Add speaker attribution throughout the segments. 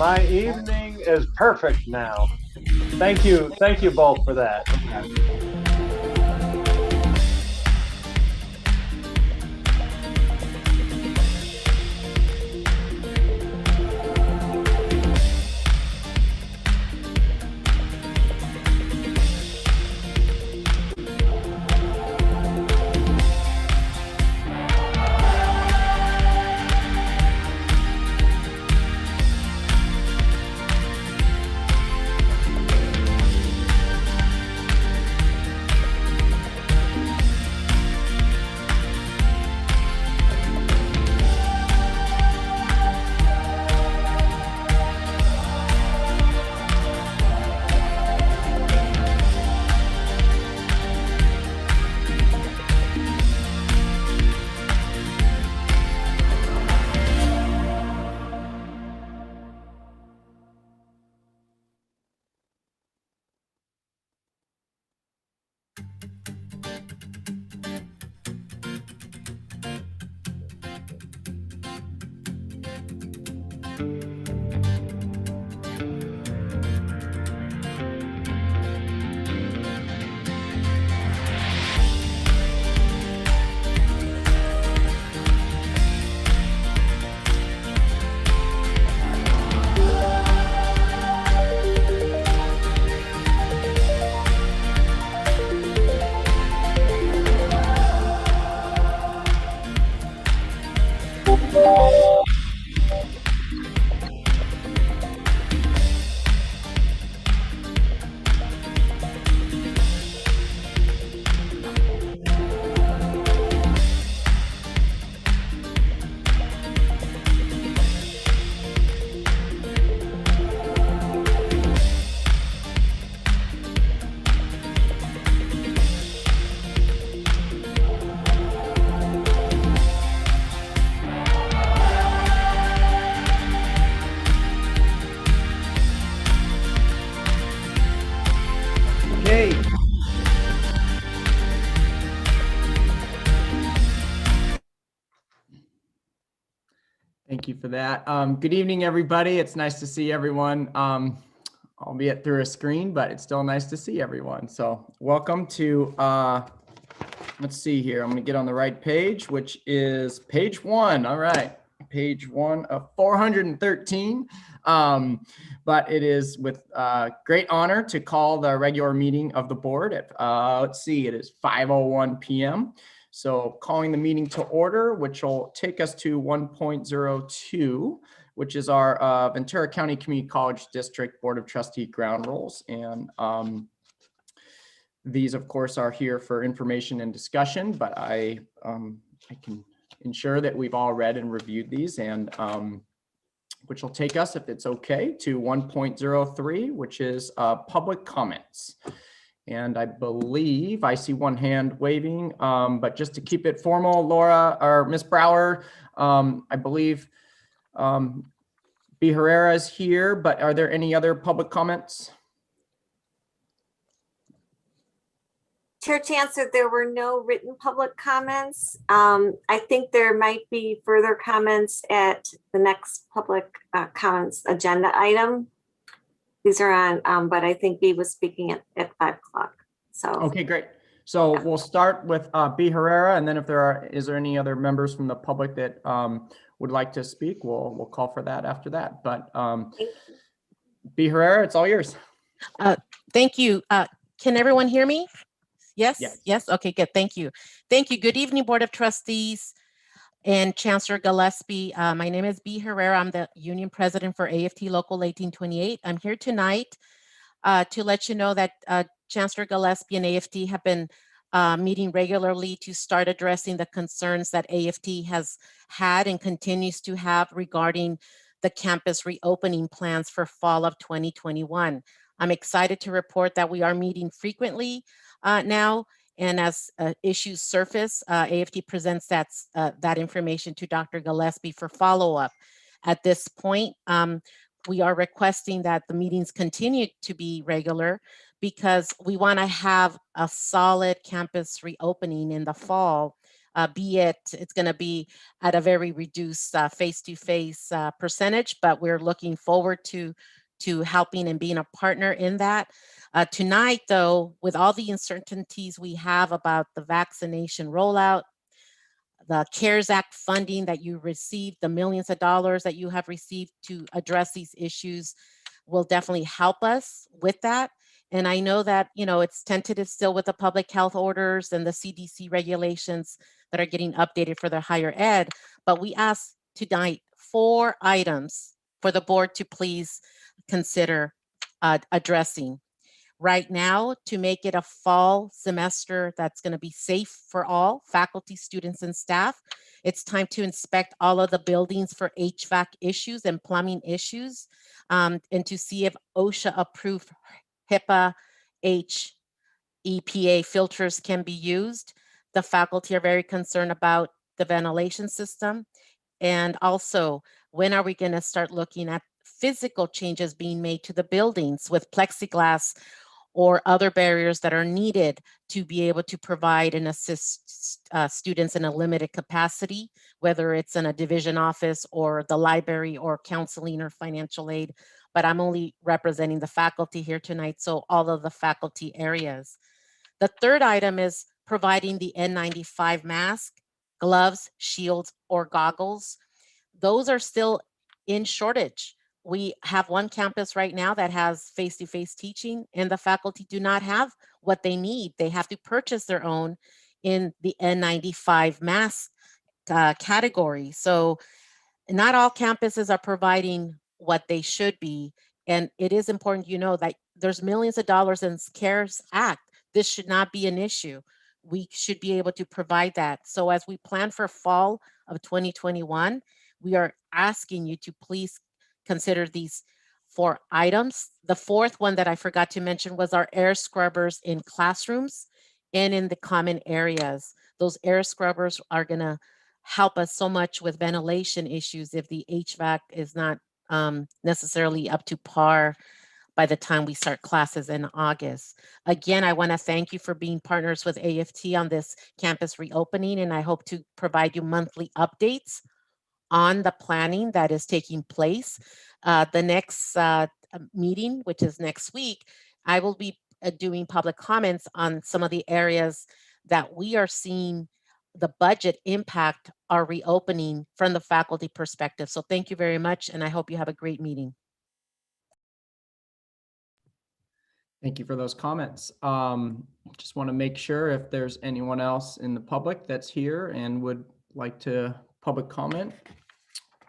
Speaker 1: My evening is perfect now. Thank you both for that.
Speaker 2: Thank you for that. Good evening, everybody. It's nice to see everyone, albeit through a screen, but it's still nice to see everyone. So welcome to, let's see here. I'm going to get on the right page, which is page 1. All right. Page 1 of 413. But it is with great honor to call the regular meeting of the board at, let's see, it is 5:01 p.m. So calling the meeting to order, which will take us to 1.02, which is our Ventura County Community College District Board of Trustee ground rules. And these, of course, are here for information and discussion, but I can ensure that we've all read and reviewed these, and which will take us, if it's okay, to 1.03, which is public comments. And I believe I see one hand waving, but just to keep it formal, Laura or Ms. Brower, I believe B. Herrera is here, but are there any other public comments?
Speaker 3: Chair Chancellor, there were no written public comments. I think there might be further comments at the next public comments agenda item. These are on, but I think B was speaking at 5 o'clock. So
Speaker 2: okay, great. So yeah. We'll start with B. Herrera, and then if is there any other members from the public that would like to speak, we'll call for that after that. But B. Herrera, it's all yours.
Speaker 4: Thank you. Can everyone hear me? Yes?
Speaker 2: Yes.
Speaker 4: Yes. Okay, good. Thank you. Thank you. Good evening, Board of Trustees and Chancellor Gillespie. My name is B. Herrera. I'm the Union President for AFT Local 1828. I'm here tonight to let you know that Chancellor Gillespie and AFT have been meeting regularly to start addressing the concerns that AFT has had and continues to have regarding the campus reopening plans for fall of 2021. I'm excited to report that we are meeting frequently now. And as issues surface, AFT presents that information to Dr. Gillespie for follow-up. At this point, we are requesting that the meetings continue to be regular because we want to have a solid campus reopening in the fall be it's going to be at a very reduced face-to-face percentage, but we're looking forward to helping and being a partner in that. Tonight, though, with all the uncertainties we have about the vaccination rollout, the CARES Act funding that you received, the millions of dollars that you have received to address these issues will definitely help us with that. And I know that, it's tentative still with the public health orders and the CDC regulations that are getting updated for the higher ed, but we ask tonight 4 items for the board to please consider addressing. Right now, to make it a fall semester that's going to be safe for all faculty, students, and staff, it's time to inspect all of the buildings for HVAC issues and plumbing issues, and to see if OSHA approved HIPAA EPA filters can be used. The faculty are very concerned about the ventilation system. And also, when are we going to start looking at physical changes being made to the buildings with plexiglass or other barriers that are needed to be able to provide and assist students in a limited capacity, whether it's in a division office or the library or counseling or financial aid. But I'm only representing the faculty here tonight, so all of the faculty areas. The third item is providing the N95 mask, gloves, shields, or goggles. Those are still in shortage. We have one campus right now that has face-to-face teaching, and the faculty do not have what they need. They have to purchase their own in the N95 mask category. So not all campuses are providing what they should be. And it is important that there's millions of dollars in CARES Act. This should not be an issue. We should be able to provide that. So as we plan for fall of 2021, we are asking you to please consider these 4 items. The fourth one that I forgot to mention was our air scrubbers in classrooms and in the common areas. Those air scrubbers are going to help us so much with ventilation issues if the HVAC is not necessarily up to par by the time we start classes in August. Again, I want to thank you for being partners with AFT on this campus reopening, and I hope to provide you monthly updates on the planning that is taking place. The next meeting, which is next week, I will be doing public comments on some of the areas that we are seeing the budget impact our reopening from the faculty perspective. So thank you very much, and I hope you have a great meeting.
Speaker 2: Thank you for those comments. Just want to make sure if there's anyone else in the public that's here and would like to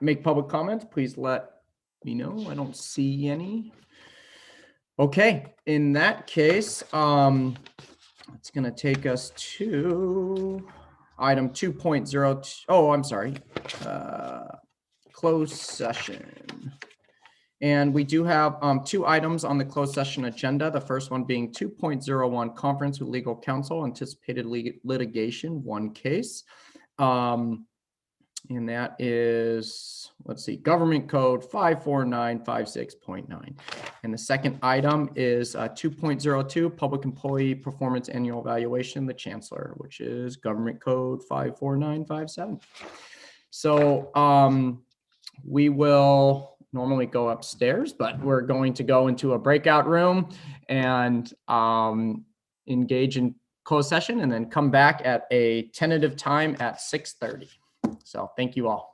Speaker 2: make public comments, please let me know. I don't see any. Okay, in that case, it's going to take us to item 2.02. Oh, I'm sorry. Closed session. And we do have 2 items on the closed session agenda. The first one being 2.01 conference with legal counsel, anticipated litigation, 1 case. And that is, let's see, Government Code 54956.9. And the second item is 2.02 Public Employee Performance Annual Evaluation, the Chancellor, which is Government Code 54957. So we will normally go upstairs, but we're going to go into a breakout room and engage in closed session and then come back at a tentative time at 6:30. So thank you all.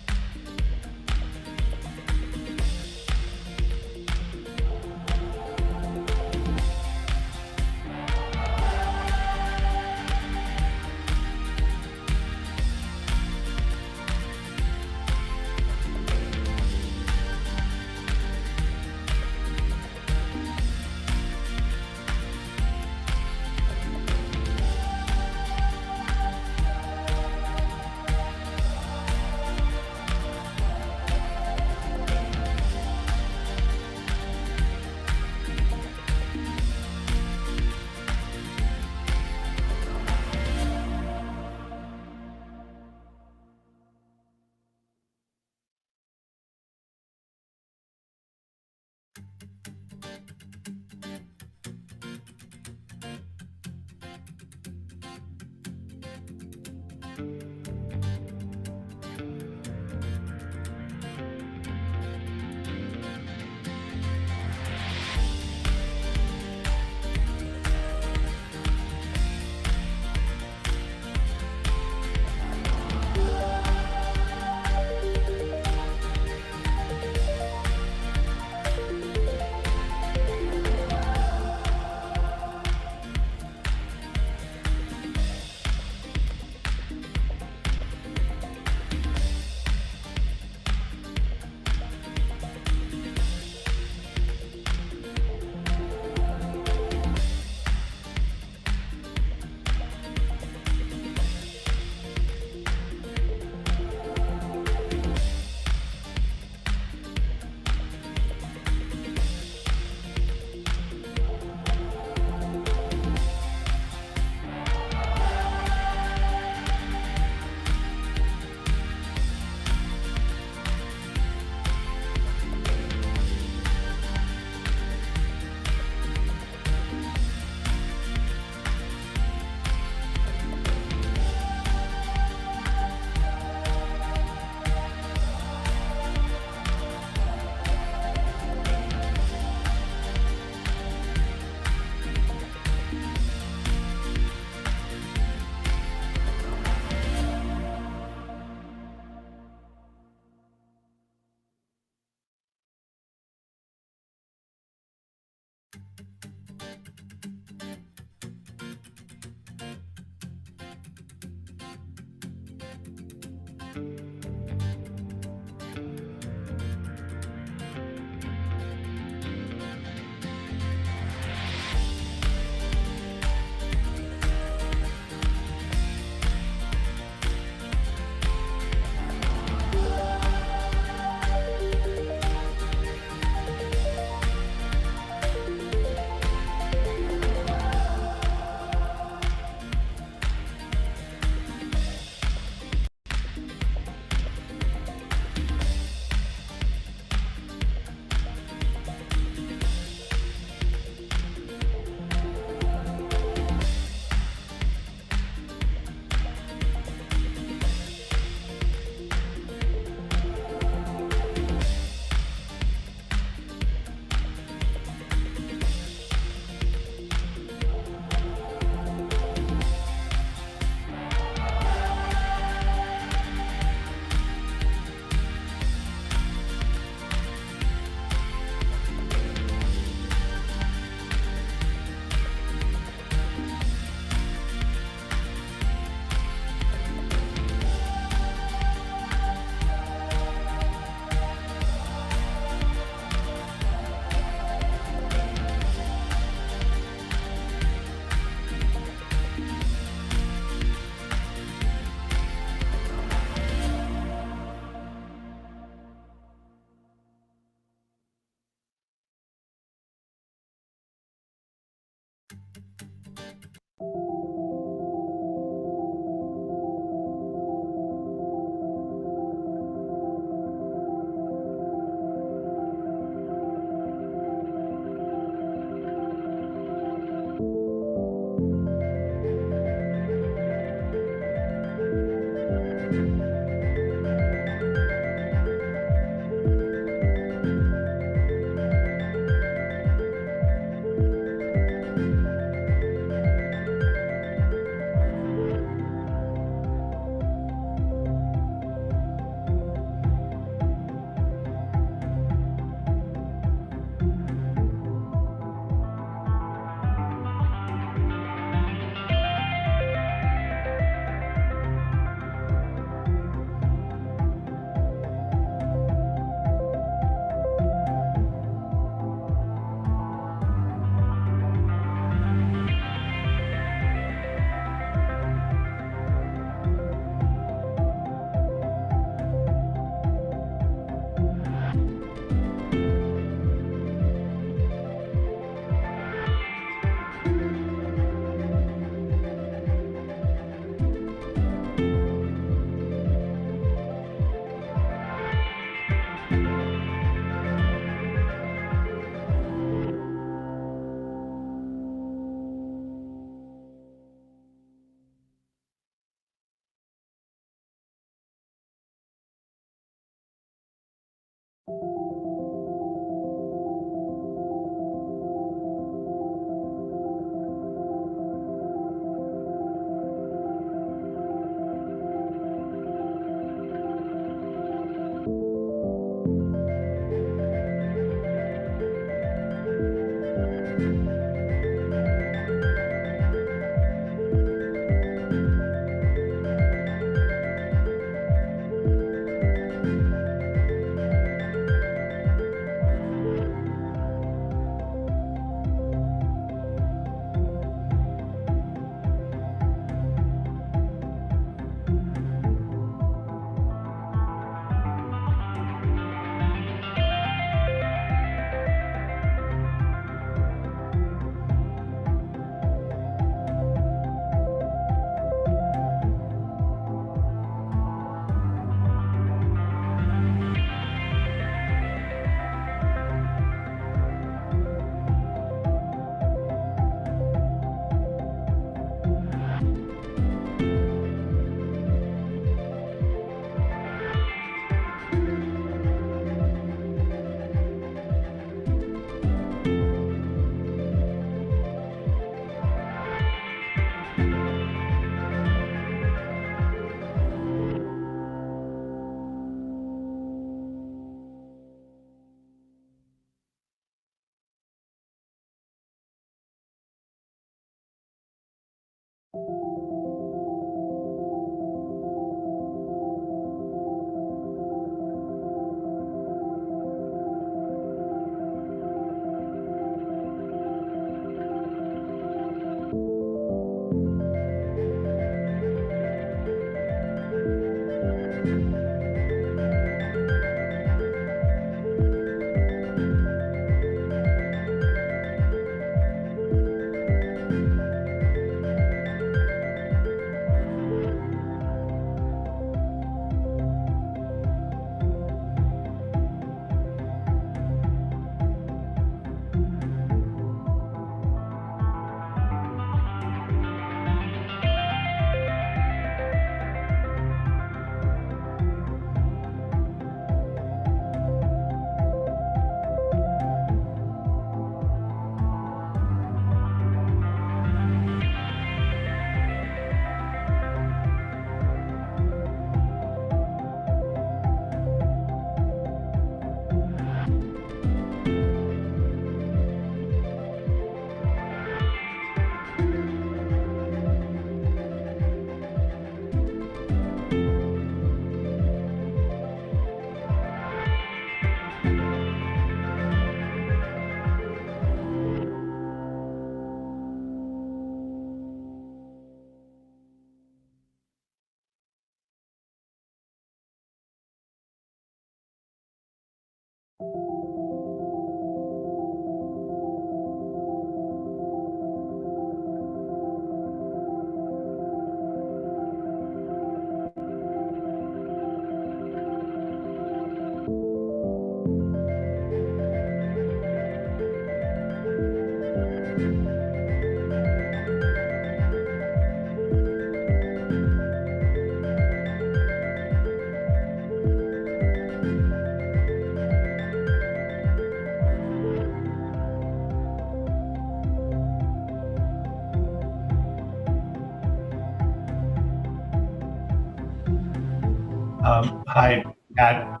Speaker 5: Hi, Pat,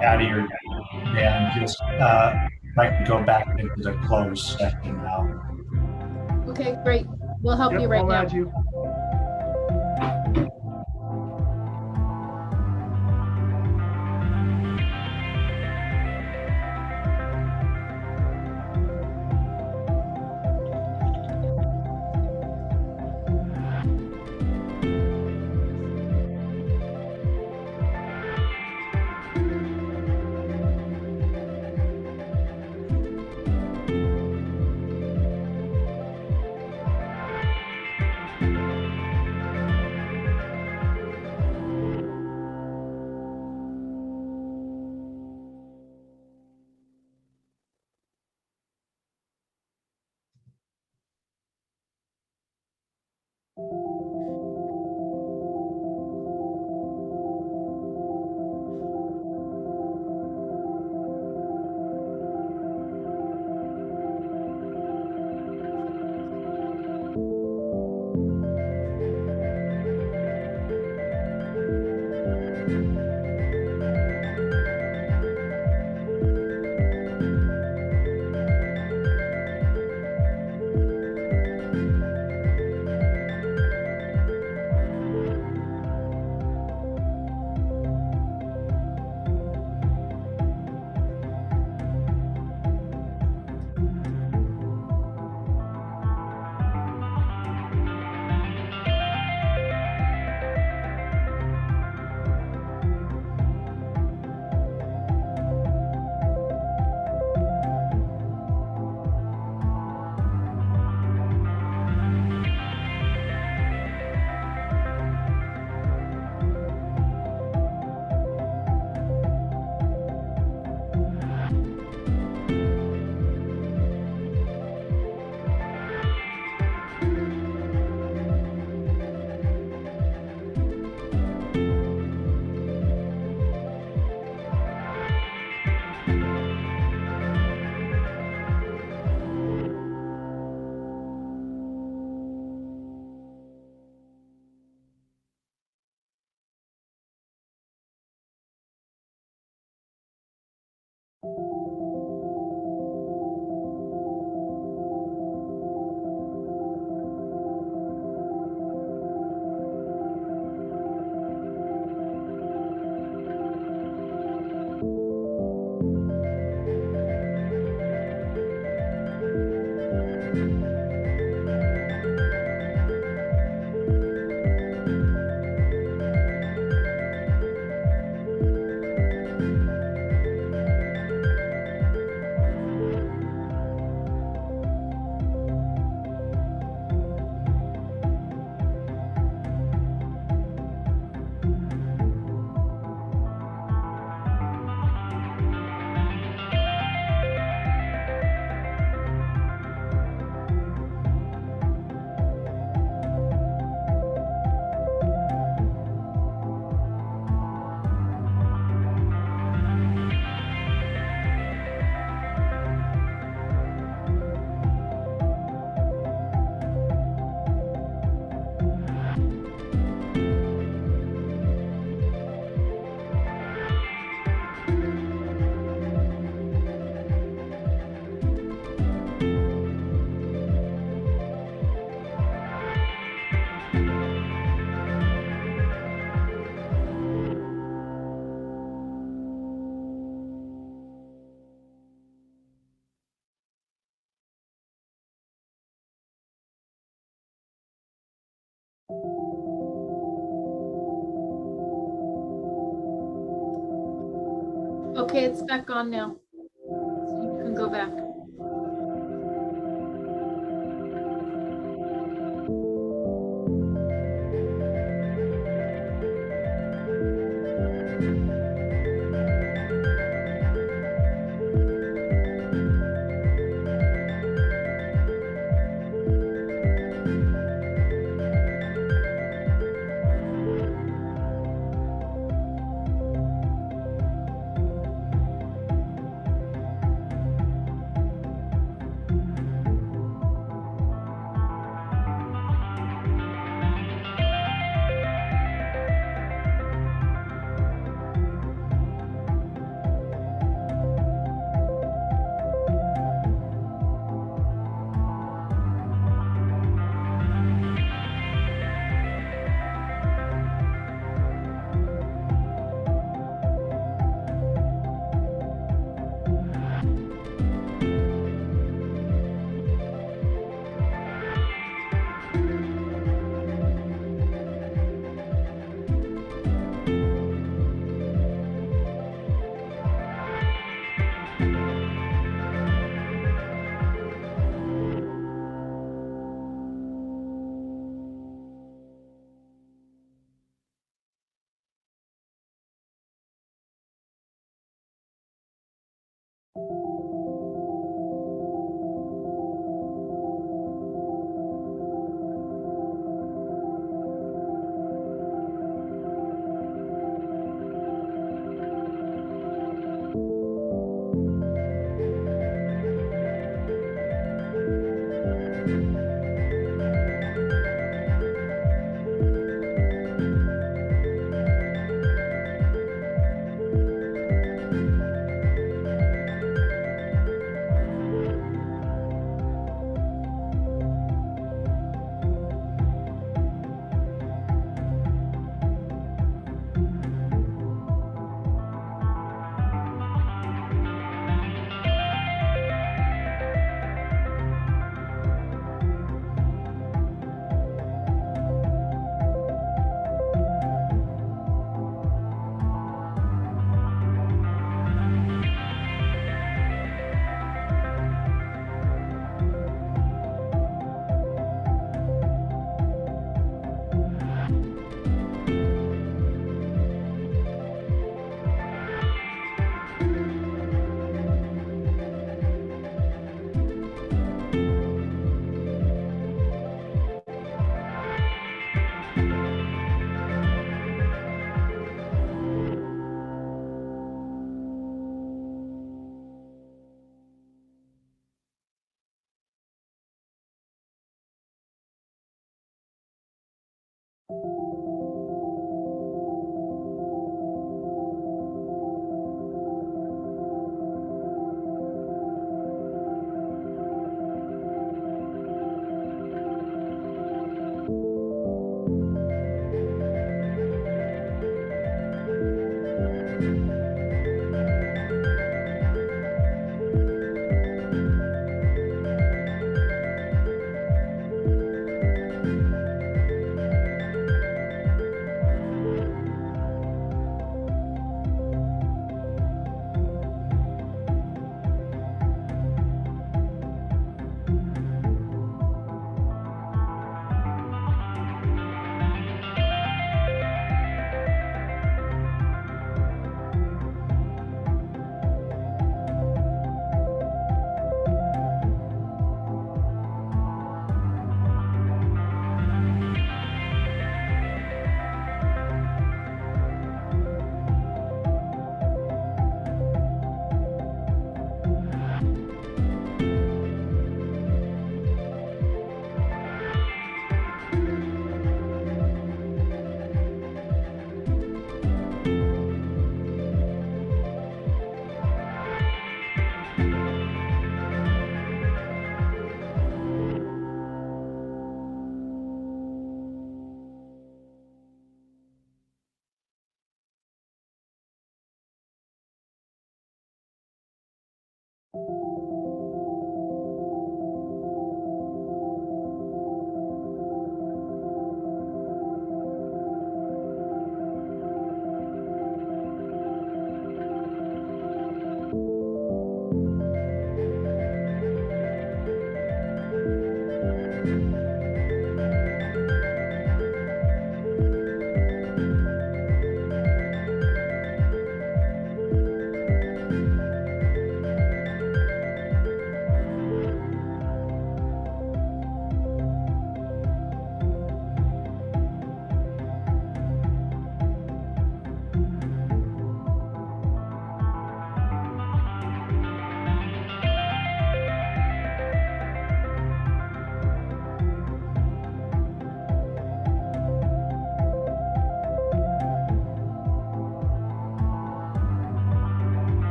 Speaker 5: Patty or Dan, just like to go back into the closed session now.
Speaker 6: Okay, great. We'll help
Speaker 1: Yep,
Speaker 6: you right
Speaker 1: I'll
Speaker 6: now.
Speaker 1: add you.
Speaker 6: Okay, it's back on now. So you can go back.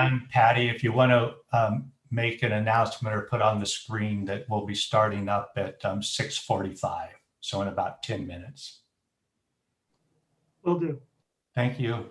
Speaker 5: Dan, Patty, if you want to make an announcement or put on the screen that we'll be starting up at 6:45, so in about 10 minutes.
Speaker 7: Will do.
Speaker 5: Thank you.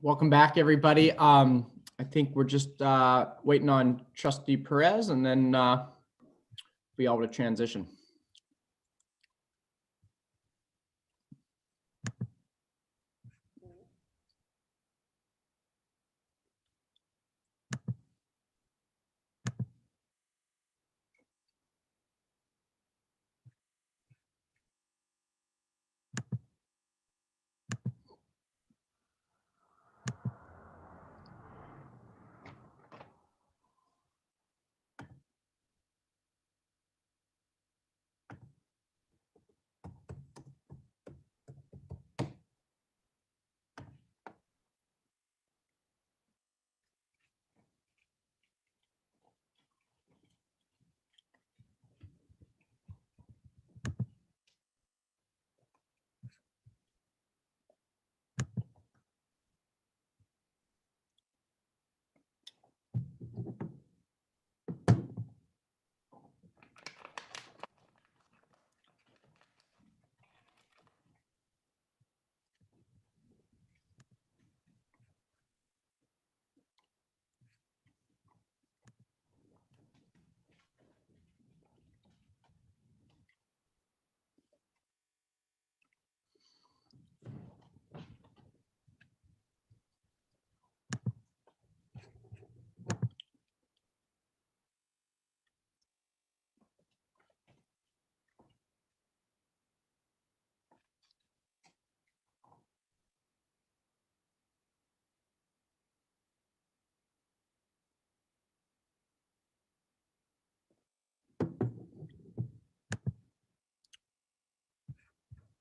Speaker 2: Welcome back, everybody. I think we're just waiting on Trustee Perez and then be able to transition.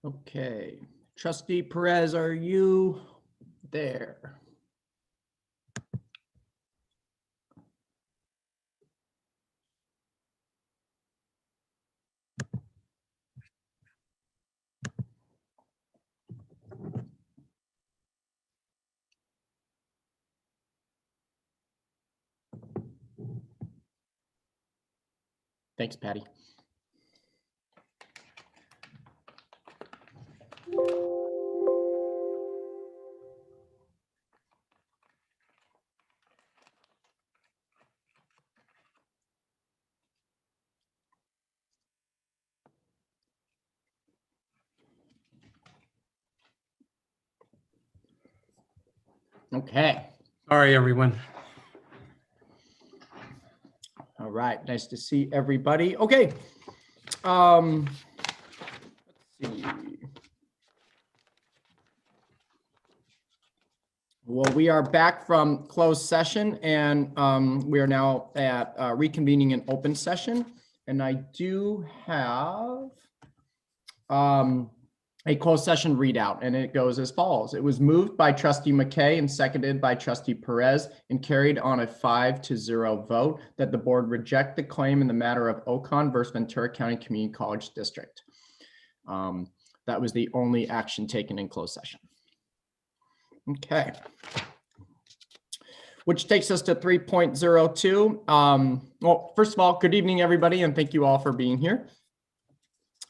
Speaker 2: Okay, Trustee Perez, are you there? Thanks, Patty. Okay.
Speaker 5: Sorry, everyone.
Speaker 2: All right. Nice to see everybody. Okay. Let's see. Well, we are back from closed session and we are now at reconvening an open session. And I do have a closed session readout, and it goes as follows. It was moved by Trustee McKay and seconded by Trustee Perez and carried on a 5-0 vote that the board reject the claim in the matter of Ocon versus Ventura County Community College District. That was the only action taken in closed session. Okay. Which takes us to 3.02. Well, first of all, good evening, everybody, and thank you all for being here.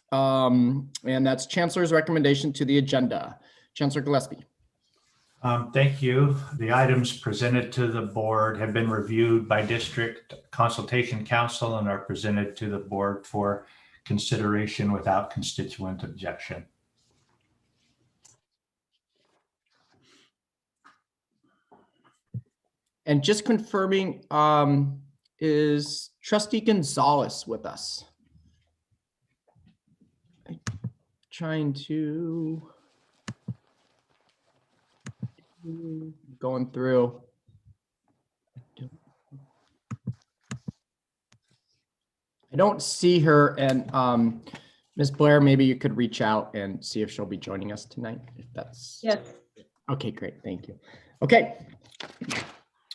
Speaker 2: And that's Chancellor's recommendation to the agenda. Chancellor Gillespie.
Speaker 5: Thank you. The items presented to the board have been reviewed by District Consultation Council and are presented to the board for consideration without constituent objection.
Speaker 2: And just confirming, is Trustee Gonzalez with us? Trying to going through. I don't see her, and Ms. Blair, maybe you could reach out and see if she'll be joining us tonight. If that's
Speaker 6: Yes.
Speaker 2: okay, great, thank you. Okay.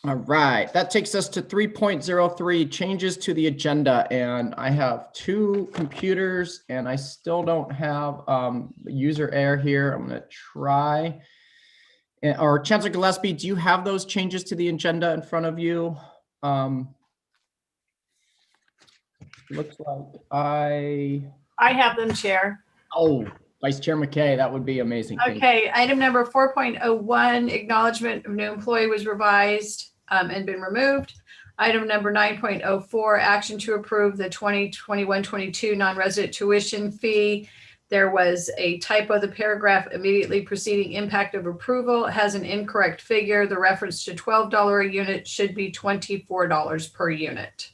Speaker 2: All right, that takes us to 3.03, changes to the agenda, and I have two computers and I still don't have user error here. I'm gonna try. Or Chancellor Gillespie, do you have those changes to the agenda in front of you? Looks like
Speaker 8: I have them, Chair.
Speaker 2: oh, Vice Chair McKay, that would be amazing. Thank you.
Speaker 8: Okay, item number 4.01, acknowledgement of new employee was revised and been removed. Item number 9.04, action to approve the 2021-22 non-resident tuition fee. There was a typo. The paragraph immediately preceding impact of approval has an incorrect figure. The reference to $12 a unit should be $24 per unit.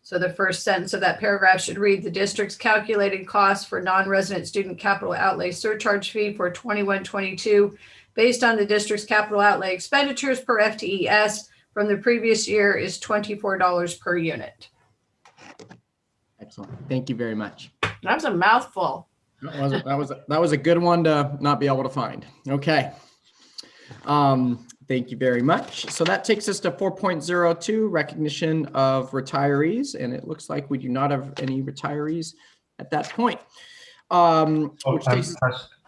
Speaker 8: So the first sentence of that paragraph should read, the district's calculated cost for non-resident student capital outlay surcharge fee for 21-22 based on the district's capital outlay expenditures per FTES from the previous year is $24 per unit.
Speaker 2: Excellent. Thank you very much.
Speaker 8: That was a mouthful.
Speaker 2: That was a good one to not be able to find. Okay. Thank you very much. So that takes us to 4.02, recognition of retirees, and it looks like we do not have any retirees at that point.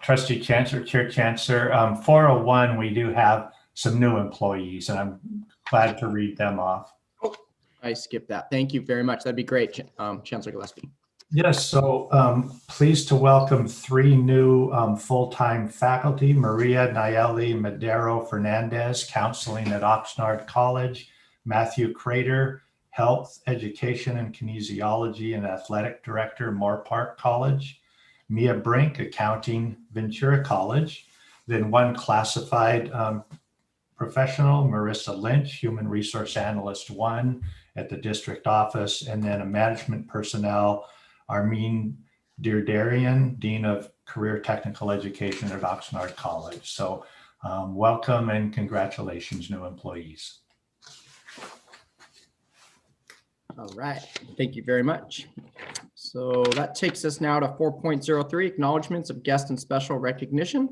Speaker 5: Trustee Chancellor, Chair Chancellor, 401, we do have some new employees, and I'm glad to read them off.
Speaker 2: Oh, I skipped that. Thank you very much. That'd be great, Chancellor Gillespie.
Speaker 5: Yes, so pleased to welcome three new full-time faculty: Maria Nayeli Madero Fernandez, counseling at Oxnard College; Matthew Crater, health, education, and kinesiology and athletic director, Moore Park College; Mia Brink, accounting, Ventura College; then one classified professional, Marissa Lynch, human resource analyst 1 at the district office; and then a management personnel, Armin Dirdarian, Dean of Career Technical Education at Oxnard College. So welcome and congratulations, new employees.
Speaker 2: All right, thank you very much. So that takes us now to 4.03, acknowledgements of guest and special recognition.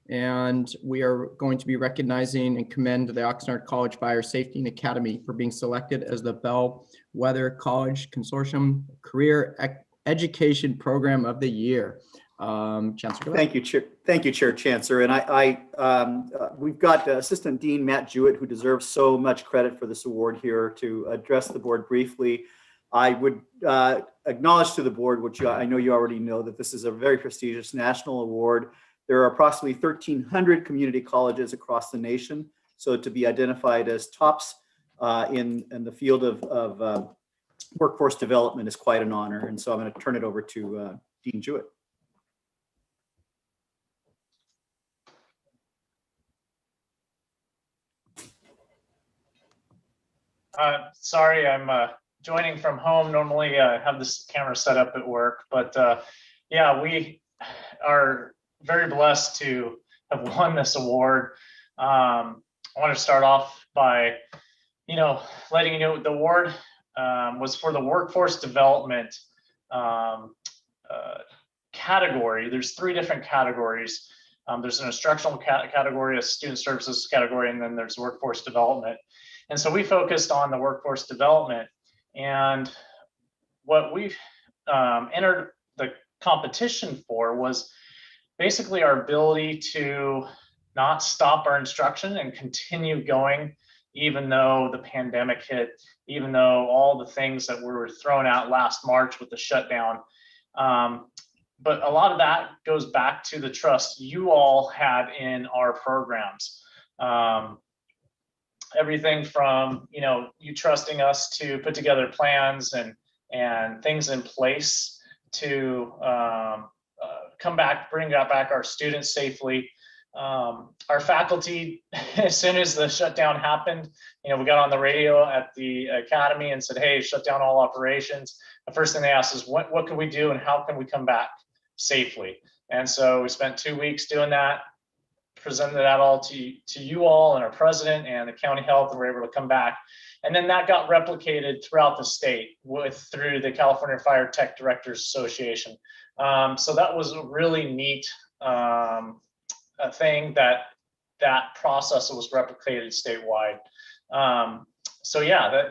Speaker 2: And we are going to be recognizing and commend the Oxnard College Fire Safety and Academy for being selected as the Bellwether College Consortium Career Education Program of the Year. Chancellor.
Speaker 9: Thank you, Chair. Thank you, Chair Chancellor. And we've got Assistant Dean Matt Jewett, who deserves so much credit for this award here, to address the board briefly. I would acknowledge to the board, which I know you already know, that this is a very prestigious national award. There are approximately 1,300 community colleges across the nation. So to be identified as tops in the field of workforce development is quite an honor. And so I'm going to turn it over to Dean Jewett.
Speaker 1: Sorry, I'm joining from home. Normally I have this camera set up at work, but yeah, we are very blessed to have won this award. I want to start off by, letting you know the award was for the workforce development category. There's 3 different categories. There's an instructional category, a student services category, and then there's workforce development. And so we focused on the workforce development, and what we've entered the competition for was basically our ability to not stop our instruction and continue going, even though the pandemic hit, even though all the things that were thrown out last March with the shutdown. But a lot of that goes back to the trust you all had in our programs. Everything from, you trusting us to put together plans and things in place to come back, bring back our students safely. Our faculty, as soon as the shutdown happened, we got on the radio at the academy and said, hey, shut down all operations. The first thing they asked is, what can we do and how can we come back safely? And so we spent 2 weeks doing that, presented that all to you all and our president and the county health, and we're able to come back. And then that got replicated throughout the state through the California Fire Tech Directors Association. So that was a really neat thing that process was replicated statewide. So yeah,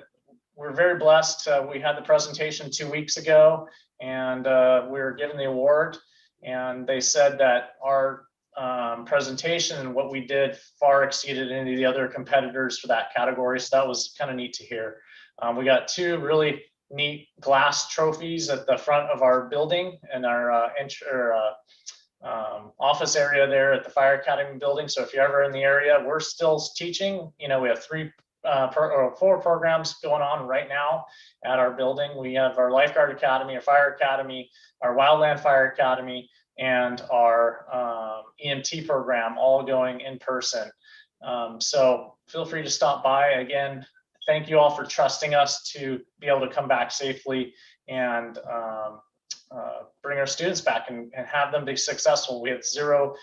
Speaker 1: we're very blessed. We had the presentation 2 weeks ago, and we were given the award, and they said that our presentation and what we did far exceeded any of the other competitors for that category. So that was kind of neat to hear. We got 2 really neat glass trophies at the front of our building and our office area there at the Fire Academy building. So if you're ever in the area, we're still teaching. We have 4 programs going on right now at our building. We have our Lifeguard Academy, our Fire Academy, our Wildland Fire Academy, and our EMT program, all going in person. So feel free to stop by. Again, thank you all for trusting us to be able to come back safely and bring our students back and have them be successful. We had 0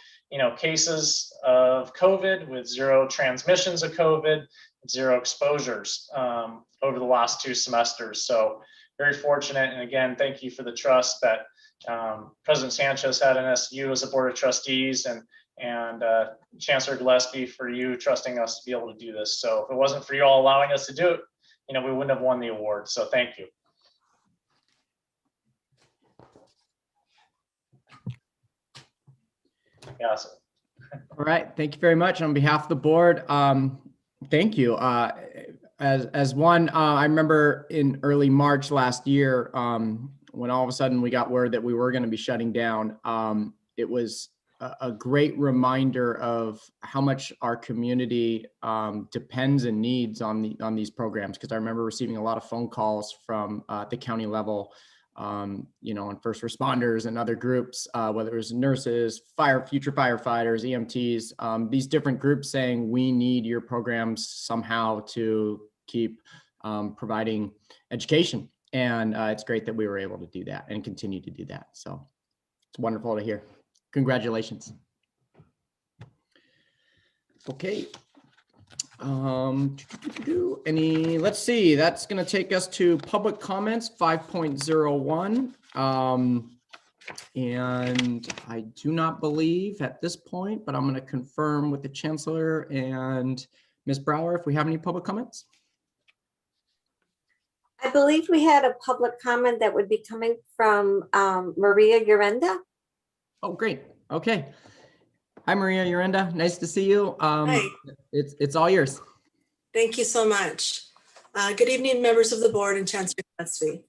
Speaker 1: cases of COVID, with 0 transmissions of COVID, 0 exposures over the last 2 semesters. So very fortunate. And again, thank you for the trust that President Sanchez had in us, you as a board of trustees, and Chancellor Gillespie, for you trusting us to be able to do this. So if it wasn't for you all allowing us to do it, we wouldn't have won the award. So thank you. Yeah. So.
Speaker 2: All right, thank you very much on behalf of the board. Thank you. As one, I remember in early March last year, when all of a sudden we got word that we were going to be shutting down, it was a great reminder of how much our community depends and needs on these programs. Because I remember receiving a lot of phone calls from the county level, and first responders and other groups, whether it was nurses, future firefighters, EMTs, these different groups saying, we need your programs somehow to keep providing education. And it's great that we were able to do that and continue to do that. So it's wonderful to hear. Congratulations. Okay. Let's see, that's going to take us to public comments 5.01. And I do not believe at this point, but I'm going to confirm with the Chancellor and Ms. Brower if we have any public comments.
Speaker 3: I believe we had a public comment that would be coming from Maria Urenda.
Speaker 2: Oh, great. Okay. Hi, Maria Urenda. Nice to see you.
Speaker 10: Hi.
Speaker 2: It's all yours.
Speaker 10: Thank you so much. Good evening, members of the board and Chancellor Gillespie.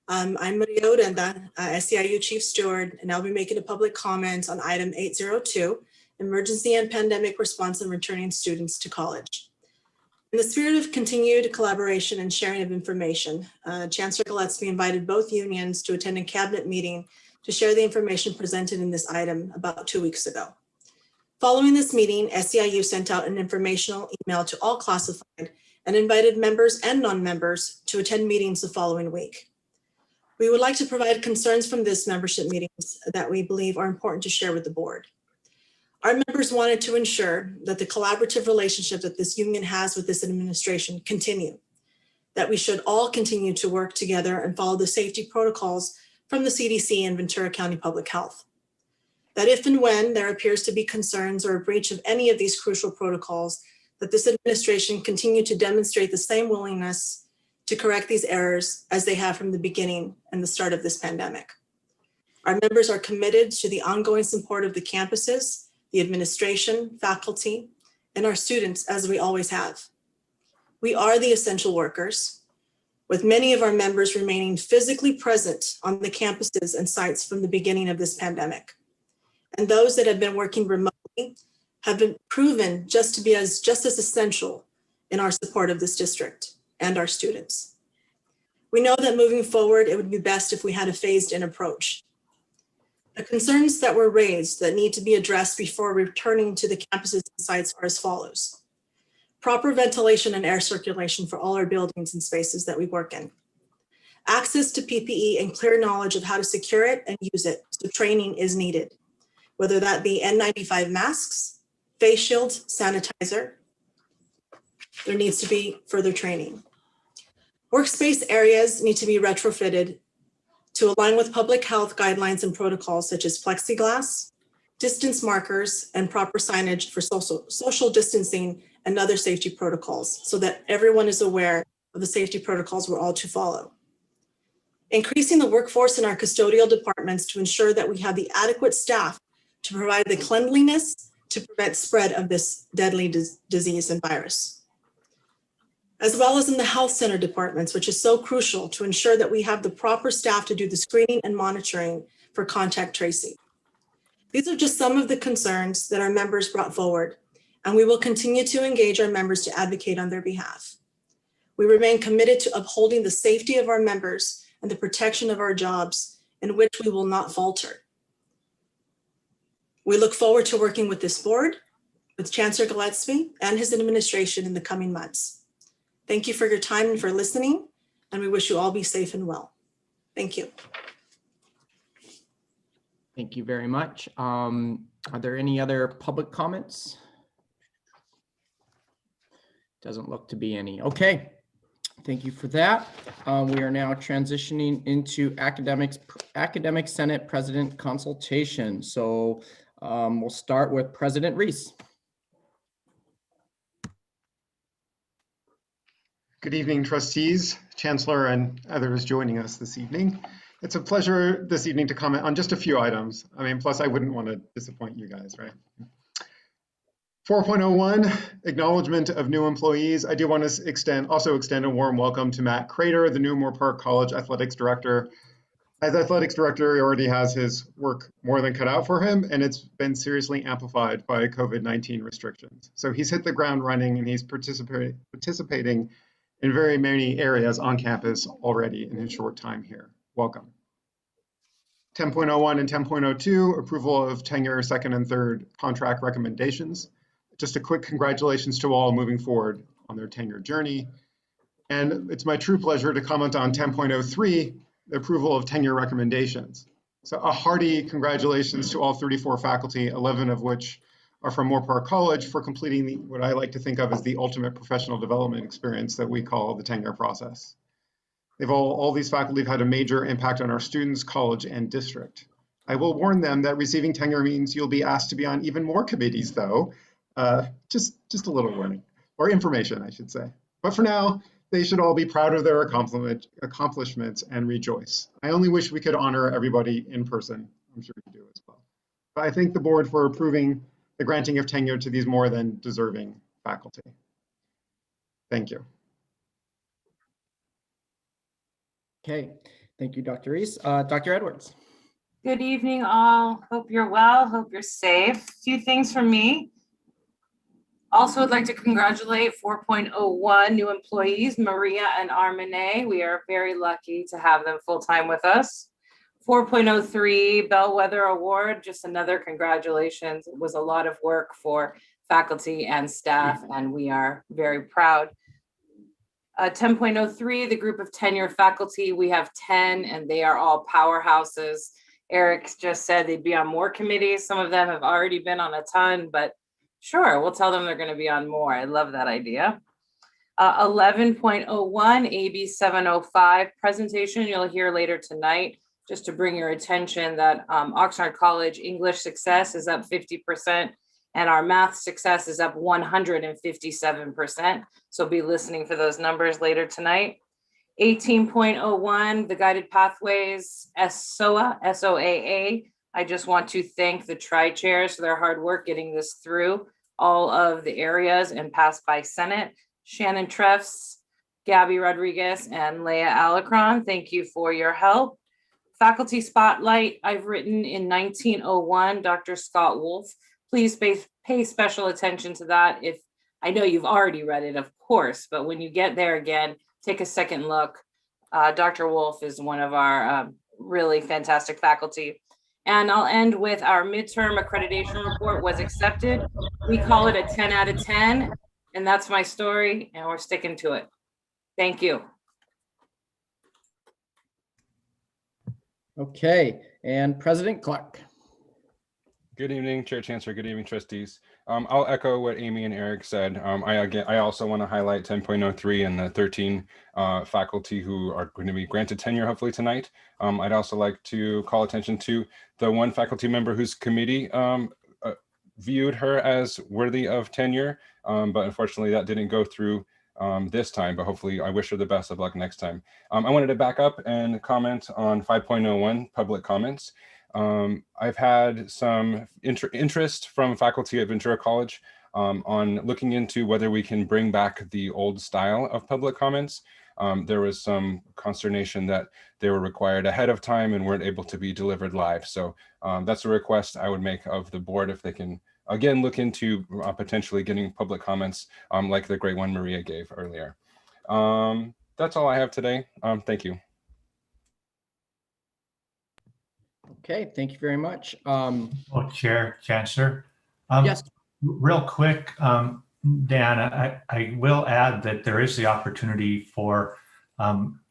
Speaker 10: I'm Maria Urenda, SEIU Chief Steward, and I'll be making a public comment on item 802, Emergency and Pandemic Response and Returning Students to College. In the spirit of continued collaboration and sharing of information, Chancellor Gillespie invited both unions to attend a cabinet meeting to share the information presented in this item about 2 weeks ago. Following this meeting, SEIU sent out an informational email to all classified and invited members and non-members to attend meetings the following week. We would like to provide concerns from this membership meetings that we believe are important to share with the board. Our members wanted to ensure that the collaborative relationship that this union has with this administration continue, that we should all continue to work together and follow the safety protocols from the CDC and Ventura County Public Health. That if and when there appears to be concerns or a breach of any of these crucial protocols, that this administration continue to demonstrate the same willingness to correct these errors as they have from the beginning and the start of this pandemic. Our members are committed to the ongoing support of the campuses, the administration, faculty, and our students, as we always have. We are the essential workers, with many of our members remaining physically present on the campuses and sites from the beginning of this pandemic. And those that have been working remotely have been proven just as essential in our support of this district and our students. We know that moving forward, it would be best if we had a phased-in approach. The concerns that were raised that need to be addressed before returning to the campuses and sites are as follows. Proper ventilation and air circulation for all our buildings and spaces that we work in. Access to PPE and clear knowledge of how to secure it and use it, so training is needed, whether that be N95 masks, face shields, sanitizer. There needs to be further training. Workspace areas need to be retrofitted to align with public health guidelines and protocols such as plexiglass, distance markers, and proper signage for social distancing and other safety protocols so that everyone is aware of the safety protocols we're all to follow. Increasing the workforce in our custodial departments to ensure that we have the adequate staff to provide the cleanliness to prevent spread of this deadly disease and virus. As well as in the health center departments, which is so crucial to ensure that we have the proper staff to do the screening and monitoring for contact tracing. These are just some of the concerns that our members brought forward, and we will continue to engage our members to advocate on their behalf. We remain committed to upholding the safety of our members and the protection of our jobs, in which we will not falter. We look forward to working with this board, with Chancellor Gillespie and his administration in the coming months. Thank you for your time and for listening, and we wish you all be safe and well. Thank you.
Speaker 2: Thank you very much. Are there any other public comments? Doesn't look to be any. Okay, thank you for that. We are now transitioning into Academic Senate President consultation. So we'll start with President Reese.
Speaker 11: Good evening, trustees, chancellor, and others joining us this evening. It's a pleasure this evening to comment on just a few items. I mean, plus I wouldn't want to disappoint you guys, right? 4.01, acknowledgement of new employees. I do want to also extend a warm welcome to Matt Crater, the new Moore Park College Athletics Director. As Athletics Director, he already has his work more than cut out for him, and it's been seriously amplified by COVID-19 restrictions. So he's hit the ground running, and he's participating in very many areas on campus already in his short time here. Welcome. 10.01 and 10.02, approval of tenure second and third contract recommendations. Just a quick congratulations to all moving forward on their tenure journey. And it's my true pleasure to comment on 10.03, the approval of tenure recommendations. So a hearty congratulations to all 34 faculty, 11 of which are from Moorpark College for completing what I like to think of as the ultimate professional development experience that we call the tenure process. All these faculty have had a major impact on our students, college, and district. I will warn them that receiving tenure means you'll be asked to be on even more committees, though. Just a little warning, or information, I should say. But for now, they should all be proud of their accomplishments and rejoice. I only wish we could honor everybody in person. I'm sure you do as well. But I thank the board for approving the granting of tenure to these more than deserving faculty. Thank you.
Speaker 2: Okay, thank you, Dr. Reese. Dr. Edwards.
Speaker 12: Good evening, all. Hope you're well. Hope you're safe. A few things from me. Also, would like to congratulate 4.01 new employees, Maria and Armene. We are very lucky to have them full-time with us. 4.03 Bellwether Award, just another congratulations. It was a lot of work for faculty and staff, and we are very proud. 10.03, the group of tenured faculty, we have 10, and they are all powerhouses. Eric just said they'd be on more committees. Some of them have already been on a ton, but sure, we'll tell them they're going to be on more. I love that idea. 11.01 AB 705 presentation you'll hear later tonight, just to bring your attention that Oxnard College English success is up 50% and our math success is up 157%. So be listening for those numbers later tonight. 18.01, the guided pathways, SOA, SOAA. I just want to thank the tri-chairs for their hard work getting this through all of the areas and passed by Senate. Shannon Treffs, Gabby Rodriguez, and Leah Alacron, thank you for your help. Faculty Spotlight, I've written in 1901, Dr. Scott Wolf. Please pay special attention to that. If I know you've already read it, of course, but when you get there again, take a second look. Dr. Wolf is one of our really fantastic faculty. And I'll end with our midterm accreditation report was accepted. We call it a 10 out of 10, and that's my story, and we're sticking to it. Thank you.
Speaker 2: Okay, and President Clark.
Speaker 13: Good evening, Chair Chancellor. Good evening, trustees. I'll echo what Amy and Eric said. I also want to highlight 10.03 and the 13 faculty who are going to be granted tenure hopefully tonight. I'd also like to call attention to the one faculty member whose committee viewed her as worthy of tenure, but unfortunately that didn't go through this time, but hopefully I wish her the best of luck next time. I wanted to back up and comment on 5.01 public comments. I've had some interest from faculty at Ventura College on looking into whether we can bring back the old style of public comments. There was some consternation that they were required ahead of time and weren't able to be delivered live. So that's a request I would make of the board if they can, again, look into potentially getting public comments like the great one Maria gave earlier. That's all I have today. Thank you.
Speaker 2: Okay, thank you very much.
Speaker 5: Chair, Chancellor.
Speaker 2: Yes.
Speaker 5: Real quick, Dan, I will add that there is the opportunity for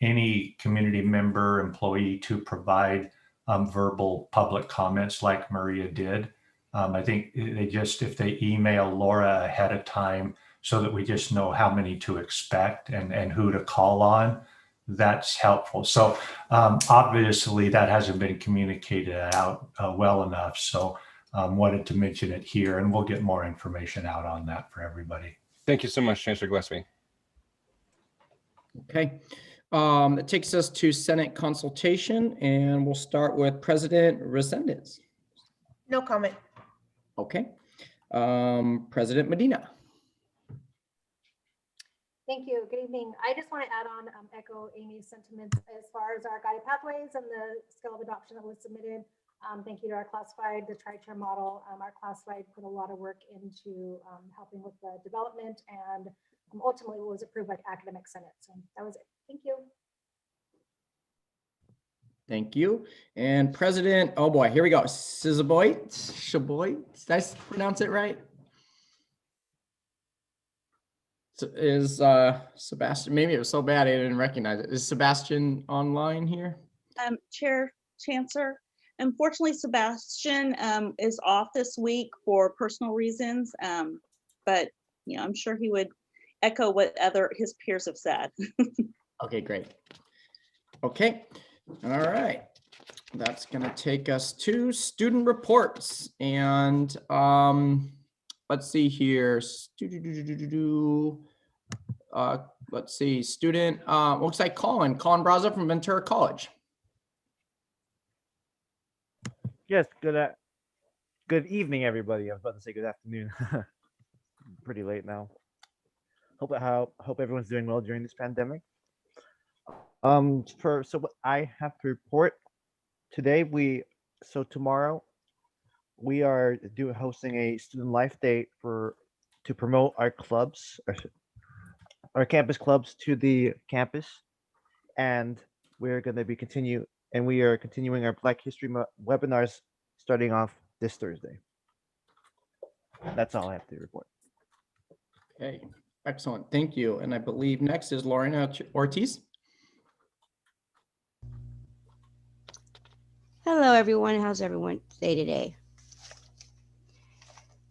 Speaker 5: any community member, employee to provide verbal public comments like Maria did. I think if they email Laura ahead of time so that we just know how many to expect and who to call on, that's helpful. So obviously that hasn't been communicated out well enough. So wanted to mention it here, and we'll get more information out on that for everybody.
Speaker 13: Thank you so much, Chancellor Gillespie.
Speaker 2: Okay, that takes us to Senate consultation, and we'll start with President Resendez.
Speaker 14: No comment.
Speaker 2: Okay, President Medina.
Speaker 14: Thank you. Good evening. I just want to add on, echo Amy's sentiments as far as our guided pathways and the scale of adoption that was submitted. Thank you to our classified, the tri-chair model. Our classified put a lot of work into helping with the development, and ultimately was approved by academic senate. So that was it. Thank you.
Speaker 2: Thank you. And President, oh boy, here we go. Shaboy. Did I pronounce it right? Is Sebastian, maybe it was so bad I didn't recognize it. Is Sebastian online here?
Speaker 15: Chair Chancellor, Unfortunately, Sebastian is off this week for personal reasons, but I'm sure he would echo what his peers have said.
Speaker 2: Okay, great. Okay, all right. That's gonna take us to student reports, and let's see here. Let's see, student, looks like Colin Braza from Ventura College.
Speaker 16: Yes, good evening, everybody. I was about to say good afternoon. Pretty late now. Hope everyone's doing well during this pandemic. So what I have to report today, tomorrow we are hosting a student life day to promote our clubs, our campus clubs to the campus, and we are continuing our Black History webinars starting off this Thursday. That's all I have to report.
Speaker 2: Okay, excellent, thank you. And I believe next is Lorena Ortiz.
Speaker 17: Hello, everyone. How's everyone today?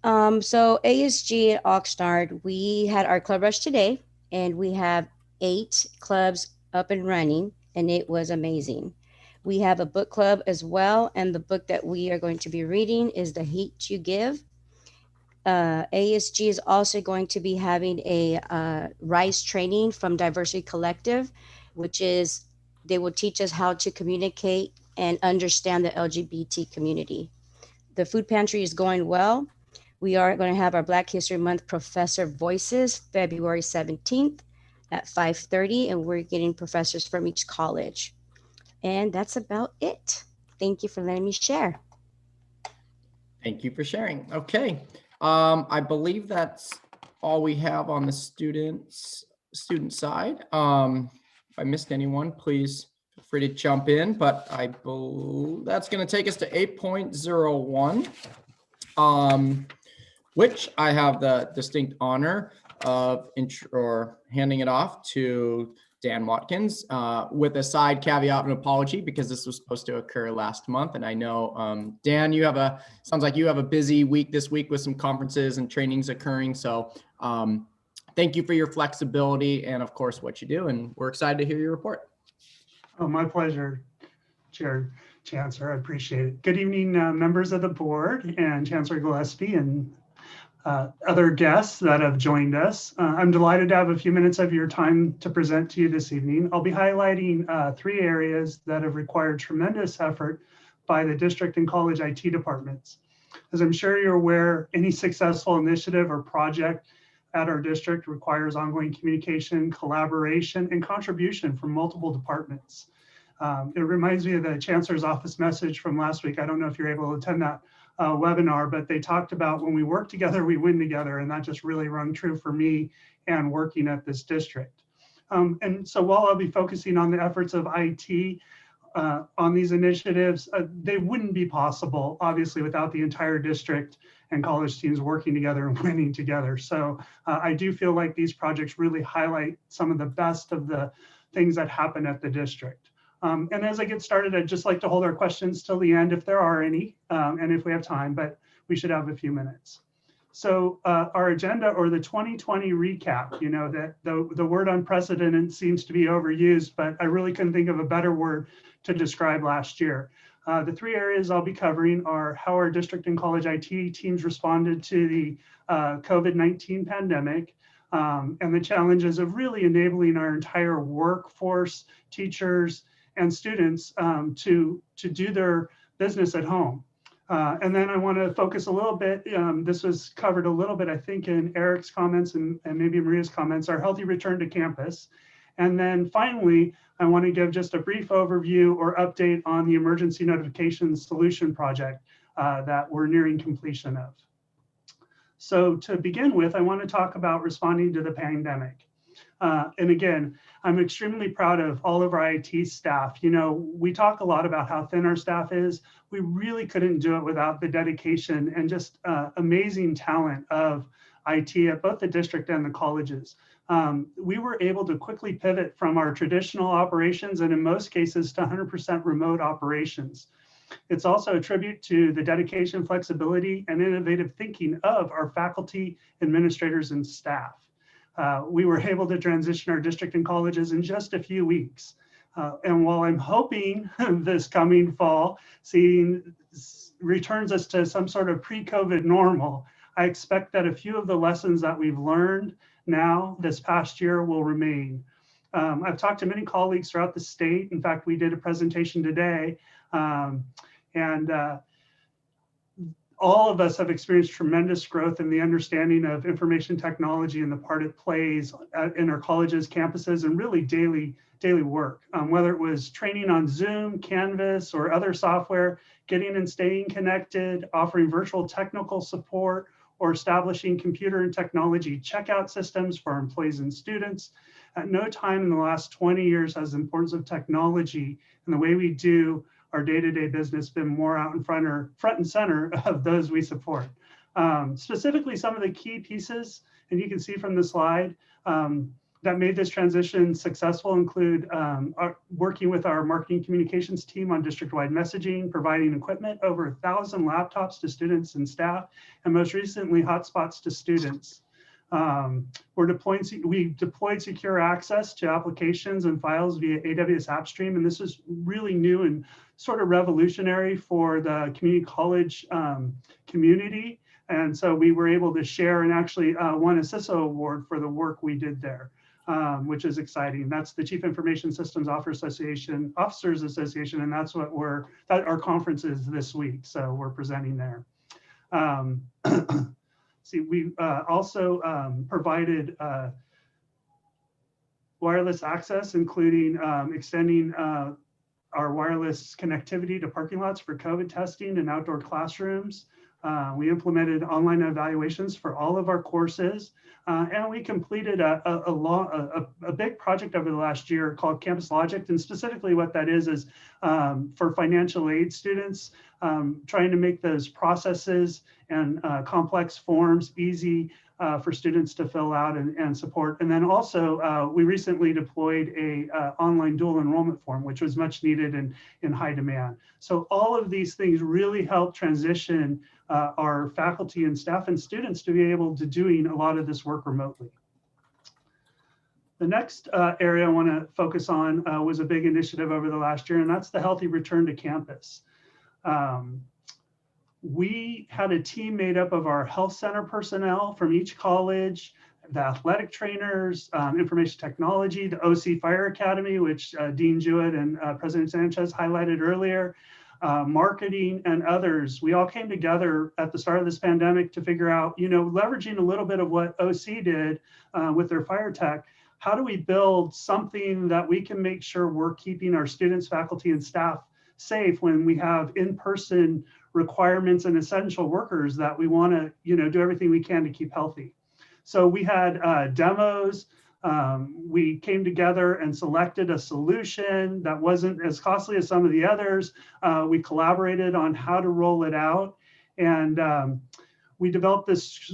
Speaker 17: So ASG at Oxnard, we had our club rush today, and we have 8 clubs up and running, and it was amazing. We have a book club as well, and the book that we are going to be reading is The Hate You Give. ASG is also going to be having a RISE training from Diversity Collective, which is they will teach us how to communicate and understand the LGBT community. The food pantry is going well. We are going to have our Black History Month Professor Voices February 17th at 5:30, and we're getting professors from each college. And that's about it. Thank you for letting me share.
Speaker 2: Thank you for sharing. Okay, I believe that's all we have on the student side. If I missed anyone, please feel free to jump in, but I believe that's going to take us to 8.01, which I have the distinct honor of handing it off to Dan Watkins, with a side caveat and apology, because this was supposed to occur last month. And I know, Dan, sounds like you have a busy week this week with some conferences and trainings occurring. So thank you for your flexibility and of course what you do. And we're excited to hear your report.
Speaker 7: Oh, my pleasure, Chair Chancellor. I appreciate it. Good evening, members of the board and Chancellor Gillespie and other guests that have joined us. I'm delighted to have a few minutes of your time to present to you this evening. I'll be highlighting 3 areas that have required tremendous effort by the district and college IT departments. As I'm sure you're aware, any successful initiative or project at our district requires ongoing communication, collaboration, and contribution from multiple departments. It reminds me of the Chancellor's office message from last week. I don't know if you're able to attend that webinar, but they talked about when we work together, we win together. And that just really rung true for me and working at this district. And so while I'll be focusing on the efforts of IT on these initiatives, they wouldn't be possible, obviously, without the entire district and college teams working together and winning together. So I do feel like these projects really highlight some of the best of the things that happen at the district. And as I get started, I'd just like to hold our questions till the end if there are any, and if we have time, but we should have a few minutes. So our agenda, or the 2020 recap, that the word unprecedented seems to be overused, but I really couldn't think of a better word to describe last year. The 3 areas I'll be covering are how our district and college IT teams responded to the COVID-19 pandemic, and the challenges of really enabling our entire workforce, teachers, and students to do their business at home. And then I want to focus a little bit, this was covered a little bit, I think, in Eric's comments and maybe Maria's comments, our healthy return to campus. And then finally, I want to give just a brief overview or update on the emergency notification solution project that we're nearing completion of. So to begin with, I want to talk about responding to the pandemic. And again, I'm extremely proud of all of our IT staff. We talk a lot about how thin our staff is. We really couldn't do it without the dedication and just amazing talent of IT at both the district and the colleges. We were able to quickly pivot from our traditional operations and in most cases to 100% remote operations. It's also a tribute to the dedication, flexibility, and innovative thinking of our faculty, administrators, and staff. We were able to transition our district and colleges in just a few weeks. And while I'm hoping this coming fall returns us to some sort of pre-COVID normal, I expect that a few of the lessons that we've learned now this past year will remain. I've talked to many colleagues throughout the state. In fact, we did a presentation today, and all of us have experienced tremendous growth in the understanding of information technology and the part it plays in our colleges, campuses, and really daily work. Whether it was training on Zoom, Canvas, or other software, getting and staying connected, offering virtual technical support, or establishing computer and technology checkout systems for our employees and students. At no time in the last 20 years has the importance of technology and the way we do our day-to-day business been more out in front and center of those we support. Specifically, some of the key pieces, and you can see from the slide, that made this transition successful include working with our marketing communications team on district-wide messaging, providing equipment, over 1,000 laptops to students and staff, and most recently, hotspots to students. We deployed secure access to applications and files via AWS AppStream, and this is really new and sort of revolutionary for the community college community. And so we were able to share and actually won a CISO award for the work we did there, which is exciting. That's the Chief Information Systems Officers Association, and that's what our conference is this week. So we're presenting there. See, we also provided wireless access, including extending our wireless connectivity to parking lots for COVID testing and outdoor classrooms. We implemented online evaluations for all of our courses, and we completed a big project over the last year called Campus Logic. And specifically what that is for financial aid students, trying to make those processes and complex forms easy for students to fill out and support. And then also, we recently deployed a online dual enrollment form, which was much needed and in high demand. So all of these things really help transition our faculty and staff and students to be able to doing a lot of this work remotely. The next area I want to focus on was a big initiative over the last year, and that's the healthy return to campus. We had a team made up of our health center personnel from each college, the athletic trainers, information technology, the OC Fire Academy, which Dean Jewett and President Sanchez highlighted earlier, marketing, and others. We all came together at the start of this pandemic to figure out, leveraging a little bit of what OC did with their fire tech, how do we build something that we can make sure we're keeping our students, faculty, and staff safe when we have in-person requirements and essential workers that we want to, do everything we can to keep healthy. So we had demos. We came together and selected a solution that wasn't as costly as some of the others. We collaborated on how to roll it out. And we developed this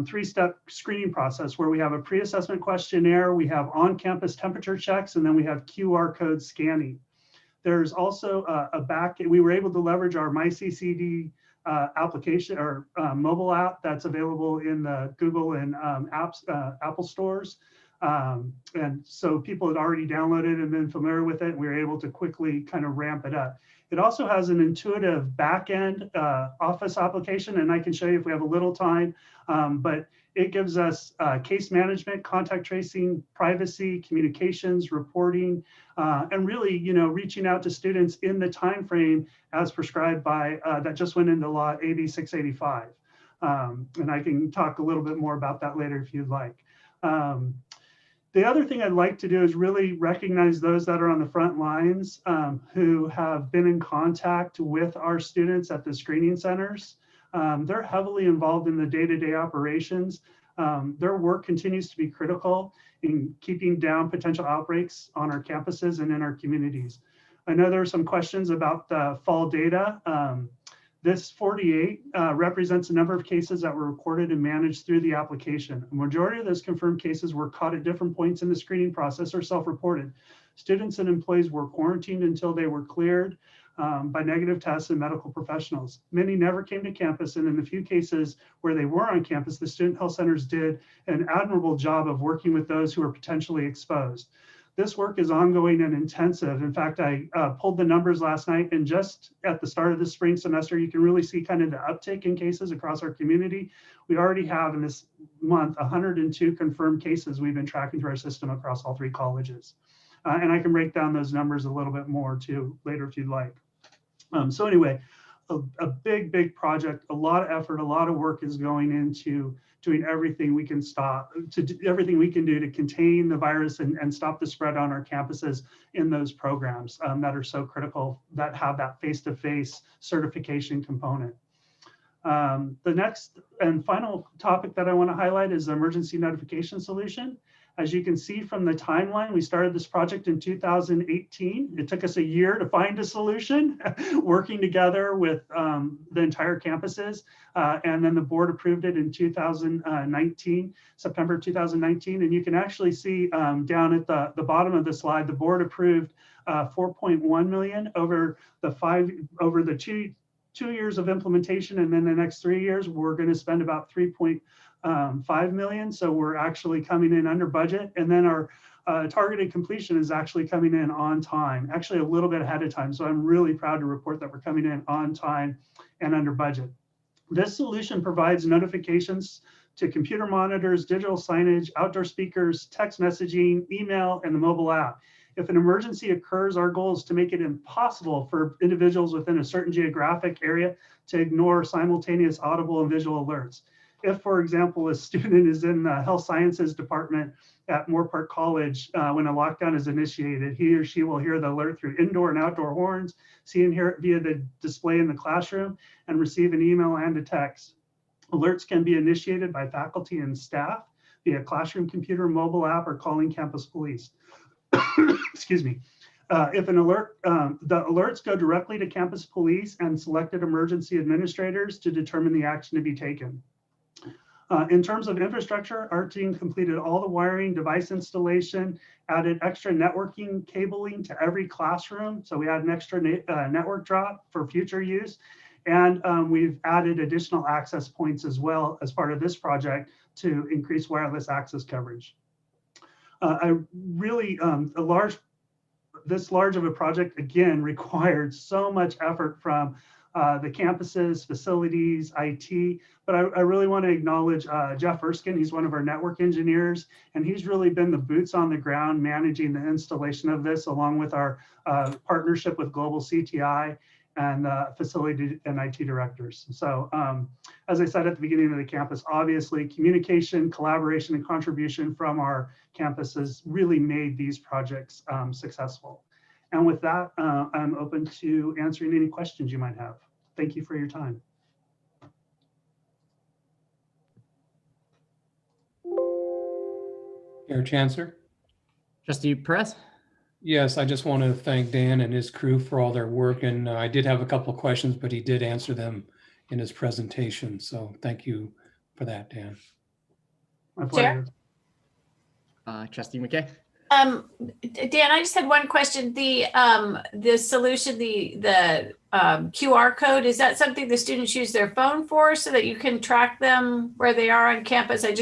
Speaker 7: three-step screening process where we have a pre-assessment questionnaire, we have on-campus temperature checks, and then we have QR code scanning. There's also we were able to leverage our VCCCD application or mobile app that's available in the Google and Apple stores. And so people had already downloaded and been familiar with it, and we were able to quickly kind of ramp it up. It also has an intuitive back-end Office application, and I can show you if we have a little time, but it gives us case management, contact tracing, privacy, communications, reporting, and really, reaching out to students in the time frame as prescribed by that just went into law, AB 685. And I can talk a little bit more about that later if you'd like. The other thing I'd like to do is really recognize those that are on the front lines who have been in contact with our students at the screening centers. They're heavily involved in the day-to-day operations. Their work continues to be critical in keeping down potential outbreaks on our campuses and in our communities. I know there are some questions about the fall data. This 48 represents the number of cases that were recorded and managed through the application. A majority of those confirmed cases were caught at different points in the screening process or self-reported. Students and employees were quarantined until they were cleared. by negative tests and medical professionals. Many never came to campus, and in the few cases where they were on campus, the student health centers did an admirable job of working with those who are potentially exposed. This work is ongoing and intensive. In fact, I pulled the numbers last night, and just at the start of the spring semester, you can really see kind of the uptick in cases across our community. We already have in this month 102 confirmed cases we've been tracking through our system across all 3 colleges. And I can break down those numbers a little bit more too later if you'd like. So anyway, a big project, a lot of effort, a lot of work is going into doing everything we can everything we can do to contain the virus and stop the spread on our campuses in those programs that are so critical, that have that face-to-face certification component. The next and final topic that I want to highlight is the emergency notification solution. As you can see from the timeline, we started this project in 2018. It took us a year to find a solution, working together with the entire campuses. And then the board approved it in 2019, September 2019. And you can actually see down at the bottom of the slide, the board approved 4.1 million over the two years of implementation. And then the next 3 years, we're going to spend about 3.5 million. So we're actually coming in under budget. And then our targeted completion is actually coming in on time, actually a little bit ahead of time. So I'm really proud to report that we're coming in on time and under budget. This solution provides notifications to computer monitors, digital signage, outdoor speakers, text messaging, email, and the mobile app. If an emergency occurs, our goal is to make it impossible for individuals within a certain geographic area to ignore simultaneous audible and visual alerts. If, for example, a student is in the health sciences department at Moore Park College, when a lockdown is initiated, he or she will hear the alert through indoor and outdoor horns, see and hear it via the display in the classroom, and receive an email and a text. Alerts can be initiated by faculty and staff via classroom computer, mobile app, or calling campus police. Excuse me. If an alert, the alerts go directly to campus police and selected emergency administrators to determine the action to be taken. In terms of infrastructure, our team completed all the wiring, device installation, added extra networking cabling to every classroom. So we had an extra network drop for future use. And we've added additional access points as well as part of this project to increase wireless access coverage. This large of a project, again, required so much effort from the campuses, facilities, IT, but I really want to acknowledge Jeff Erskine. He's one of our network engineers, and he's really been the boots on the ground managing the installation of this, along with our partnership with Global CTI and facility and IT directors. So as I said at the beginning of the campus, obviously communication, collaboration, and contribution from our campuses really made these projects successful. And with that, I'm open to answering any questions you might have. Thank you for your time.
Speaker 18: Chair Chancellor.
Speaker 2: Trustee Perez.
Speaker 18: Yes, I just want to thank Dan and his crew for all their work. And I did have a couple of questions, but he did answer them in his presentation. So thank you for that, Dan.
Speaker 7: My pleasure.
Speaker 2: Trustee McKay.
Speaker 8: Dan, I just had one question. The solution, the QR code, is that something the students use their phone for so that you can track them where they are on campus? I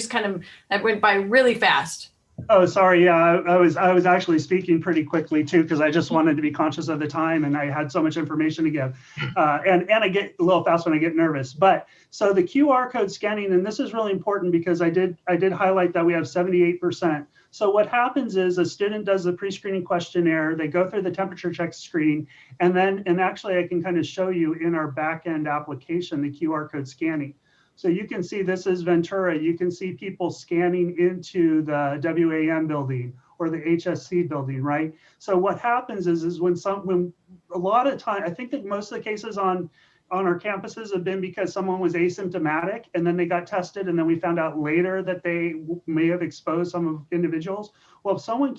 Speaker 8: went by really fast.
Speaker 7: Oh, sorry. Yeah, I was actually speaking pretty quickly too, because I just wanted to be conscious of the time, and I had so much information to give. And I get a little fast when I get nervous. But so the QR code scanning, and this is really important because I did highlight that we have 78%. So what happens is a student does the pre-screening questionnaire, they go through the temperature check screen, and actually I can kind of show you in our back-end application, the QR code scanning. So you can see this is Ventura. You can see people scanning into the WAM building or the HSC building, right? So what happens is when a lot of time, I think that most of the cases on on our campuses have been because someone was asymptomatic and then they got tested, and then we found out later that they may have exposed some individuals. Well, if someone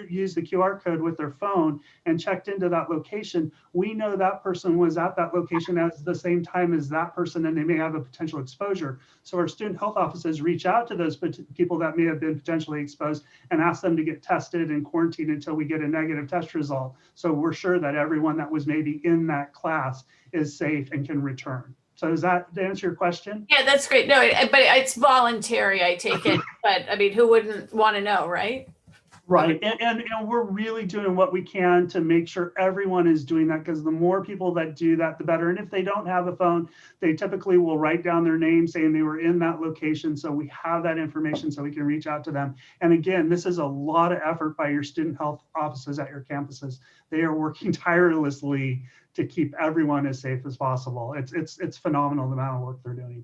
Speaker 7: used the QR code with their phone and checked into that location, we know that person was at that location at the same time as that person, and they may have a potential exposure. So our student health offices reach out to those people that may have been potentially exposed and ask them to get tested and quarantined until we get a negative test result. So we're sure that everyone that was maybe in that class is safe and can return. So does that answer your question?
Speaker 8: Yeah, that's great. No, but it's voluntary, I take it. But I mean, who wouldn't want to know, right?
Speaker 7: Right. And you know, we're really doing what we can to make sure everyone is doing that, because the more people that do that, the better. And if they don't have a phone, they typically will write down their name saying they were in that location. So we have that information so we can reach out to them. And again, this is a lot of effort by your student health offices at your campuses. They are working tirelessly to keep everyone as safe as possible. It's phenomenal the amount of work they're doing.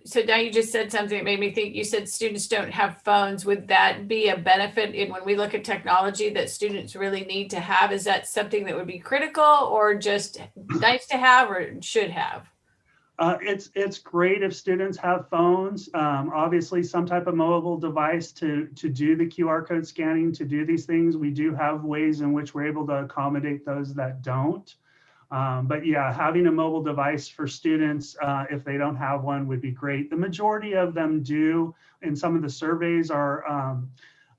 Speaker 8: So now you just said something that made me think. You said students don't have phones. Would that be a benefit in when we look at technology that students really need to have? Is that something that would be critical or just nice to have or should have?
Speaker 7: It's great if students have phones, obviously some type of mobile device to do the QR code scanning, to do these things. We do have ways in which we're able to accommodate those that don't. But yeah, having a mobile device for students, if they don't have one, would be great. The majority of them do. In some of the surveys our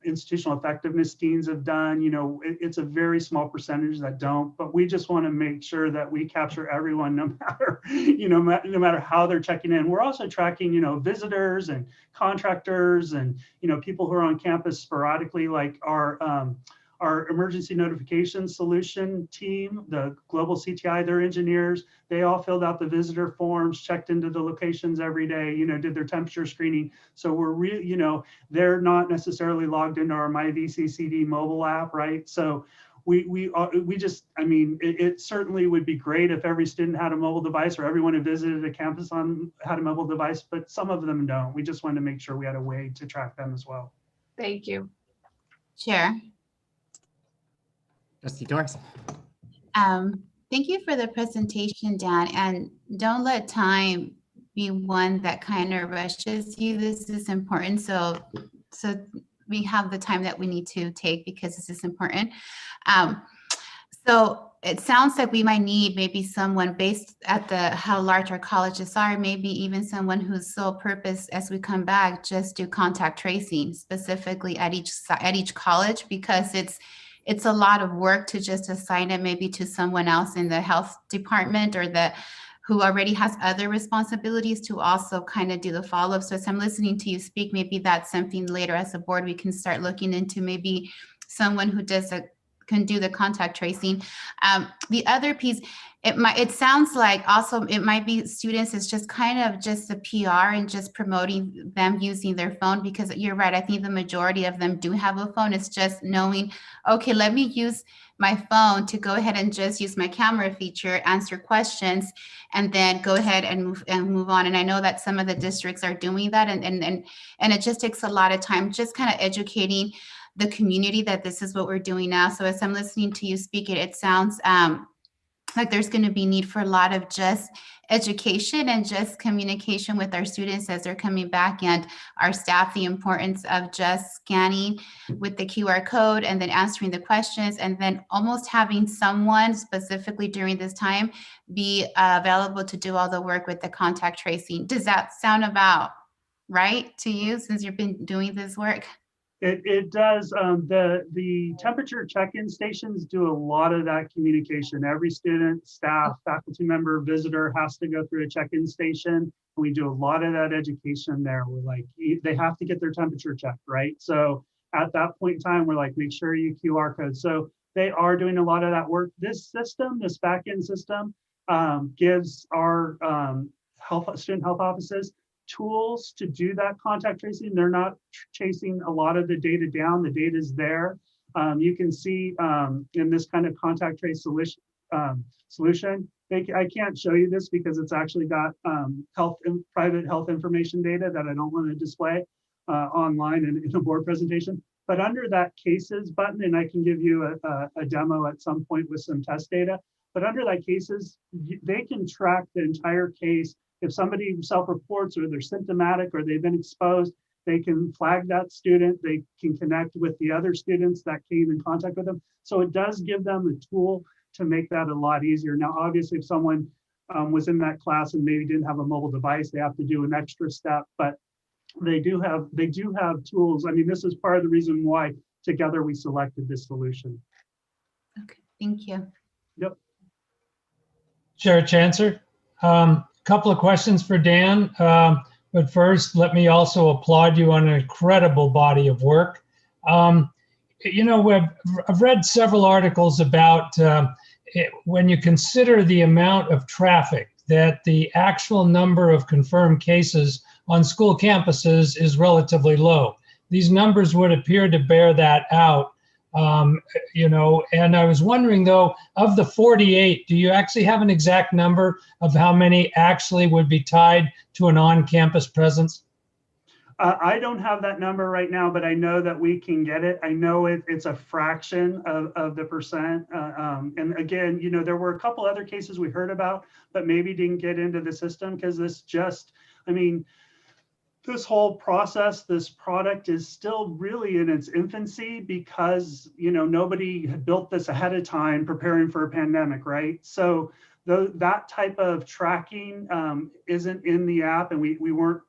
Speaker 7: institutional effectiveness teams have done, you know, it's a very small percentage that don't, but we just want to make sure that we capture everyone no matter, you know, no matter how they're checking in. We're also tracking, you know, visitors and contractors and, you know, people who are on campus sporadically, like our emergency notification solution team, the global CTI, their engineers, they all filled out the visitor forms, checked into the locations every day, you know, did their temperature screening. So we're really, you know, they're not necessarily logged into our My VCCCD mobile app, right? So we just, I mean, it certainly would be great if every student had a mobile device or everyone who visited a campus had a mobile device, but some of them don't. We just wanted to make sure we had a way to track them as well.
Speaker 8: Thank you.
Speaker 19: Chair.
Speaker 2: Trustee Doris.
Speaker 19: Thank you for the presentation, Dan. And don't let time be one that kind of rushes you. This is important. So we have the time that we need to take because this is important. So it sounds like we might need maybe someone based at how large our colleges are, maybe even someone whose sole purpose as we come back just do contact tracing specifically at each college, because it's a lot of work to just assign it maybe to someone else in the health department or who already has other responsibilities to also kind of do the follow-up. So as I'm listening to you speak, maybe that's something later as a board we can start looking into, maybe someone who can do the contact tracing. The other piece, it sounds like also it might be students, it's just kind of just the PR and just promoting them using their phone, because you're right, I think the majority of them do have a phone. It's just knowing, okay, let me use my phone to go ahead and just use my camera feature, answer questions, and then go ahead and move on. And I know that some of the districts are doing that, and it just takes a lot of time, just kind of educating the community that this is what we're doing now. So as I'm listening to you speak, it sounds like there's going to be need for a lot of just education and just communication with our students as they're coming back, and our staff, the importance of just scanning with the QR code and then answering the questions, and then almost having someone specifically during this time be available to do all the work with the contact tracing. Does that sound about right to you since you've been doing this work?
Speaker 7: It does. The temperature check-in stations do a lot of that communication. Every student, staff, faculty member, visitor has to go through a check-in station. We do a lot of that education there. We're like, they have to get their temperature checked, right? So at that point in time, we're like, make sure you QR code. So they are doing a lot of that work. This system, this back-end system, gives our student health offices tools to do that contact tracing. They're not chasing a lot of the data down. The data is there. You can see in this kind of contact trace solution, I can't show you this because it's actually got private health information data that I don't want to display online in a board presentation. But under that cases button, and I can give you a demo at some point with some test data, But under that cases, they can track the entire case. If somebody self-reports or they're symptomatic or they've been exposed, they can flag that student. They can connect with the other students that came in contact with them. So it does give them a tool to make that a lot easier. Now, obviously, if someone was in that class and maybe didn't have a mobile device, they have to do an extra step, but they do have tools. I mean, this is part of the reason why together we selected this solution.
Speaker 19: Okay, thank you.
Speaker 7: Yep.
Speaker 20: Chair Chancellor, couple of questions for Dan. But first, let me also applaud you on an incredible body of work. You know, I've read several articles about when you consider the amount of traffic, that the actual number of confirmed cases on school campuses is relatively low. These numbers would appear to bear that out. You know, and I was wondering though, of the 48, do you actually have an exact number of how many actually would be tied to an on-campus presence?
Speaker 7: I don't have that number right now, but I know that we can get it. I know it's a fraction of the percent. And again, you know, there were a couple other cases we heard about, but maybe didn't get into the system because this just, I mean, this whole process, this product is still really in its infancy because, you know, nobody had built this ahead of time preparing for a pandemic, right? So that type of tracking isn't in the app, and we weren't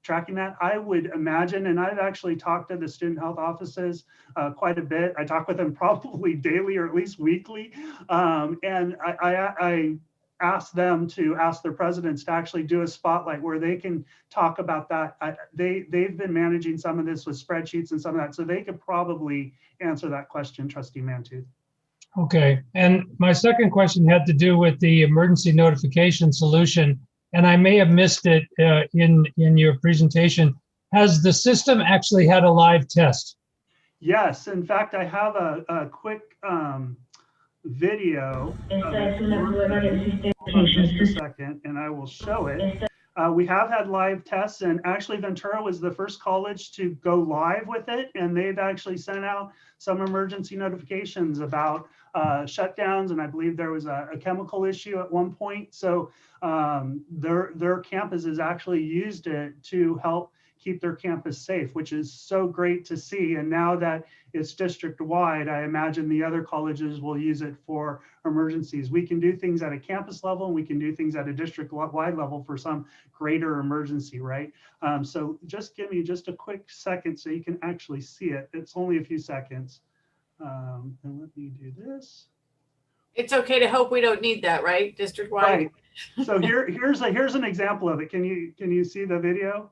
Speaker 7: tracking that. I would imagine, and I've actually talked to the student health offices quite a bit. I talk with them probably daily or at least weekly. And I asked them to ask their presidents to actually do a spotlight where they can talk about that. They've been managing some of this with spreadsheets and some of that, so they could probably answer that question, Trustee Mantooth.
Speaker 20: Okay, and my second question had to do with the emergency notification solution, and I may have missed it in your presentation. Has the system actually had a live test?
Speaker 7: Yes, in fact, I have a quick video. Just a second, and I will show it. We have had live tests, and actually Ventura was the first college to go live with it, and they've actually sent out some emergency notifications about shutdowns, and I believe there was a chemical issue at one point. So their campus has actually used it to help keep their campus safe, which is so great to see. And now that it's district-wide, I imagine the other colleges will use it for emergencies. We can do things at a campus level, and we can do things at a district-wide level for some greater emergency, right? So just give me just a quick second so you can actually see it. It's only a few seconds. And let me do this.
Speaker 8: It's okay to hope we don't need that, right? District-wide.
Speaker 7: Right. So here's an example of it. Can you see the video?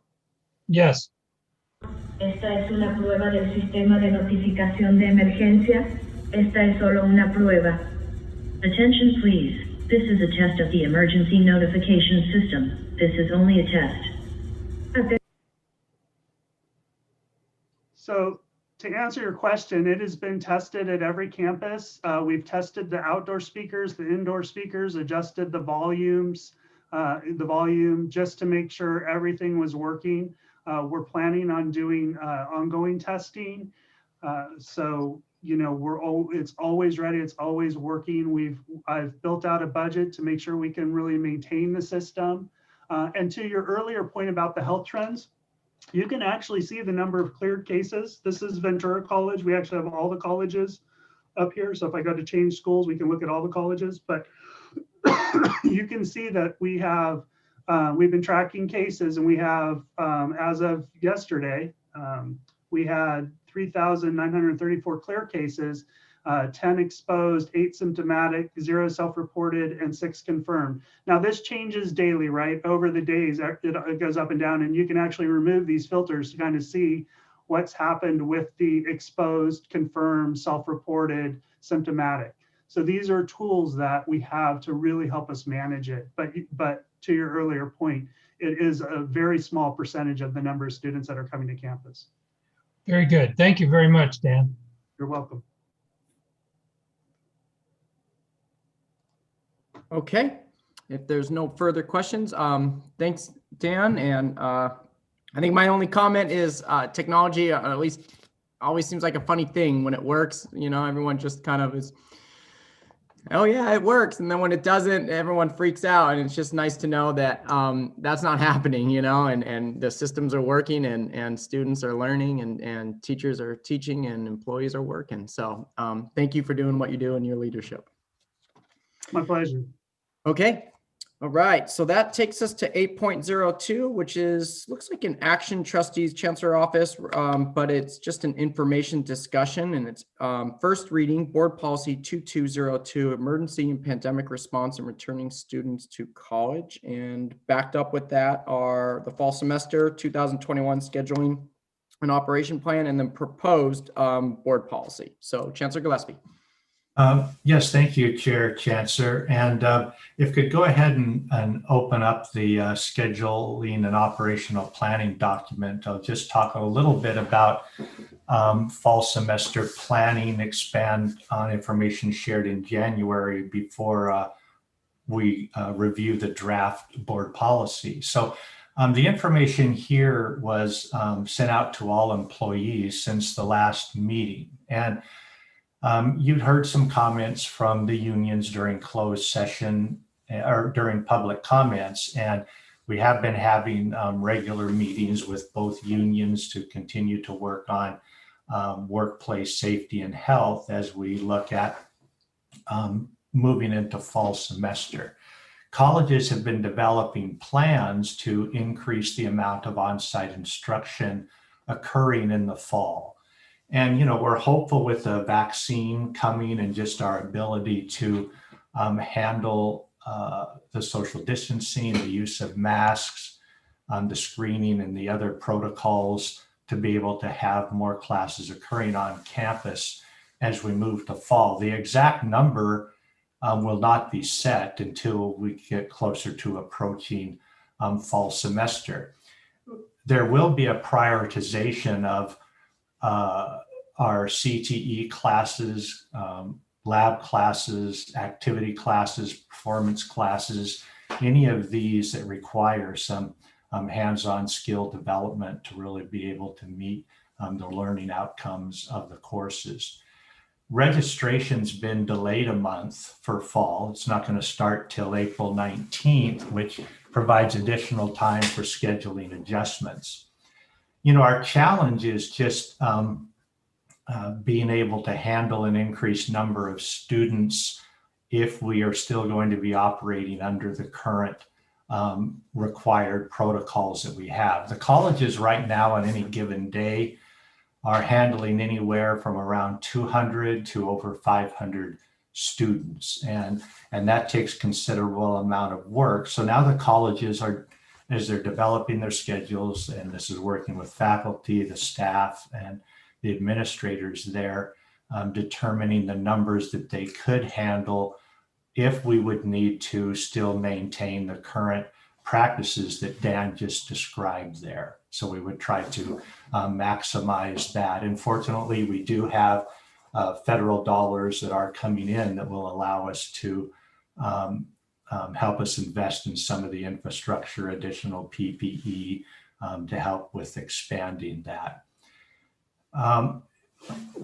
Speaker 20: Yes.
Speaker 21: Esta es una prueba del sistema de notificación de emergencia. Esta es solo una prueba. Attention please. This is a test of the emergency notification system. This is only a test.
Speaker 7: So to answer your question, it has been tested at every campus. We've tested the outdoor speakers, the indoor speakers, adjusted the volume just to make sure everything was working. We're planning on doing ongoing testing. So, you know, it's always ready. It's always working. I've built out a budget to make sure we can really maintain the system. And to your earlier point about the health trends, you can actually see the number of cleared cases. This is Ventura College. We actually have all the colleges up here. So if I go to change schools, we can look at all the colleges, but you can see that we have we've been tracking cases, and we have, as of yesterday, we had 3,934 clear cases, 10 exposed, 8 symptomatic, 0 self-reported, and 6 confirmed. Now this changes daily, right? Over the days, it goes up and down, and you can actually remove these filters to kind of see what's happened with the exposed, confirmed, self-reported, symptomatic. So these are tools that we have to really help us manage it. But to your earlier point, it is a very small percentage of the number of students that are coming to campus.
Speaker 20: Very good. Thank you very much, Dan.
Speaker 7: You're welcome.
Speaker 2: Okay, if there's no further questions, thanks, Dan. And I think my only comment is technology, at least always seems like a funny thing when it works. You know, everyone just kind of is oh yeah, it works. And then when it doesn't, everyone freaks out. And it's just nice to know that that's not happening, you know, and the systems are working and students are learning and teachers are teaching and employees are working. So thank you for doing what you do in your leadership.
Speaker 7: My pleasure.
Speaker 2: Okay. All right. So that takes us to 8.02, which looks like an action trustees chancellor office, but it's just an information discussion, and it's first reading board policy 2202, emergency and pandemic response and returning students to college. And backed up with that are the fall semester 2021 scheduling and operation plan, and then proposed board policy. So Chancellor Gillespie.
Speaker 5: Yes, thank you, Chair Chancellor. And if could go ahead and open up the scheduling and operational planning document. I'll just talk a little bit about fall semester planning, expand on information shared in January before we review the draft board policy. So the information here was sent out to all employees since the last meeting. And you'd heard some comments from the unions during closed session or during public comments, and we have been having regular meetings with both unions to continue to work on workplace safety and health as we look at moving into fall semester. Colleges have been developing plans to increase the amount of on-site instruction occurring in the fall. And, you know, we're hopeful with the vaccine coming and just our ability to handle the social distancing, the use of masks, the screening and the other protocols to be able to have more classes occurring on campus as we move to fall. The exact number will not be set until we get closer to approaching fall semester. There will be a prioritization of our CTE classes, lab classes, activity classes, performance classes, any of these that require some hands-on skill development to really be able to meet the learning outcomes of the courses. Registration's been delayed a month for fall. It's not going to start till April 19th, which provides additional time for scheduling adjustments. You know, our challenge is just being able to handle an increased number of students if we are still going to be operating under the current required protocols that we have. The colleges right now on any given day are handling anywhere from around 200 to over 500 students. And that takes considerable amount of work. So now the colleges are, as they're developing their schedules, and this is working with faculty, the staff, and the administrators there, determining the numbers that they could handle if we would need to still maintain the current practices that Dan just described there. So we would try to maximize that. Unfortunately, we do have federal dollars that are coming in that will allow us to help us invest in some of the infrastructure, additional PPE to help with expanding that.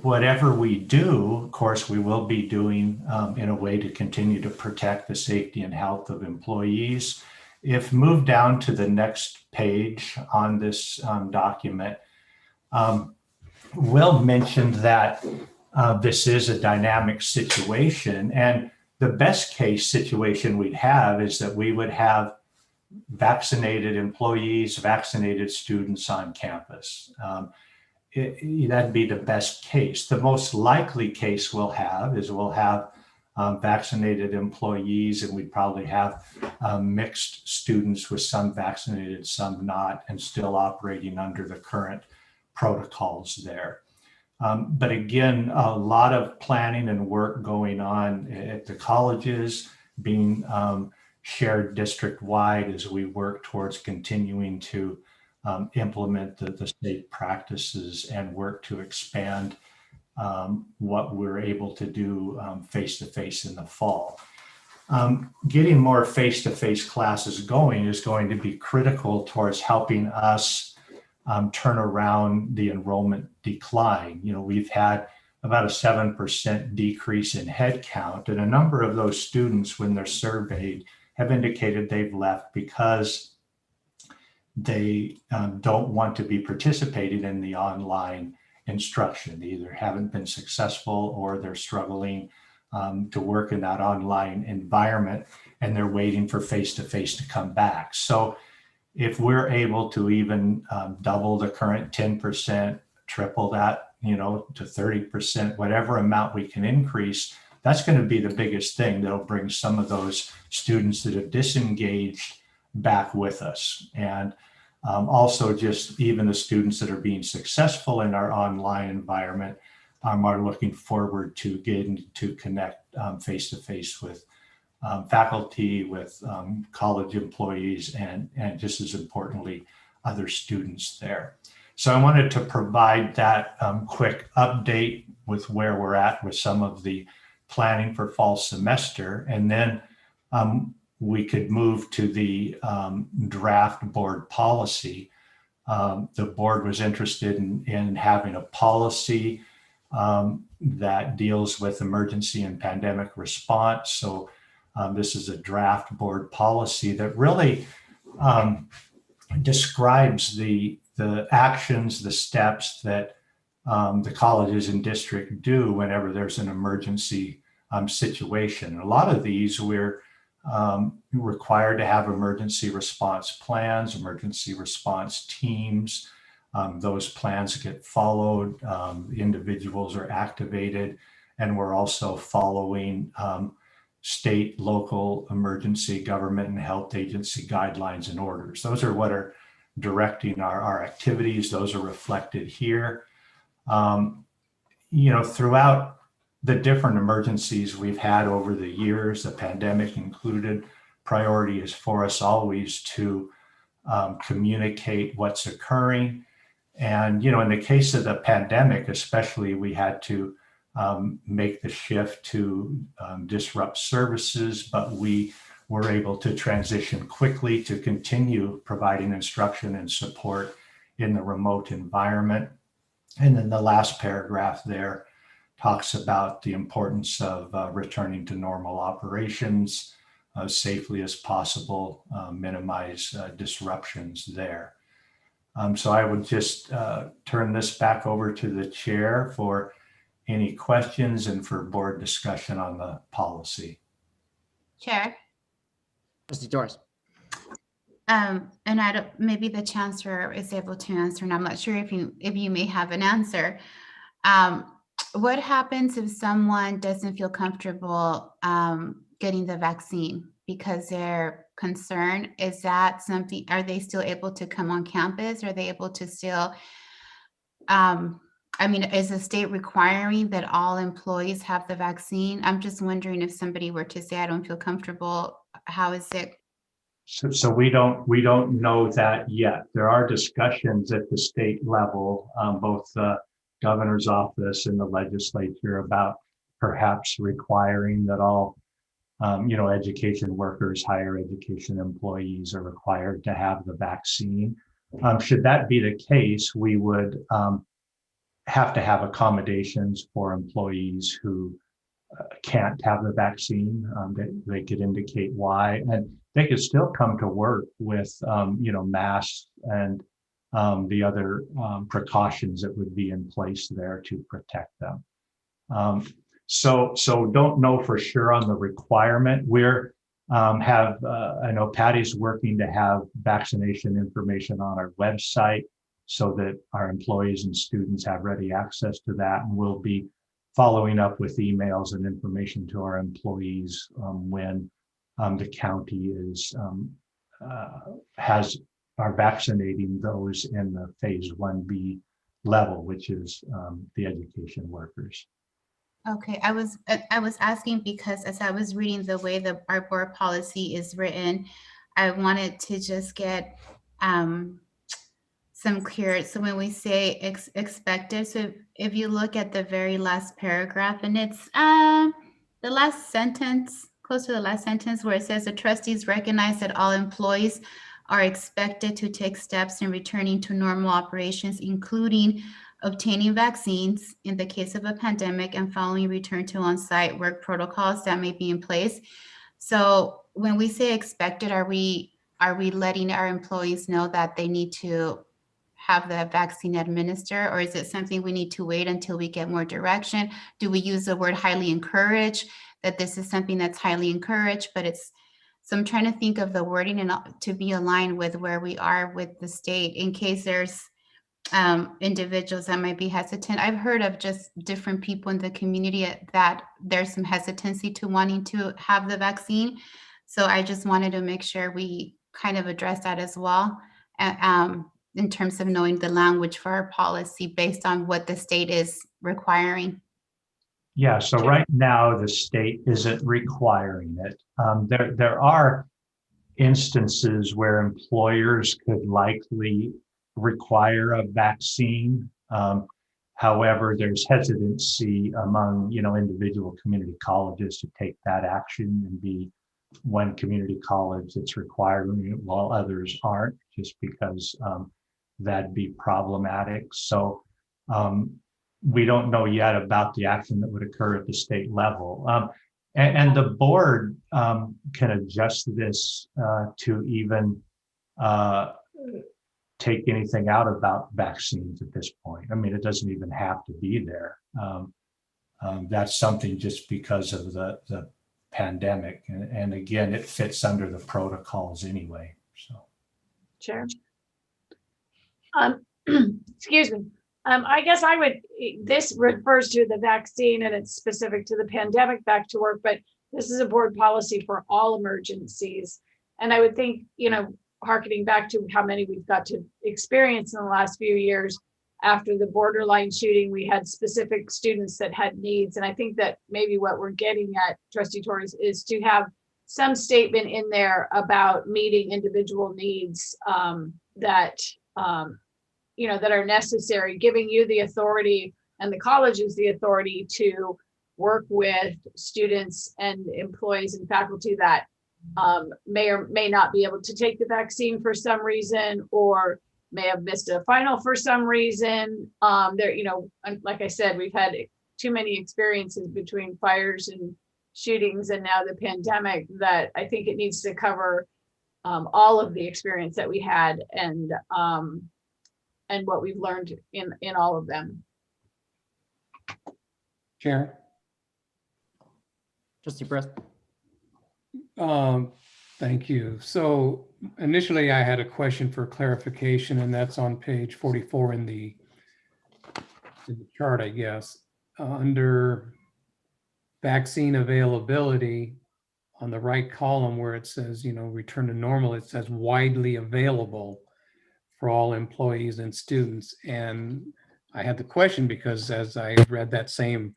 Speaker 5: Whatever we do, of course, we will be doing in a way to continue to protect the safety and health of employees. If moved down to the next page on this document, Will mentioned that this is a dynamic situation, and the best case situation we'd have is that we would have vaccinated employees, vaccinated students on campus. That'd be the best case. The most likely case we'll have is we'll have vaccinated employees, and we'd probably have mixed students with some vaccinated, some not, and still operating under the current protocols there. But again, a lot of planning and work going on at the colleges, being shared district-wide as we work towards continuing to implement the state practices and work to expand what we're able to do face-to-face in the fall. Getting more face-to-face classes going is going to be critical towards helping us turn around the enrollment decline. You know, we've had about a 7% decrease in headcount. And a number of those students, when they're surveyed, have indicated they've left because they don't want to be participating in the online instruction. They either haven't been successful or they're struggling to work in that online environment, and they're waiting for face-to-face to come back. So if we're able to even double the current 10%, triple that, to 30%, whatever amount we can increase, that's going to be the biggest thing that'll bring some of those students that have disengaged back with us. And also just even the students that are being successful in our online environment are looking forward to getting to connect face-to-face with faculty, with college employees, and just as importantly, other students there. So I wanted to provide that quick update with where we're at with some of the planning for fall semester. And then we could move to the draft board policy. The board was interested in having a policy that deals with emergency and pandemic response. So this is a draft board policy that really describes the actions, the steps that the colleges and district do whenever there's an emergency situation. A lot of these we're required to have emergency response plans, emergency response teams. Those plans get followed, individuals are activated, and we're also following state, local, emergency, government, and health agency guidelines and orders. Those are what are directing our activities. Those are reflected here. Throughout the different emergencies we've had over the years, the pandemic included, priority is for us always to communicate what's occurring. And, in the case of the pandemic, especially, we had to make the shift to disrupt services, but we were able to transition quickly to continue providing instruction and support in the remote environment. And then the last paragraph there talks about the importance of returning to normal operations as safely as possible, minimize disruptions there. So I would just turn this back over to the chair for any questions and for board discussion on the policy.
Speaker 19: Chair.
Speaker 2: Trustee Torres.
Speaker 19: And I don't, maybe the chancellor is able to answer, and I'm not sure if you may have an answer. What happens if someone doesn't feel comfortable getting the vaccine because they're concerned? Is that something, are they still able to come on campus? Are they able to still, is the state requiring that all employees have the vaccine? I'm just wondering if somebody were to say, I don't feel comfortable, how is it?
Speaker 5: So we don't know that yet. There are discussions at the state level, both the governor's office and the legislature, about perhaps requiring that all education workers, higher education employees are required to have the vaccine. Should that be the case, we would have to have accommodations for employees who can't have the vaccine. They could indicate why, and they could still come to work with masks and the other precautions that would be in place there to protect them. So don't know for sure on the requirement. I know Patty's working to have vaccination information on our website so that our employees and students have ready access to that, and we'll be following up with emails and information to our employees when the county are vaccinating those in the phase 1B level, which is the education workers.
Speaker 19: Okay, I was asking because as I was reading the way our board policy is written, I wanted to just get some clear. So when we say expected, so if you look at the very last paragraph, and it's the last sentence, close to the last sentence, where it says the trustees recognize that all employees are expected to take steps in returning to normal operations, including obtaining vaccines in the case of a pandemic and following return to on-site work protocols that may be in place. So when we say expected, are we letting our employees know that they need to have the vaccine administered, or is it something we need to wait until we get more direction? Do we use the word highly encouraged, that this is something that's highly encouraged, but so I'm trying to think of the wording and to be aligned with where we are with the state in case there's individuals that might be hesitant. I've heard of just different people in the community that there's some hesitancy to wanting to have the vaccine. So I just wanted to make sure we kind of address that as well. In terms of knowing the language for our policy based on what the state is requiring.
Speaker 5: Yeah, so right now the state isn't requiring it. There are instances where employers could likely require a vaccine. However, there's hesitancy among individual community colleges to take that action, and be one community college that's required while others aren't, just because that'd be problematic. So we don't know yet about the action that would occur at the state level. And the board can adjust this to even take anything out about vaccines at this point. I mean, it doesn't even have to be there. That's something just because of the pandemic. And again, it fits under the protocols anyway. So.
Speaker 8: Chair. Excuse me. I guess this refers to the vaccine and it's specific to the pandemic back to work, but this is a board policy for all emergencies. And I would think, hearkening back to how many we've got to experience in the last few years, after the borderline shooting, we had specific students that had needs. And I think that maybe what we're getting at, Trustee Torres, is to have some statement in there about meeting individual needs that are necessary, giving you the authority and the colleges the authority to work with students and employees and faculty that may or may not be able to take the vaccine for some reason, or may have missed a final for some reason. Like I said, we've had too many experiences between fires and shootings and now the pandemic that I think it needs to cover all of the experience that we had and what we've learned in all of them.
Speaker 18: Chair.
Speaker 2: Trustee Brett.
Speaker 18: Thank you. So initially I had a question for clarification, and that's on page 44 in the chart, I guess. Under vaccine availability, on the right column where it says, return to normal, it says widely available for all employees and students. And I had the question because as I read that same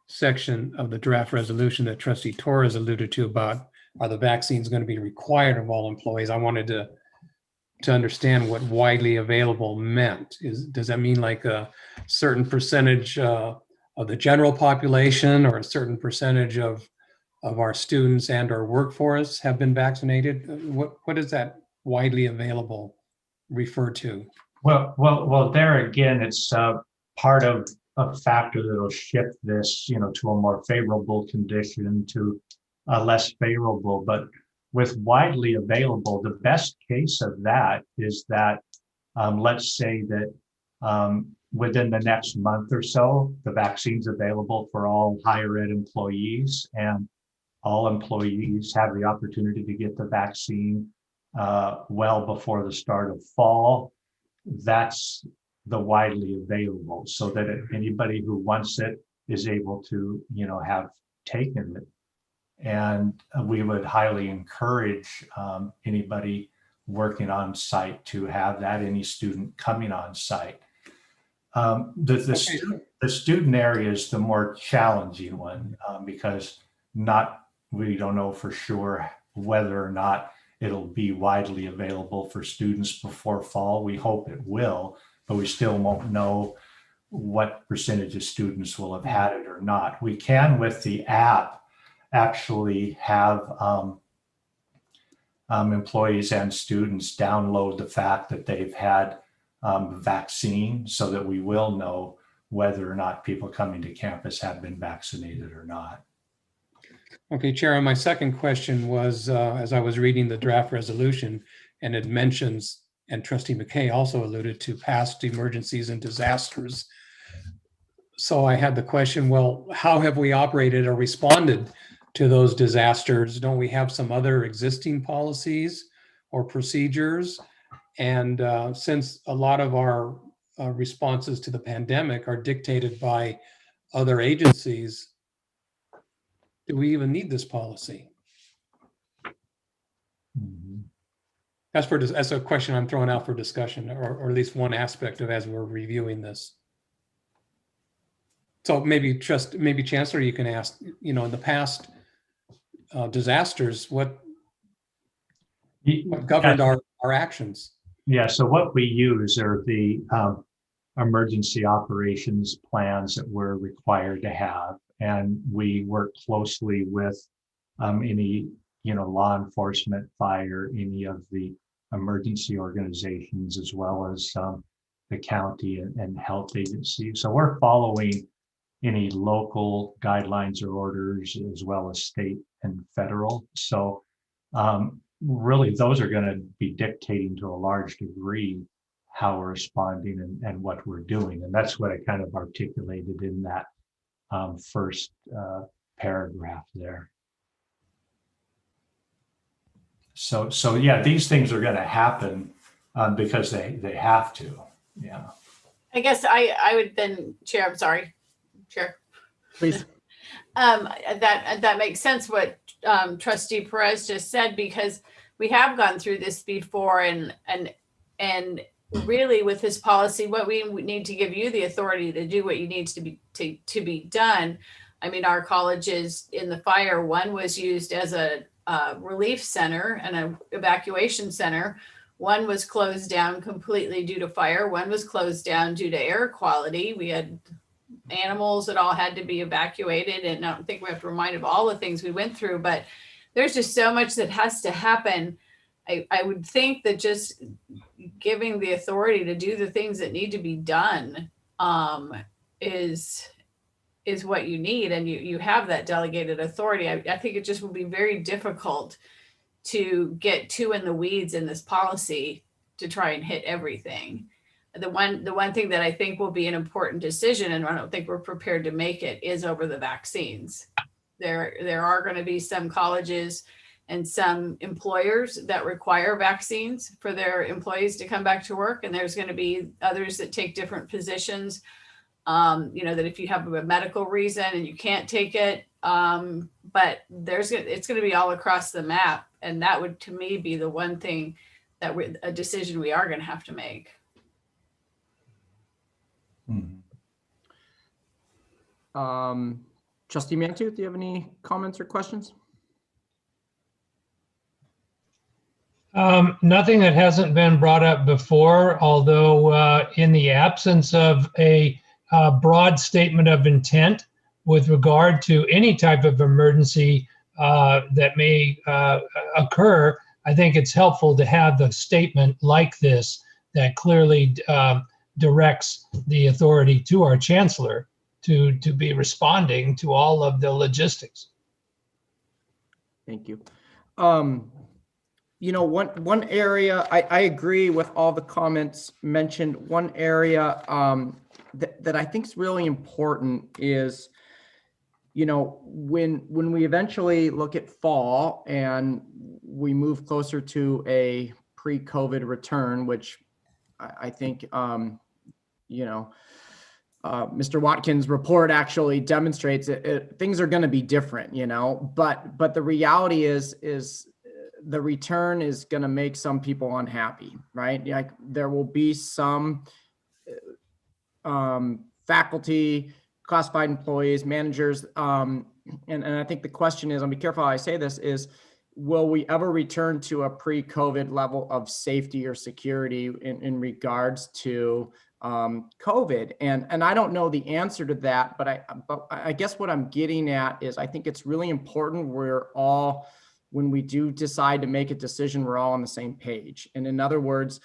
Speaker 18: section of the draft resolution that Trustee Torres alluded to about are the vaccines going to be required of all employees, I wanted to understand what widely available meant. Does that mean like a certain percentage of the general population, or a certain percentage of our students and our workforce have been vaccinated? What does that widely available refer to?
Speaker 5: Well, there again, it's part of a factor that will shift this, to a more favorable condition to a less favorable. But with widely available, the best case of that is that let's say that within the next month or so, the vaccine's available for all higher ed employees, and all employees have the opportunity to get the vaccine well before the start of fall. That's the widely available, so that anybody who wants it is able to, have taken it. And we would highly encourage anybody working on site to have that, any student coming on site. The student area is the more challenging one because we don't know for sure whether or not it'll be widely available for students before fall. We hope it will, but we still won't know what percentage of students will have had it or not. We can, with the app, actually have employees and students download the fact that they've had vaccine so that we will know whether or not people coming to campus have been vaccinated or not.
Speaker 18: Okay, Chair, my second question was, as I was reading the draft resolution, and it mentions, and Trustee McKay also alluded to, past emergencies and disasters. So I had the question, well, how have we operated or responded to those disasters? Don't we have some other existing policies or procedures? And since a lot of our responses to the pandemic are dictated by other agencies, do we even need this policy? That's a question I'm throwing out for discussion, or at least one aspect of as we're reviewing this. So maybe Chancellor, you can ask, in the past disasters, what governed our actions?
Speaker 5: Yeah, so what we use are the emergency operations plans that we're required to have. And we work closely with any, law enforcement, fire, any of the emergency organizations, as well as the county and health agency. So we're following any local guidelines or orders, as well as state and federal. So really, those are going to be dictating to a large degree how we're responding and what we're doing. And that's what I kind of articulated in that first paragraph there. So yeah, these things are going to happen because they have to. Yeah.
Speaker 8: I guess I would then, Chair, I'm sorry, Chair.
Speaker 2: Please.
Speaker 8: That makes sense what Trustee Perez just said, because we have gone through this before, and really with this policy, what we need to give you the authority to do what you need to be done. I mean, our colleges in the fire, one was used as a relief center and an evacuation center. One was closed down completely due to fire. One was closed down due to air quality. We had animals that all had to be evacuated. And I don't think we have to remind of all the things we went through, but there's just so much that has to happen. I would think that just giving the authority to do the things that need to be done is what you need. And you have that delegated authority. I think it just will be very difficult to get too in the weeds in this policy to try and hit everything. The one thing that I think will be an important decision, and I don't think we're prepared to make it, is over the vaccines. There are going to be some colleges and some employers that require vaccines for their employees to come back to work. And there's going to be others that take different positions, that if you have a medical reason and you can't take it, but it's going to be all across the map. And that would, to me, be the one thing that a decision we are going to have to make.
Speaker 2: Trustee Mantu, do you have any comments or questions?
Speaker 20: Nothing that hasn't been brought up before, although in the absence of a broad statement of intent with regard to any type of emergency that may occur, I think it's helpful to have the statement like this that clearly directs the authority to our chancellor to be responding to all of the logistics.
Speaker 2: Thank you. One area, I agree with all the comments mentioned. One area that I think is really important is, when we eventually look at fall and we move closer to a pre-COVID return, which I think, Mr. Watkins' report actually demonstrates things are going to be different, but the reality is the return is going to make some people unhappy, right? Like there will be some faculty, classified employees, managers, and I think the question is, I'll be careful how I say this, is will we ever return to a pre-COVID level of safety or security in regards to COVID? And I don't know the answer to that, but I guess what I'm getting at is I think it's really important when we do decide to make a decision, we're all on the same page. And in other words,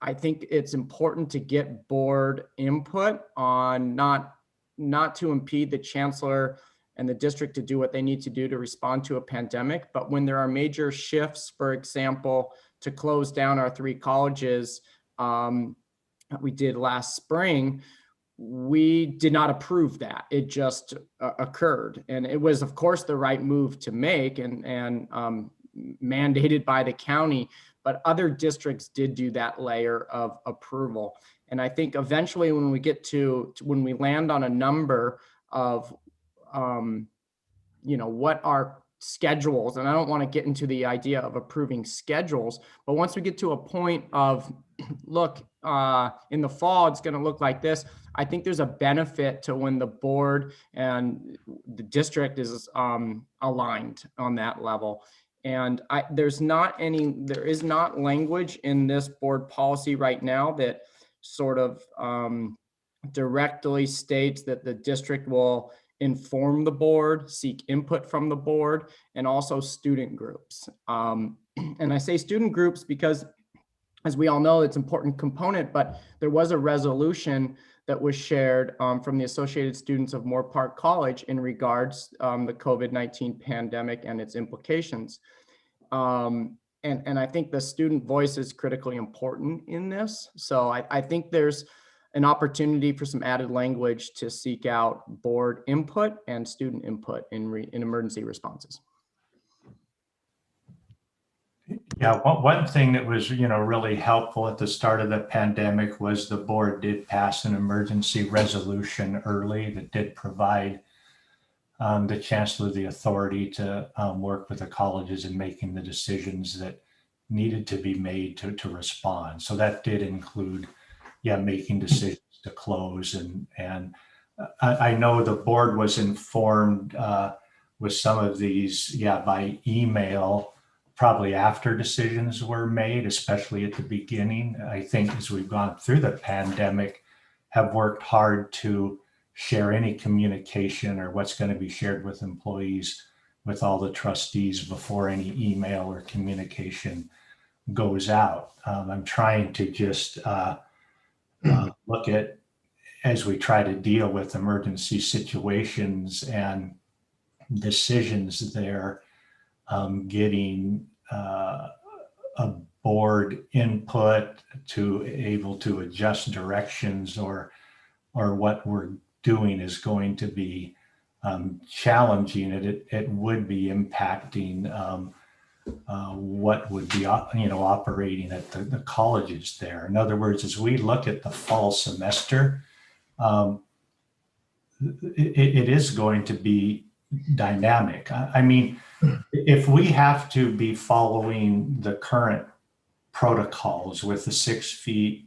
Speaker 2: I think it's important to get board input on not to impede the chancellor and the district to do what they need to do to respond to a pandemic. But when there are major shifts, for example, to close down our 3 colleges that we did last spring, we did not approve that. It just occurred. And it was, of course, the right move to make and mandated by the county, but other districts did do that layer of approval. And I think eventually when we get when we land on a number of, what our schedules, and I don't want to get into the idea of approving schedules, but once we get to a point of, look, in the fall, it's going to look like this. I think there's a benefit to when the board and the district is aligned on that level. And there is not language in this board policy right now that sort of directly states that the district will inform the board, seek input from the board, and also student groups. And I say student groups because, as we all know, it's an important component, but there was a resolution that was shared from the Associated Students of Moore Park College in regards the COVID-19 pandemic and its implications. And I think the student voice is critically important in this. So I think there's an opportunity for some added language to seek out board input and student input in emergency responses.
Speaker 5: Yeah, one thing that was, really helpful at the start of the pandemic was the board did pass an emergency resolution early that did provide the chancellor the authority to work with the colleges in making the decisions that needed to be made to respond. So that did include, making decisions to close. And I know the board was informed with some of these, by email, probably after decisions were made, especially at the beginning. I think as we've gone through the pandemic, have worked hard to share any communication or what's going to be shared with employees with all the trustees before any email or communication goes out. I'm trying to just look at, as we try to deal with emergency situations and decisions there, getting a board input to able to adjust directions or what we're doing is going to be challenging. It would be impacting what would be operating at the colleges there. In other words, as we look at the fall semester, it is going to be dynamic. I mean, if we have to be following the current protocols with the 6 feet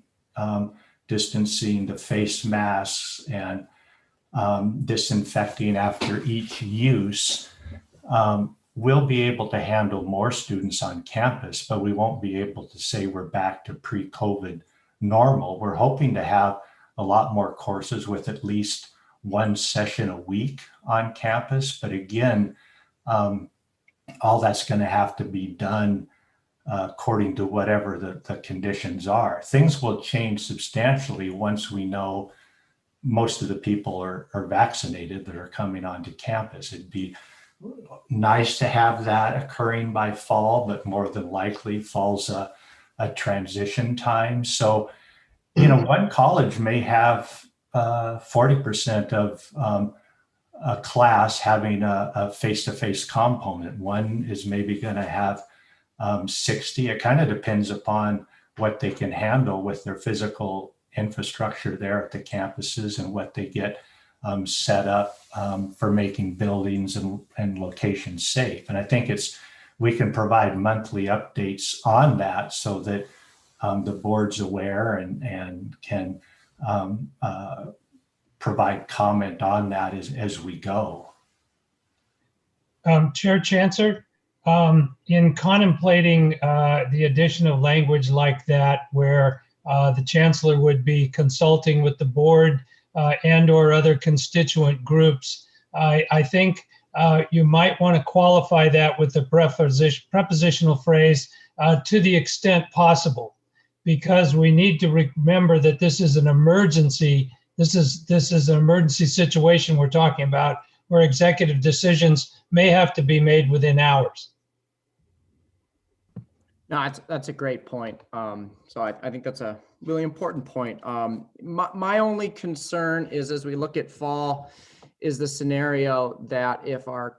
Speaker 5: distancing, the face masks, and disinfecting after each use, we'll be able to handle more students on campus, but we won't be able to say we're back to pre-COVID normal. We're hoping to have a lot more courses with at least 1 session a week on campus. But again, all that's going to have to be done according to whatever the conditions are. Things will change substantially once we know most of the people are vaccinated that are coming onto campus. It'd be nice to have that occurring by fall, but more than likely fall's a transition time. So, one college may have 40% of a class having a face-to-face component. One is maybe going to have 60. It kind of depends upon what they can handle with their physical infrastructure there at the campuses and what they get set up for making buildings and locations safe. And I think we can provide monthly updates on that so that the board's aware and can provide comment on that as we go.
Speaker 20: Chair Chancellor, in contemplating the addition of language like that, where the chancellor would be consulting with the board and or other constituent groups, I think you might want to qualify that with the prepositional phrase, to the extent possible. because we need to remember that this is an emergency. This is an emergency situation we're talking about, where executive decisions may have to be made within hours.
Speaker 2: No, that's a great point. So I think that's a really important point. My only concern is, as we look at fall, is the scenario that if our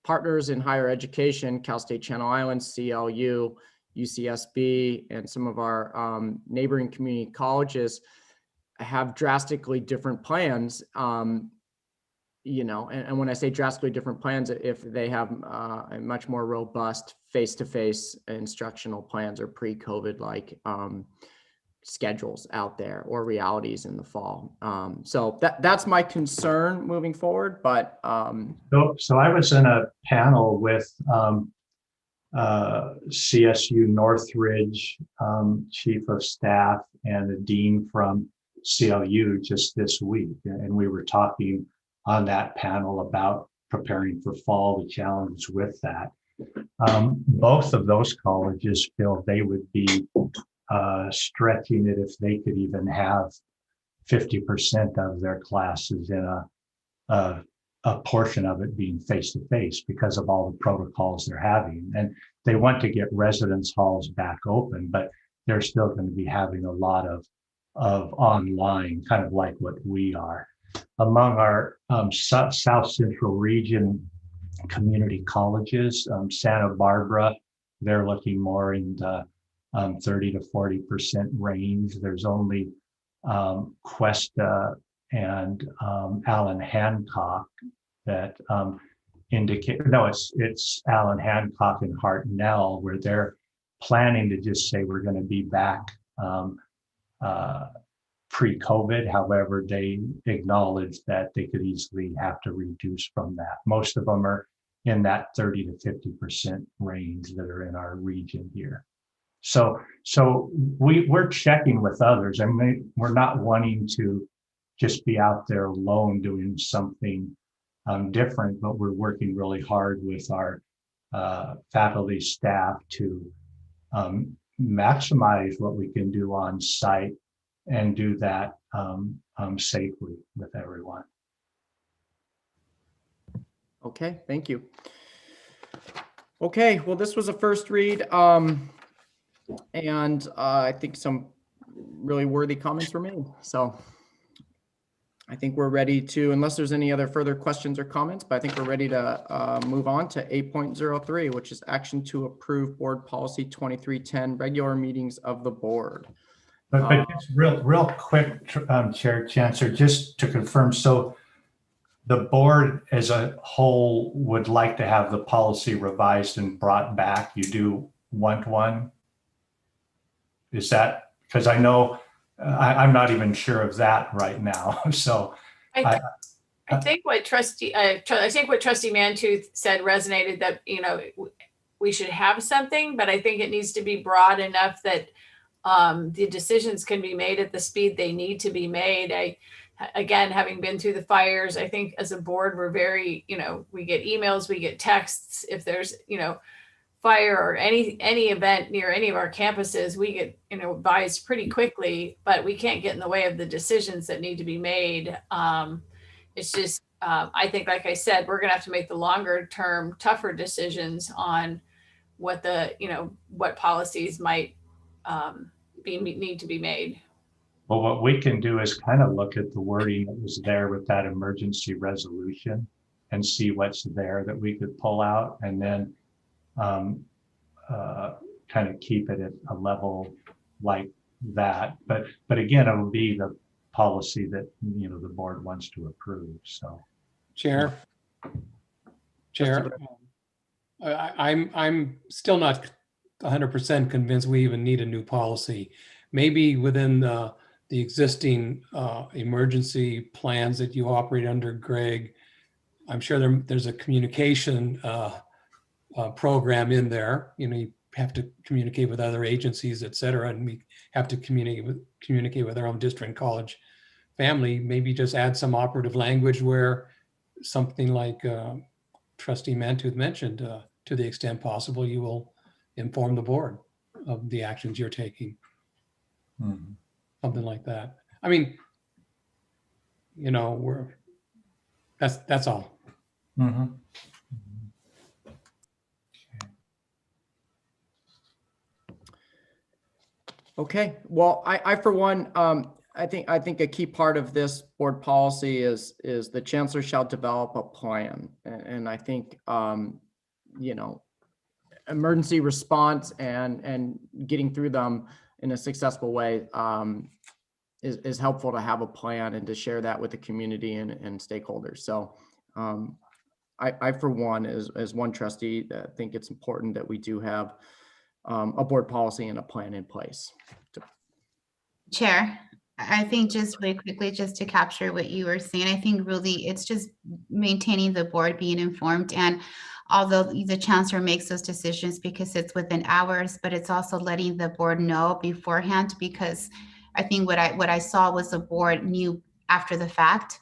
Speaker 2: partners in higher education, Cal State Channel Islands, CLU, UCSB, and some of our neighboring community colleges have drastically different plans, you know, and when I say drastically different plans, if they have a much more robust face-to-face instructional plans or pre-COVID like schedules out there or realities in the fall. So that's my concern moving forward. But
Speaker 5: so I was in a panel with CSU Northridge chief of staff and the dean from CLU just this week, and we were talking on that panel about preparing for fall, the challenges with that. Both of those colleges feel they would be stretching it if they could even have 50% of their classes in a portion of it being face-to-face because of all the protocols they're having. And they want to get residence halls back open, but they're still going to be having a lot of online, kind of like what we are. Among our South Central region community colleges, Santa Barbara, they're looking more in the 30 to 40% range. There's only Cuesta and Allen Hancock that indicate, no, it's Allen Hancock and Hartnell, where they're planning to just say we're going to be back pre-COVID. However, they acknowledge that they could easily have to reduce from that. Most of them are in that 30 to 50% range that are in our region here. So we're checking with others. I mean, we're not wanting to just be out there alone doing something different, but we're working really hard with our faculty staff to maximize what we can do on site and do that safely with everyone.
Speaker 2: okay, thank you. Okay, well, this was a first read. And I think some really worthy comments were made. So I think we're ready to, unless there's any other further questions or comments, but I think we're ready to move on to 8.03, which is action to approve board policy 2310, regular meetings of the board.
Speaker 5: But just real quick, Chair Chancellor, just to confirm, so the board as a whole would like to have the policy revised and brought back. You do want one? Is that, because I know I'm not even sure of that right now. So
Speaker 8: I think what Trustee Mantooth said resonated, that, you know, we should have something, but I think it needs to be broad enough that the decisions can be made at the speed they need to be made. Again, having been through the fires, I think as a board, we're very, you know, we get emails, we get texts. If there's, you know, fire or any event near any of our campuses, we get, you know, advised pretty quickly, but we can't get in the way of the decisions that need to be made. It's just, I think, like I said, we're going to have to make the longer term, tougher decisions on what the, you know, what policies might need to be made.
Speaker 5: Well, what we can do is kind of look at the wording that was there with that emergency resolution and see what's there that we could pull out, and then kind of keep it at a level like that. But again, it will be the policy that, you know, the board wants to approve. So,
Speaker 18: Chair, I'm still not 100% convinced we even need a new policy. Maybe within the existing emergency plans that you operate under, Greg, I'm sure there's a communication program in there. You know, you have to communicate with other agencies, et cetera, and we have to communicate with our own district and college family. Maybe just add some operative language where something like Trustee Mantooth mentioned, to the extent possible, you will inform the board of the actions you're taking.
Speaker 5: Mhm.
Speaker 18: something like that. I mean, you know, that's all.
Speaker 5: Mhm.
Speaker 2: Okay, well, I for one, I think a key part of this board policy is the chancellor shall develop a plan. And I think, you know, emergency response and getting through them in a successful way is helpful to have a plan and to share that with the community and stakeholders. So I for one, as one trustee, think it's important that we do have a board policy and a plan in place.
Speaker 19: Chair, I think just really quickly, just to capture what you were saying, I think really it's just maintaining the board being informed. And although the chancellor makes those decisions because it's within hours, but it's also letting the board know beforehand, because I think what I saw was the board knew after the fact.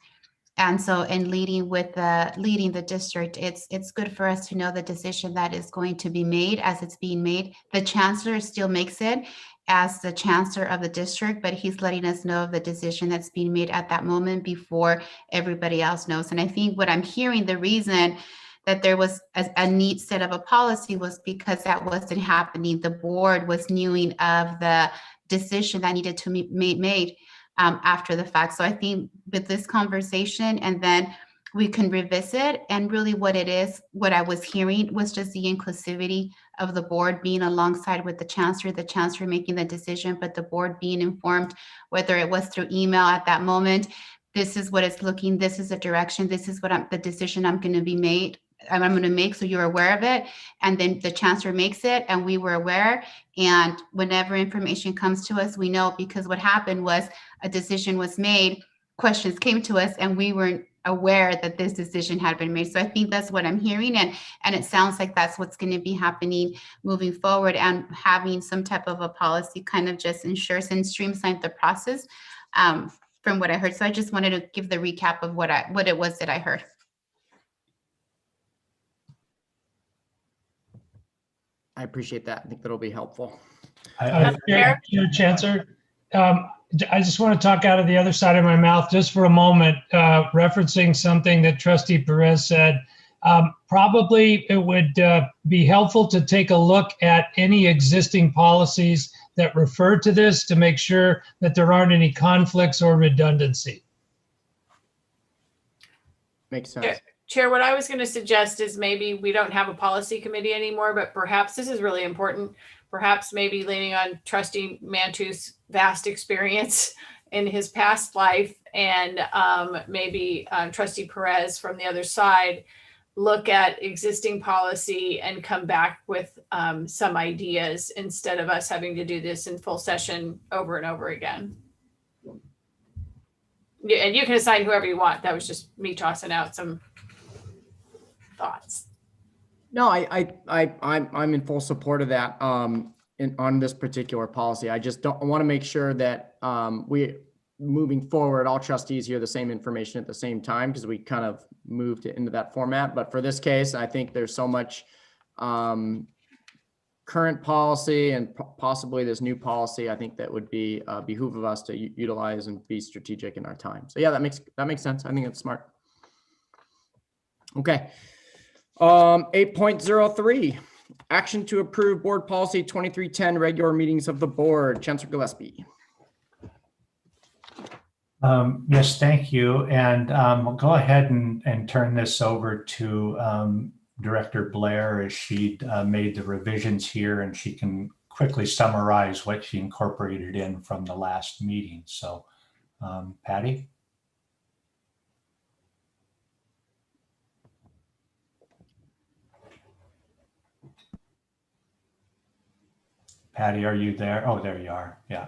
Speaker 19: And so in leading the district, it's good for us to know the decision that is going to be made as it's being made. The chancellor still makes it as the chancellor of the district, but he's letting us know of the decision that's being made at that moment before everybody else knows. And I think what I'm hearing, the reason that there was a neat set of a policy was because that wasn't happening. The board was knowing of the decision that needed to be made after the fact. So I think with this conversation, and then we can revisit, and really what it is, what I was hearing was just the inclusivity of the board being alongside with the chancellor making the decision, but the board being informed, whether it was through email at that moment, this is what it's looking, this is the direction, this is what the decision I'm going to make, so you're aware of it. And then the chancellor makes it and we were aware. And whenever information comes to us, we know, because what happened was a decision was made, questions came to us, and we weren't aware that this decision had been made. So I think that's what I'm hearing. And it sounds like that's what's going to be happening moving forward, and having some type of a policy kind of just ensures and streamlines the process from what I heard. So I just wanted to give the recap of what it was that I heard.
Speaker 2: I appreciate that. I think that'll be helpful.
Speaker 20: Chancellor, I just want to talk out of the other side of my mouth just for a moment, referencing something that Trustee Perez said. Probably it would be helpful to take a look at any existing policies that refer to this to make sure that there aren't any conflicts or redundancy.
Speaker 2: Makes sense.
Speaker 8: Chair, what I was going to suggest is maybe we don't have a policy committee anymore, but perhaps this is really important. Perhaps maybe leaning on Trustee Mantu's vast experience in his past life, and maybe Trustee Perez from the other side, look at existing policy and come back with some ideas instead of us having to do this in full session over and over again. Yeah, and you can assign whoever you want. That was just me tossing out some thoughts.
Speaker 2: No, I'm in full support of that on this particular policy. I just want to make sure that we, moving forward, all trustees hear the same information at the same time, because we kind of moved into that format. But for this case, I think there's so much current policy and possibly this new policy. I think that would be behoove of us to utilize and be strategic in our time. So yeah, that makes sense. I think it's smart. Okay. 8.03, action to approve board policy 2310, regular meetings of the board. Chancellor Gillespie.
Speaker 5: Yes, thank you. And we'll go ahead and turn this over to Director Blair, as she made the revisions here, and she can quickly summarize what she incorporated in from the last meeting. So, Patty? Patty, are you there? Oh, there you are. Yeah.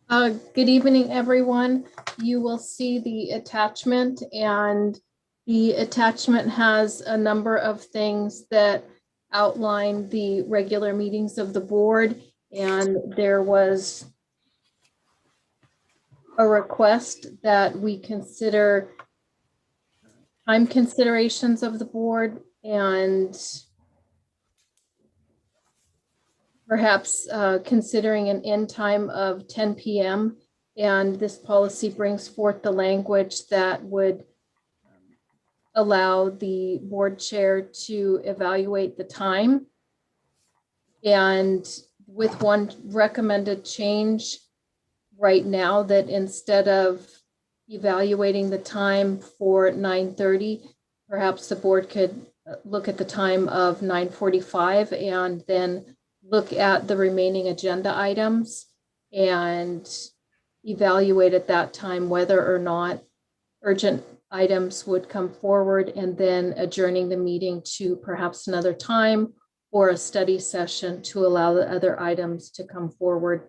Speaker 6: Good evening, everyone. You will see the attachment, and the attachment has a number of things that outline the regular meetings of the board. And there was a request that we consider time considerations of the board and perhaps considering an end time of 10 p.m. And this policy brings forth the language that would allow the board chair to evaluate the time. And with one recommended change right now, that instead of evaluating the time for 9:30, perhaps the board could look at the time of 9:45 and then look at the remaining agenda items and evaluate at that time whether or not urgent items would come forward, and then adjourning the meeting to perhaps another time or a study session to allow the other items to come forward.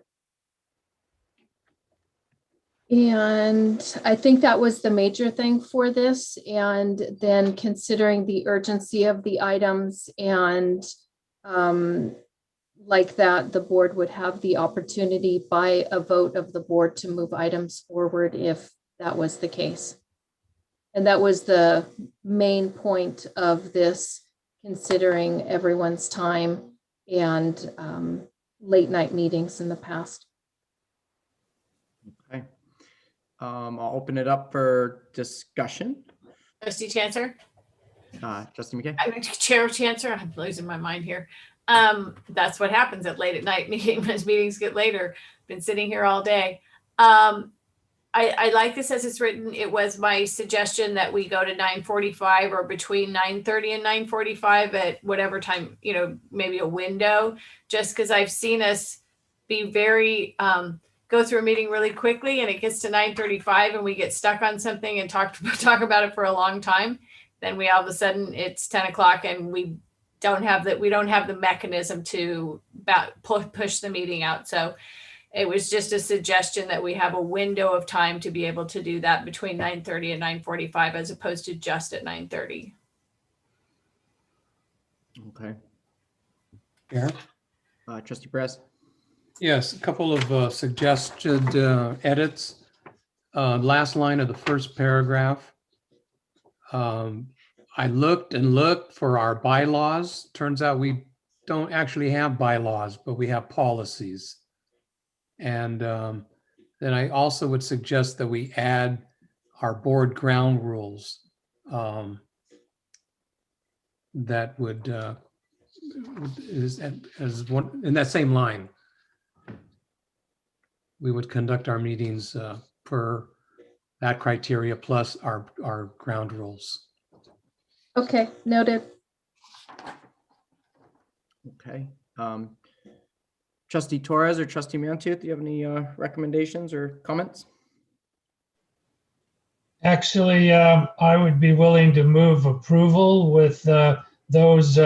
Speaker 6: And I think that was the major thing for this. And then considering the urgency of the items and like that, the board would have the opportunity by a vote of the board to move items forward if that was the case. And that was the main point of this, considering everyone's time and late night meetings in the past.
Speaker 2: Okay. I'll open it up for discussion.
Speaker 8: Trustee Chancellor?
Speaker 2: Trustee McKay?
Speaker 8: I mean, Chair Chancellor, I'm losing my mind here. That's what happens at late at night meetings, as meetings get later. Been sitting here all day. I like this as it's written. It was my suggestion that we go to 9:45 or between 9:30 and 9:45 at whatever time, you know, maybe a window, just because I've seen us be very, go through a meeting really quickly and it gets to 9:35 and we get stuck on something and talk about it for a long time. Then we all of a sudden it's 10 o'clock and we don't have the mechanism to push the meeting out. So it was just a suggestion that we have a window of time to be able to do that between 9:30 and 9:45 as opposed to just at 9:30.
Speaker 2: Okay.
Speaker 18: Yeah.
Speaker 2: Trustee Perez?
Speaker 18: Yes, a couple of suggested edits. Last line of the first paragraph. I looked and looked for our bylaws. Turns out we don't actually have bylaws, but we have policies. And then I also would suggest that we add our board ground rules that would is as one in that same line. We would conduct our meetings per that criteria plus our ground rules.
Speaker 6: Okay, noted.
Speaker 2: Okay. Trustee Torres or Trustee Mantua, do you have any recommendations or comments?
Speaker 20: Actually, I would be willing to move approval with those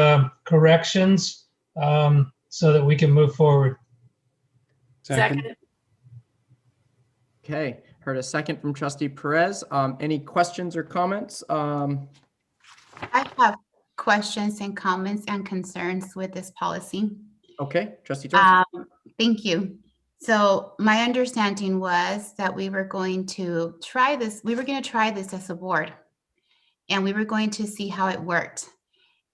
Speaker 20: corrections so that we can move forward.
Speaker 8: Second.
Speaker 2: Okay, heard a second from Trustee Perez. Any questions or comments?
Speaker 19: I have questions and comments and concerns with this policy.
Speaker 2: Okay, Trustee Torres.
Speaker 19: Thank you. So my understanding was that we were going to try this. We were going to try this as a board, and we were going to see how it worked.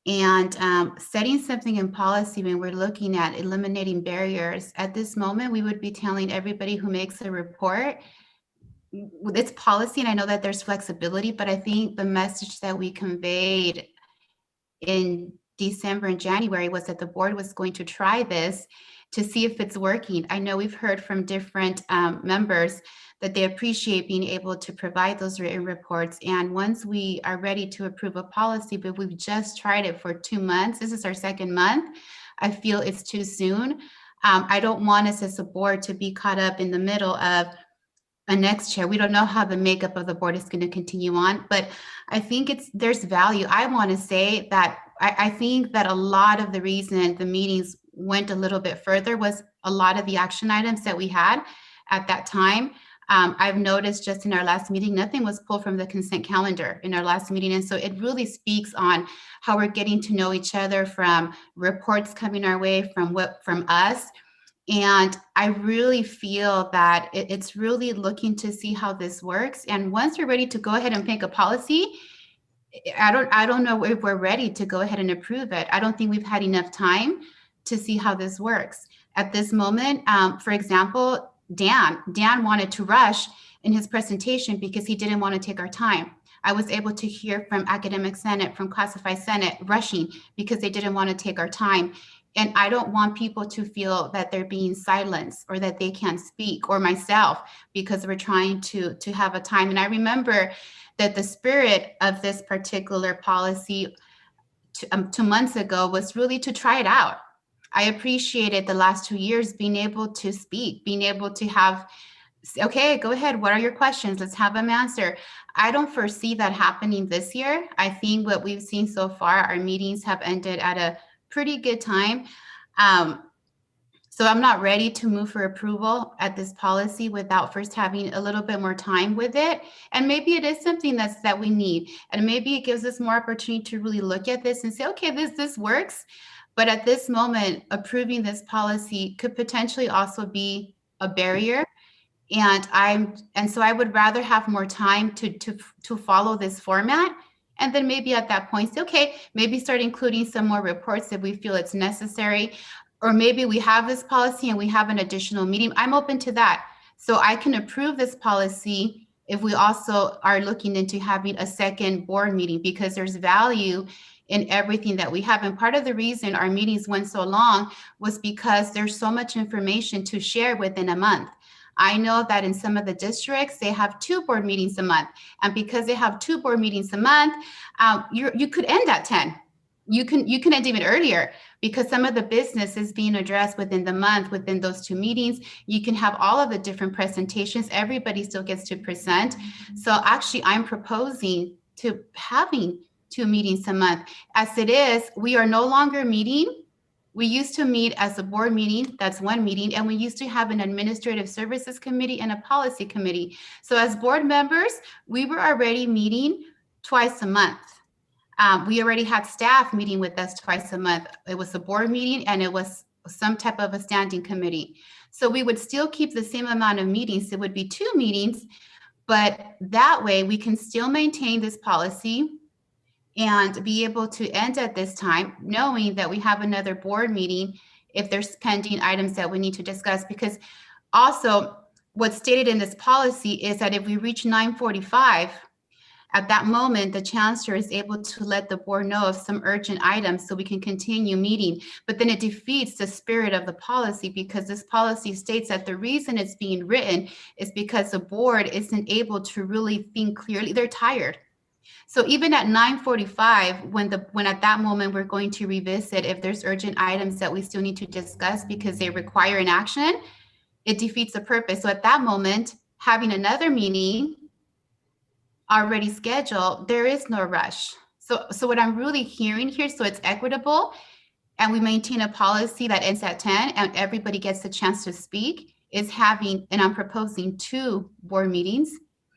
Speaker 19: And setting something in policy when we're looking at eliminating barriers, at this moment, we would be telling everybody who makes a report, it's policy, and I know that there's flexibility, but I think the message that we conveyed in December and January was that the board was going to try this to see if it's working. I know we've heard from different members that they appreciate being able to provide those written reports. And once we are ready to approve a policy, but we've just tried it for 2 months, this is our second month, I feel it's too soon. I don't want us as a board to be caught up in the middle of a next chair. We don't know how the makeup of the board is going to continue on, but I think there's value. I want to say that I think that a lot of the reason the meetings went a little bit further was a lot of the action items that we had at that time. I've noticed just in our last meeting, nothing was pulled from the consent calendar in our last meeting. And so it really speaks on how we're getting to know each other from reports coming our way from us. And I really feel that it's really looking to see how this works. And once we're ready to go ahead and pick a policy, I don't know if we're ready to go ahead and approve it. I don't think we've had enough time to see how this works. At this moment, for example, Dan wanted to rush in his presentation because he didn't want to take our time. I was able to hear from Academic Senate, from Classified Senate, rushing because they didn't want to take our time. And I don't want people to feel that they're being silenced or that they can't speak, or myself, because we're trying to have a time. And I remember that the spirit of this particular policy 2 months ago was really to try it out. I appreciated the last 2 years being able to speak, being able to have, okay, go ahead. What are your questions? Let's have them answer. I don't foresee that happening this year. I think what we've seen so far, our meetings have ended at a pretty good time. So I'm not ready to move for approval at this policy without first having a little bit more time with it. And maybe it is something that we need. And maybe it gives us more opportunity to really look at this and say, okay, this works. But at this moment, approving this policy could potentially also be a barrier. And so I would rather have more time to follow this format. And then maybe at that point, say, okay, maybe start including some more reports if we feel it's necessary. Or maybe we have this policy and we have an additional meeting. I'm open to that. So I can approve this policy if we also are looking into having a second board meeting, because there's value in everything that we have. And part of the reason our meetings went so long was because there's so much information to share within a month. I know that in some of the districts, they have 2 board meetings a month. And because they have 2 board meetings a month, you could end at 10. You can end even earlier, because some of the business is being addressed within the month, within those 2 meetings. You can have all of the different presentations. Everybody still gets to present. So actually, I'm proposing to having 2 meetings a month. As it is, we are no longer meeting. We used to meet as a board meeting, that's 1 meeting, and we used to have an administrative services committee and a policy committee. So as board members, we were already meeting twice a month. We already had staff meeting with us twice a month. It was a board meeting and it was some type of a standing committee. So we would still keep the same amount of meetings. It would be 2 meetings, but that way we can still maintain this policy and be able to end at this time, knowing that we have another board meeting if there's pending items that we need to discuss. Because also what's stated in this policy is that if we reach 9:45, at that moment, the chancellor is able to let the board know of some urgent items so we can continue meeting. But then it defeats the spirit of the policy, because this policy states that the reason it's being written is because the board isn't able to really think clearly. They're tired. So even at 9:45, when at that moment we're going to revisit if there's urgent items that we still need to discuss because they require an action, it defeats the purpose. So at that moment, having another meeting already scheduled, there is no rush. So what I'm really hearing here, so it's equitable and we maintain a policy that ends at 10 and everybody gets the chance to speak, is having, and I'm proposing 2 board meetings,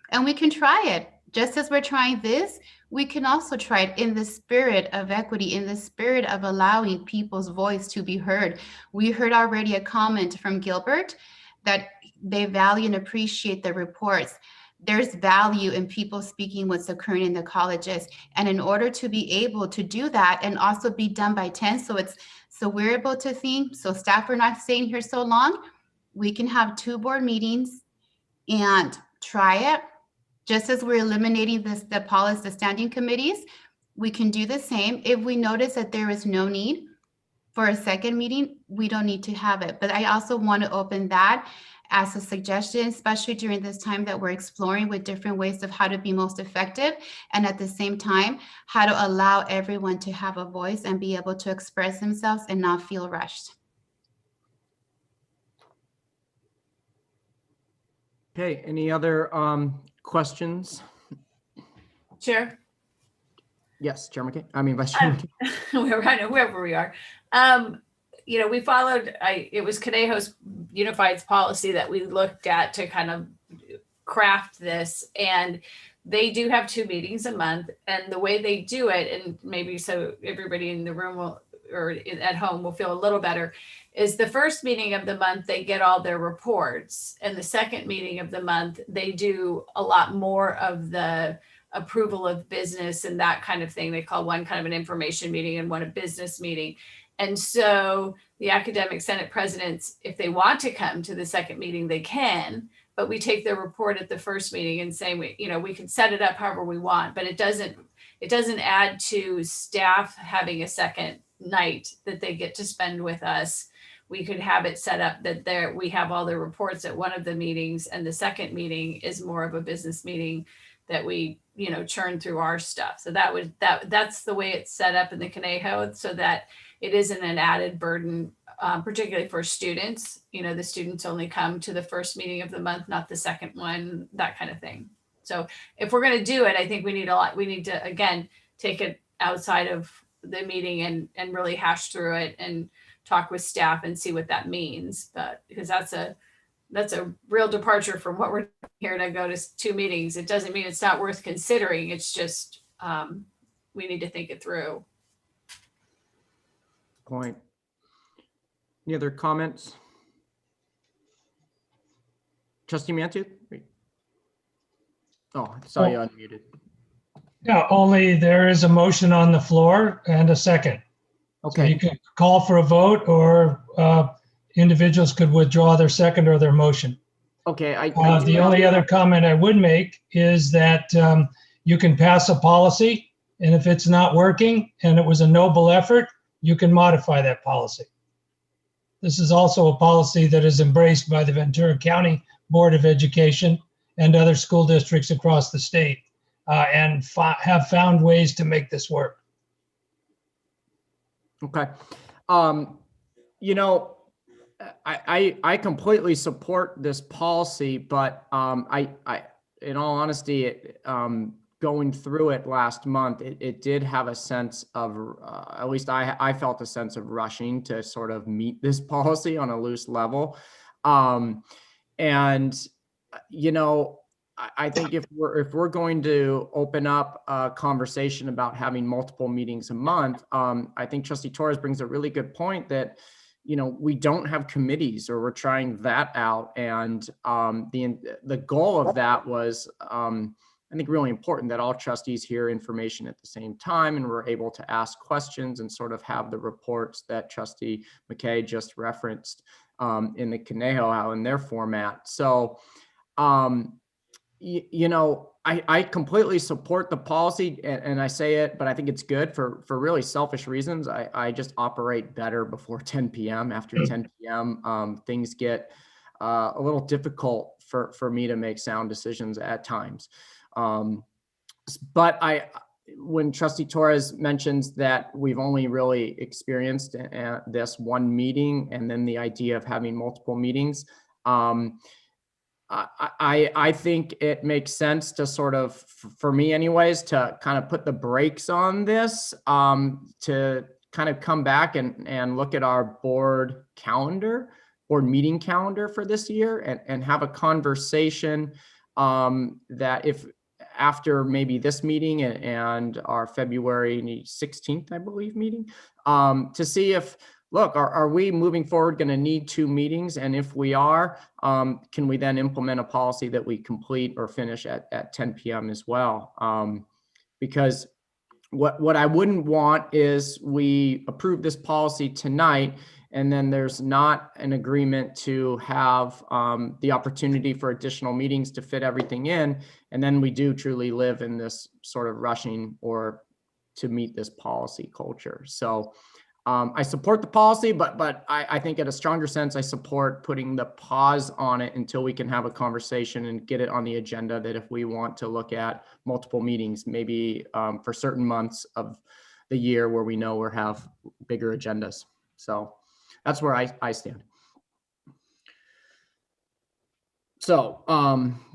Speaker 19: and we can try it. Just as we're trying this, we can also try it in the spirit of equity, in the spirit of allowing people's voice to be heard. We heard already a comment from Gilbert that they value and appreciate the reports. There's value in people speaking what's occurring in the colleges. And in order to be able to do that and also be done by 10, so we're able to think, so staff are not staying here so long, we can have 2 board meetings and try it. Just as we're eliminating the standing committees, we can do the same. If we notice that there is no need for a second meeting, we don't need to have it. But I also want to open that as a suggestion, especially during this time that we're exploring with different ways of how to be most effective, and at the same time, how to allow everyone to have a voice and be able to express themselves and not feel rushed.
Speaker 2: Okay, any other questions?
Speaker 8: Chair?
Speaker 2: Yes, Chair McKay. I mean, Vice Chair McKay.
Speaker 8: Whoever we are. We followed, it was Conejo's Unified's policy that we looked at to kind of craft this. And they do have 2 meetings a month. And the way they do it, and maybe so everybody in the room will, or at home will feel a little better, is the first meeting of the month, they get all their reports. And the second meeting of the month, they do a lot more of the approval of business and that kind of thing. They call one kind of an information meeting and one a business meeting. And so the academic senate presidents, if they want to come to the second meeting, they can, but we take their report at the first meeting and say, we can set it up however we want, but it doesn't add to staff having a second night that they get to spend with us. We could have it set up that we have all the reports at one of the meetings, and the second meeting is more of a business meeting that we, churn through our stuff. So that's the way it's set up in the Conejo, so that it isn't an added burden, particularly for students. The students only come to the first meeting of the month, not the second one, that kind of thing. So if we're going to do it, I think we need to, again, take it outside of the meeting and really hash through it and talk with staff and see what that means. But because that's a real departure from what we're here to go to 2 meetings. It doesn't mean it's not worth considering. It's just, we need to think it through.
Speaker 2: Point. Any other comments? Trustee Mantooth? Oh, I saw you unmuted.
Speaker 20: Yeah, only there is a motion on the floor and a second.
Speaker 2: Okay.
Speaker 20: So you can call for a vote, or individuals could withdraw their second or their motion.
Speaker 2: Okay.
Speaker 20: The only other comment I would make is that you can pass a policy, and if it's not working and it was a noble effort, you can modify that policy. This is also a policy that is embraced by the Ventura County Board of Education and other school districts across the state, and have found ways to make this work.
Speaker 2: Okay. I completely support this policy, but I in all honesty, going through it last month, it did have a sense of, at least I felt a sense of rushing to sort of meet this policy on a loose level. I think if we're going to open up a conversation about having multiple meetings a month, I think Trustee Torres brings a really good point that, we don't have committees, or we're trying that out. And the goal of that was, I think, really important, that all trustees hear information at the same time, and we're able to ask questions and sort of have the reports that Trustee McKay just referenced in the Conejo in their format. So, I completely support the policy, and I say it, but I think it's good for really selfish reasons. I just operate better before 10 p.m. After 10 p.m., things get a little difficult for me to make sound decisions at times. But when Trustee Torres mentions that we've only really experienced this one meeting, and then the idea of having multiple meetings, I think it makes sense to sort of, for me anyways, to kind of put the brakes on this, to kind of come back and look at our board meeting calendar for this year, and have a conversation that if after maybe this meeting and our February 16th, I believe, meeting, to see if, look, are we moving forward going to need 2 meetings? And if we are, can we then implement a policy that we complete or finish at 10 p.m. as well? Because what I wouldn't want is we approve this policy tonight, and then there's not an agreement to have the opportunity for additional meetings to fit everything in. And then we do truly live in this sort of rushing or to meet this policy culture. So I support the policy, but I think at a stronger sense, I support putting the pause on it until we can have a conversation and get it on the agenda, that if we want to look at multiple meetings, maybe for certain months of the year where we know we have bigger agendas. So that's where I stand. So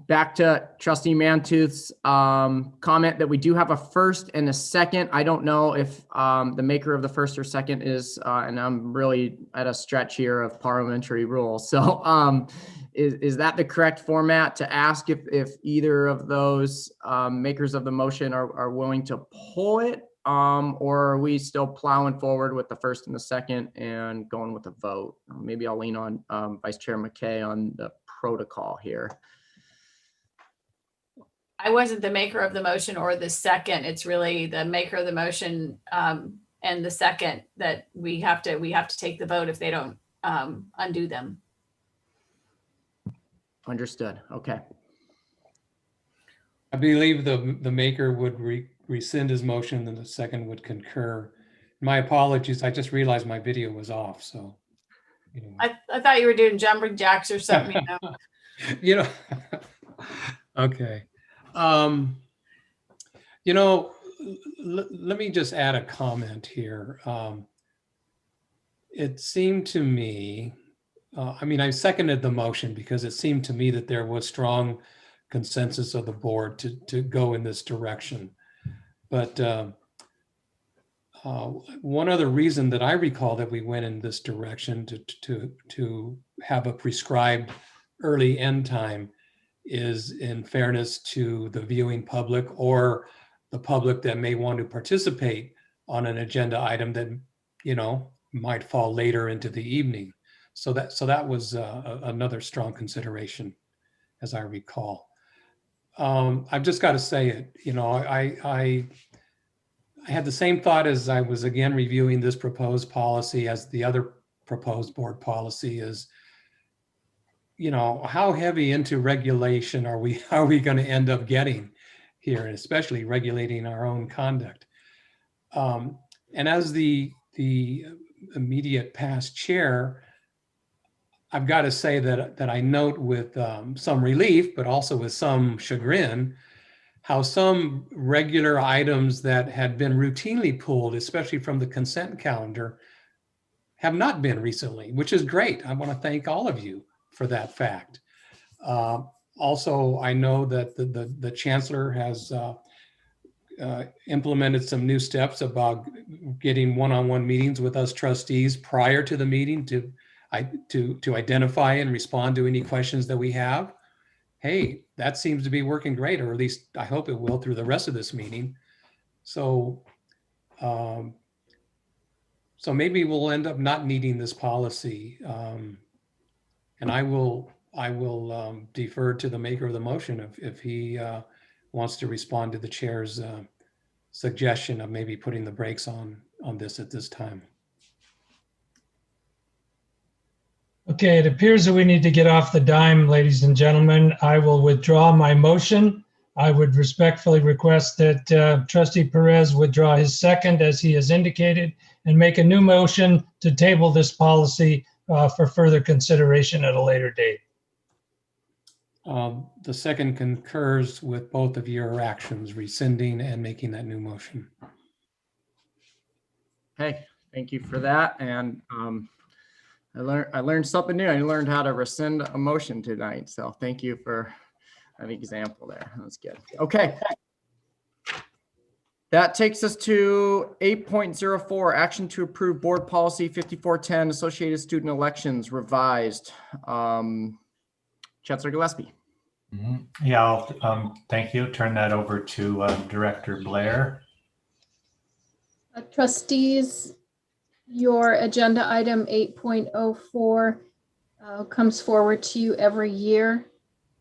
Speaker 2: back to Trustee Mantooth's comment that we do have a first and a second. I don't know if the maker of the first or second is, and I'm really at a stretch here of parliamentary rules. So is that the correct format to ask if either of those makers of the motion are willing to pull it? Or are we still plowing forward with the first and the second and going with a vote? Maybe I'll lean on Vice Chair McKay on the protocol here.
Speaker 8: I wasn't the maker of the motion or the second. It's really the maker of the motion and the second that we have to take the vote if they don't undo them.
Speaker 2: Understood. Okay.
Speaker 18: I believe the maker would rescind his motion and the second would concur. My apologies. I just realized my video was off. So,
Speaker 8: I thought you were doing jumping jacks or something.
Speaker 18: you know, okay. Let me just add a comment here. It seemed to me, I seconded the motion because it seemed to me that there was strong consensus of the board to go in this direction. But one other reason that I recall that we went in this direction to have a prescribed early end time is in fairness to the viewing public or the public that may want to participate on an agenda item that, might fall later into the evening. So that was another strong consideration, as I recall. I've just got to say it, I had the same thought as I was again reviewing this proposed policy as the other proposed board policy is, how heavy into regulation are we going to end up getting here, and especially regulating our own conduct. And as the immediate past chair, I've got to say that I note with some relief, but also with some chagrin, how some regular items that had been routinely pulled, especially from the consent calendar, have not been recently, which is great. I want to thank all of you for that fact. Also, I know that the chancellor has implemented some new steps about getting one-on-one meetings with us trustees prior to the meeting to identify and respond to any questions that we have. Hey, that seems to be working great, or at least I hope it will through the rest of this meeting. So, so maybe we'll end up not needing this policy. And I will defer to the maker of the motion if he wants to respond to the chair's suggestion of maybe putting the brakes on this at this time.
Speaker 20: Okay, it appears that we need to get off the dime, ladies and gentlemen. I will withdraw my motion. I would respectfully request that Trustee Perez withdraw his second as he has indicated and make a new motion to table this policy for further consideration at a later date.
Speaker 18: The second concurs with both of your actions, rescinding and making that new motion.
Speaker 2: Hey, thank you for that. And I learned something new. I learned how to rescind a motion tonight. So thank you for an example there. That's good. Okay. That takes us to 8.04, action to approve board policy 5410, associated student elections revised. Chancellor Gillespie.
Speaker 5: Yeah, thank you. Turn that over to Director Blair.
Speaker 6: Trustees, your agenda item 8.04 comes forward to you every year,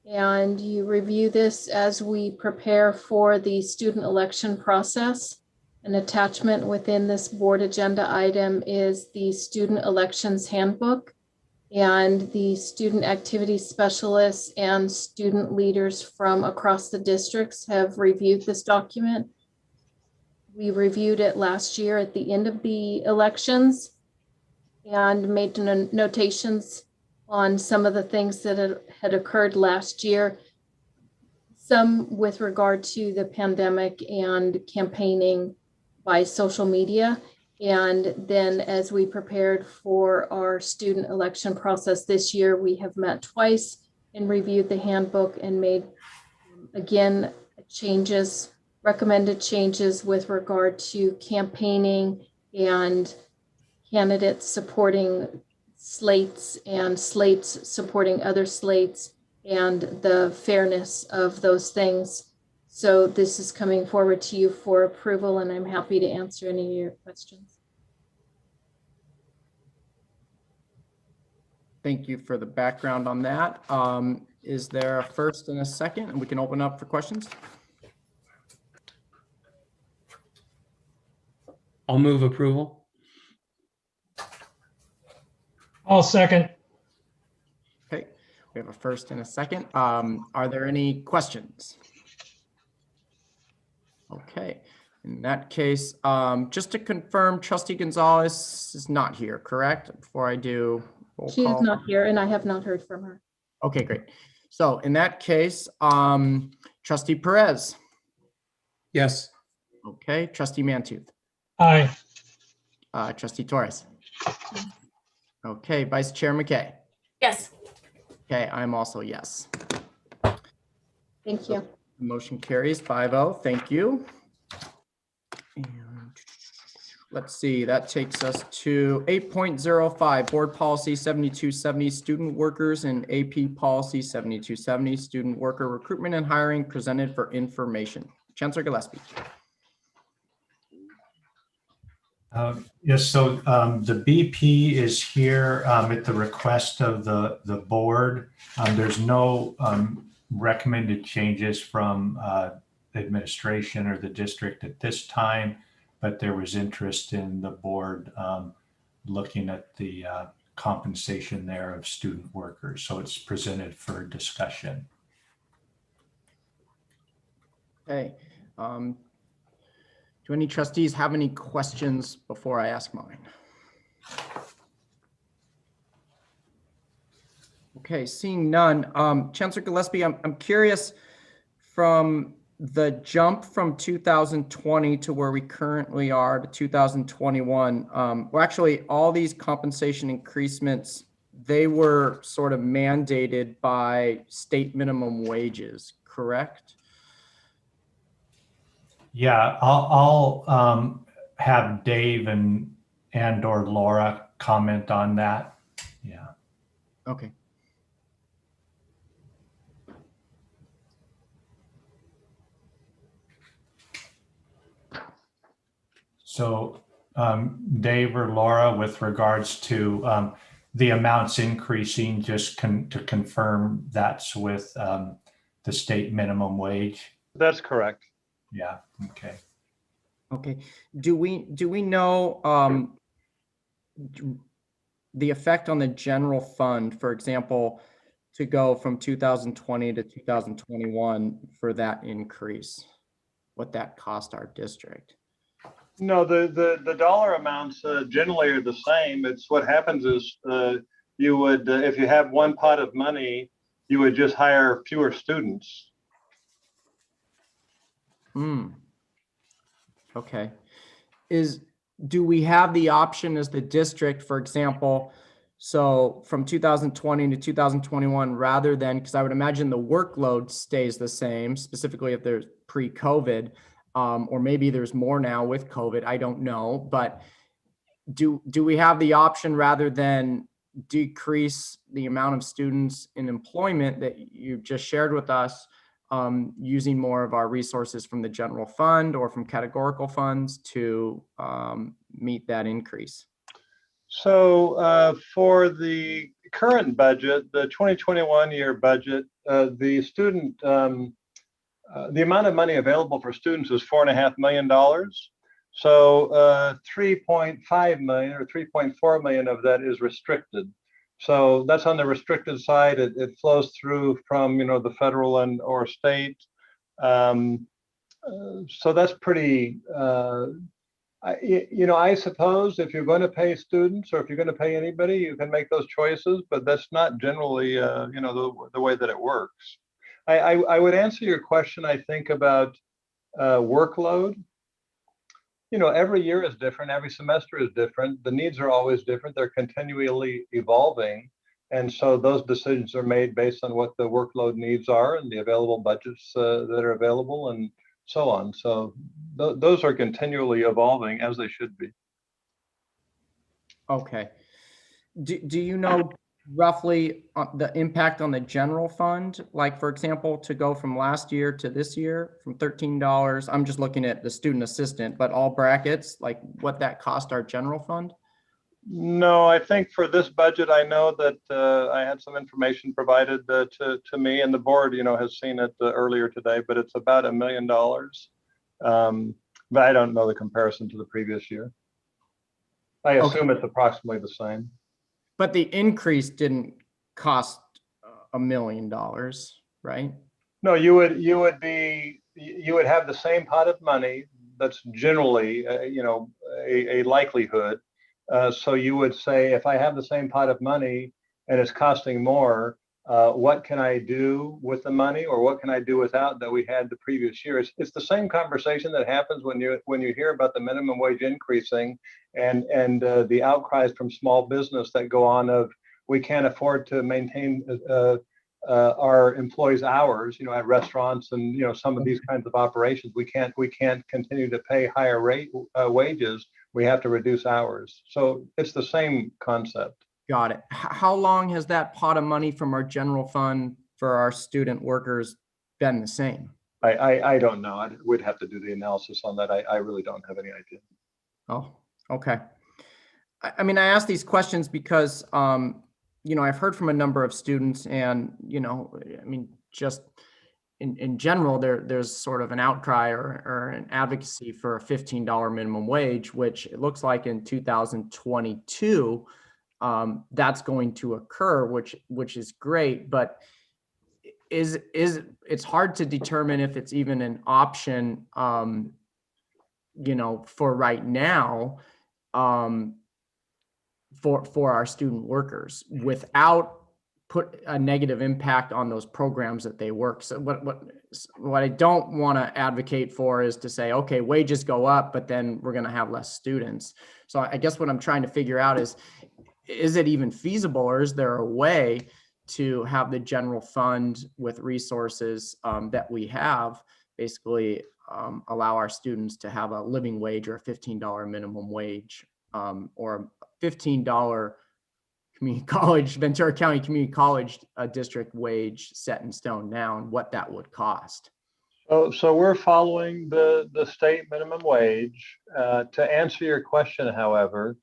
Speaker 6: and you review this as we prepare for the student election process. An attachment within this board agenda item is the Student Elections Handbook, and the student activity specialists and student leaders from across the districts have reviewed this document. We reviewed it last year at the end of the elections and made notations on some of the things that had occurred last year, some with regard to the pandemic and campaigning by social media. And then as we prepared for our student election process this year, we have met twice and reviewed the handbook and made, again, recommended changes with regard to campaigning and candidates supporting slates and slates supporting other slates and the fairness of those things. So this is coming forward to you for approval, and I'm happy to answer any of your questions.
Speaker 2: Thank you for the background on that. Is there a first and a second? And we can open up for questions.
Speaker 18: I'll move approval.
Speaker 20: I'll second.
Speaker 2: Okay, we have a first and a second. Are there any questions? Okay, in that case, just to confirm, Trustee Gonzalez is not here, correct? Before I do roll
Speaker 6: She is
Speaker 2: call.
Speaker 6: not here and I have not heard from her.
Speaker 2: Okay, great. So in that case, Trustee Perez.
Speaker 18: Yes.
Speaker 2: Okay, Trustee Mantooth.
Speaker 20: Aye.
Speaker 2: Trustee Torres. Okay, Vice Chair McKay.
Speaker 8: Yes.
Speaker 2: Okay, I'm also yes.
Speaker 6: Thank you.
Speaker 2: Motion carries 5-0. Thank you. And let's see, that takes us to 8.05, Board Policy 7270, Student Workers, and AP Policy 7270, Student Worker Recruitment and Hiring, presented for information. Chancellor Gillespie.
Speaker 5: Yes, so the BP is here at the request of the board. There's no recommended changes from administration or the district at this time, but there was interest in the board looking at the compensation there of student workers. So it's presented for discussion.
Speaker 2: Okay. Do any trustees have any questions before I ask mine? Okay, seeing none. Chancellor Gillespie, I'm curious, from the jump from 2020 to where we currently are to 2021, well, actually all these compensation increasements, they were sort of mandated by state minimum wages, correct?
Speaker 5: Yeah, I'll have Dave and or Laura comment on that. Yeah.
Speaker 2: Okay.
Speaker 5: So Dave or Laura, with regards to the amounts increasing, just to confirm that's with the state minimum wage?
Speaker 4: That's correct.
Speaker 5: Yeah, okay.
Speaker 2: Okay. Do we know the effect on the general fund, for example, to go from 2020 to 2021 for that increase? What that cost our district?
Speaker 4: No, the dollar amounts generally are the same. It's what happens is you would, if you have one pot of money, you would just hire fewer students.
Speaker 2: Okay. Do we have the option as the district, for example, so from 2020 to 2021, rather than, because I would imagine the workload stays the same, specifically if there's pre-COVID, or maybe there's more now with COVID, I don't know, but do we have the option, rather than decrease the amount of students in employment that you just shared with us, using more of our resources from the general fund or from categorical funds to meet that increase?
Speaker 4: So for the current budget, the 2021 year budget, the student, the amount of money available for students is $4.5 million. So 3.5 million or 3.4 million of that is restricted. So that's on the restricted side. It flows through from, the federal and or state. So that's pretty, I suppose if you're going to pay students or if you're going to pay anybody, you can make those choices, but that's not generally, the way that it works. I would answer your question, I think, about workload. Every year is different. Every semester is different. The needs are always different. They're continually evolving. And so those decisions are made based on what the workload needs are and the available budgets that are available and so on. So those are continually evolving, as they should be.
Speaker 2: Okay. Do you know roughly the impact on the general fund? Like, for example, to go from last year to this year from $13, I'm just looking at the student assistant, but all brackets, like what that cost our general fund?
Speaker 4: No, I think for this budget, I know that I had some information provided to me, and the board, has seen it earlier today, but it's about $1 million. but I don't know the comparison to the previous year. I assume it's approximately the same.
Speaker 2: But the increase didn't cost $1 million, right?
Speaker 4: No, you would have the same pot of money. That's generally, a likelihood. So you would say, if I have the same pot of money and it's costing more, what can I do with the money, or what can I do without that we had the previous year? It's the same conversation that happens when you hear about the minimum wage increasing and the outcries from small business that go on of, we can't afford to maintain our employees' hours, at restaurants and some of these kinds of operations. We can't continue to pay higher wages. We have to reduce hours. So it's the same concept.
Speaker 2: Got it. How long has that pot of money from our general fund for our student workers been the same?
Speaker 4: I don't know. We'd have to do the analysis on that. I really don't have any idea.
Speaker 2: Oh, okay. I mean, I ask these questions because, I've heard from a number of students and, just in general, there's sort of an outcry or an advocacy for a $15 minimum wage, which it looks like in 2022, that's going to occur, which is great, but it's hard to determine if it's even an option, for right now, for our student workers without put a negative impact on those programs that they work. So what I don't want to advocate for is to say, okay, wages go up, but then we're going to have less students. So I guess what I'm trying to figure out is it even feasible, or is there a way to have the general fund with resources that we have basically allow our students to have a living wage or a $15 minimum wage, or a $15 community college, Ventura County Community College district wage set in stone now, and what that would cost?
Speaker 4: So we're following the state minimum wage. To answer your question, however,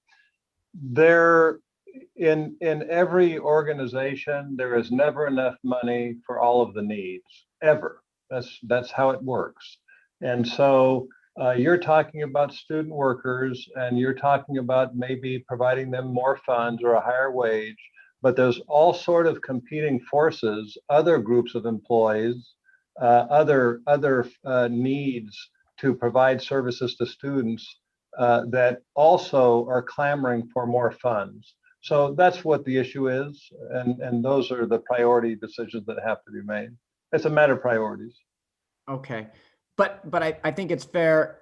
Speaker 4: in every organization, there is never enough money for all of the needs, ever. That's how it works. And so you're talking about student workers, and you're talking about maybe providing them more funds or a higher wage, but there's all sort of competing forces, other groups of employees, other needs to provide services to students that also are clamoring for more funds. So that's what the issue is, and those are the priority decisions that have to be made. It's a matter of priorities.
Speaker 2: Okay. But I think it's fair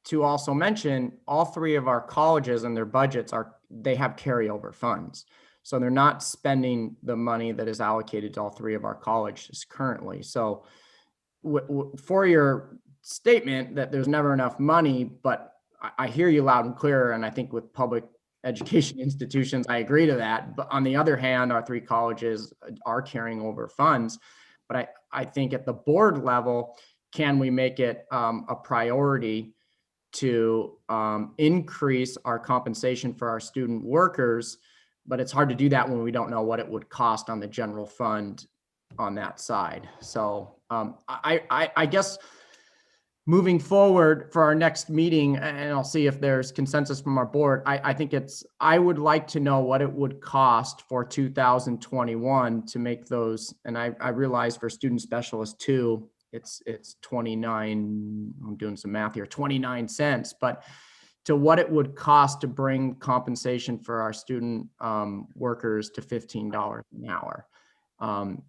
Speaker 2: to also mention all three of our colleges and their budgets they have carryover funds. So they're not spending the money that is allocated to all three of our colleges currently. So for your statement that there's never enough money, but I hear you loud and clear. And I think with public education institutions, I agree to that. But on the other hand, our three colleges are carrying over funds. But I think at the board level, can we make it a priority to increase our compensation for our student workers? But it's hard to do that when we don't know what it would cost on the general fund on that side. So I guess moving forward for our next meeting, and I'll see if there's consensus from our board, I would like to know what it would cost for 2021 to make those. And I realize for student specialists too, it's 29, I'm doing some math here, 29 cents, but to what it would cost to bring compensation for our student workers to $15 an hour.
Speaker 4: And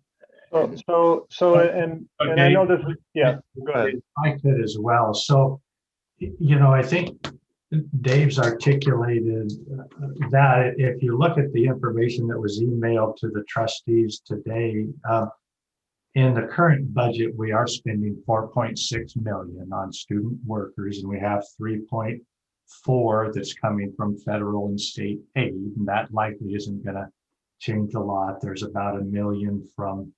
Speaker 4: I know this, yeah, go ahead.
Speaker 5: I could as well. So, I think Dave's articulated that if you look at the information that was emailed to the trustees today, in the current budget, we are spending $4.6 million on student workers, and we have $3.4 that's coming from federal and state aid, and that likely isn't going to change a lot. There's about $1 million from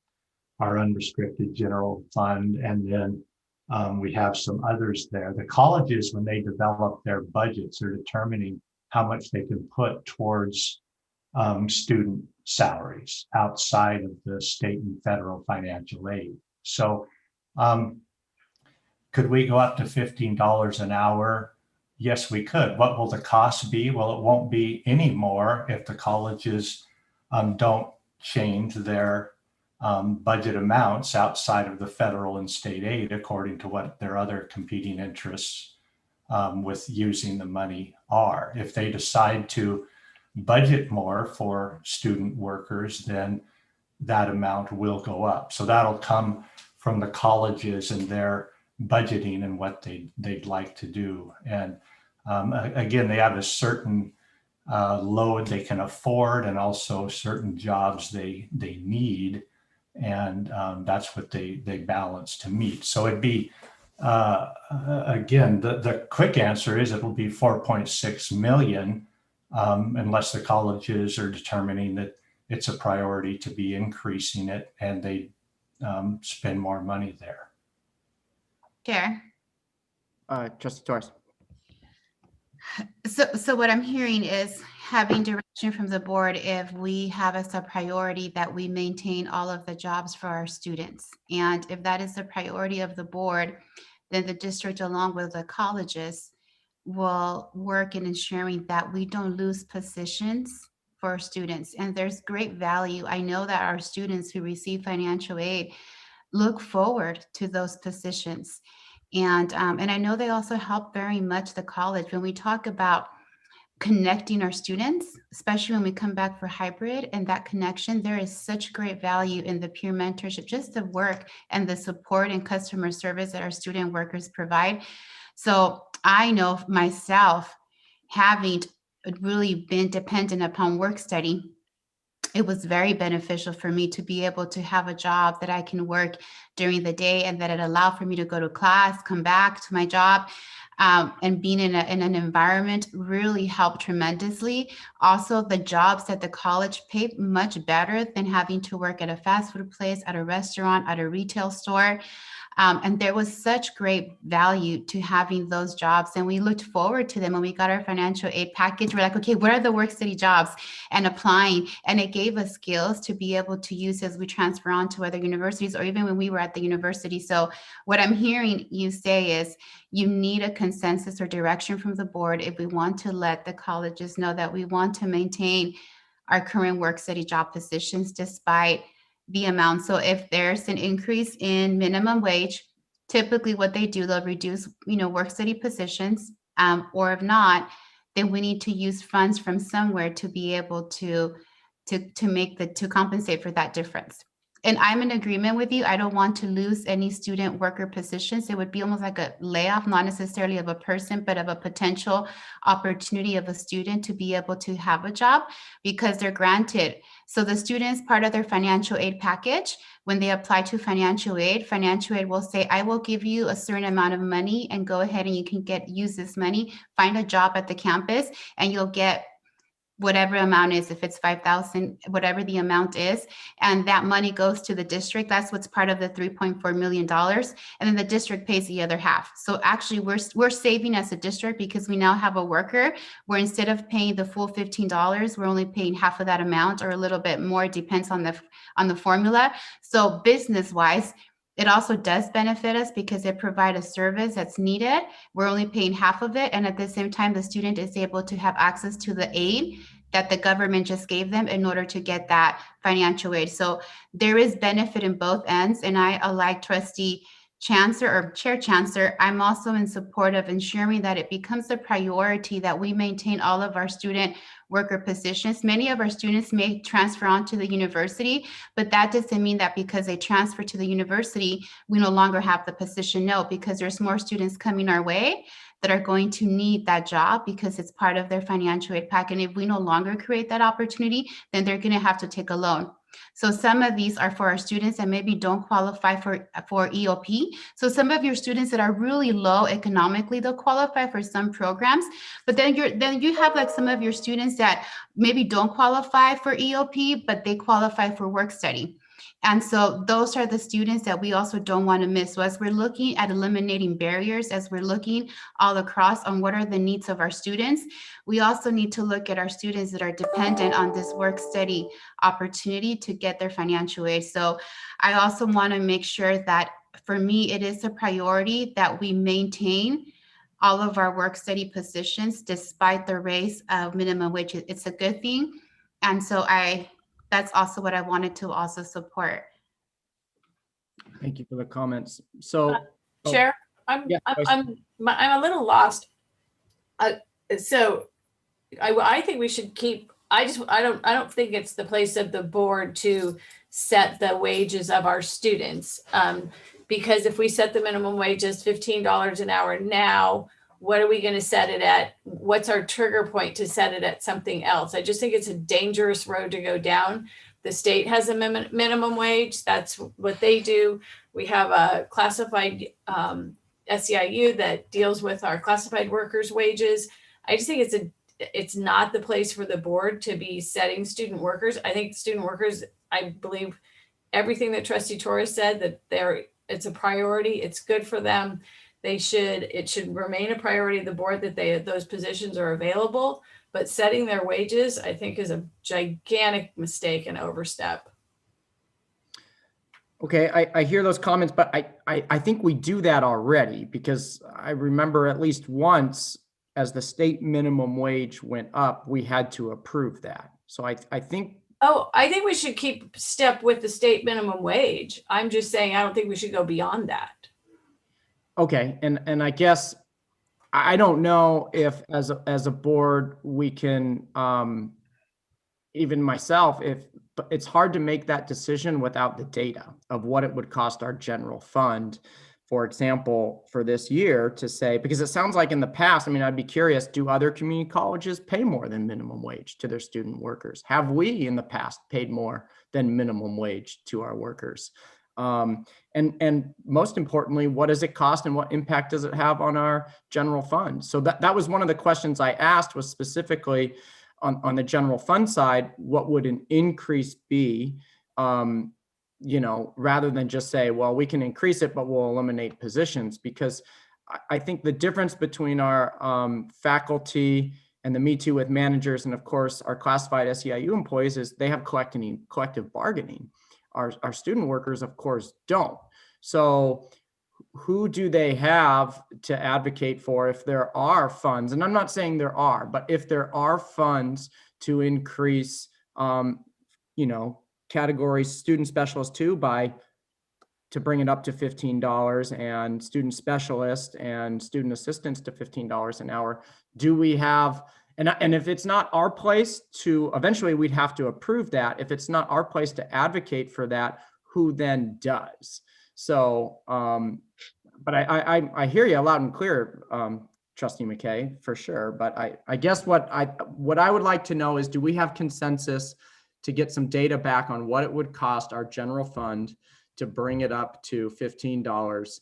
Speaker 5: our unrestricted general fund, and then we have some others there. The colleges, when they develop their budgets, are determining how much they can put towards student salaries outside of the state and federal financial aid. So Could we go up to $15 an hour? Yes, we could. What will the cost be? Well, it won't be any more if the colleges don't change their budget amounts outside of the federal and state aid according to what their other competing interests with using the money are. If they decide to budget more for student workers, then that amount will go up. So that'll come from the colleges and their budgeting and what they'd like to do. And again, they have a certain load they can afford and also certain jobs they need. And that's what they balance to meet. So it'd be, again, the quick answer is it'll be 4.6 million unless the colleges are determining that it's a priority to be increasing it and they spend more money there.
Speaker 19: Chair.
Speaker 2: Trustee Torres.
Speaker 19: So what I'm hearing is having direction from the board if we have as a priority that we maintain all of the jobs for our students. And if that is the priority of the board, then the district along with the colleges will work in ensuring that we don't lose positions for our students. And there's great value. I know that our students who receive financial aid look forward to those positions. And I know they also help very much the college when we talk about connecting our students, especially when we come back for hybrid and that connection. There is such great value in the peer mentorship, just the work and the support and customer service that our student workers provide. So I know myself, having really been dependent upon work study, it was very beneficial for me to be able to have a job that I can work during the day and that it allowed for me to go to class, come back to my job, and being in an environment really helped tremendously. Also, the jobs at the college paid much better than having to work at a fast food place, at a restaurant, at a retail store. And there was such great value to having those jobs. And we looked forward to them when we got our financial aid package. We're like, okay, what are the work study jobs, and applying? And it gave us skills to be able to use as we transfer on to other universities or even when we were at the university. So what I'm hearing you say is you need a consensus or direction from the board if we want to let the colleges know that we want to maintain our current work study job positions despite the amount. So if there's an increase in minimum wage, typically what they do, they'll reduce, work study positions, or if not, then we need to use funds from somewhere to be able to compensate for that difference. And I'm in agreement with you. I don't want to lose any student worker positions. It would be almost like a layoff, not necessarily of a person, but of a potential opportunity of a student to be able to have a job because they're granted. So the students, part of their financial aid package, when they apply to financial aid will say, I will give you a certain amount of money and go ahead and you can use this money, find a job at the campus, and you'll get whatever amount is, if it's 5,000, whatever the amount is, and that money goes to the district. That's what's part of the $3.4 million. And then the district pays the other half. So actually we're saving as a district because we now have a worker where instead of paying the full $15, we're only paying half of that amount or a little bit more, depends on the formula. So business-wise, it also does benefit us because it provides a service that's needed. We're only paying half of it. And at the same time, the student is able to have access to the aid that the government just gave them in order to get that financial aid. So there is benefit in both ends. And I, like Trustee Chancellor or Chair Chancellor, I'm also in support of ensuring that it becomes a priority that we maintain all of our student worker positions. Many of our students may transfer on to the university, but that doesn't mean that because they transfer to the university, we no longer have the position. No, because there's more students coming our way that are going to need that job because it's part of their financial aid pack. And if we no longer create that opportunity, then they're going to have to take a loan. So some of these are for our students that maybe don't qualify for EOP. So some of your students that are really low economically, they'll qualify for some programs, but then you have like some of your students that maybe don't qualify for EOP, but they qualify for work study. And so those are the students that we also don't want to miss. So as we're looking at eliminating barriers, as we're looking all across on what are the needs of our students, we also need to look at our students that are dependent on this work study opportunity to get their financial aid. So I also want to make sure that for me, it is a priority that we maintain all of our work study positions despite the raise of minimum wage. It's a good thing. And so that's also what I wanted to also support.
Speaker 2: Thank you for the comments. So,
Speaker 8: Chair, I'm a little lost. So I think we should keep, I don't think it's the place of the board to set the wages of our students. Because if we set the minimum wage as $15 an hour now, what are we going to set it at? What's our trigger point to set it at something else? I just think it's a dangerous road to go down. The state has a minimum wage. That's what they do. We have a classified SEIU that deals with our classified workers' wages. I just think it's not the place for the board to be setting student workers. I think student workers, I believe everything that Trustee Torres said, that it's a priority. It's good for them. It should remain a priority of the board that those positions are available, but setting their wages, I think, is a gigantic mistake and overstep.
Speaker 2: okay, I hear those comments, but I think we do that already, because I remember at least once as the state minimum wage went up, we had to approve that. So I think.
Speaker 8: Oh, I think we should keep step with the state minimum wage. I'm just saying, I don't think we should go beyond that.
Speaker 2: Okay, and I guess I don't know if as a board we can, even myself, but it's hard to make that decision without the data of what it would cost our general fund, for example, for this year, to say, because it sounds like in the past, I mean, I'd be curious, do other community colleges pay more than minimum wage to their student workers? Have we in the past paid more than minimum wage to our workers? And most importantly, what does it cost and what impact does it have on our general fund? So that was one of the questions I asked, was specifically on the general fund side, what would an increase be? Rather than just say, well, we can increase it, but we'll eliminate positions, because I think the difference between our faculty and the Me Too with managers, and of course our classified SEIU employees, is they have collective bargaining. Our student workers, of course, don't. So who do they have to advocate for if there are funds? And I'm not saying there are, but if there are funds to increase, category student specialist 2 to bring it up to $15, and student specialist and student assistants to $15 an hour, do we have, and if it's not our place to, eventually we'd have to approve that. If it's not our place to advocate for that, who then does? So, but I hear you loud and clear, Trustee McKay, for sure. But I guess what I would like to know is, do we have consensus to get some data back on what it would cost our general fund to bring it up to $15,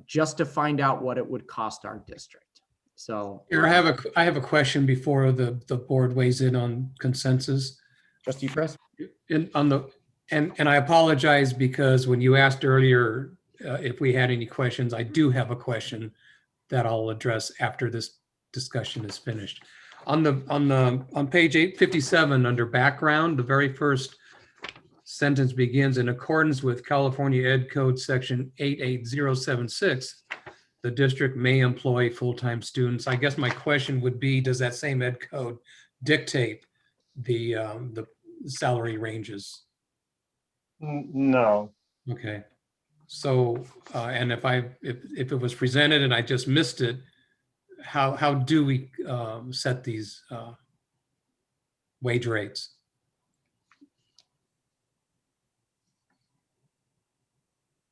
Speaker 2: just to find out what it would cost our district? So
Speaker 18: Here, I have a question before the board weighs in on consensus.
Speaker 2: Trustee Press.
Speaker 18: And I apologize, because when you asked earlier if we had any questions, I do have a question that I'll address after this discussion is finished. On page 857 under background, the very first sentence begins, in accordance with California Ed Code section 88076, the district may employ full-time students. I guess my question would be, does that same Ed Code dictate the salary ranges?
Speaker 4: No.
Speaker 18: Okay. So, and if it was presented and I just missed it, how do we set these wage rates?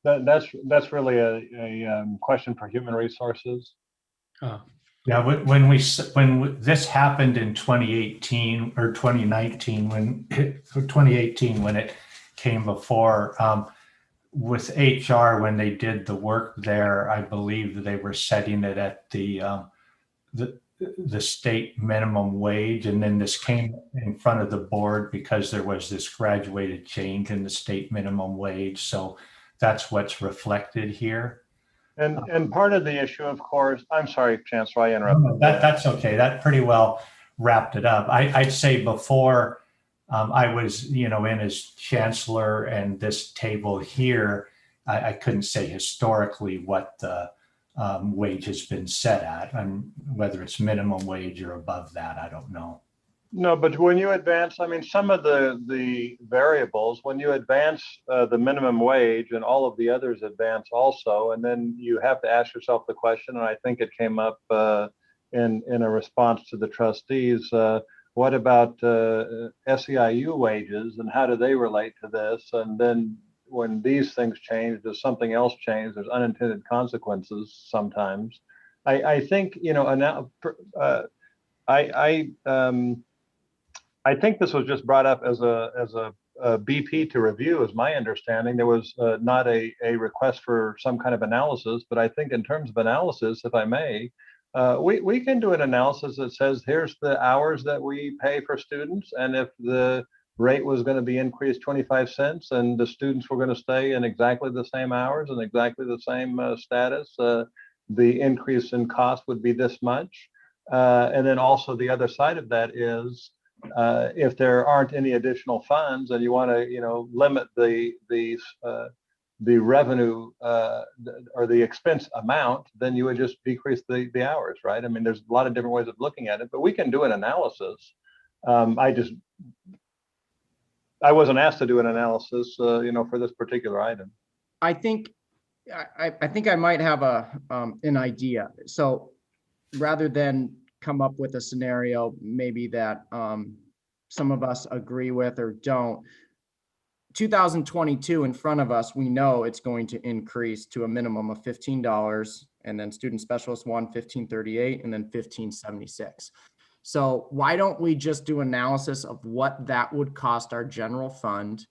Speaker 4: That's really a question for human resources.
Speaker 5: Yeah, when this happened in 2018 or 2019, 2018 when it came before, with HR, when they did the work there, I believe they were setting it at the state minimum wage, and then this came in front of the board because there was this graduated change in the state minimum wage. So that's what's reflected here.
Speaker 4: And part of the issue, of course, I'm sorry, Chancellor, I interrupted.
Speaker 5: That's okay. That pretty well wrapped it up. I'd say before I was, in as chancellor, and this table here, I couldn't say historically what the wage has been set at, and whether it's minimum wage or above that, I don't know.
Speaker 4: No, but when you advance, I mean, some of the variables, when you advance the minimum wage and all of the others advance also, and then you have to ask yourself the question, and I think it came up in a response to the trustees, what about SEIU wages and how do they relate to this? And then when these things change, does something else change? There's unintended consequences sometimes. I think, you know, I think this was just brought up as a BP to review, is my understanding. There was not a request for some kind of analysis, but I think in terms of analysis, if I may, we can do an analysis that says, here's the hours that we pay for students, and if the rate was going to be increased 25 cents and the students were going to stay in exactly the same hours and exactly the same status, the increase in cost would be this much. And then also the other side of that is, if there aren't any additional funds and you want to, you know, limit the revenue or the expense amount, then you would just decrease the hours, right? I mean, there's a lot of different ways of looking at it, but we can do an analysis. I wasn't asked to do an analysis, you know, for this particular item.
Speaker 2: I think I might have an idea. So rather than come up with a scenario maybe that some of us agree with or don't, 2022 in front of us, we know it's going to increase to a minimum of $15, and then student specialist 1, $15.38, and then $15.76. So why don't we just do analysis of what that would cost our general fund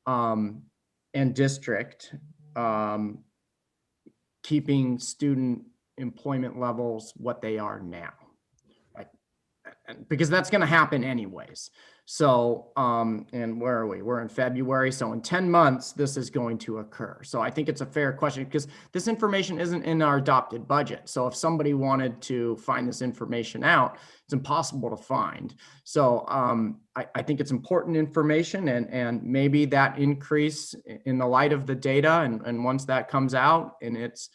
Speaker 2: and district, keeping student employment levels what they are now, because that's going to happen anyways. So, and where are we? We're in February. So in 10 months, this is going to occur. So I think it's a fair question because this information isn't in our adopted budget. So if somebody wanted to find this information out, it's impossible to find. So I think it's important information, and maybe that increase in the light of the data, and once that comes out and it's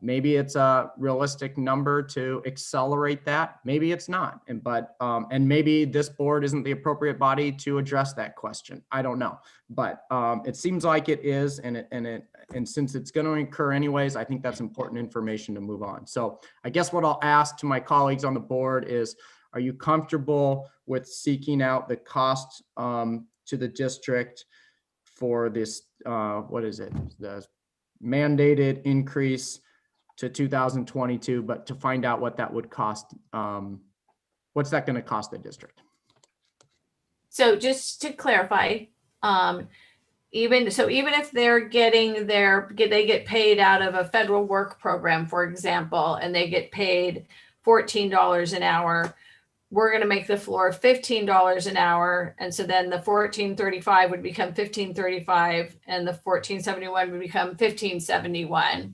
Speaker 2: maybe it's a realistic number to accelerate that. Maybe it's not, and maybe this board isn't the appropriate body to address that question. I don't know, but it seems like it is, and since it's going to occur anyways, I think that's important information to move on. So I guess what I'll ask to my colleagues on the board is, are you comfortable with seeking out the cost to the district for this? What is it? The mandated increase to 2022, but to find out what that would cost, what's that going to cost the district?
Speaker 8: So just to clarify, even if they're getting they get paid out of a federal work program, for example, and they get paid $14 an hour, we're going to make the floor $15 an hour. And so then the $14.35 would become $15.35 and the $14.71 would become $15.71.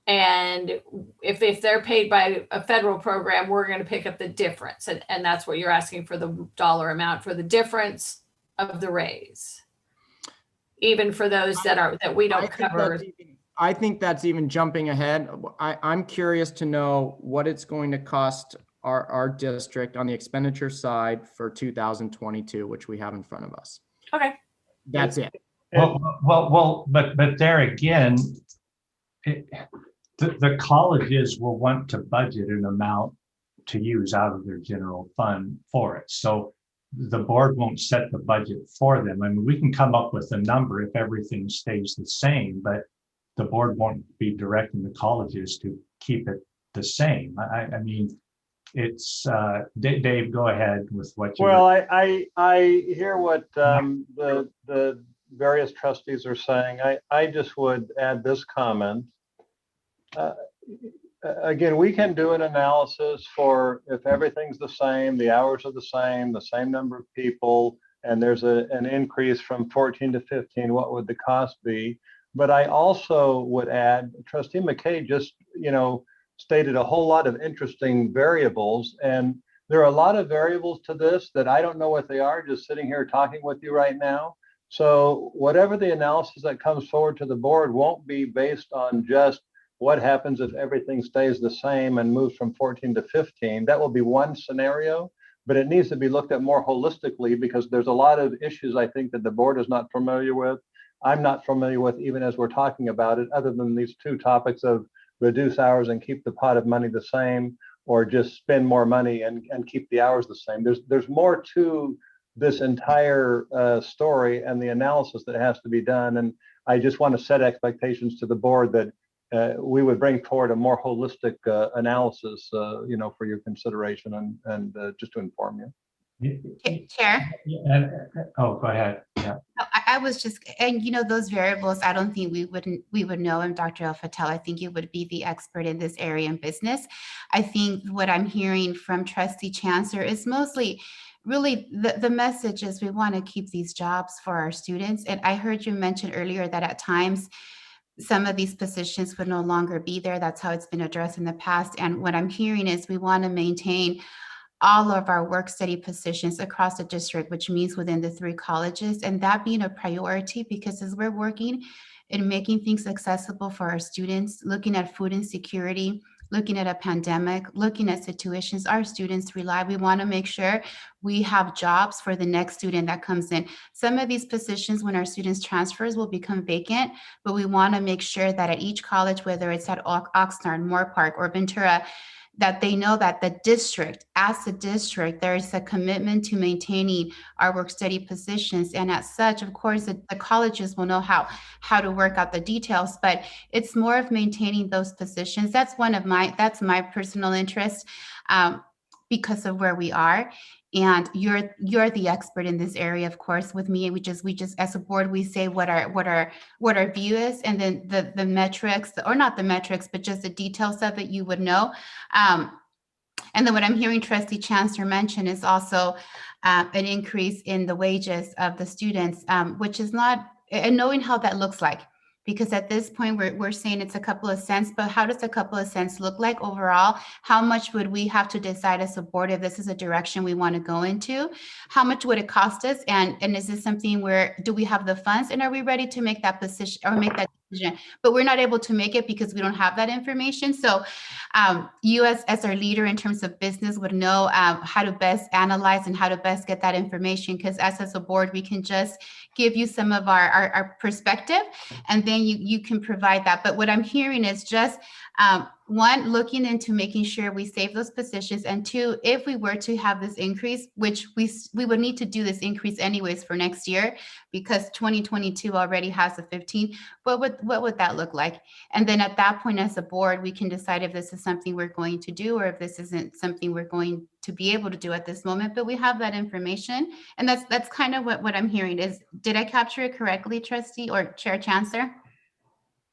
Speaker 8: And if they're paid by a federal program, we're going to pick up the difference. And that's what you're asking for, the dollar amount for the difference of the raise, even for those that we don't cover.
Speaker 2: I think that's even jumping ahead. I'm curious to know what it's going to cost our district on the expenditure side for 2022, which we have in front of us.
Speaker 8: Okay.
Speaker 2: That's it.
Speaker 5: But there again, the colleges will want to budget an amount to use out of their general fund for it. So the board won't set the budget for them. I mean, we can come up with a number if everything stays the same, but the board won't be directing the colleges to keep it the same. I mean, it's Dave, go ahead with what you.
Speaker 4: Well, I hear what the various trustees are saying. I just would add this comment. Again, we can do an analysis for if everything's the same, the hours are the same number of people, and there's an increase from 14 to 15, what would the cost be? But I also would add, Trustee McKay just, stated a whole lot of interesting variables, and there are a lot of variables to this that I don't know what they are, just sitting here talking with you right now. So whatever the analysis that comes forward to the board won't be based on just what happens if everything stays the same and moves from 14 to 15. That will be one scenario, but it needs to be looked at more holistically because there's a lot of issues I think that the board is not familiar with. I'm not familiar with even as we're talking about it, other than these two topics of reduce hours and keep the pot of money the same, or just spend more money and keep the hours the same. There's more to this entire story and the analysis that has to be done. And I just want to set expectations to the board that we would bring forward a more holistic analysis, for your consideration and just to inform you.
Speaker 19: Chair.
Speaker 5: Oh, go ahead. Yeah.
Speaker 19: I was just, and those variables, I don't think we would know. And Dr. El Fattel, I think you would be the expert in this area in business. I think what I'm hearing from Trustee Chancellor is mostly really the message is we want to keep these jobs for our students. And I heard you mention earlier that at times some of these positions would no longer be there. That's how it's been addressed in the past. And what I'm hearing is we want to maintain all of our work study positions across the district, which means within the 3 colleges, and that being a priority because as we're working in making things accessible for our students, looking at food insecurity, looking at a pandemic, looking at situations our students rely, we want to make sure we have jobs for the next student that comes in. Some of these positions when our students transfers will become vacant, but we want to make sure that at each college, whether it's at Oxnard, Moore Park, or Ventura, that they know that the district, as a district, there is a commitment to maintaining our work study positions. And as such, of course, the colleges will know how to work out the details, but it's more of maintaining those positions. That's my personal interest because of where we are. And you're the expert in this area, of course. With me, we just as a board, we say what our view is, and then the metrics, or not the metrics, but just the details of it, you would know. And then what I'm hearing Trustee Chancellor mention is also an increase in the wages of the students, which is not, and knowing how that looks like. Because at this point, we're saying it's a couple of cents, but how does a couple of cents look like overall? How much would we have to decide as a board if this is a direction we want to go into? How much would it cost us? And is this something where, do we have the funds and are we ready to make that position or make that decision? But we're not able to make it because we don't have that information. So you as our leader in terms of business would know how to best analyze and how to best get that information, because as a board, we can just give you some of our perspective, and then you can provide that. But what I'm hearing is just one, looking into making sure we save those positions, and 2, if we were to have this increase, which we would need to do this increase anyways for next year because 2022 already has a 15, what would that look like? And then at that point as a board, we can decide if this is something we're going to do or if this isn't something we're going to be able to do at this moment. But we have that information, and that's kind of what I'm hearing. Is, did I capture it correctly, Trustee or Chair Chancellor?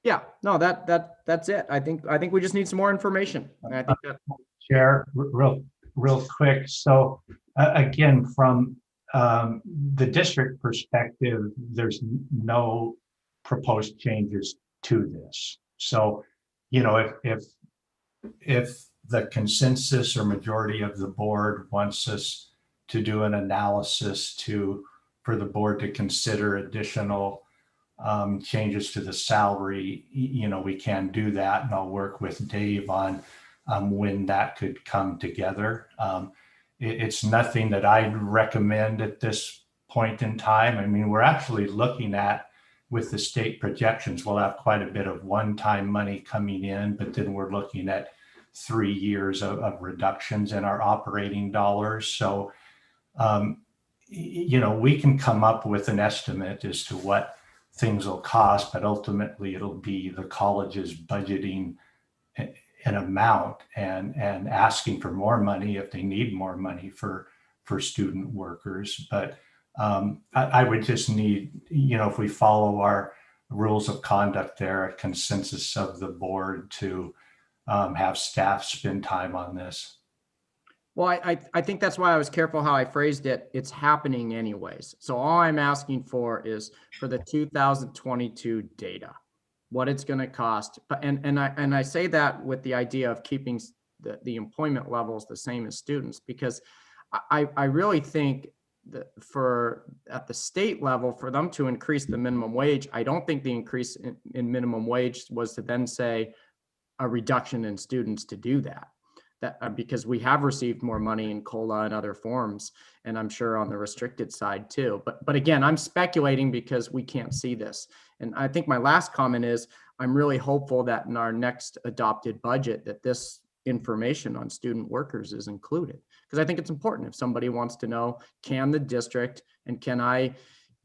Speaker 2: Yeah, no, that's it. I think we just need some more information. And I think that
Speaker 5: Chair, real quick. So again, from the district perspective, there's no proposed changes to this. So, if the consensus or majority of the board wants us to do an analysis for the board to consider additional changes to the salary, we can do that, and I'll work with Dave on when that could come together. It's nothing that I'd recommend at this point in time. I mean, we're actually looking at, with the state projections, we'll have quite a bit of one-time money coming in, but then we're looking at 3 years of reductions in our operating dollars. So, we can come up with an estimate as to what things will cost, but ultimately it'll be the college's budgeting an amount and asking for more money if they need more money for student workers. But I would just need, if we follow our rules of conduct there, a consensus of the board to have staff spend time on this.
Speaker 2: Well, I think that's why I was careful how I phrased it. It's happening anyways. So all I'm asking for is for the 2022 data, what it's going to cost. And I say that with the idea of keeping the employment levels the same as students, because I really think at the state level, for them to increase the minimum wage, I don't think the increase in minimum wage was to then say a reduction in students to do that. Because we have received more money in COLA and other forms, and I'm sure on the restricted side too. But again, I'm speculating because we can't see this. And I think my last comment is I'm really hopeful that in our next adopted budget that this information on student workers is included, because I think it's important. If somebody wants to know, can the district and can I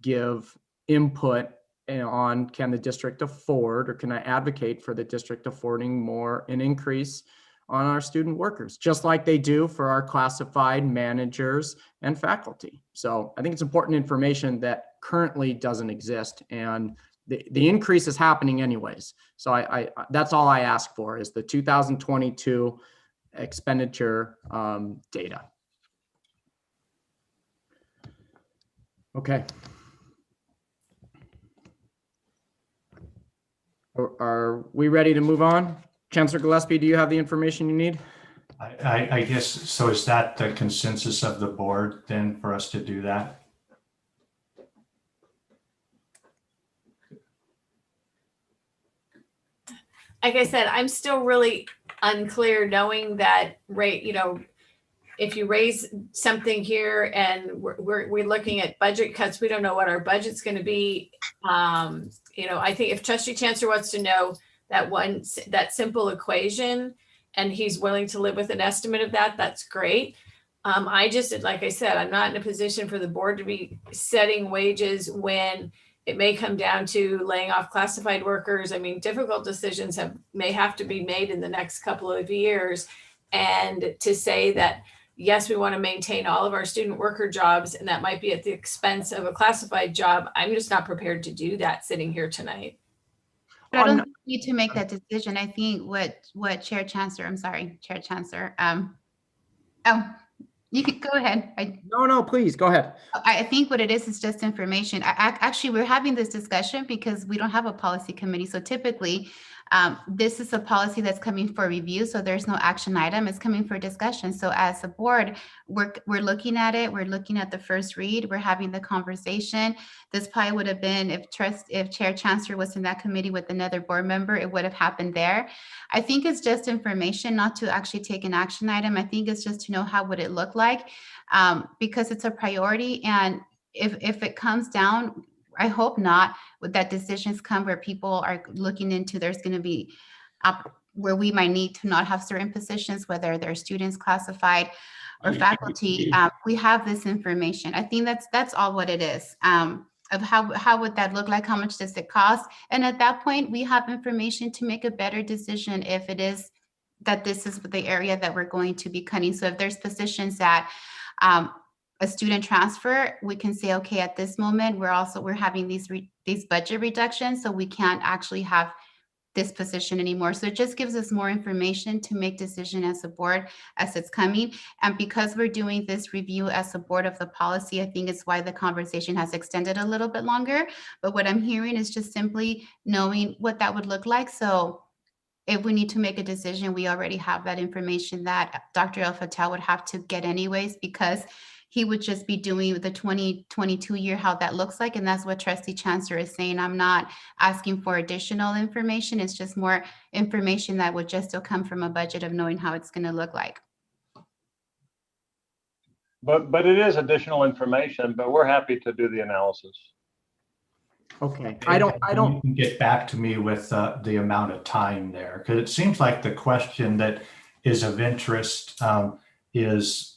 Speaker 2: give input on, can the district afford, or can I advocate for the district affording more an increase on our student workers, just like they do for our classified managers and faculty. So I think it's important information that currently doesn't exist, and the increase is happening anyways. So I that's all I ask for is the 2022 expenditure data. Okay. Are we ready to move on? Chancellor Gillespie, do you have the information you need?
Speaker 5: I guess, so is that the consensus of the board then for us to do that?
Speaker 8: Like I said, I'm still really unclear knowing that if you raise something here and we're looking at budget cuts, we don't know what our budget's going to be. I think if Trustee Chancellor wants to know that simple equation and he's willing to live with an estimate of that, that's great. I just, like I said, I'm not in a position for the board to be setting wages when it may come down to laying off classified workers. I mean, difficult decisions may have to be made in the next couple of years. And to say that, yes, we want to maintain all of our student worker jobs, and that might be at the expense of a classified job, I'm just not prepared to do that sitting here tonight.
Speaker 19: But I don't think we need to make that decision. I think what Chair Chancellor, you could go ahead.
Speaker 2: No, please go ahead.
Speaker 19: I think what it is just information. Actually, we're having this discussion because we don't have a policy committee. So typically, this is a policy that's coming for review. So there's no action item. It's coming for discussion. So as a board, we're looking at it. We're looking at the first read. We're having the conversation. This probably would have been if Chair Chancellor was in that committee with another board member, it would have happened there. I think it's just information, not to actually take an action item. I think it's just to know how would it look like, because it's a priority. And if it comes down, I hope not, that decisions come where people are looking into, there's going to be where we might need to not have certain positions, whether they're students classified or faculty. We have this information. I think that's all what it is. Of how would that look like? How much does it cost? And at that point, we have information to make a better decision if it is that this is the area that we're going to be cutting. So if there's positions that a student transfer, we can say, okay, at this moment, we're having these budget reductions, so we can't actually have this position anymore. So it just gives us more information to make decision as a board as it's coming. And because we're doing this review as a board of the policy, I think it's why the conversation has extended a little bit longer. But what I'm hearing is just simply knowing what that would look like. So if we need to make a decision, we already have that information that Dr. El Fatah would have to get anyways, because he would just be doing the 2022 year, how that looks like. And that's what Trustee Chancellor is saying. I'm not asking for additional information. It's just more information that would just still come from a budget of knowing how it's going to look like.
Speaker 4: But it is additional information, but we're happy to do the analysis.
Speaker 2: Okay, I don't.
Speaker 5: You can get back to me with the amount of time there, because it seems like the question that is of interest is,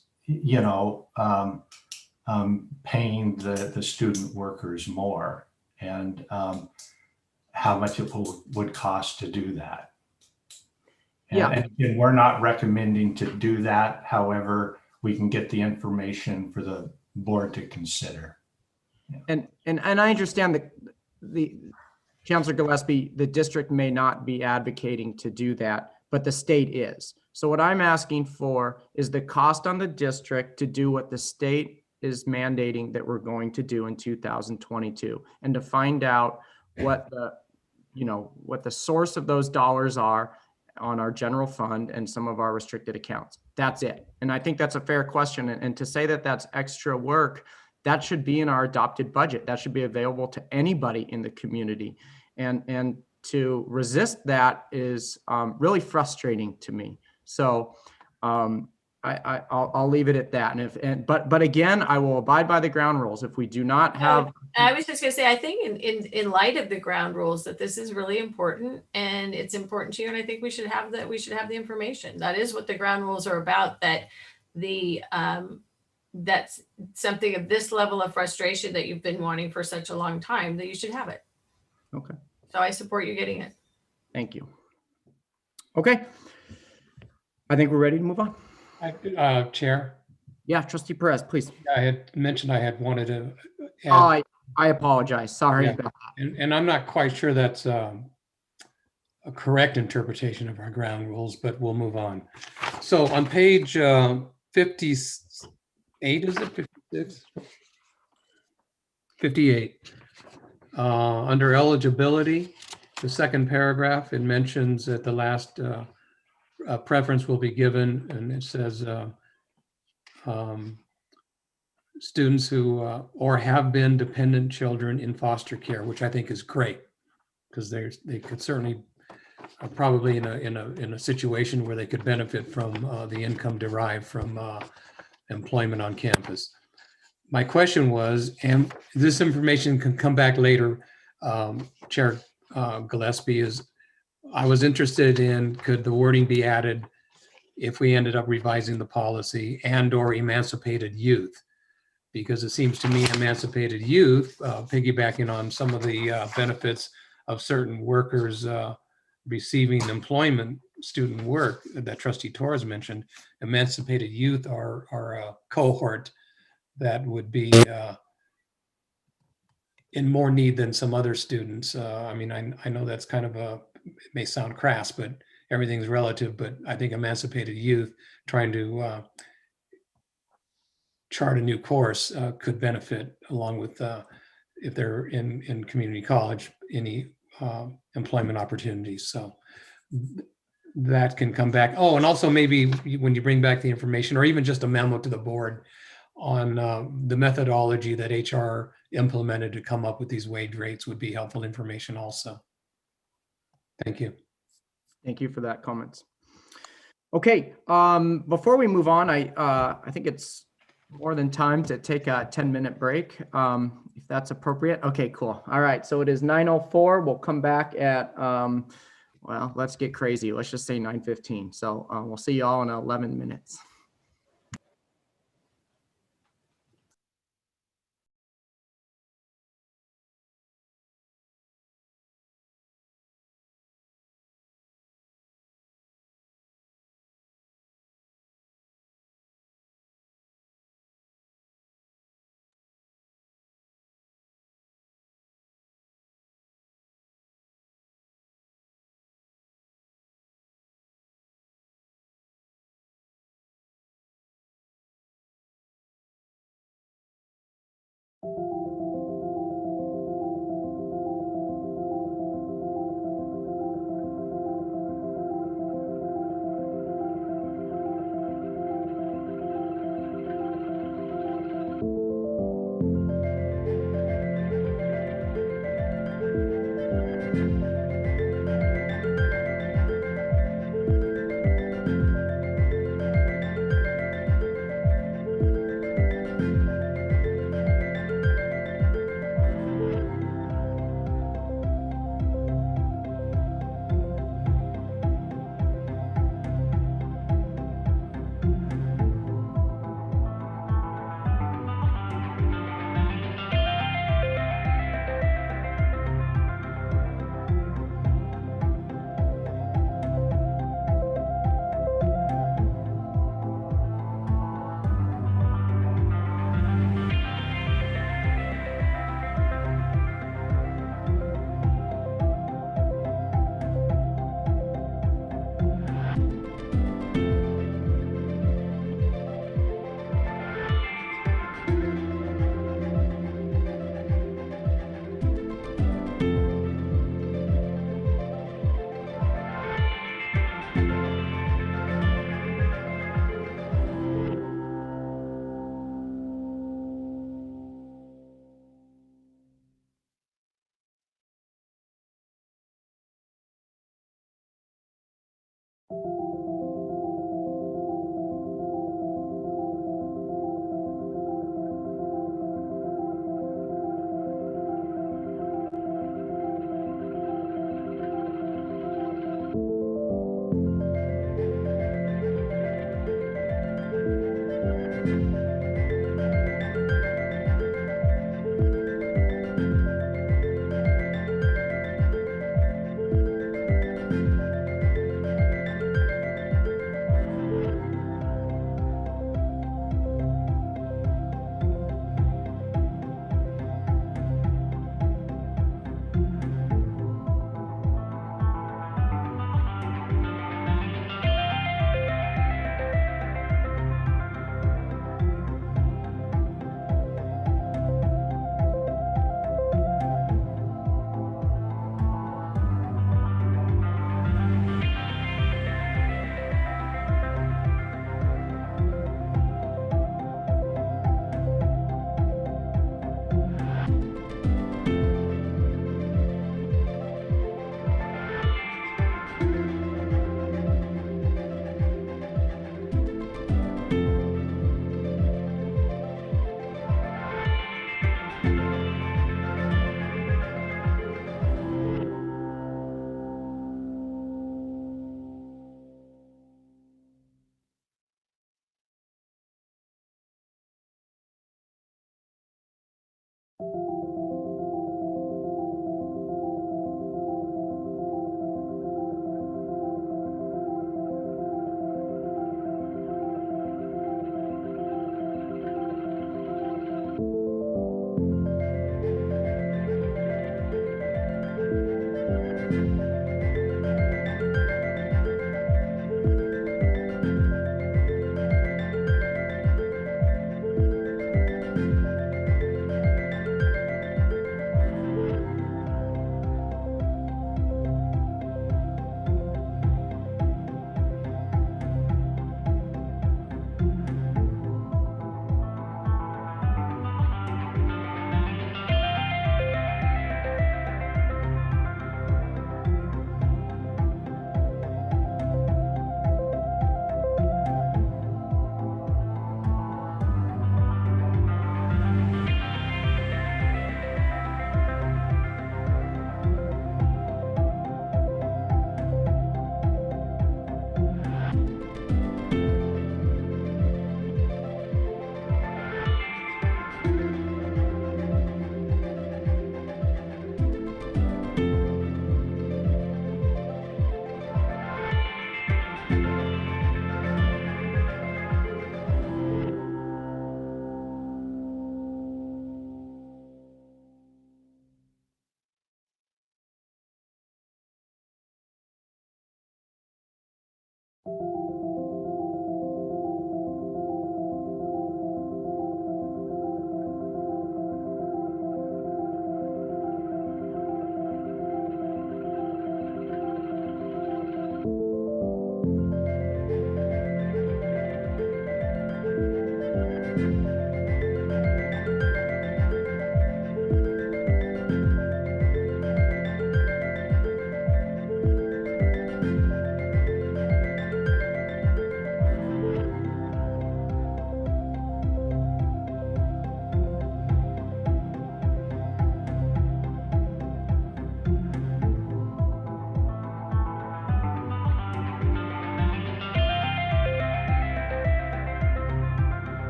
Speaker 5: paying the student workers more, and how much it would cost to do that. And we're not recommending to do that. However, we can get the information for the board to consider.
Speaker 2: And I understand that the Chancellor Gillespie, the district may not be advocating to do that, but the state is. So what I'm asking for is the cost on the district to do what the state is mandating that we're going to do in 2022, and to find out what the source of those dollars are on our general fund and some of our restricted accounts. That's it. And I think that's a fair question. And to say that that's extra work that should be in our adopted budget. That should be available to anybody in the community. And to resist that is really frustrating to me. So I'll leave it at that. But again, I will abide by the ground rules. If we do not have,
Speaker 8: I was just gonna say, I think in light of the ground rules, that this is really important and it's important to you. And I think we should have that. We should have the information. That is what the ground rules are about. That that's something of this level of frustration that you've been wanting for such a long time, that you should have it.
Speaker 2: Okay.
Speaker 8: So I support you getting it.
Speaker 2: Thank you. Okay. I think we're ready to move on.
Speaker 18: Chair.
Speaker 2: Yeah, Trustee Perez, please.
Speaker 18: I had mentioned I had wanted to add,
Speaker 2: I apologize. Sorry
Speaker 18: yeah,
Speaker 2: about that.
Speaker 18: and I'm not quite sure that's a correct interpretation of our ground rules, but we'll move on. So on page 58, is it 56? 58. Under eligibility, the second paragraph, it mentions that the last preference will be given, and it says students who or have been dependent children in foster care, which I think is great, because they could certainly probably in a situation where they could benefit from the income derived from employment on campus. My question was, and this information can come back later, Chair Gillespie, is I was interested in, could the wording be added if we ended up revising the policy, and or emancipated youth? Because it seems to me emancipated youth, piggybacking on some of the benefits of certain workers receiving employment student work that Trustee Torres mentioned, emancipated youth are a cohort that would be in more need than some other students. I mean, I know that's kind of it may sound crass, but everything's relative, but I think emancipated youth trying to chart a new course could benefit, along with if they're in community college, any employment opportunities. So that can come back. Oh, and also maybe when you bring back the information, or even just a memo to the board on the methodology that HR implemented to come up with these wage rates would be helpful information also. Thank you.
Speaker 2: Thank you for that comments. Okay, before we move on, I think it's more than time to take a 10-minute break, if that's appropriate. Okay, cool. All right, so it is 9:04. We'll come back at, well, let's get crazy. Let's just say 9:15. So we'll see you all in 11 minutes.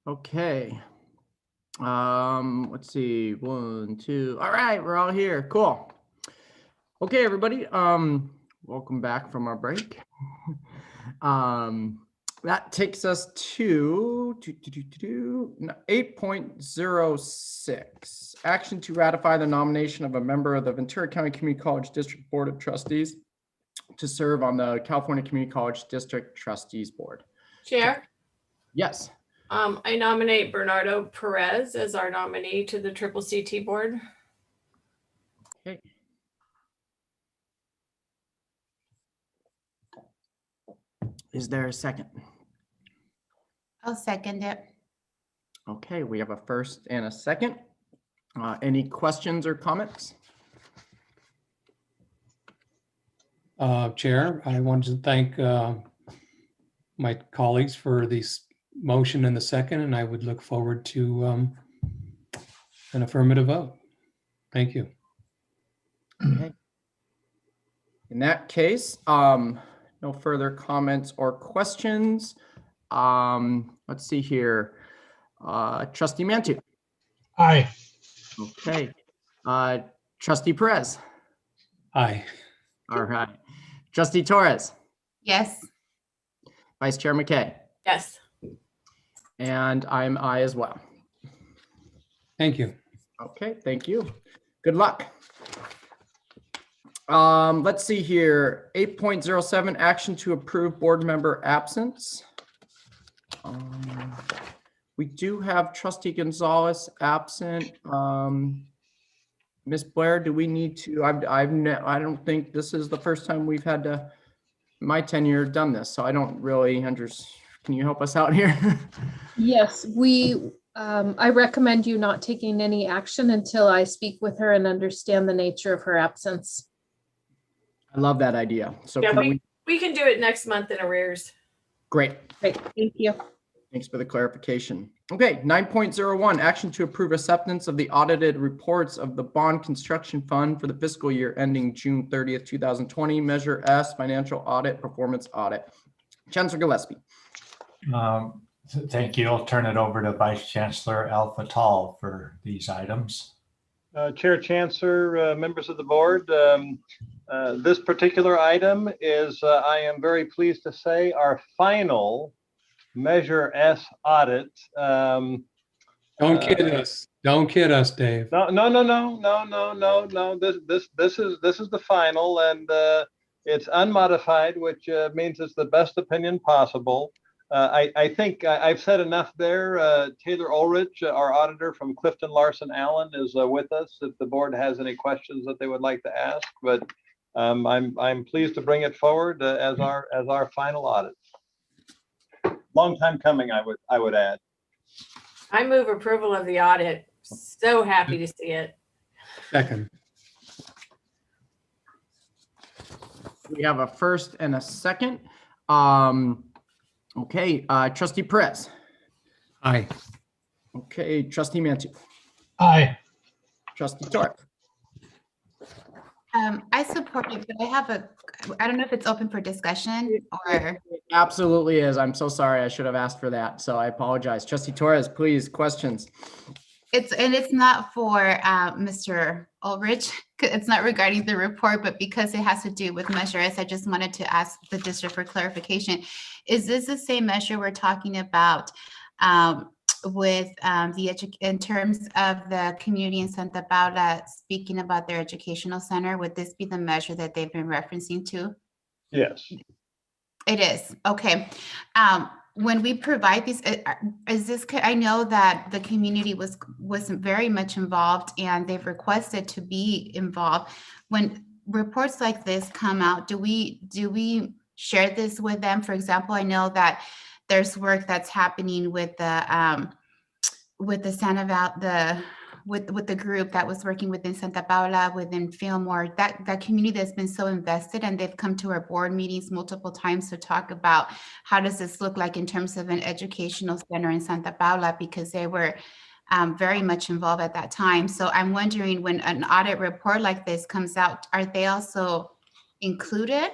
Speaker 2: Okay. Let's see. 1, 2. All right, we're all here. Cool. Okay, everybody. Welcome back from our break. That takes us to 8.06. Action to ratify the nomination of a member of the Ventura County Community College District Board of Trustees to serve on the California Community College District Trustees Board.
Speaker 8: Chair,
Speaker 2: Yes.
Speaker 8: I nominate Bernardo Perez as our nominee to the Triple CT board.
Speaker 2: Okay. Is there a second?
Speaker 19: I'll second it.
Speaker 2: Okay, we have a first and a second. Any questions or comments?
Speaker 18: Chair, I wanted to thank my colleagues for this motion and the second, and I would look forward to an affirmative vote. Thank you.
Speaker 2: Okay. In that case, no further comments or questions. Let's see here. Trustee Mantu.
Speaker 20: Aye.
Speaker 2: Okay. Trustee Perez.
Speaker 18: Aye.
Speaker 2: All right. Trustee Torres.
Speaker 19: Yes.
Speaker 2: Vice Chair McKay.
Speaker 8: Yes.
Speaker 2: And I'm aye as well.
Speaker 18: Thank you.
Speaker 2: Okay, thank you. Good luck. Let's see here. 8.07, action to approve board member absence. We do have trustee Gonzalez absent. Ms. Blair, do we need to, I don't think this is the first time we've had to, my tenure, done this, so I don't really understand. Can you help us out here?
Speaker 6: Yes, I recommend you not taking any action until I speak with her and understand the nature of her absence.
Speaker 2: I love that idea. So
Speaker 8: Yeah,
Speaker 2: can
Speaker 8: we can do it next month in arrears.
Speaker 2: Great.
Speaker 6: Great, thank you.
Speaker 2: Thanks for the clarification. Okay, 9.01, action to approve acceptance of the audited reports of the bond construction fund for the fiscal year ending June 30th, 2020, Measure S, financial audit, performance audit. Chancellor Gillespie.
Speaker 5: Thank you. I'll turn it over to Vice Chancellor Al Fattal for these items.
Speaker 4: Chair Chancellor, members of the board, this particular item is, I am very pleased to say, our final Measure S audit.
Speaker 18: Don't kid us. Don't kid us, Dave.
Speaker 4: No. This is the final, and it's unmodified, which means it's the best opinion possible. I think I've said enough there. Taylor Ulrich, our auditor from Clifton Larson Allen, is with us if the board has any questions that they would like to ask. But I'm pleased to bring it forward as our final audit. Long time coming, I would add.
Speaker 8: I move approval of the audit. So happy to see it.
Speaker 18: Second.
Speaker 2: We have a first and a second. Okay, Trustee Perez.
Speaker 18: Aye.
Speaker 2: Okay, Trustee Mantu.
Speaker 20: Aye.
Speaker 2: Trustee Torres.
Speaker 19: I support it, but I don't know if it's open for discussion or.
Speaker 2: It absolutely is. I'm so sorry. I should have asked for that. So I apologize. Trustee Torres, please, questions.
Speaker 19: It's not for Mr. Ulrich. It's not regarding the report, but because it has to do with Measure S, I just wanted to ask the district for clarification. Is this the same measure we're talking about with in terms of the community in Santa Paula speaking about their educational center? Would this be the measure that they've been referencing to?
Speaker 4: Yes.
Speaker 19: It is. Okay. When we provide these, I know that the community was very much involved and they've requested to be involved. When reports like this come out, do we share this with them? For example, I know that there's work that's happening with the with the group that was working within Santa Paula, within Fillmore, that community that's been so invested, and they've come to our board meetings multiple times to talk about how does this look like in terms of an educational center in Santa Paula, because they were very much involved at that time. So I'm wondering, when an audit report like this comes out, are they also included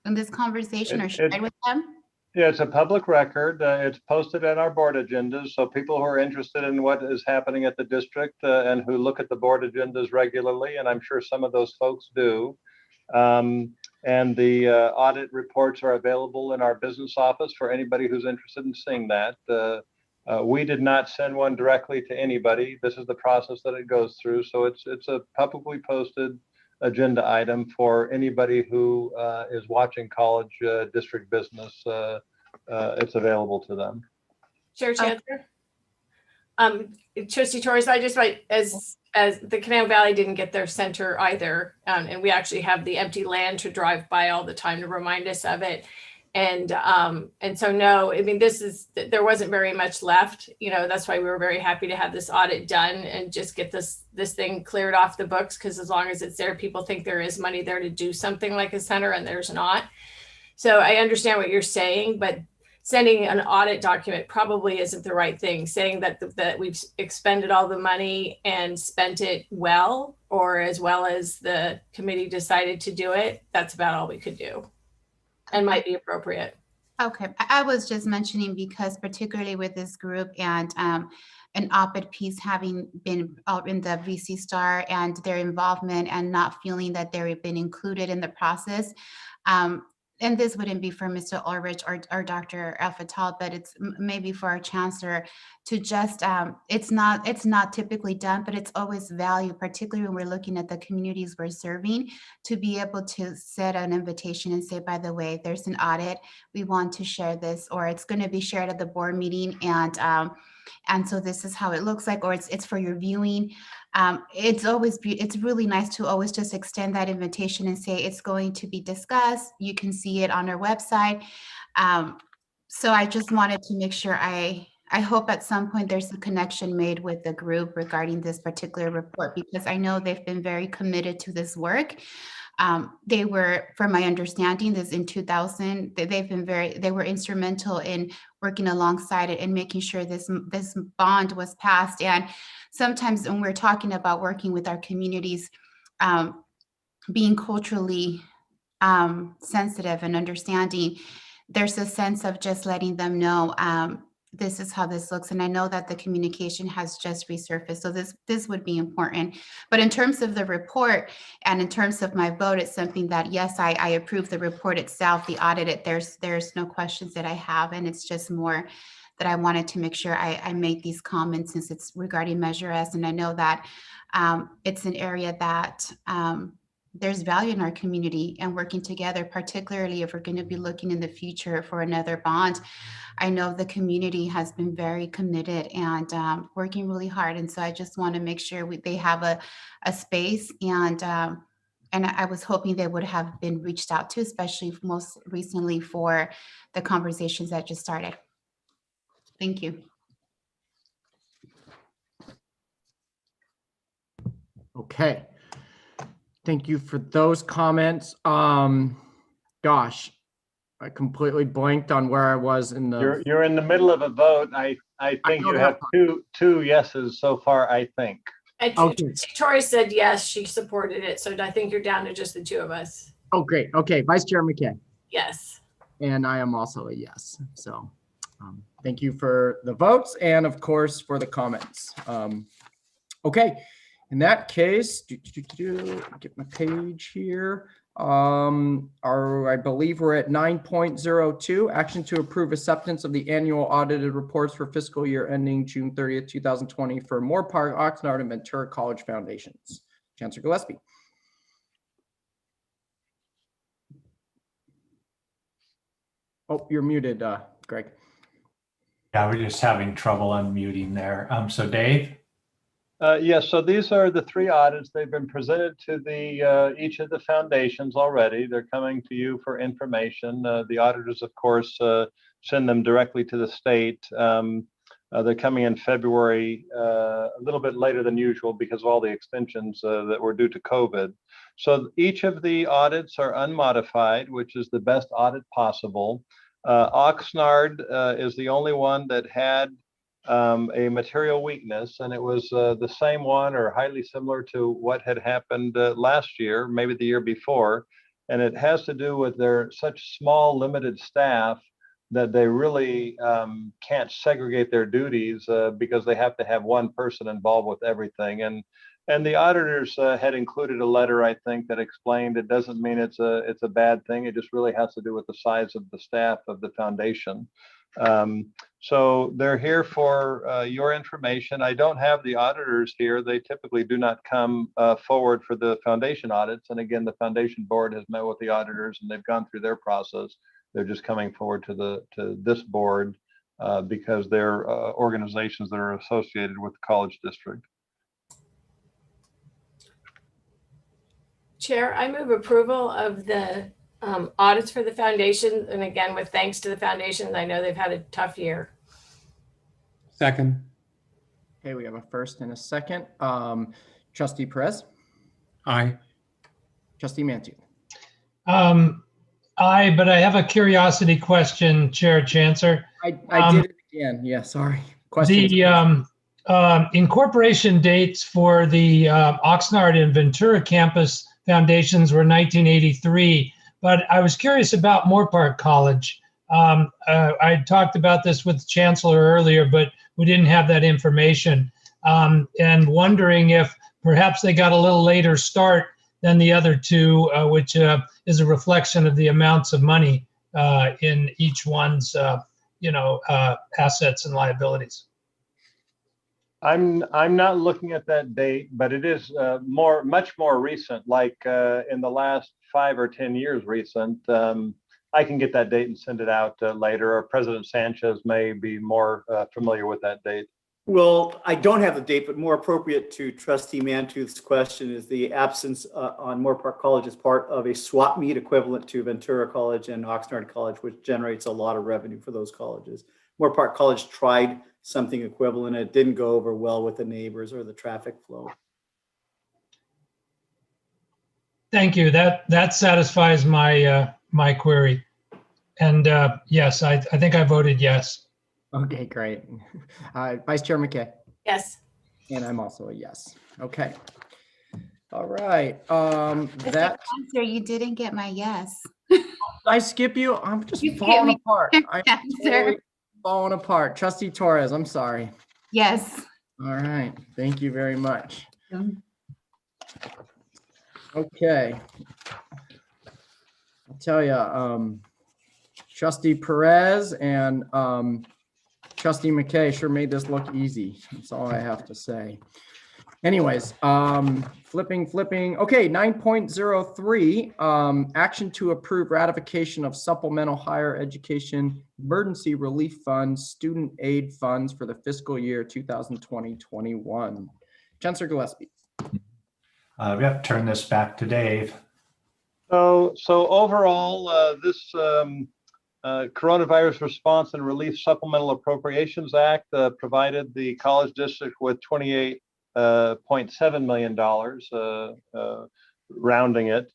Speaker 19: in this conversation or shared with them?
Speaker 4: Yeah, it's a public record. It's posted at our board agendas. So people who are interested in what is happening at the district and who look at the board agendas regularly, and I'm sure some of those folks do. And the audit reports are available in our business office for anybody who's interested in seeing that. We did not send one directly to anybody. This is the process that it goes through. So it's a publicly posted agenda item for anybody who is watching college district business. It's available to them.
Speaker 8: Chair Chancellor. Trustee Torres, I just might, as the Canal Valley didn't get their center either, and we actually have the empty land to drive by all the time to remind us of it. And so no, I mean, there wasn't very much left, that's why we were very happy to have this audit done and just get this thing cleared off the books, because as long as it's there, people think there is money there to do something like a center, and there's not. So I understand what you're saying, but sending an audit document probably isn't the right thing. Saying that we've expended all the money and spent it well, or as well as the committee decided to do it, that's about all we could do and might be appropriate.
Speaker 19: Okay, I was just mentioning because particularly with this group and an op-ed piece having been in the VC Star and their involvement and not feeling that they've been included in the process, and this wouldn't be for Mr. Ulrich or Dr. Al-Fattal, but it's maybe for our chancellor to just, it's not typically done, but it's always value, particularly when we're looking at the communities we're serving, to be able to set an invitation and say, by the way, there's an audit, we want to share this, or it's going to be shared at the board meeting, and so this is how it looks like, or it's for your viewing. It's really nice to always just extend that invitation and say it's going to be discussed. You can see it on our website. So I just wanted to make sure I hope at some point there's a connection made with the group regarding this particular report, because I know they've been very committed to this work. They were, from my understanding, this in 2000, they were instrumental in working alongside it and making sure this bond was passed. And sometimes when we're talking about working with our communities, being culturally sensitive and understanding, there's a sense of just letting them know, this is how this looks. And I know that the communication has just resurfaced, so this would be important. But in terms of the report and in terms of my vote, it's something that, yes, I approve the report itself, the audit. There's no questions that I have, and it's just more that I wanted to make sure I made these comments since it's regarding Measure S. And I know that it's an area that there's value in our community and working together, particularly if we're going to be looking in the future for another bond. I know the community has been very committed and working really hard. And so I just want to make sure they have a space, and I was hoping they would have been reached out to, especially most recently for the conversations that just started. Thank you.
Speaker 2: Okay. Thank you for those comments. Gosh, I completely blanked on where I was in the.
Speaker 4: You're in the middle of a vote. I think you have two yeses so far, I think.
Speaker 8: Tori said yes, she supported it. So I think you're down to just the two of us.
Speaker 2: Oh, great. Okay. Vice Chair McKay.
Speaker 8: Yes.
Speaker 2: And I am also a yes. So thank you for the votes and, of course, for the comments. Okay. In that case, get my page here. I believe we're at 9.02, action to approve acceptance of the annual audited reports for fiscal year ending June 30th, 2020 for Moore Park, Oxnard, and Ventura College Foundations. Chancellor Gillespie. Oh, you're muted, Greg.
Speaker 5: Yeah, we're just having trouble unmuting there. So Dave?
Speaker 4: Yes, so these are the three audits. They've been presented to each of the foundations already. They're coming to you for information. The auditors, of course, send them directly to the state. They're coming in February, a little bit later than usual because of all the extensions that were due to COVID. So each of the audits are unmodified, which is the best audit possible. Oxnard is the only one that had a material weakness, and it was the same one or highly similar to what had happened last year, maybe the year before. And it has to do with their such small, limited staff that they really can't segregate their duties because they have to have one person involved with everything. And the auditors had included a letter, I think, that explained it doesn't mean it's a bad thing. It just really has to do with the size of the staff of the foundation. So they're here for your information. I don't have the auditors here. They typically do not come forward for the foundation audits. And again, the foundation board has met with the auditors and they've gone through their process. They're just coming forward to this board because they're organizations that are associated with the college district.
Speaker 8: Chair, I move approval of the audits for the foundation. And again, with thanks to the foundation, I know they've had a tough year.
Speaker 18: Second.
Speaker 2: Okay, we have a first and a second. Trustee Perez.
Speaker 18: Aye.
Speaker 2: Trustee Mantu.
Speaker 20: Aye, but I have a curiosity question, Chair Chancellor.
Speaker 2: I did it again. Yeah, sorry. Questions?
Speaker 20: The incorporation dates for the Oxnard and Ventura campus foundations were 1983, but I was curious about Moore Park College. I talked about this with the Chancellor earlier, but we didn't have that information. And wondering if perhaps they got a little later start than the other two, which is a reflection of the amounts of money in each one's, assets and liabilities.
Speaker 4: I'm not looking at that date, but it is much more recent, like in the last 5 or 10 years recent. I can get that date and send it out later, or President Sanchez may be more familiar with that date.
Speaker 9: Well, I don't have the date, but more appropriate to Trustee Mantooth's question is the absence on Moore Park College as part of a swap meet equivalent to Ventura College and Oxnard College, which generates a lot of revenue for those colleges. Moore Park College tried something equivalent. It didn't go over well with the neighbors or the traffic flow.
Speaker 20: Thank you. That satisfies my my query. And yes, I think I voted yes.
Speaker 2: Okay, great. Vice Chair McKay.
Speaker 8: Yes.
Speaker 2: And I'm also a yes. Okay. All right.
Speaker 19: Mr.
Speaker 2: That
Speaker 19: Cancer, you didn't get my yes.
Speaker 2: I skip you. I'm just
Speaker 19: You skipped
Speaker 2: falling
Speaker 19: me,
Speaker 2: apart.
Speaker 19: Mr.
Speaker 2: I'm
Speaker 19: Cancer.
Speaker 2: totally falling apart. Trustee Torres, I'm sorry.
Speaker 19: Yes.
Speaker 2: All right. Thank you very much.
Speaker 19: Um,
Speaker 2: Okay. I'll tell you, Trustee Perez and Trustee McKay sure made this look easy. That's all I have to say. Anyways, flipping. Okay, 9.03, action to approve ratification of supplemental higher education emergency relief funds, student aid funds for the fiscal year 2020-21. Chancellor Gillespie.
Speaker 5: Yep, turn this back to Dave.
Speaker 4: So overall, this Coronavirus Response and Relief Supplemental Appropriations Act provided the college district with $28.7 million, rounding it.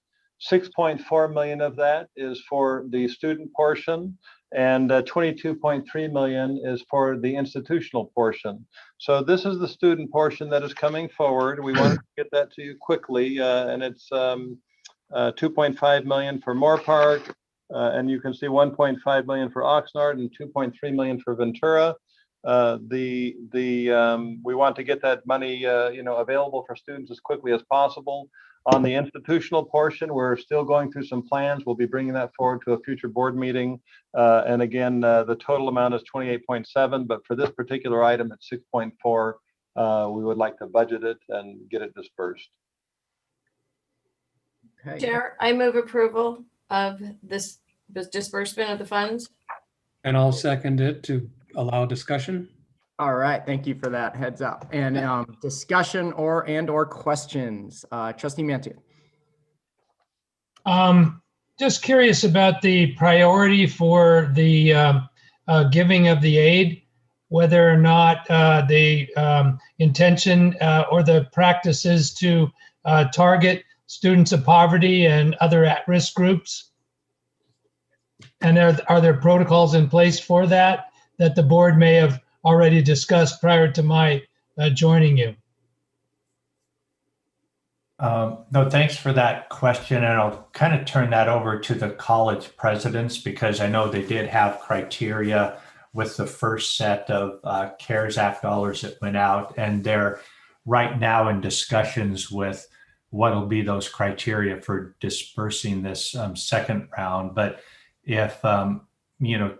Speaker 4: 6.4 million of that is for the student portion, and 22.3 million is for the institutional portion. So this is the student portion that is coming forward. We want to get that to you quickly, and it's 2.5 million for Moore Park, and you can see 1.5 million for Oxnard and 2.3 million for Ventura. We want to get that money available for students as quickly as possible. On the institutional portion, we're still going through some plans. We'll be bringing that forward to a future board meeting. And again, the total amount is 28.7, but for this particular item at 6.4, we would like to budget it and get it dispersed.
Speaker 2: Okay.
Speaker 8: Chair, I move approval of this disbursement of the funds.
Speaker 18: And I'll second it to allow discussion.
Speaker 2: All right, thank you for that heads up. And discussion or questions. Trustee Mantooth.
Speaker 20: Just curious about the priority for the giving of the aid, whether or not the intention or the practice is to target students of poverty and other at-risk groups. And are there protocols in place for that the board may have already discussed prior to my joining you?
Speaker 5: No, thanks for that question. And I'll kind of turn that over to the college presidents, because I know they did have criteria with the first set of CARES Act dollars that went out. And they're right now in discussions with what will be those criteria for dispersing this second round. But if,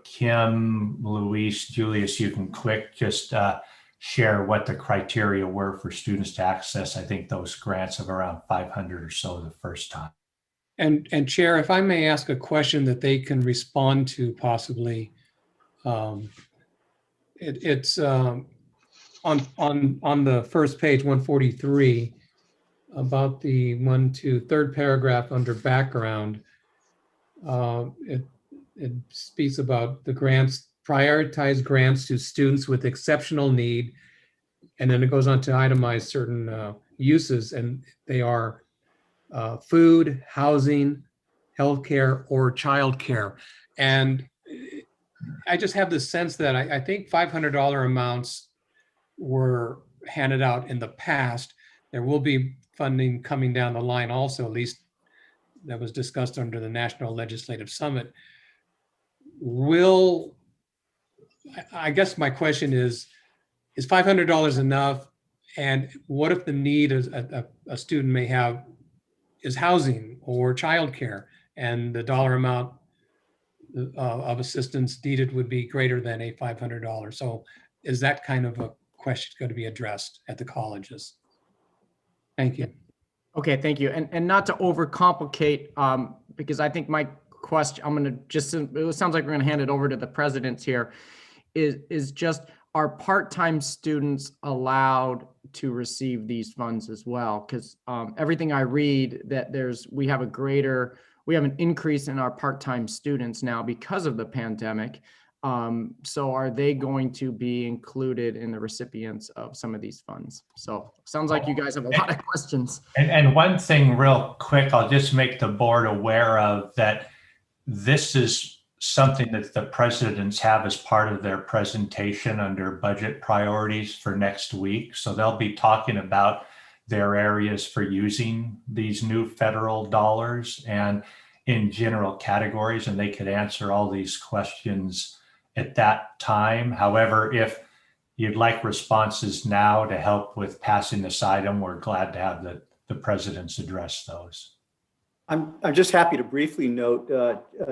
Speaker 5: Kim, Luis, Julius, you can just share what the criteria were for students to access, I think, those grants of around 500 or so the first time.
Speaker 18: And Chair, if I may ask a question that they can respond to possibly, it's on the first page, 143, about the third paragraph under background. It speaks about the grants, prioritize grants to students with exceptional need. And then it goes on to itemize certain uses, and they are food, housing, healthcare, or childcare. And I just have this sense that I think $500 amounts were handed out in the past. There will be funding coming down the line also, at least that was discussed under the National Legislative Summit. I guess my question is $500 enough? And what if the need is a student may have is housing or childcare, and the dollar amount of assistance needed would be greater than a $500. So is that kind of a question going to be addressed at the colleges? Thank you.
Speaker 2: Okay, thank you. And not to overcomplicate, because I think my question, I'm going to just, it sounds like we're going to hand it over to the presidents here, is just, are part-time students allowed to receive these funds as well? Because everything I read that we have an increase in our part-time students now because of the pandemic. So are they going to be included in the recipients of some of these funds? So sounds like you guys have a lot of questions.
Speaker 5: And one thing real quick, I'll just make the board aware of that this is something that the presidents have as part of their presentation under budget priorities for next week. So they'll be talking about their areas for using these new federal dollars and in general categories, and they could answer all these questions at that time. However, if you'd like responses now to help with passing this item, we're glad to have the presidents address those.
Speaker 9: I'm just happy to briefly note,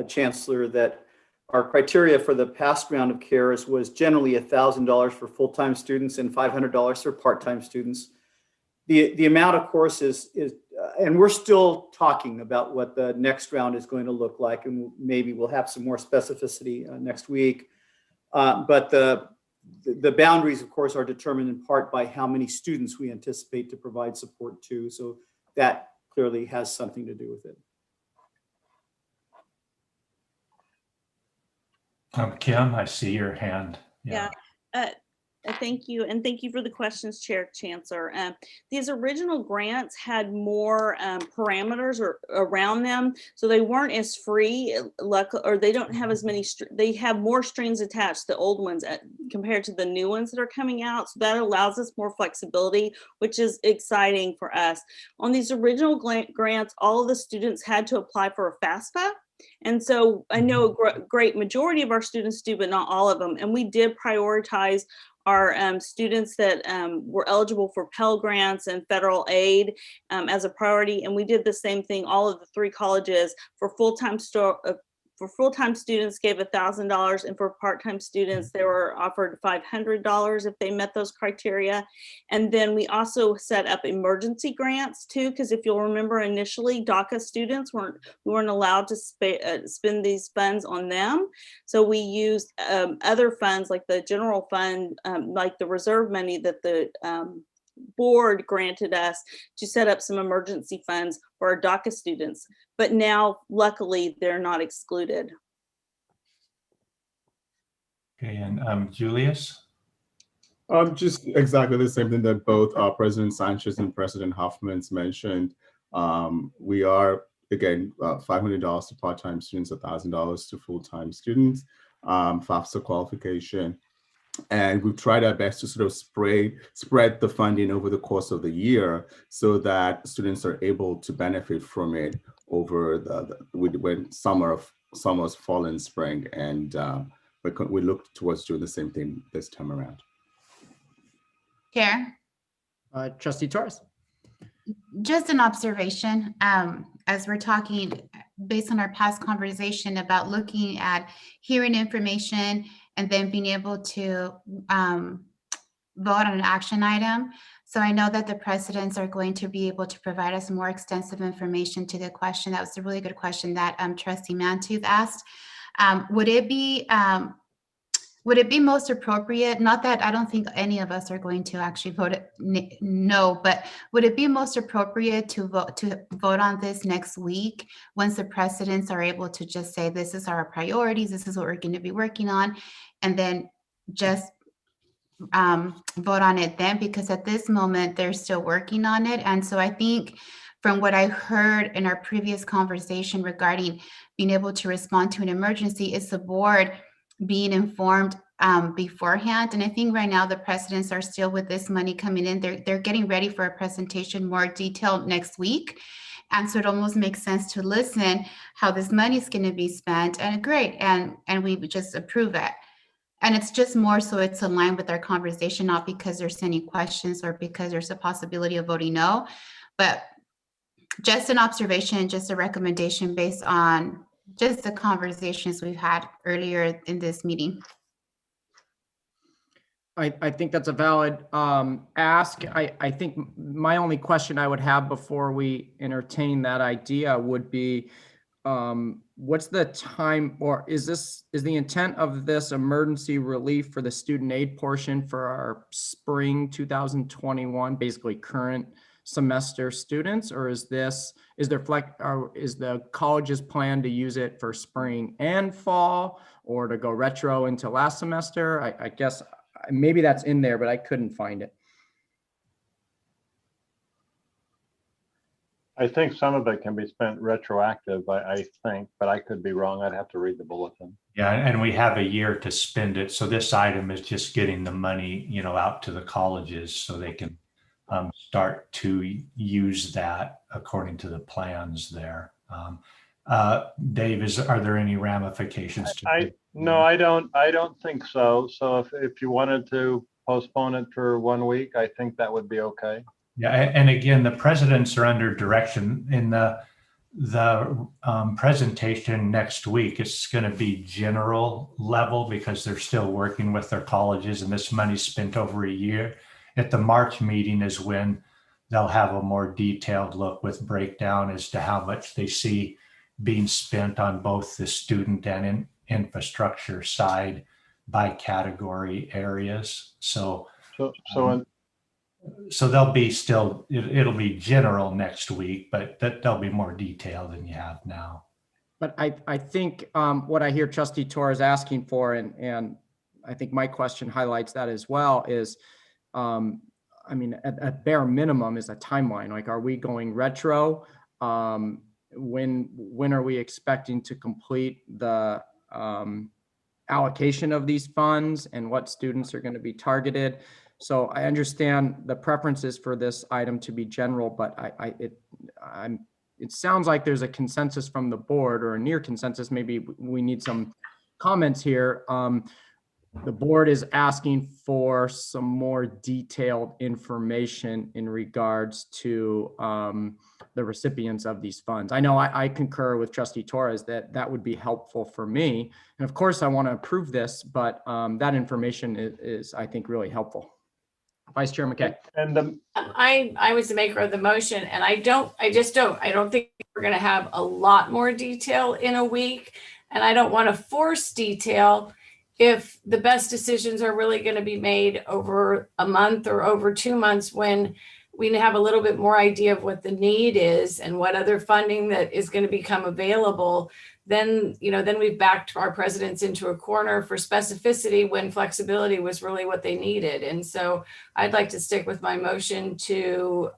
Speaker 9: Chancellor, that our criteria for the past round of CARES was generally $1,000 for full-time students and $500 for part-time students. The amount, of course, is and we're still talking about what the next round is going to look like, and maybe we'll have some more specificity next week. But the boundaries, of course, are determined in part by how many students we anticipate to provide support to. So that clearly has something to do with it.
Speaker 5: Kim, I see your hand.
Speaker 15: Yeah. Thank you. And thank you for the questions, Chancellor. These original grants had more parameters around them. So they weren't as free, or they don't have as many, they have more strings attached, the old ones, compared to the new ones that are coming out. So that allows us more flexibility, which is exciting for us. On these original grants, all of the students had to apply for a FAFSA. And so I know a great majority of our students do, but not all of them. And we did prioritize our students that were eligible for Pell Grants and federal aid as a priority. And we did the same thing, all of the 3 colleges for full-time students gave $1,000, and for part-time students, they were offered $500 if they met those criteria. And then we also set up emergency grants too, because if you'll remember initially, DACA students we weren't allowed to spend these funds on them. So we used other funds like the general fund, like the reserve money that the board granted us to set up some emergency funds for our DACA students. But now, luckily, they're not excluded.
Speaker 5: Okay, and Julius?
Speaker 1: Just exactly the same thing that both President Sanchez and President Hoffman's mentioned. We are, again, $500 to part-time students, $1,000 to full-time students, FAFSA qualification. And we've tried our best to sort of spread the funding over the course of the year so that students are able to benefit from it over when summer's fall and spring. And we look towards doing the same thing this time around.
Speaker 19: Chair?
Speaker 2: Trustee Torres.
Speaker 19: Just an observation, as we're talking, based on our past conversation about looking at hearing information and then being able to vote on an action item. So I know that the presidents are going to be able to provide us more extensive information to the question. That was a really good question that Trustee Mantooth asked. Would it be most appropriate, not that I don't think any of us are going to actually vote no, but would it be most appropriate to vote on this next week once the presidents are able to just say, this is our priorities, this is what we're going to be working on, and then just vote on it then? Because at this moment, they're still working on it. And so I think from what I heard in our previous conversation regarding being able to respond to an emergency is the board being informed beforehand. And I think right now the presidents are still with this money coming in. They're getting ready for a presentation more detailed next week. And so it almost makes sense to listen how this money is going to be spent, and great. And we would just approve it. And it's just more so it's aligned with our conversation, not because there's any questions or because there's a possibility of voting no. But just an observation, just a recommendation based on just the conversations we've had earlier in this meeting.
Speaker 2: I think that's a valid ask. I think my only question I would have before we entertain that idea would be, what's the time, or is the intent of this emergency relief for the student aid portion for our spring 2021, basically current semester students, or is the college's plan to use it for spring and fall, or to go retro into last semester? I guess maybe that's in there, but I couldn't find it.
Speaker 4: I think some of it can be spent retroactive, I think, but I could be wrong. I'd have to read the bulletin.
Speaker 5: Yeah, and we have a year to spend it. So this item is just getting the money, out to the colleges so they can start to use that according to the plans there. Dave, are there any ramifications to it?
Speaker 4: No, I don't think so. So if you wanted to postpone it for 1 week, I think that would be okay.
Speaker 5: Yeah, and again, the presidents are under direction in the presentation next week. It's going to be general level because they're still working with their colleges, and this money's spent over a year. At the March meeting is when they'll have a more detailed look with breakdown as to how much they see being spent on both the student and infrastructure side by category areas. So they'll be it'll be general next week, but they'll be more detailed than you have now.
Speaker 2: But I think what I hear Trustee Torres asking for, and I think my question highlights that as well, is, I mean, at bare minimum is a timeline. Like, are we going retro? When are we expecting to complete the allocation of these funds, and what students are going to be targeted? So I understand the preferences for this item to be general, but it sounds like there's a consensus from the board, or a near consensus. Maybe we need some comments here. The board is asking for some more detailed information in regards to the recipients of these funds. I know I concur with Trustee Torres that would be helpful for me. And of course, I want to approve this, but that information is I think, really helpful. Vice Chair McKay.
Speaker 4: And
Speaker 8: I was the maker of the motion, and I don't think we're going to have a lot more detail in a week. And I don't want to force detail if the best decisions are really going to be made over a month or over 2 months, when we have a little bit more idea of what the need is and what other funding that is going to become available. Then we've backed our presidents into a corner for specificity when flexibility was really what they needed. And so I'd like to stick with my motion to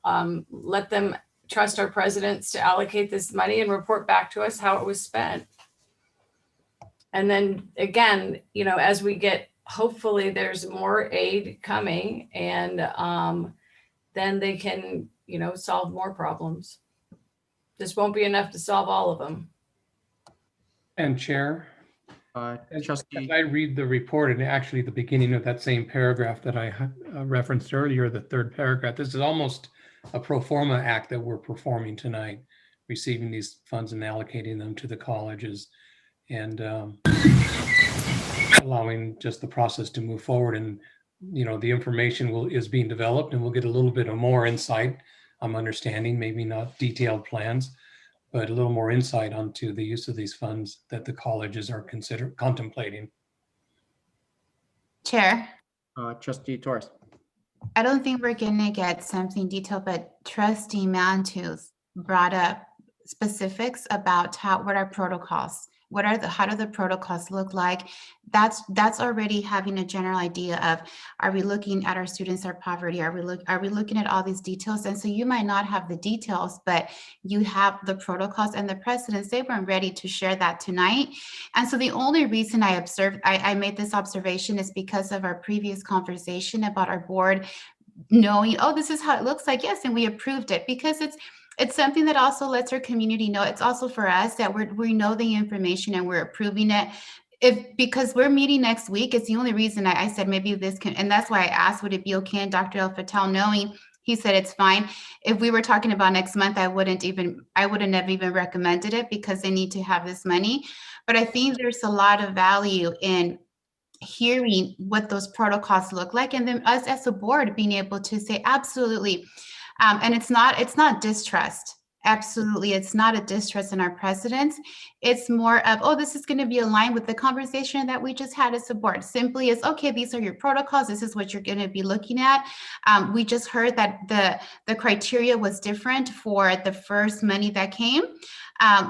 Speaker 8: let them trust our presidents to allocate this money and report back to us how it was spent. And then again, as we get, hopefully there's more aid coming, and then they can, solve more problems. This won't be enough to solve all of them.
Speaker 18: And Chair, as I read the report, and actually the beginning of that same paragraph that I referenced earlier, the third paragraph, this is almost a pro forma act that we're performing tonight, receiving these funds and allocating them to the colleges, and allowing just the process to move forward. And the information is being developed, and we'll get a little bit of more insight. I'm understanding, maybe not detailed plans, but a little more insight onto the use of these funds that the colleges are contemplating.
Speaker 19: Chair.
Speaker 2: Trustee Torres.
Speaker 19: I don't think we're going to get something detailed, but Trustee Mantus brought up specifics about what are protocols. How do the protocols look like? That's already having a general idea of, are we looking at our students, our poverty? Are we looking at all these details? And so you might not have the details, but you have the protocols and the precedents. They weren't ready to share that tonight. And so the only reason I made this observation is because of our previous conversation about our board knowing, oh, this is how it looks like. Yes, and we approved it because it's something that also lets our community know. It's also for us that we know the information and we're approving it. Because we're meeting next week, it's the only reason I said maybe this can, and that's why I asked, would it be okay? And Dr. El Fattal, knowing He said it's fine. If we were talking about next month, I wouldn't have even recommended it because they need to have this money. But I think there's a lot of value in hearing what those protocols look like, and then us as a board being able to say absolutely. And it's not distrust. Absolutely, it's not a distrust in our presidents. It's more of, oh, this is going to be aligned with the conversation that we just had as a board. Simply as, okay, these are your protocols. This is what you're going to be looking at. We just heard that the criteria was different for the first money that came.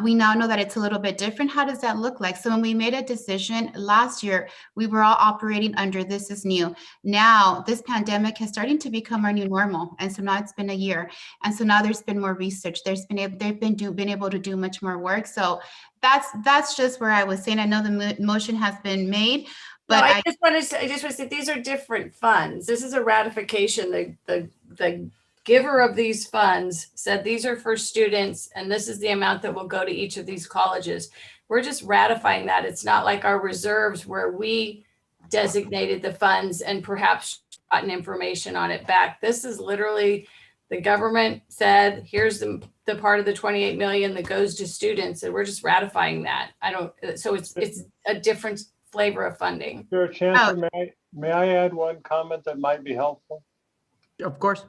Speaker 19: We now know that it's a little bit different. How does that look like? So when we made a decision last year, we were all operating under this is new. Now this pandemic is starting to become our new normal. And so now it's been a year. And so now there's been more research. They've been able to do much more work. So that's just where I was saying. I know the motion has been made, but
Speaker 8: no, I just want to say these are different funds. This is a ratification. The giver of these funds said these are for students, and this is the amount that will go to each of these colleges. We're just ratifying that. It's not like our reserves where we designated the funds and perhaps gotten information on it back. This is literally the government said, here's the part of the 28 million that goes to students, and we're just ratifying that. So it's a different flavor of funding.
Speaker 4: Sure, Chancellor, may I add one comment that might be helpful?
Speaker 2: Of course.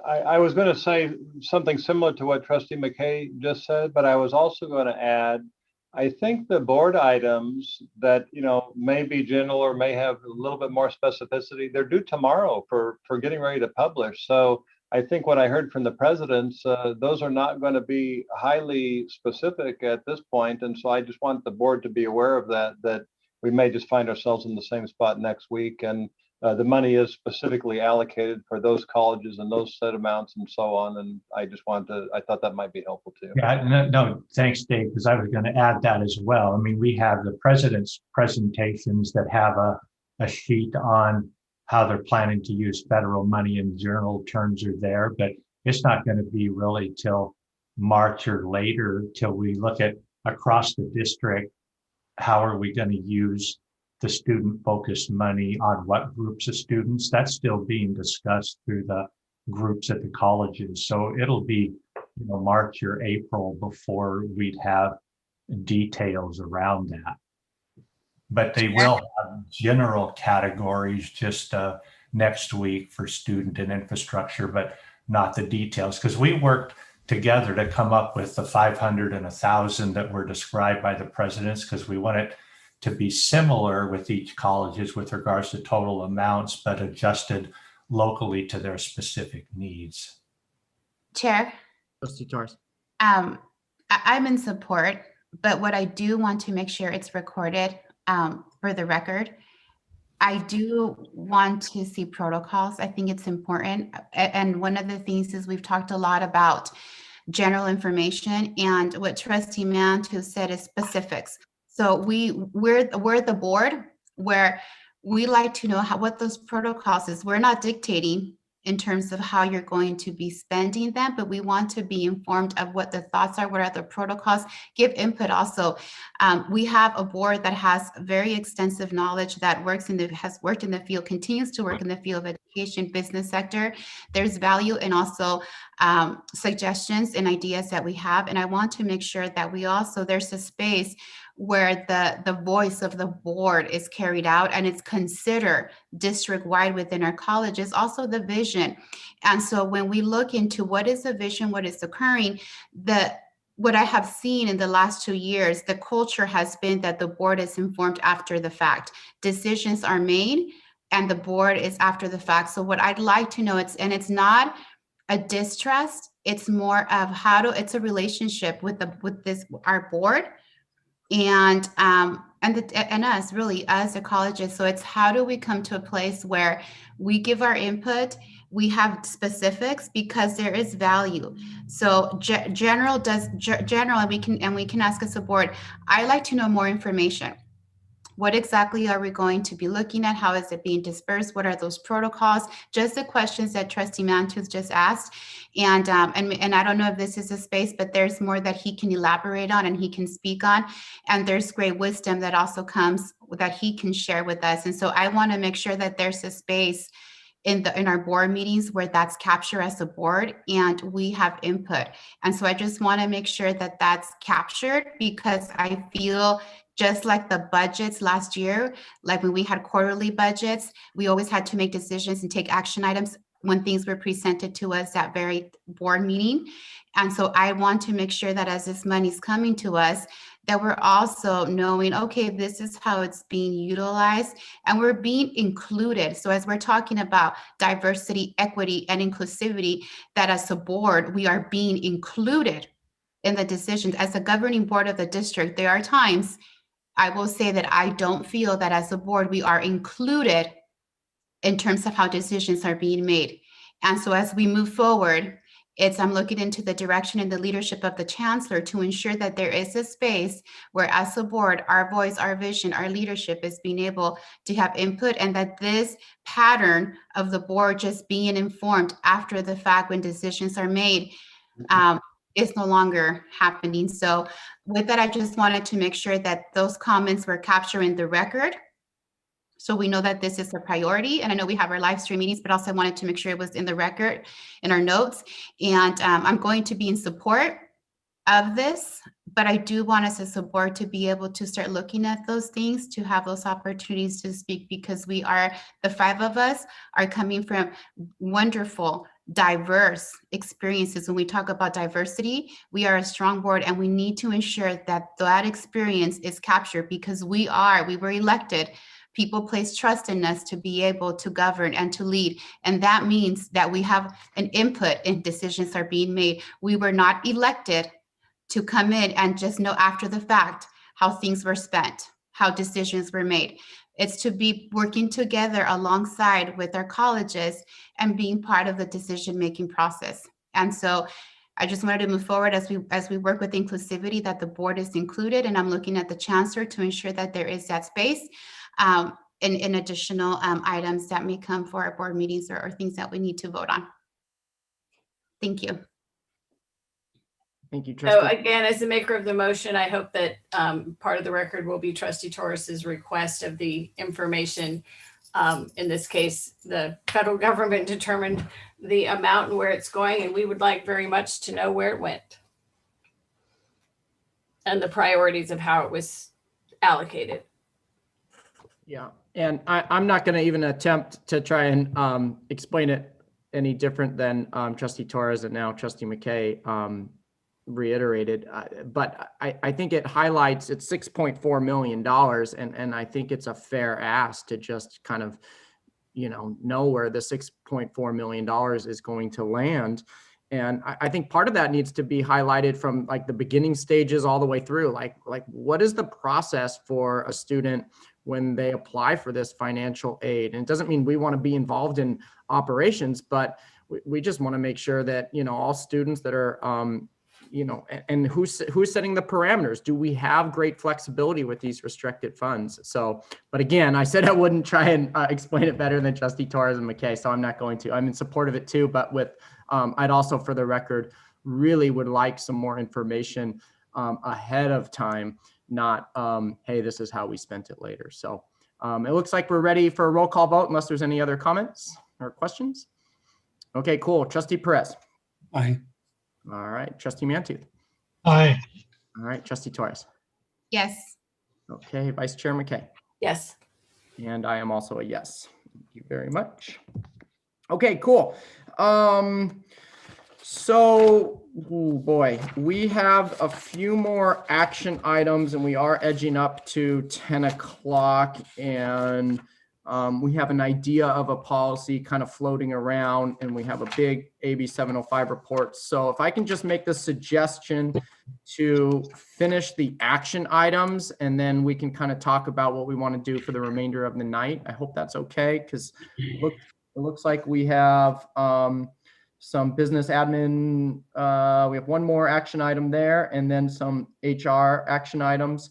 Speaker 4: I was going to say something similar to what Trustee McKay just said, but I was also going to add, I think the board items that, may be general or may have a little bit more specificity, they're due tomorrow for getting ready to publish. So I think what I heard from the presidents, those are not going to be highly specific at this point. And so I just want the board to be aware of that we may just find ourselves in the same spot next week. And the money is specifically allocated for those colleges and those set amounts and so on. And I thought that might be helpful too.
Speaker 5: Yeah, no, thanks, Dave, because I was going to add that as well. I mean, we have the president's presentations that have a sheet on how they're planning to use federal money, and journal terms are there, but it's not going to be really till March or later till we look at across the district, how are we going to use the student-focused money on what groups of students. That's still being discussed through the groups at the colleges. So it'll be, March or April before we'd have details around that. But they will have general categories just next week for student and infrastructure, but not the details, because we worked together to come up with the 500 and 1,000 that were described by the presidents, because we wanted to be similar with each colleges with regards to total amounts, but adjusted locally to their specific needs.
Speaker 19: Chair.
Speaker 2: Trustee Torres.
Speaker 19: I'm in support, but what I do want to make sure it's recorded for the record. I do want to see protocols. I think it's important. And one of the things is we've talked a lot about general information, and what Trustee Mantu said is specifics. So we're the board where we like to know what those protocols is. We're not dictating in terms of how you're going to be spending them, but we want to be informed of what the thoughts are, what are the protocols, give input also. We have a board that has very extensive knowledge, that has worked in the field, continues to work in the field of education, business sector. There's value and also suggestions and ideas that we have. And I want to make sure that there's a space where the voice of the board is carried out and it's considered district-wide within our colleges, also the vision. And so when we look into what is the vision, what is occurring, what I have seen in the last 2 years, the culture has been that the board is informed after the fact. Decisions are made and the board is after the fact. So what I'd like to know, it's not a distrust, it's more of it's a relationship with our board and us, really, as the colleges. So it's how do we come to a place where we give our input, we have specifics, because there is value. So general, and we can ask as a board, I like to know more information. What exactly are we going to be looking at? How is it being dispersed? What are those protocols? Just the questions that Trustee Mantus just asked. And I don't know if this is a space, but there's more that he can elaborate on and he can speak on. And there's great wisdom that also comes that he can share with us. And so I want to make sure that there's a space in our board meetings where that's captured as a board and we have input. And so I just want to make sure that that's captured, because I feel just like the budgets last year, like when we had quarterly budgets, we always had to make decisions and take action items when things were presented to us at very board meeting. And so I want to make sure that as this money's coming to us, that we're also knowing, okay, this is how it's being utilized and we're being included. So as we're talking about diversity, equity, and inclusivity, that as a board, we are being included in the decisions. As a governing board of the district, there are times I will say that I don't feel that as a board, we are included in terms of how decisions are being made. And so as we move forward, I'm looking into the direction and the leadership of the chancellor to ensure that there is a space where as a board, our voice, our vision, our leadership is being able to have input, and that this pattern of the board just being informed after the fact when decisions are made is no longer happening. So with that, I just wanted to make sure that those comments were captured in the record, so we know that this is a priority. And I know we have our live stream meetings, but also I wanted to make sure it was in the record, in our notes. And I'm going to be in support of this, but I do want us as a board to be able to start looking at those things, to have those opportunities to speak, because we are, the five of us are coming from wonderful, diverse experiences. When we talk about diversity, we are a strong board, and we need to ensure that that experience is captured, because we were elected. People place trust in us to be able to govern and to lead. And that means that we have an input in decisions are being made. We were not elected to come in and just know after the fact how things were spent, how decisions were made. It's to be working together alongside with our colleges and being part of the decision-making process. And so I just wanted to move forward as we work with inclusivity, that the board is included, and I'm looking at the chancellor to ensure that there is that space in additional items that may come for our board meetings or things that we need to vote on. Thank you.
Speaker 2: Thank you, Trustee.
Speaker 8: So again, as the maker of the motion, I hope that part of the record will be Trustee Torres's request of the information. In this case, the federal government determined the amount and where it's going, and we would like very much to know where it went and the priorities of how it was allocated.
Speaker 2: Yeah, and I'm not going to even attempt to try and explain it any different than Trustee Torres and now Trustee McKay reiterated. But I think it highlights it's $6.4 million, and I think it's a fair ask to just kind of, know where the $6.4 million is going to land. And I think part of that needs to be highlighted from like the beginning stages all the way through. Like what is the process for a student when they apply for this financial aid? And it doesn't mean we want to be involved in operations, but we just want to make sure that, all students that are, and who's setting the parameters? Do we have great flexibility with these restricted funds? So, but again, I said I wouldn't try and explain it better than Trustee Torres and McKay, so I'm not going to. I'm in support of it too, but I'd also, for the record, really would like some more information ahead of time, not, hey, this is how we spent it later. So it looks like we're ready for a roll call vote unless there's any other comments or questions. Okay, cool. Trustee Perez.
Speaker 18: Aye.
Speaker 2: All right. Trustee Mantooth.
Speaker 20: Aye.
Speaker 2: All right. Trustee Torres.
Speaker 19: Yes. Okay.
Speaker 2: Vice Chair McKay.
Speaker 8: Yes.
Speaker 2: And I am also a yes. Thank you very much. Okay, cool. So, oh boy, we have a few more action items and we are edging up to 10 o'clock, and we have an idea of a policy kind of floating around, and we have a big AB 705 report. So if I can just make the suggestion to finish the action items, and then we can kind of talk about what we want to do for the remainder of the night. I hope that's okay, because it looks like we have some business admin. We have one more action item there, and then some HR action items.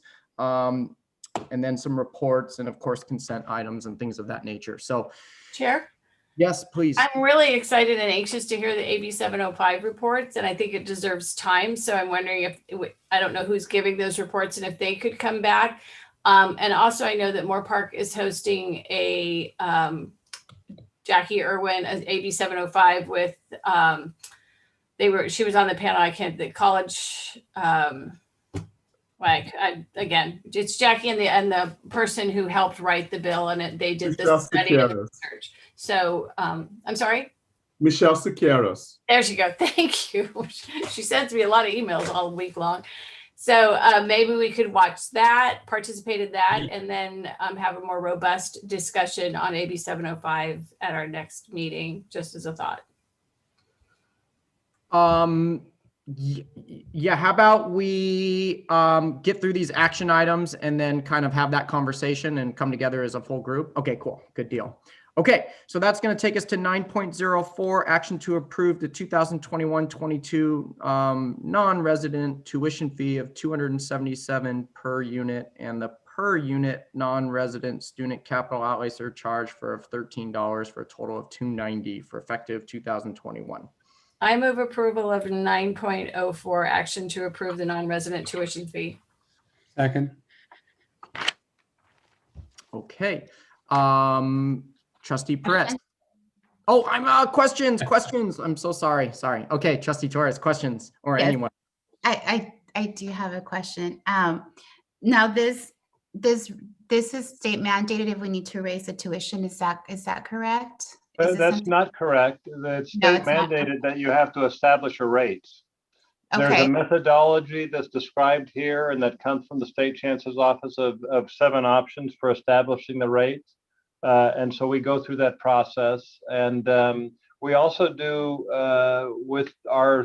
Speaker 2: And then some reports, and of course, consent items and things of that nature. So,
Speaker 8: Chair?
Speaker 2: Yes, please.
Speaker 8: I'm really excited and anxious to hear the AB 705 reports, and I think it deserves time. So I'm wondering if, I don't know who's giving those reports and if they could come back. And also I know that Moore Park is hosting a Jackie Irwin, AB 705 with, she was on the panel, the college, again, it's Jackie and the person who helped write the bill, and they did the
Speaker 1: Michelle
Speaker 8: study and the
Speaker 1: Siqueiros.
Speaker 8: research. So, I'm sorry?
Speaker 1: Michelle Siqueiros.
Speaker 8: There she goes. Thank you. She sends me a lot of emails all week long. So maybe we could watch that, participate in that, and then have a more robust discussion on AB 705 at our next meeting, just as a thought.
Speaker 2: Yeah, how about we get through these action items and then kind of have that conversation and come together as a full group? Okay, cool. Good deal. Okay, so that's going to take us to 9.04, action to approve the 2021-22 non-resident tuition fee of $277 per unit and the per unit non-resident student capital outlay surcharge for $13 for a total of $290 for effective 2021.
Speaker 8: I move approval of 9.04, action to approve the non-resident tuition fee.
Speaker 18: Second.
Speaker 2: Okay. Trustee Perez. Oh, I'm questions. I'm so sorry. Okay, Trustee Torres, questions or
Speaker 19: Yes.
Speaker 2: anyone.
Speaker 19: I do have a question. Now this is state mandated if we need to raise the tuition. Is that correct?
Speaker 4: That's not correct. It's
Speaker 19: No,
Speaker 4: state
Speaker 19: it's not.
Speaker 4: mandated that you have to establish a rate. There's a
Speaker 19: Okay.
Speaker 4: methodology that's described here and that comes from the state chancellor's office of 7 options for establishing the rate. And so we go through that process. And we also do with our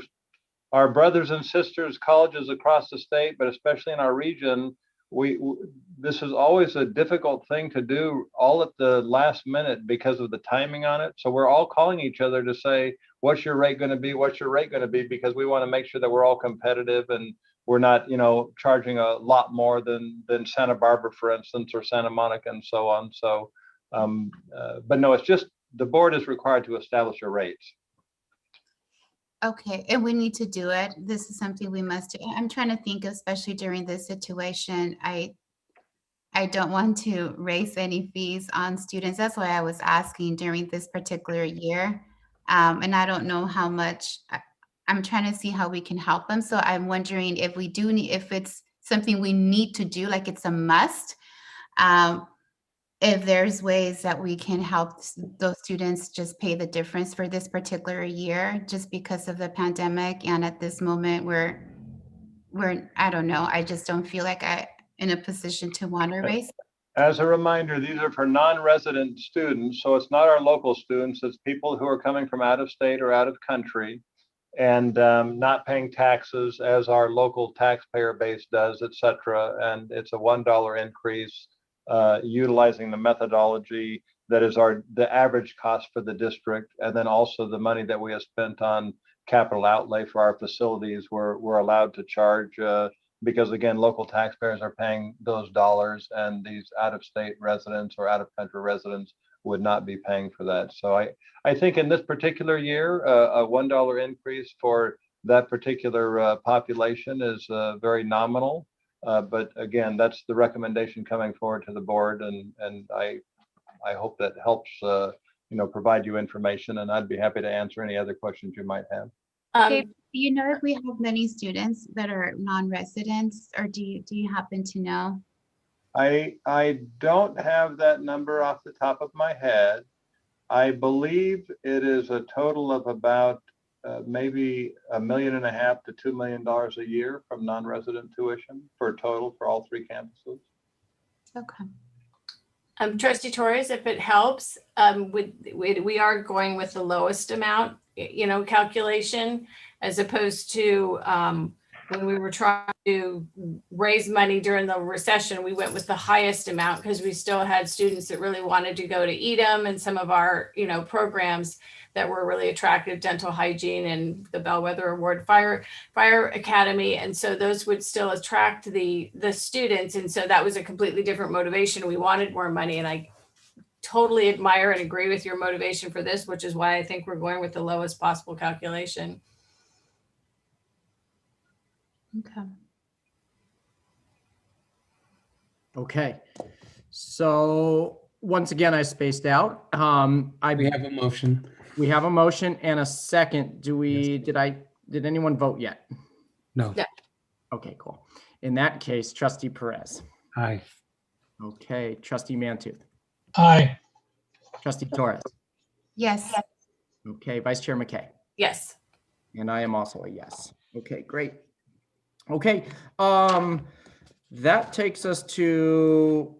Speaker 4: brothers and sisters colleges across the state, but especially in our region, this is always a difficult thing to do all at the last minute because of the timing on it. So we're all calling each other to say, what's your rate going to be? What's your rate going to be? Because we want to make sure that we're all competitive and we're not, charging a lot more than Santa Barbara, for instance, or Santa Monica and so on. So, but no, it's just the board is required to establish a rate.
Speaker 19: Okay, and we need to do it. This is something we must do. I'm trying to think, especially during this situation, I don't want to raise any fees on students. That's why I was asking during this particular year. And I don't know how much, I'm trying to see how we can help them. So I'm wondering if we do need, if it's something we need to do, like it's a must, if there's ways that we can help those students just pay the difference for this particular year, just because of the pandemic. And at this moment, we're I don't know, I just don't feel like I'm in a position to want to raise.
Speaker 4: As a reminder, these are for non-resident students. So it's not our local students, it's people who are coming from out of state or out of country and not paying taxes as our local taxpayer base does, et cetera. And it's a $1 increase. Utilizing the methodology that is the average cost for the district, and then also the money that we have spent on capital outlay for our facilities, we're allowed to charge because again, local taxpayers are paying those dollars, and these out-of-state residents or out-of-country residents would not be paying for that. So I think in this particular year, a $1 increase for that particular population is very nominal. But again, that's the recommendation coming forward to the board, and I hope that helps provide you information, and I'd be happy to answer any other questions you might have.
Speaker 19: Dave, do you know if we have many students that are non-residents, or do you happen to know?
Speaker 4: I don't have that number off the top of my head. I believe it is a total of about maybe $1.5 million to $2 million a year from non-resident tuition for total for all 3 campuses.
Speaker 19: Okay.
Speaker 8: Trustee Torres, if it helps, we are going with the lowest amount, calculation, as opposed to when we were trying to raise money during the recession, we went with the highest amount because we still had students that really wanted to go to EDM and some of our, programs that were really attractive, dental hygiene and the Bellwether Award Fire Academy. And so those would still attract the students. And so that was a completely different motivation. We wanted more money, and I totally admire and agree with your motivation for this, which is why I think we're going with the lowest possible calculation.
Speaker 19: Okay.
Speaker 2: Okay. So once again, I spaced out.
Speaker 18: We have a motion.
Speaker 2: We have a motion and a second. Did anyone vote yet?
Speaker 18: No.
Speaker 8: No.
Speaker 2: Okay, cool. In that case, Trustee Perez.
Speaker 18: Aye.
Speaker 2: Okay, Trustee Mantooth.
Speaker 20: Aye.
Speaker 2: Trustee Torres.
Speaker 19: Yes.
Speaker 2: Okay, Vice Chair McKay.
Speaker 8: Yes.
Speaker 2: And I am also a yes. Okay, great. Okay, that takes us to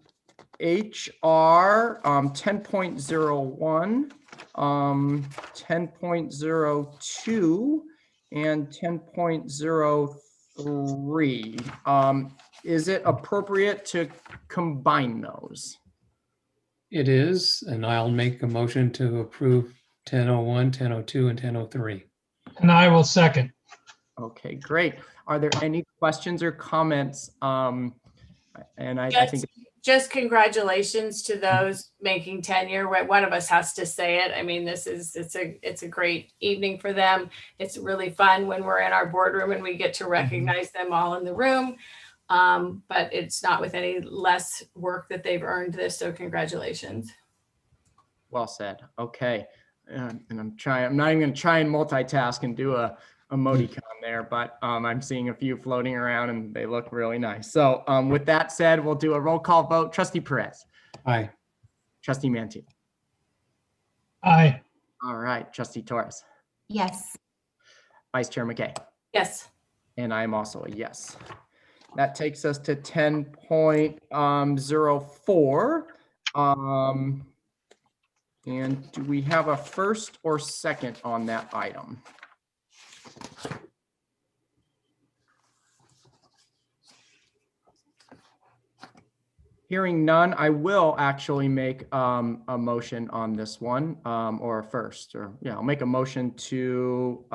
Speaker 2: HR 10.01, 10.02, and 10.03. Is it appropriate to combine those?
Speaker 18: It is, and I'll make a motion to approve 1001, 1002, and 1003.
Speaker 20: And I will second.
Speaker 2: Okay, great. Are there any questions or comments? And I think
Speaker 8: Just congratulations to those making tenure. One of us has to say it. I mean, it's a great evening for them. It's really fun when we're in our boardroom and we get to recognize them all in the room. But it's not with any less work that they've earned this. So congratulations.
Speaker 2: well said. Okay. And I'm not even going to try and multitask and do a emoticon there, but I'm seeing a few floating around and they look really nice. So with that said, we'll do a roll call vote. Trustee Perez.
Speaker 18: Aye.
Speaker 2: Trustee Mantooth.
Speaker 20: Aye.
Speaker 2: All right. Trustee Torres.
Speaker 19: Yes.
Speaker 2: Vice Chair McKay.
Speaker 8: Yes.
Speaker 2: And I'm also a yes. That takes us to 10.04. And do we have a first or second on that item? Hearing none, I will actually make a motion on this one, or a first, or yeah, I'll make a motion to,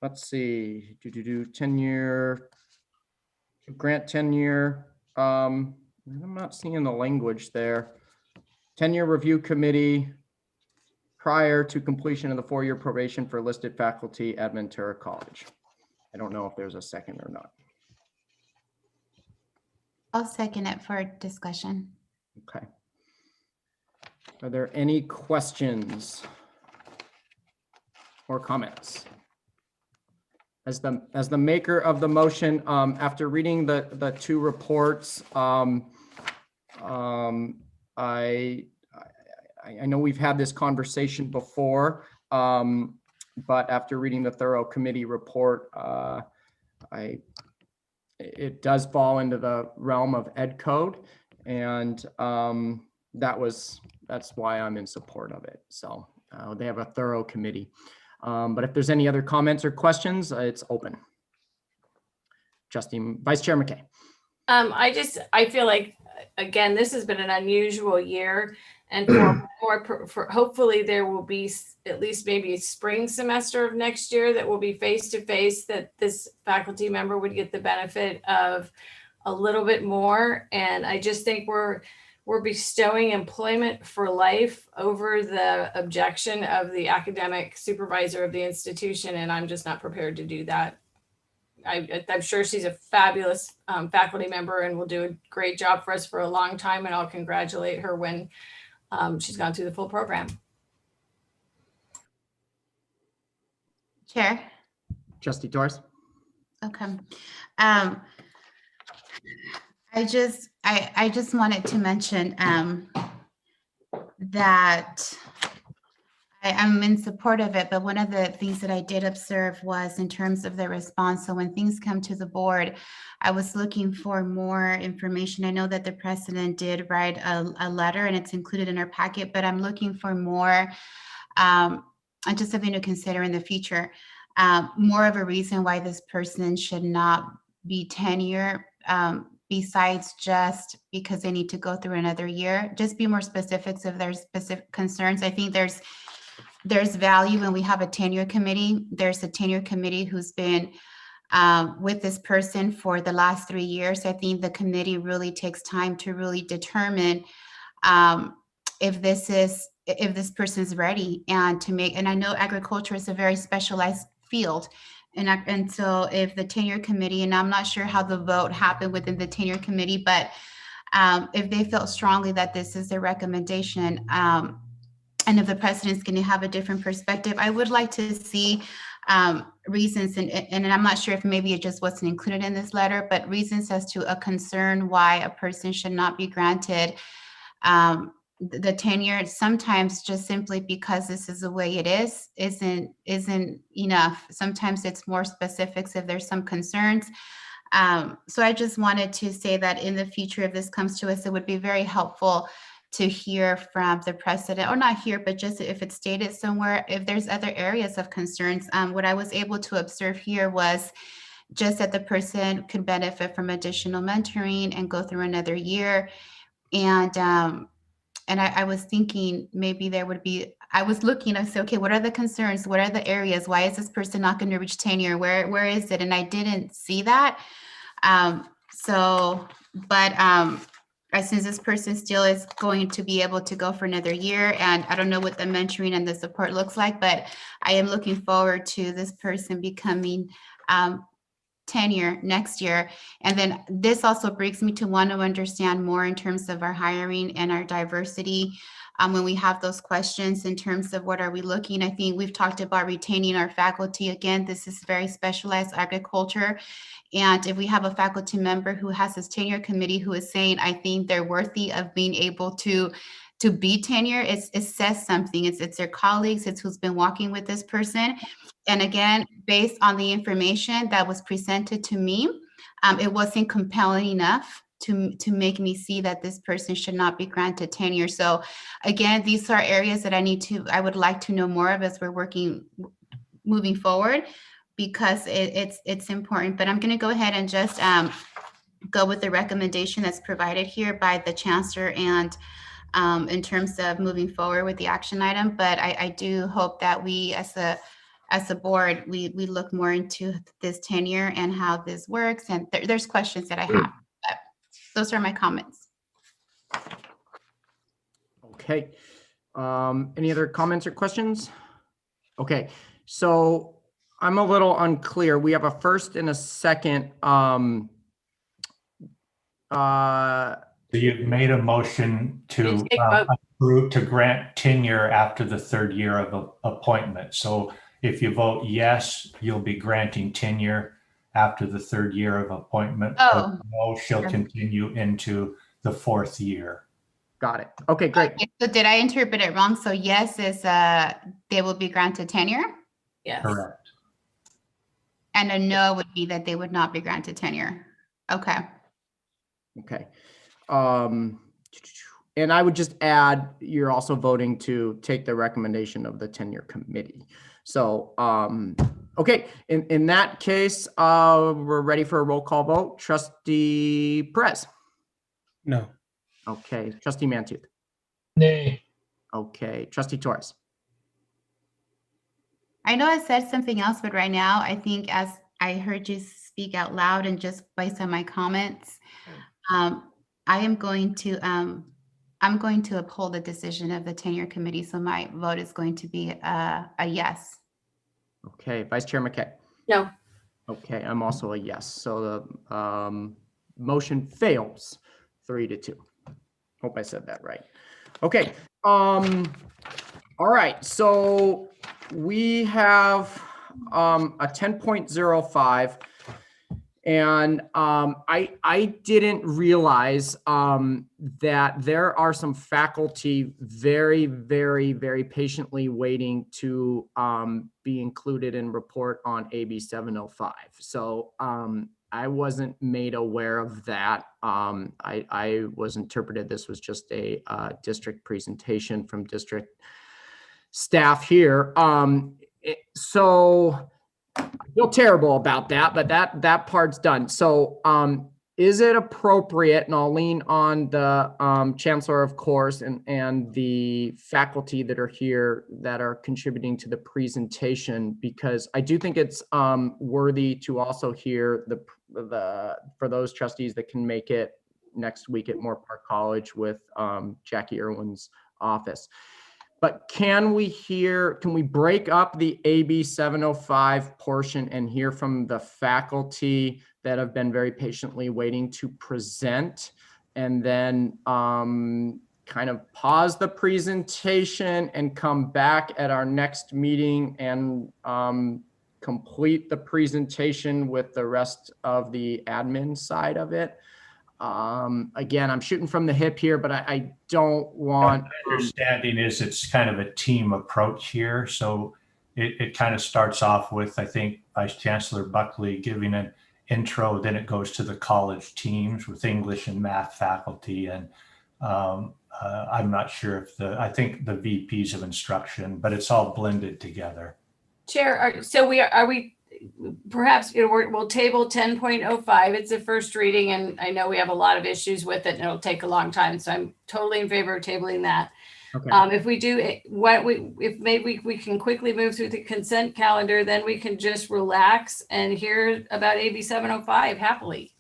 Speaker 2: let's see, tenure, grant tenure. I'm not seeing the language there. Tenure Review Committee prior to completion of the 4-year probation for listed faculty at Ventura College. I don't know if there's a second or not.
Speaker 19: I'll second it for discussion.
Speaker 2: Okay. Are there any questions or comments? As the maker of the motion, after reading the two reports, I know we've had this conversation before, but after reading the thorough committee report, it does fall into the realm of ed code, and that's why I'm in support of it. So they have a thorough committee. But if there's any other comments or questions, it's open. Vice Chair McKay.
Speaker 8: I feel like, again, this has been an unusual year, and for hopefully there will be at least maybe a spring semester of next year that will be face-to-face, that this faculty member would get the benefit of a little bit more. And I just think we're bestowing employment for life over the objection of the academic supervisor of the institution, and I'm just not prepared to do that. I'm sure she's a fabulous faculty member and will do a great job for us for a long time, and I'll congratulate her when she's gone through the full program.
Speaker 19: Chair.
Speaker 2: Trustee Torres.
Speaker 19: Okay. I just wanted to mention that I'm in support of it, but one of the things that I did observe was in terms of the response. So when things come to the board, I was looking for more information. I know that the president did write a letter and it's included in our packet, but I'm looking for more, and just something to consider in the future, more of a reason why this person should not be tenure, besides just because they need to go through another year. Just be more specifics if there's specific concerns. I think there's value when we have a tenure committee. There's a tenure committee who's been with this person for the last 3 years. I think the committee really takes time to really determine if this person's ready and I know agriculture is a very specialized field. And so if the tenure committee, and I'm not sure how the vote happened within the tenure committee, but if they felt strongly that this is their recommendation, and if the president's going to have a different perspective, I would like to see reasons, and I'm not sure if maybe it just wasn't included in this letter, but reasons as to a concern why a person should not be granted the tenure. Sometimes just simply because this is the way it is isn't enough. Sometimes it's more specifics if there's some concerns. So I just wanted to say that in the future, if this comes to us, it would be very helpful to hear from the president, or not here, but just if it's stated somewhere, if there's other areas of concerns. What I was able to observe here was just that the person could benefit from additional mentoring and go through another year. And I was thinking maybe there would be, I was looking, I said, okay, what are the concerns? What are the areas? Why is this person not going to reach tenure? Where is it? And I didn't see that. Since this person still is going to be able to go for another year, and I don't know what the mentoring and the support looks like, but I am looking forward to this person becoming tenure next year. And then this also brings me to want to understand more in terms of our hiring and our diversity. When we have those questions in terms of what are we looking, I think we've talked about retaining our faculty. Again, this is very specialized agriculture. And if we have a faculty member who has his tenure committee who is saying, I think they're worthy of being able to be tenure, it says something. It's their colleagues, it's who's been walking with this person. And again, based on the information that was presented to me, it wasn't compelling enough to make me see that this person should not be granted tenure. So again, these are areas that I would like to know more of as we're moving forward, because it's important. But I'm going to go ahead and just go with the recommendation that's provided here by the chancellor, and in terms of moving forward with the action item. But I do hope that we as a board, we look more into this tenure and how this works. And there's questions that I have, but those are my comments.
Speaker 2: Okay. Any other comments or questions? Okay, so I'm a little unclear. We have a first and a second.
Speaker 5: So you've made a motion to
Speaker 8: take a vote.
Speaker 5: approve to grant tenure after the third year of appointment. So if you vote yes, you'll be granting tenure after the third year of appointment.
Speaker 19: Oh.
Speaker 5: No, she'll continue into the fourth year.
Speaker 2: Got it. Okay, great.
Speaker 19: Okay, so did I interpret it wrong? So yes is they will be granted tenure?
Speaker 8: Yes.
Speaker 5: Correct.
Speaker 19: And a no would be that they would not be granted tenure. Okay.
Speaker 2: Okay. And I would just add, you're also voting to take the recommendation of the tenure committee. So, okay, in that case, we're ready for a roll call vote. Trustee Perez.
Speaker 18: No.
Speaker 2: Okay. Trustee Mantooth.
Speaker 20: Nay.
Speaker 2: Okay. Trustee Torres.
Speaker 19: I know I said something else, but right now I think as I heard you speak out loud and just based on my comments, I'm going to uphold the decision of the tenure committee. So my vote is going to be a yes.
Speaker 2: Okay. Vice Chair McKay.
Speaker 8: No.
Speaker 2: Okay. I'm also a yes. So the motion fails 3-2. Hope I said that right. Okay. All right. So we have a 10.05. And I didn't realize that there are some faculty very, very, very patiently waiting to be included in report on AB 705. So I wasn't made aware of that. I was interpreted this was just a district presentation from district staff here. So I feel terrible about that, but that part's done. So is it appropriate, and I'll lean on the chancellor, of course, and the faculty that are here that are contributing to the presentation, because I do think it's worthy to also hear the for those trustees that can make it next week at Moore Park College with Jackie Irwin's office. But can we break up the AB 705 portion and hear from the faculty that have been very patiently waiting to present and then kind of pause the presentation and come back at our next meeting and complete the presentation with the rest of the admin side of it. Again, I'm shooting from the hip here, but I don't want.
Speaker 5: My understanding is it's kind of a team approach here. So it kind of starts off with, I think, Vice Chancellor Buckley giving an intro, then it goes to the college teams with English and math faculty. And I'm not sure if I think the VPs of instruction, but it's all blended together.
Speaker 8: Chair, so are we perhaps, we'll table 10.05. It's a first reading, and I know we have a lot of issues with it and it'll take a long time. So I'm totally in favor of tabling that.
Speaker 2: Okay.
Speaker 8: If we do if maybe we can quickly move through the consent calendar, then we can just relax and hear about AB 705 happily.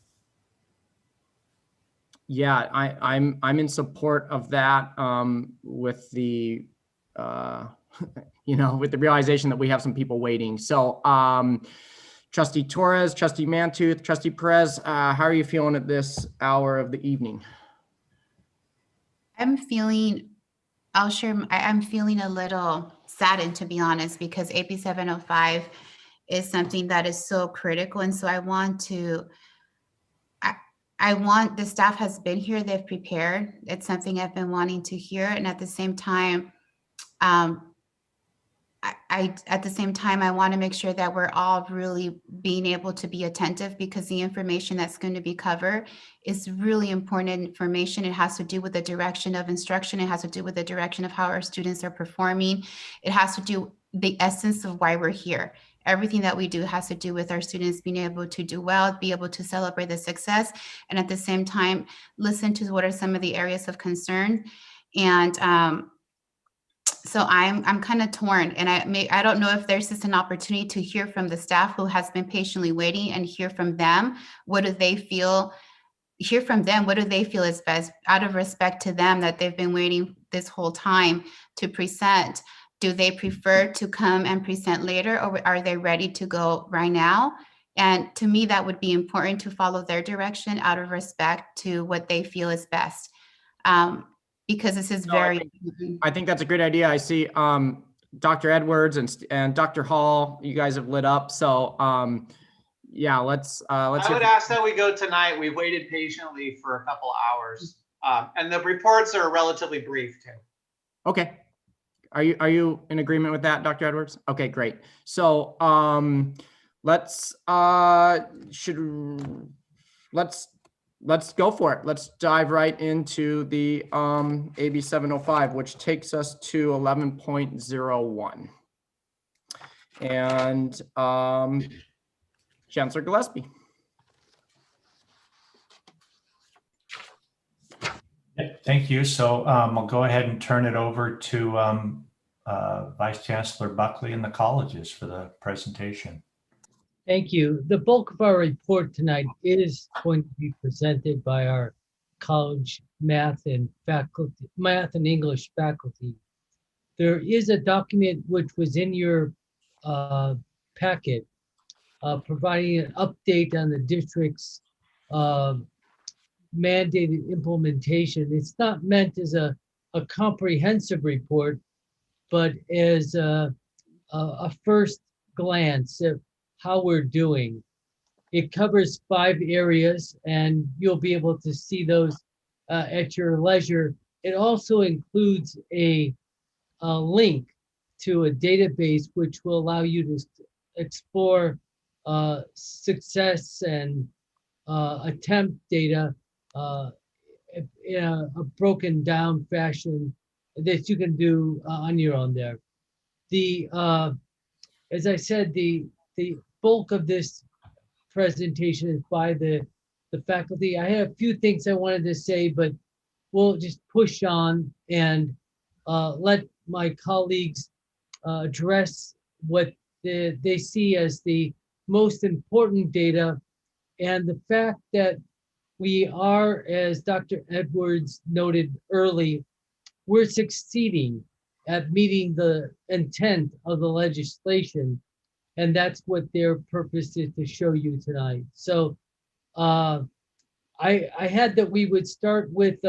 Speaker 2: Yeah, I'm in support of that with the with the realization that we have some people waiting. So Trustee Torres, Trustee Mantooth, Trustee Perez, how are you feeling at this hour of the evening?
Speaker 19: I'm feeling a little saddened, to be honest, because AB 705 is something that is so critical. And so the staff has been here, they've prepared. It's something I've been wanting to hear. And at the same time, I want to make sure that we're all really being able to be attentive, because the information that's going to be covered is really important information. It has to do with the direction of instruction. It has to do with the direction of how our students are performing. It has to do the essence of why we're here. Everything that we do has to do with our students being able to do well, be able to celebrate the success, and at the same time, listen to what are some of the areas of concern. And so I'm kind of torn, and I don't know if there's just an opportunity to hear from the staff who has been patiently waiting and hear from them. What do they feel? Hear from them. What do they feel is best, out of respect to them that they've been waiting this whole time to present? Do they prefer to come and present later, or are they ready to go right now? And to me, that would be important to follow their direction out of respect to what they feel is best. Because this is
Speaker 2: I think that's a great idea. I see Dr. Edwards and Dr. Hall, you guys have lit up. So yeah, let's
Speaker 3: I would ask that we go tonight. We've waited patiently for a couple hours. And the reports are relatively brief too.
Speaker 2: Okay. Are you in agreement with that, Dr. Edwards? Okay, great. So let's go for it. Let's dive right into the AB 705, which takes us to 11.01. And Chancellor Gillespie.
Speaker 5: Thank you. So I'll go ahead and turn it over to Vice Chancellor Buckley and the colleges for the presentation.
Speaker 22: Thank you. The bulk of our report tonight is going to be presented by our college math and English faculty. There is a document which was in your packet providing an update on the district's mandated implementation. It's not meant as a comprehensive report, but as a first glance at how we're doing. It covers 5 areas, and you'll be able to see those at your leisure. It also includes a link to a database which will allow you to explore success and attempt data in a broken down fashion that you can do on your own there. As I said, the bulk of this presentation is by the faculty. I have a few things I wanted to say, but we'll just push on and let my colleagues address what they see as the most important data, and the fact that we are, as Dr. Edwards noted early, we're succeeding at meeting the intent of the legislation. And that's what their purpose is to show you tonight. So I I had that we would start with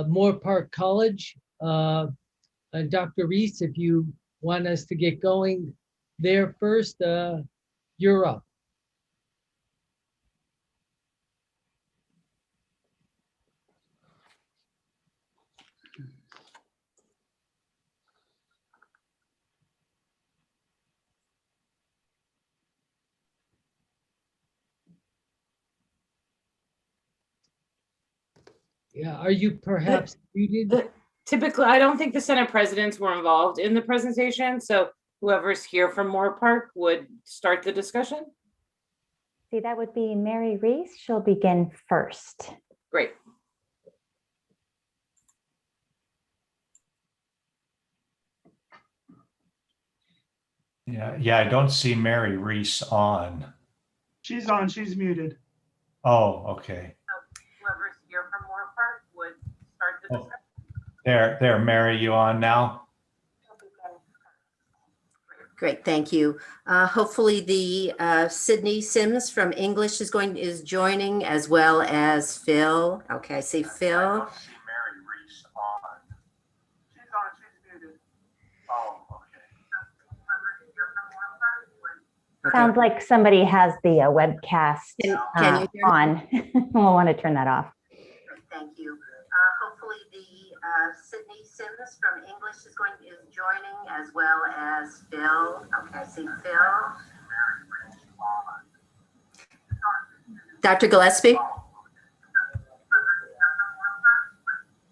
Speaker 22: Moore Park College. And Dr. Reese, if you want us to get going there first, you're up. Yeah, are you perhaps muted?
Speaker 12: Typically, I don't think the Senate presidents were involved in the presentation, so whoever's here from Moore Park would start the discussion.
Speaker 10: See, that would be Mary Reese. She'll begin first.
Speaker 12: Great.
Speaker 5: Yeah, I don't see Mary Reese on.
Speaker 7: She's on, she's muted.
Speaker 5: Oh, okay.
Speaker 12: Whoever's here from Moore Park would start the discussion.
Speaker 5: There, Mary, you on now?
Speaker 11: Great, thank you. Hopefully the Sydney Sims from English is joining, as well as Phil. Okay, I see Phil.
Speaker 5: I don't see Mary Reese on.
Speaker 7: She's on, she's muted.
Speaker 5: Oh,
Speaker 11: Okay.
Speaker 10: Sounds like somebody has the webcast
Speaker 11: Can you hear me?
Speaker 10: on. We'll want to turn that off.
Speaker 11: Thank you. Hopefully the Sydney Sims from English is joining, as well as Phil. Okay, I see Phil. Dr. Gillespie?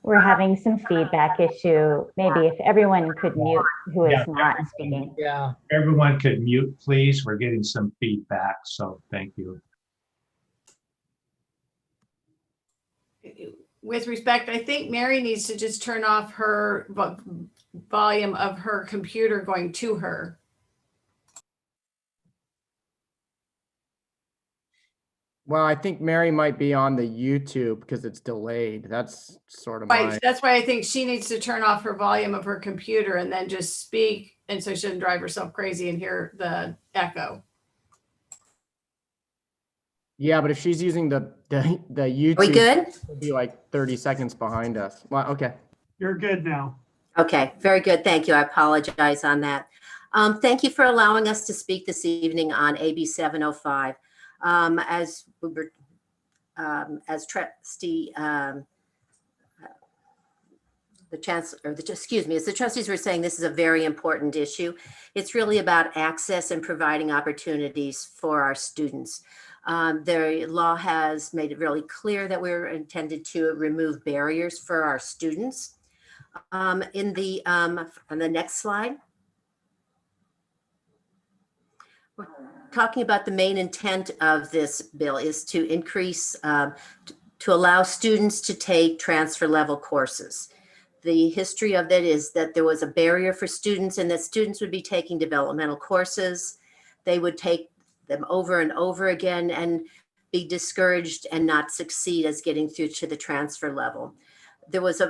Speaker 10: We're having some feedback issue. Maybe if everyone could mute who is not speaking.
Speaker 22: Yeah.
Speaker 5: Everyone could mute, please. We're getting some feedback, so thank you.
Speaker 8: With respect, I think Mary needs to just turn off her volume of her computer going to her.
Speaker 2: Well, I think Mary might be on the YouTube because it's delayed. That's sort of
Speaker 8: Right,
Speaker 2: my.
Speaker 8: that's why I think she needs to turn off her volume of her computer and then just speak, and so she doesn't drive herself crazy and hear the echo.
Speaker 2: Yeah, but if she's using the YouTube,
Speaker 11: We good?
Speaker 2: It'll be like 30 seconds behind us. Well, okay.
Speaker 7: You're good now.
Speaker 11: Okay, very good. Thank you. I apologize on that. Thank you for allowing us to speak this evening on AB 705. As we were, as trustee, as the trustees were saying, this is a very important issue. It's really about access and providing opportunities for our students. The law has made it really clear that we're intended to remove barriers for our students. On the next slide, we're talking about the main intent of this bill is to increase, to allow students to take transfer level courses. The history of it is that there was a barrier for students, and that students would be taking developmental courses. They would take them over and over again and be discouraged and not succeed as getting through to the transfer level. There was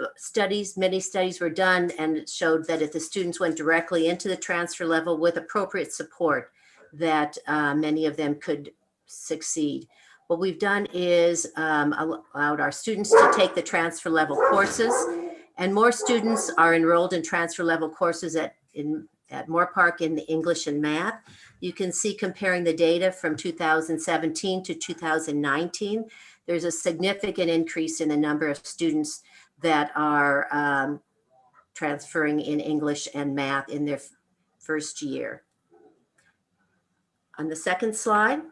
Speaker 11: many studies were done, and it showed that if the students went directly into the transfer level with appropriate support, that many of them could succeed. What we've done is allowed our students to take the transfer level courses, and more students are enrolled in transfer level courses at Moore Park in the English and math. You can see comparing the data from 2017 to 2019, there's a significant increase in the number of students that are transferring in English and math in their first year. On the second slide,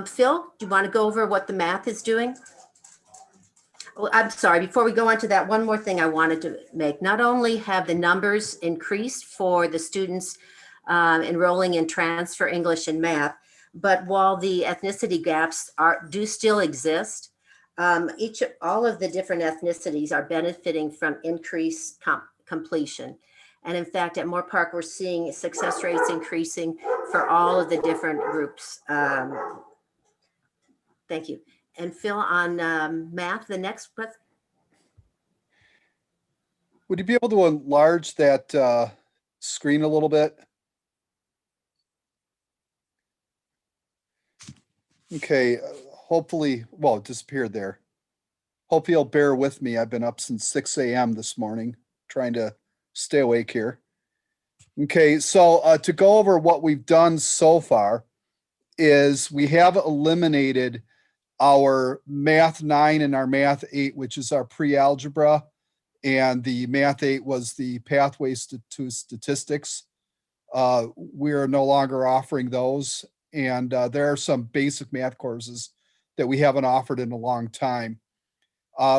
Speaker 11: Phil, do you want to go over what the math is doing? Well, I'm sorry, before we go on to that, one more thing I wanted to make. Not only have the numbers increased for the students enrolling in transfer English and math, but while the ethnicity gaps do still exist, all of the different ethnicities are benefiting from increased completion. And in fact, at Moore Park, we're seeing success rates increasing for all of the different groups. Thank you. And Phil, on math, the next question.
Speaker 23: Would you be able to enlarge that screen a little bit? Okay, hopefully, well, it disappeared there. Hope you'll bear with me. I've been up since 6 a.m. this morning, trying to stay awake here. Okay, so to go over what we've done so far is we have eliminated our Math 9 and our Math 8, which is our pre-algebra, and the Math 8 was the pathways to statistics. We are no longer offering those, and there are some basic math courses that we haven't offered in a long time.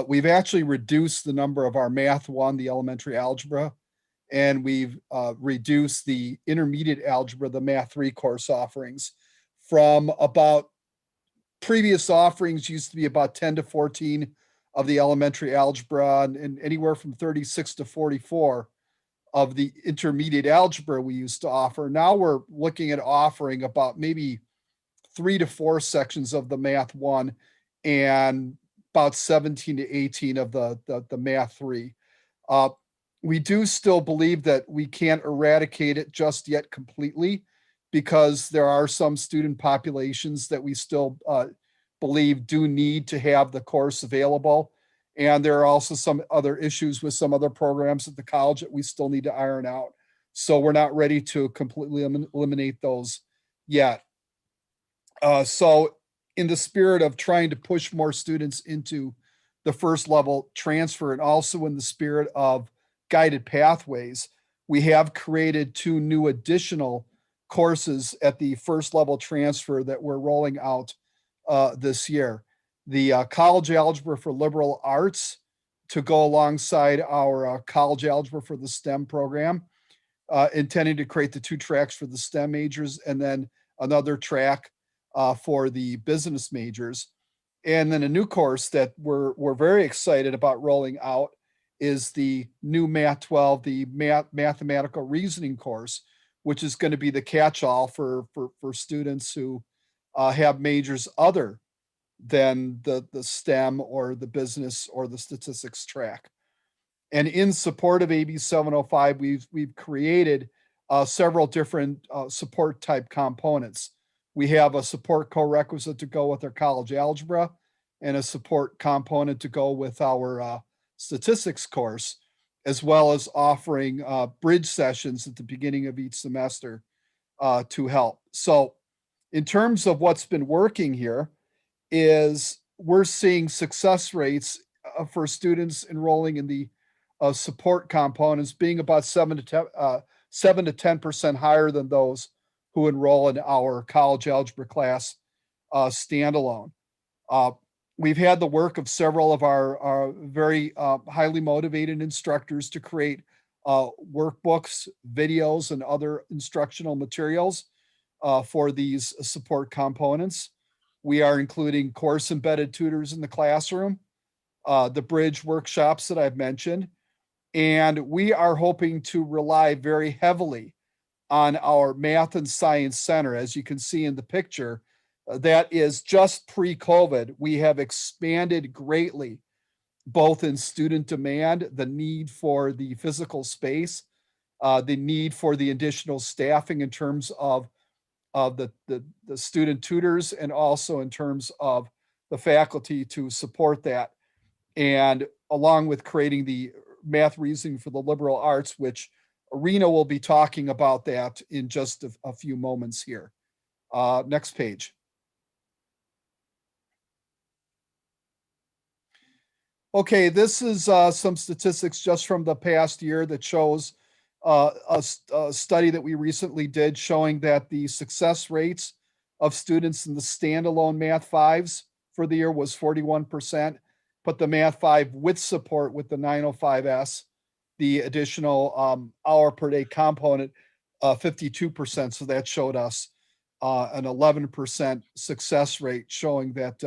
Speaker 23: We've actually reduced the number of our Math 1, the elementary algebra, and we've reduced the intermediate algebra, the Math 3 course offerings, from about previous offerings used to be about 10 to 14 of the elementary algebra and anywhere from 36 to 44 of the intermediate algebra we used to offer. Now we're looking at offering about maybe 3 to 4 sections of the Math 1 and about 17 to 18 of the Math 3. We do still believe that we can't eradicate it just yet completely, because there are some student populations that we still believe do need to have the course available. And there are also some other issues with some other programs at the college that we still need to iron out. So we're not ready to completely eliminate those yet. So in the spirit of trying to push more students into the first level transfer, and also in the spirit of guided pathways, we have created 2 new additional courses at the first level transfer that we're rolling out this year. The college algebra for liberal arts, to go alongside our college algebra for the STEM program, intending to create the 2 tracks for the STEM majors, and then another track for the business majors. And then a new course that we're very excited about rolling out is the new Math 12, the mathematical reasoning course, which is going to be the catch-all for students who have majors other than the STEM or the business or the statistics track. And in support of AB 705, we've created several different support type components. We have a support co-requisite to go with our college algebra, and a support component to go with our statistics course, as well as offering bridge sessions at the beginning of each semester to help. So in terms of what's been working here, is we're seeing success rates for students enrolling in the support components being about 7 to 10% higher than those who enroll in our college algebra class standalone. We've had the work of several of our very highly motivated instructors to create workbooks, videos, and other instructional materials for these support components. We are including course embedded tutors in the classroom, the bridge workshops that I've mentioned, and we are hoping to rely very heavily on our Math and Science Center. As you can see in the picture, that is just pre-COVID. We have expanded greatly, both in student demand, the need for the physical space, the need for the additional staffing in terms of the student tutors, and also in terms of the faculty to support that. And along with creating the math reasoning for the liberal arts, which Rena will be talking about that in just a few moments here. Next page. Okay, this is some statistics just from the past year that shows a study that we recently did showing that the success rates of students in the standalone Math 5s for the year was 41%, but the Math 5 with support with the 905S, the additional hour per day component, 52%. So that showed us an 11% success rate, showing that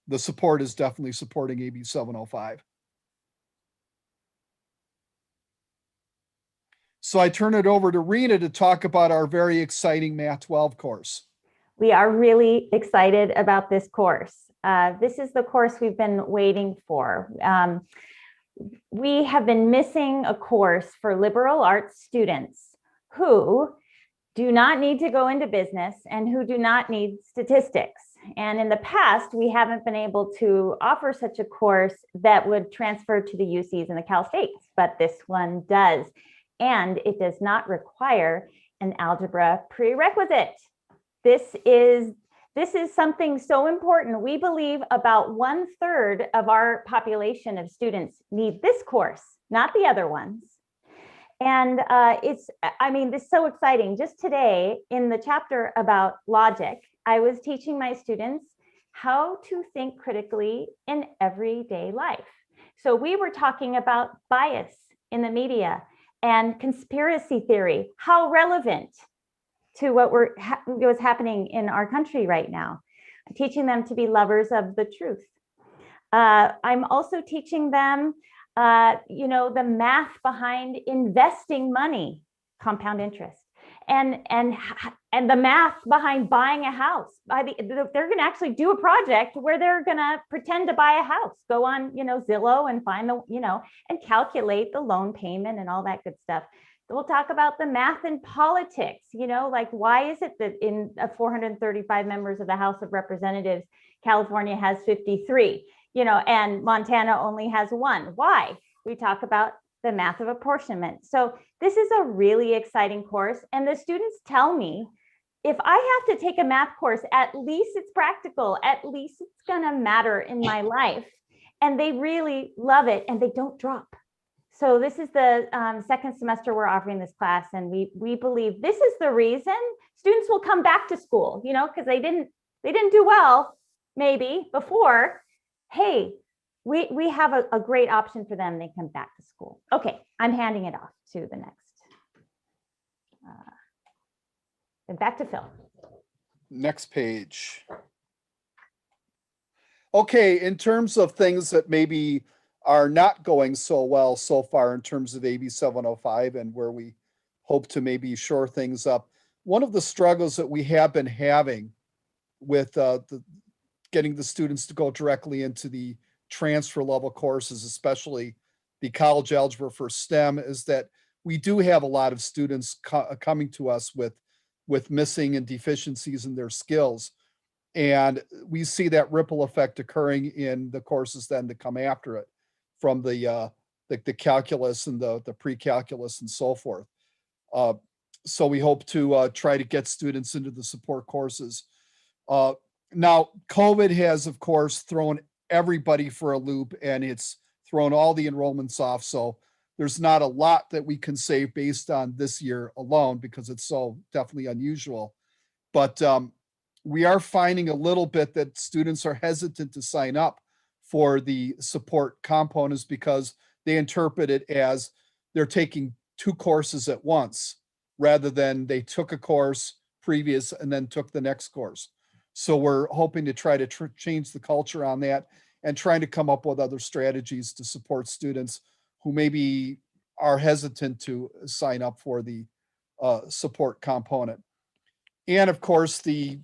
Speaker 23: the support is definitely supporting AB 705. So I turn it over to Rena to talk about our very exciting Math 12 course.
Speaker 10: We are really excited about this course. This is the course we've been waiting for. We have been missing a course for liberal arts students who do not need to go into business and who do not need statistics. And in the past, we haven't been able to offer such a course that would transfer to the UCs and the Cal States, but this one does. And it does not require an algebra prerequisite. This is something so important. We believe about 1/3 of our population of students need this course, not the other ones. And this is so exciting. Just today in the chapter about logic, I was teaching my students how to think critically in everyday life. So we were talking about bias in the media and conspiracy theory, how relevant to what's happening in our country right now. I'm teaching them to be lovers of the truth. I'm also teaching them the math behind investing money, compound interest, and the math behind buying a house. They're going to actually do a project where they're going to pretend to buy a house, go on, Zillow and find and calculate the loan payment and all that good stuff. We'll talk about the math in politics, like why is it that in 435 members of the House of Representatives, California has 53, and Montana only has 1. Why? We talk about the math of apportionment. So this is a really exciting course. And the students tell me, if I have to take a math course, at least it's practical, at least it's gonna matter in my life. And they really love it and they don't drop. So this is the second semester we're offering this class, and we believe this is the reason students will come back to school, because they didn't do well maybe before. Hey, we have a great option for them. They come back to school. Okay, I'm handing it off to the next. And back to Phil.
Speaker 23: Next page. Okay, in terms of things that maybe are not going so well so far in terms of AB 705 and where we hope to maybe shore things up. One of the struggles that we have been having with getting the students to go directly into the transfer level courses, especially the college algebra for STEM, is that we do have a lot of students coming to us with missing and deficiencies in their skills. And we see that ripple effect occurring in the courses then that come after it, from the calculus and the pre-calculus and so forth. So we hope to try to get students into the support courses. Now, COVID has, of course, thrown everybody for a loop, and it's thrown all the enrollments off. So there's not a lot that we can say based on this year alone, because it's so definitely unusual. But we are finding a little bit that students are hesitant to sign up for the support components because they interpret it as they're taking 2 courses at once, rather than they took a course previous and then took the next course. So we're hoping to try to change the culture on that and trying to come up with other strategies to support students who maybe are hesitant to sign up for the support component. And of course, the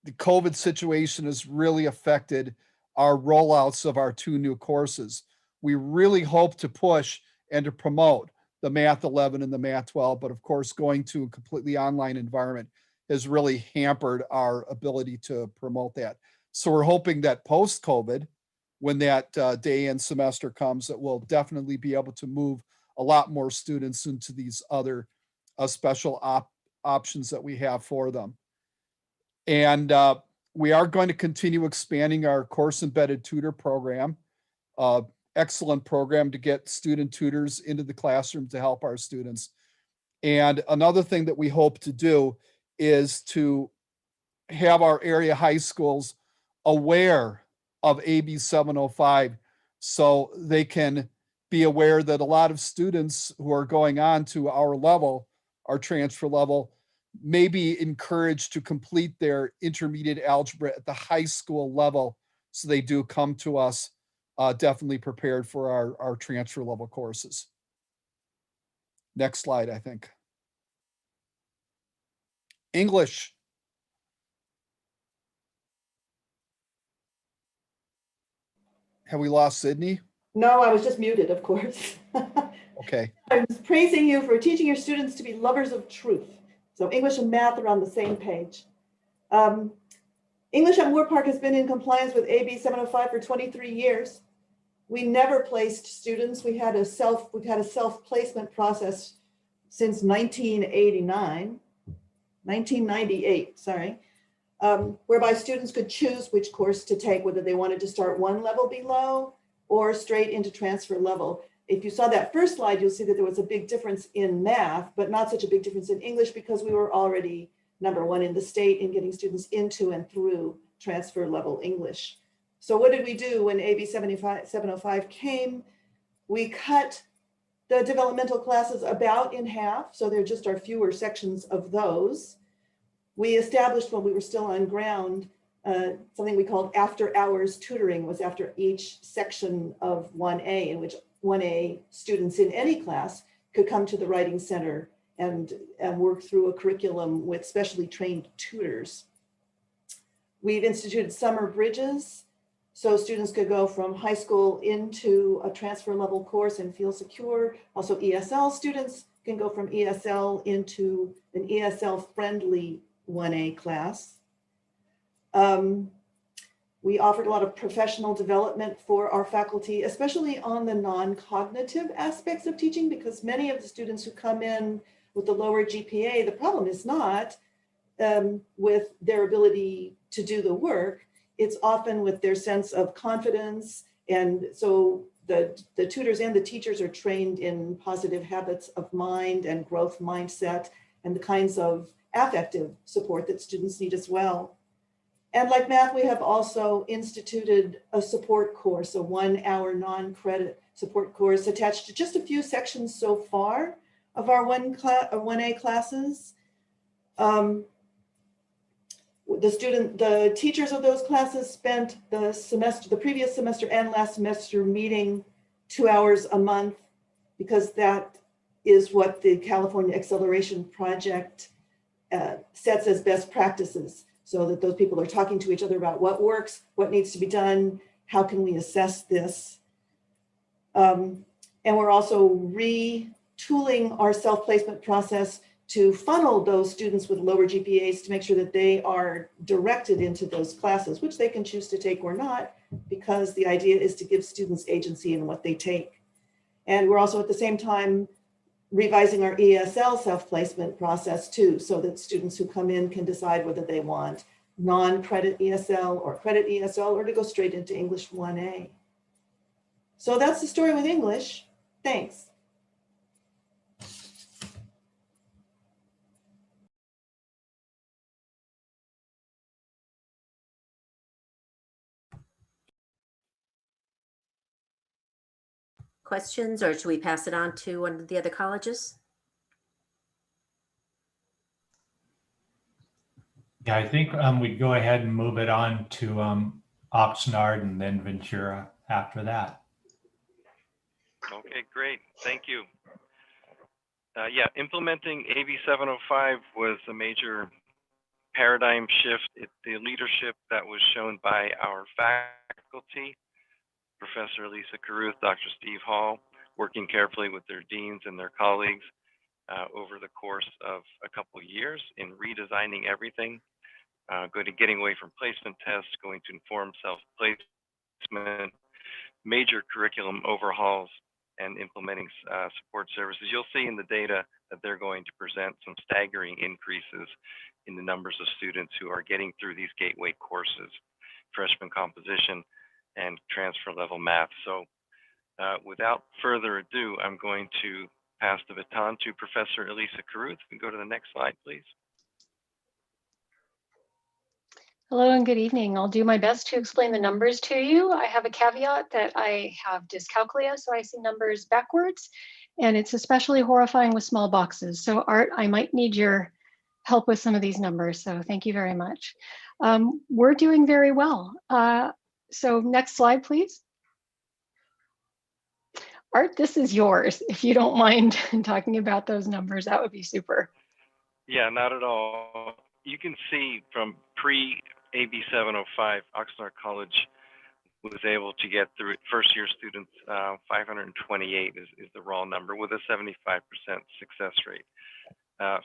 Speaker 23: COVID situation has really affected our rollouts of our 2 new courses. We really hope to push and to promote the Math 11 and the Math 12, but of course, going to a completely online environment has really hampered our ability to promote that. So we're hoping that post-COVID, when that day and semester comes, that we'll definitely be able to move a lot more students into these other special options that we have for them. And we are going to continue expanding our course embedded tutor program. Excellent program to get student tutors into the classroom to help our students. And another thing that we hope to do is to have our area high schools aware of AB 705, so they can be aware that a lot of students who are going on to our level, our transfer level, may be encouraged to complete their intermediate algebra at the high school level, so they do come to us definitely prepared for our transfer level courses. Next slide, I think. English. Have we lost Sydney?
Speaker 13: No, I was just muted, of course.
Speaker 23: Okay.
Speaker 13: I was praising you for teaching your students to be lovers of truth. So English and math are on the same page. English at Moore Park has been in compliance with AB 705 for 23 years. We never placed students. We've had a self-placement process since 1998, sorry, whereby students could choose which course to take, whether they wanted to start one level below or straight into transfer level. If you saw that first slide, you'll see that there was a big difference in math, but not such a big difference in English because we were already #1 in the state in getting students into and through transfer level English. So what did we do when AB 705 came? We cut the developmental classes about in half, so there just are fewer sections of those. We established when we were still on ground, something we called after hours tutoring was after each section of 1A, in which 1A students in any class could come to the Writing Center and work through a curriculum with specially trained tutors. We've instituted summer bridges, so students could go from high school into a transfer level course and feel secure. Also ESL students can go from ESL into an ESL friendly 1A class. We offered a lot of professional development for our faculty, especially on the non-cognitive aspects of teaching, because many of the students who come in with the lower GPA, the problem is not with their ability to do the work. It's often with their sense of confidence. And so the tutors and the teachers are trained in positive habits of mind and growth mindset and the kinds of affective support that students need as well. And like math, we have also instituted a support course, a 1-hour non-credit support course attached to just a few sections so far of our 1A classes. The teachers of those classes spent the previous semester and last semester meeting 2 hours a month, because that is what the California Acceleration Project sets as best practices, so that those people are talking to each other about what works, what needs to be done, how can we assess this. And we're also retooling our self-placement process to funnel those students with lower GPAs to make sure that they are directed into those classes, which they can choose to take or not, because the idea is to give students agency in what they take. And we're also at the same time revising our ESL self-placement process too, so that students who come in can decide whether they want non-credit ESL or credit ESL or to go straight into English 1A. So that's the story with English. Thanks.
Speaker 11: Questions, or should we pass it on to one of the other colleges?
Speaker 5: Yeah, I think we'd go ahead and move it on to Oxnard and then Ventura after that.
Speaker 14: Okay, great. Thank you. Yeah, implementing AB 705 was a major paradigm shift. The leadership that was shown by our faculty, Professor Elisa Carruth, Dr. Steve Hall, working carefully with their deans and their colleagues over the course of a couple of years in redesigning everything, getting away from placement tests, going to informed self-placement, major curriculum overhauls, and implementing support services. You'll see in the data that they're going to present some staggering increases in the numbers of students who are getting through these gateway courses, freshman composition and transfer level math. So without further ado, I'm going to pass the baton to Professor Elisa Carruth. We can go to the next slide, please.
Speaker 16: Hello and good evening. I'll do my best to explain the numbers to you. I have a caveat that I have dyscalculia, so I see numbers backwards, and it's especially horrifying with small boxes. So Art, I might need your help with some of these numbers, so thank you very much. We're doing very well. So next slide, please. Art, this is yours. If you don't mind talking about those numbers, that would be super.
Speaker 14: Yeah, not at all. You can see from pre-AB 705, Oxnard College was able to get through first year students, 528 is the raw number with a 75% success rate.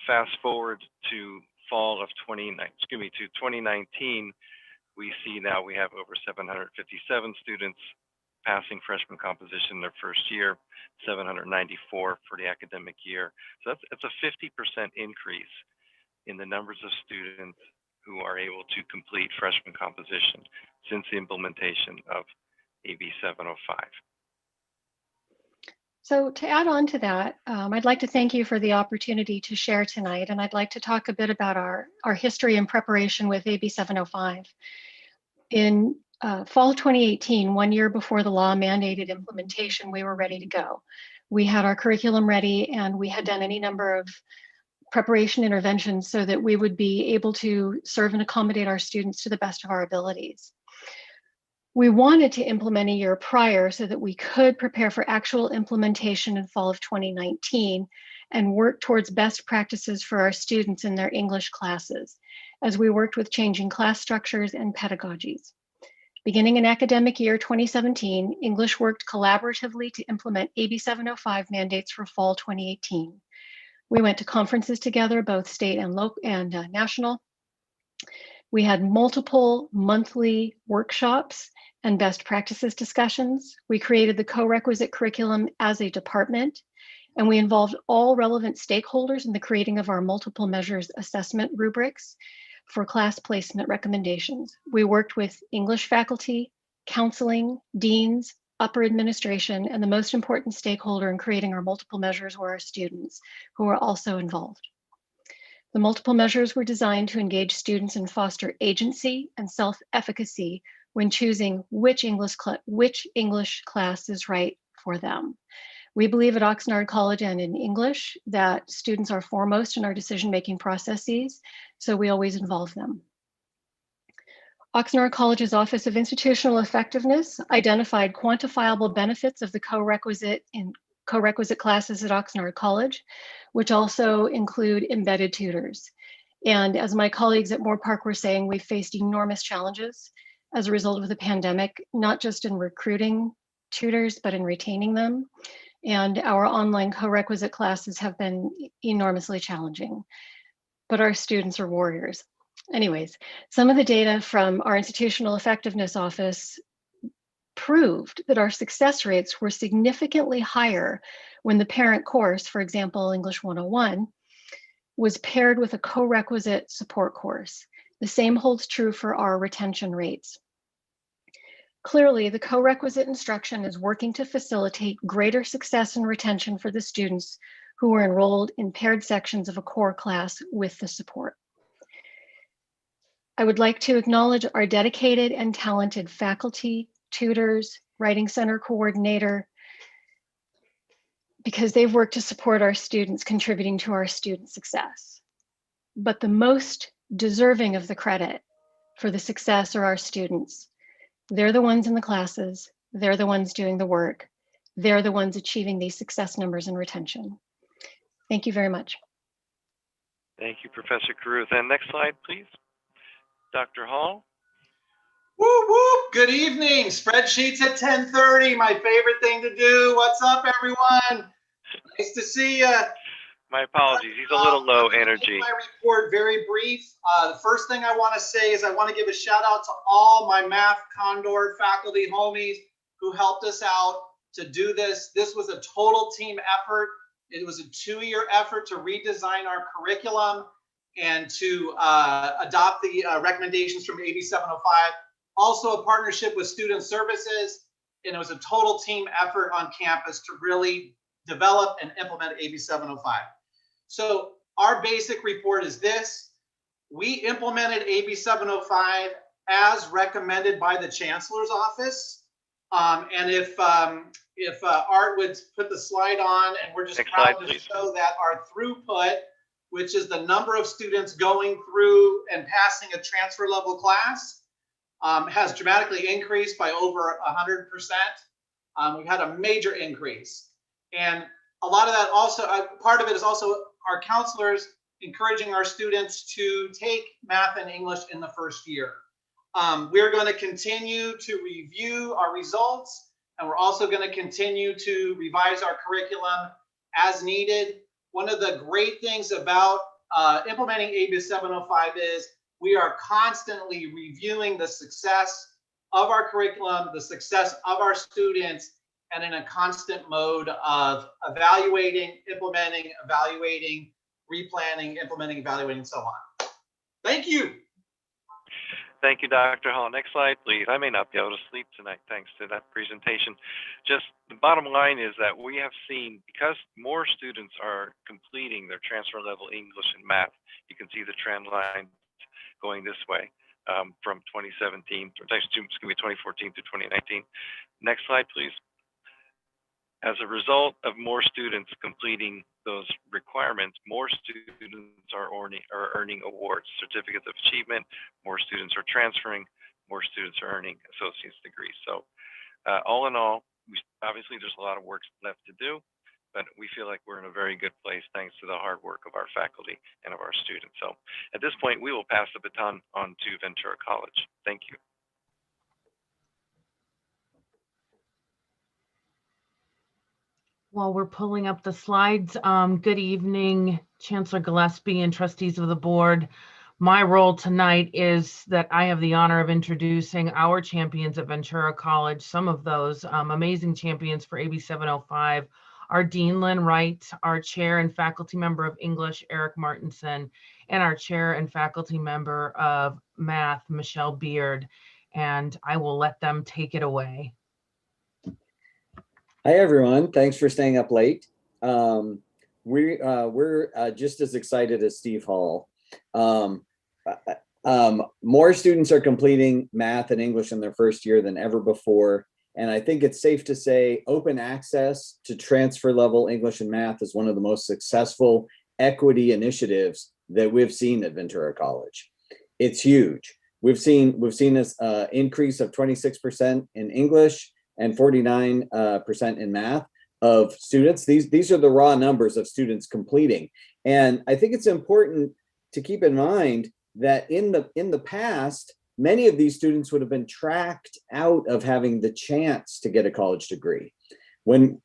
Speaker 14: Fast forward to fall of 2019, we see now we have over 757 students passing freshman composition in their first year, 794 for the academic year. So it's a 50% increase in the numbers of students who are able to complete freshman composition since the implementation of AB 705.
Speaker 16: So to add on to that, I'd like to thank you for the opportunity to share tonight, and I'd like to talk a bit about our history in preparation with AB 705. In fall of 2018, 1 year before the law mandated implementation, we were ready to go. We had our curriculum ready, and we had done any number of preparation interventions so that we would be able to serve and accommodate our students to the best of our abilities. We wanted to implement a year prior so that we could prepare for actual implementation in fall of 2019 and work towards best practices for our students in their English classes as we worked with changing class structures and pedagogies. Beginning in academic year 2017, English worked collaboratively to implement AB 705 mandates for fall 2018. We went to conferences together, both state and local and national. We had multiple monthly workshops and best practices discussions. We created the co-requisite curriculum as a department, and we involved all relevant stakeholders in the creating of our multiple measures assessment rubrics for class placement recommendations. We worked with English faculty, counseling, deans, upper administration, and the most important stakeholder in creating our multiple measures were our students, who were also involved. The multiple measures were designed to engage students and foster agency and self-efficacy when choosing which English class is right for them. We believe at Oxnard College and in English that students are foremost in our decision-making processes, so we always involve them. Oxnard College's Office of Institutional Effectiveness identified quantifiable benefits of the co-requisite classes at Oxnard College, which also include embedded tutors. And as my colleagues at Moore Park were saying, we've faced enormous challenges as a result of the pandemic, not just in recruiting tutors, but in retaining them. And our online co-requisite classes have been enormously challenging, but our students are warriors. Anyways, some of the data from our Institutional Effectiveness Office proved that our success rates were significantly higher when the parent course, for example, English 101, was paired with a co-requisite support course. The same holds true for our retention rates. Clearly, the co-requisite instruction is working to facilitate greater success and retention for the students who are enrolled in paired sections of a core class with the support. I would like to acknowledge our dedicated and talented faculty, tutors, Writing Center coordinator, because they've worked to support our students, contributing to our student success. But the most deserving of the credit for the success are our students. They're the ones in the classes, they're the ones doing the work, they're the ones achieving these success numbers and retention. Thank you very much.
Speaker 14: Thank you, Professor Carruth. And next slide, please. Dr. Hall.
Speaker 3: Whoop, whoop. Good evening. Spreadsheets at 10:30, my favorite thing to do. What's up, everyone? Nice to see you.
Speaker 14: My apologies, he's a little low energy.
Speaker 3: My report very brief. The first thing I want to say is I want to give a shout out to all my Math Condor faculty homies who helped us out to do this. This was a total team effort. It was a 2-year effort to redesign our curriculum and to adopt the recommendations from AB 705. Also a partnership with Student Services, and it was a total team effort on campus to really develop and implement AB 705. So our basic report is this: we implemented AB 705 as recommended by the Chancellor's Office. And if Art would put the slide on, and we're just proud to show that our throughput, which is the number of students going through and passing a transfer level class, has dramatically increased by over 100%. We've had a major increase. And a lot of that also, part of it is also our counselors encouraging our students to take math and English in the first year. We're going to continue to review our results, and we're also going to continue to revise our curriculum as needed. One of the great things about implementing AB 705 is we are constantly reviewing the success of our curriculum, the success of our students, and in a constant mode of evaluating, implementing, evaluating, replanning, implementing, evaluating, and so on. Thank you.
Speaker 14: Thank you, Dr. Hall. Next slide, please. I may not be able to sleep tonight thanks to that presentation. Just the bottom line is that we have seen, because more students are completing their transfer level English and math, you can see the trend line going this way from 2017, or it's going to be 2014 to 2019. Next slide, please. As a result of more students completing those requirements, more students are earning awards, certificates of achievement, more students are transferring, more students are earning associate's degrees. So all in all, obviously there's a lot of work left to do, but we feel like we're in a very good place thanks to the hard work of our faculty and of our students. So at this point, we will pass the baton on to Ventura College. Thank you.
Speaker 6: While we're pulling up the slides, good evening, Chancellor Gillespie and trustees of the board. My role tonight is that I have the honor of introducing our champions at Ventura College, some of those amazing champions for AB 705, our Dean Lynn Wright, our chair and faculty member of English, Eric Martinson, and our chair and faculty member of math, Michelle Beard. And I will let them take it away.
Speaker 17: Hi, everyone. Thanks for staying up late. We're just as excited as Steve Hall. More students are completing math and English in their first year than ever before. And I think it's safe to say open access to transfer level English and math is one of the most successful equity initiatives that we've seen at Ventura College. It's huge. We've seen this increase of 26% in English and 49% in math of students. These are the raw numbers of students completing. And I think it's important to keep in mind that in the past, many of these students would have been tracked out of having the chance to get a college degree. When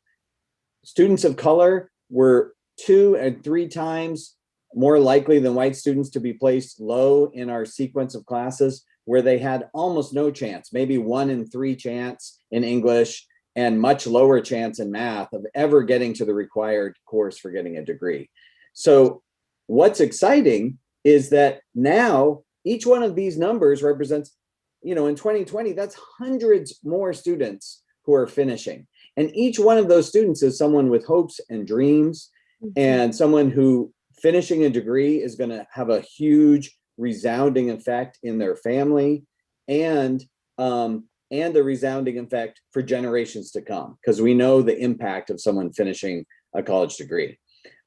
Speaker 17: students of color were 2 and 3 times more likely than white students to be placed low in our sequence of classes, where they had almost no chance, maybe 1 in 3 chance in English and much lower chance in math of ever getting to the required course for getting a degree. So what's exciting is that now each one of these numbers represents, in 2020, that's hundreds more students who are finishing. And each one of those students is someone with hopes and dreams, and someone who finishing a degree is going to have a huge resounding effect in their family, and a resounding effect for generations to come, because we know the impact of someone finishing a college degree.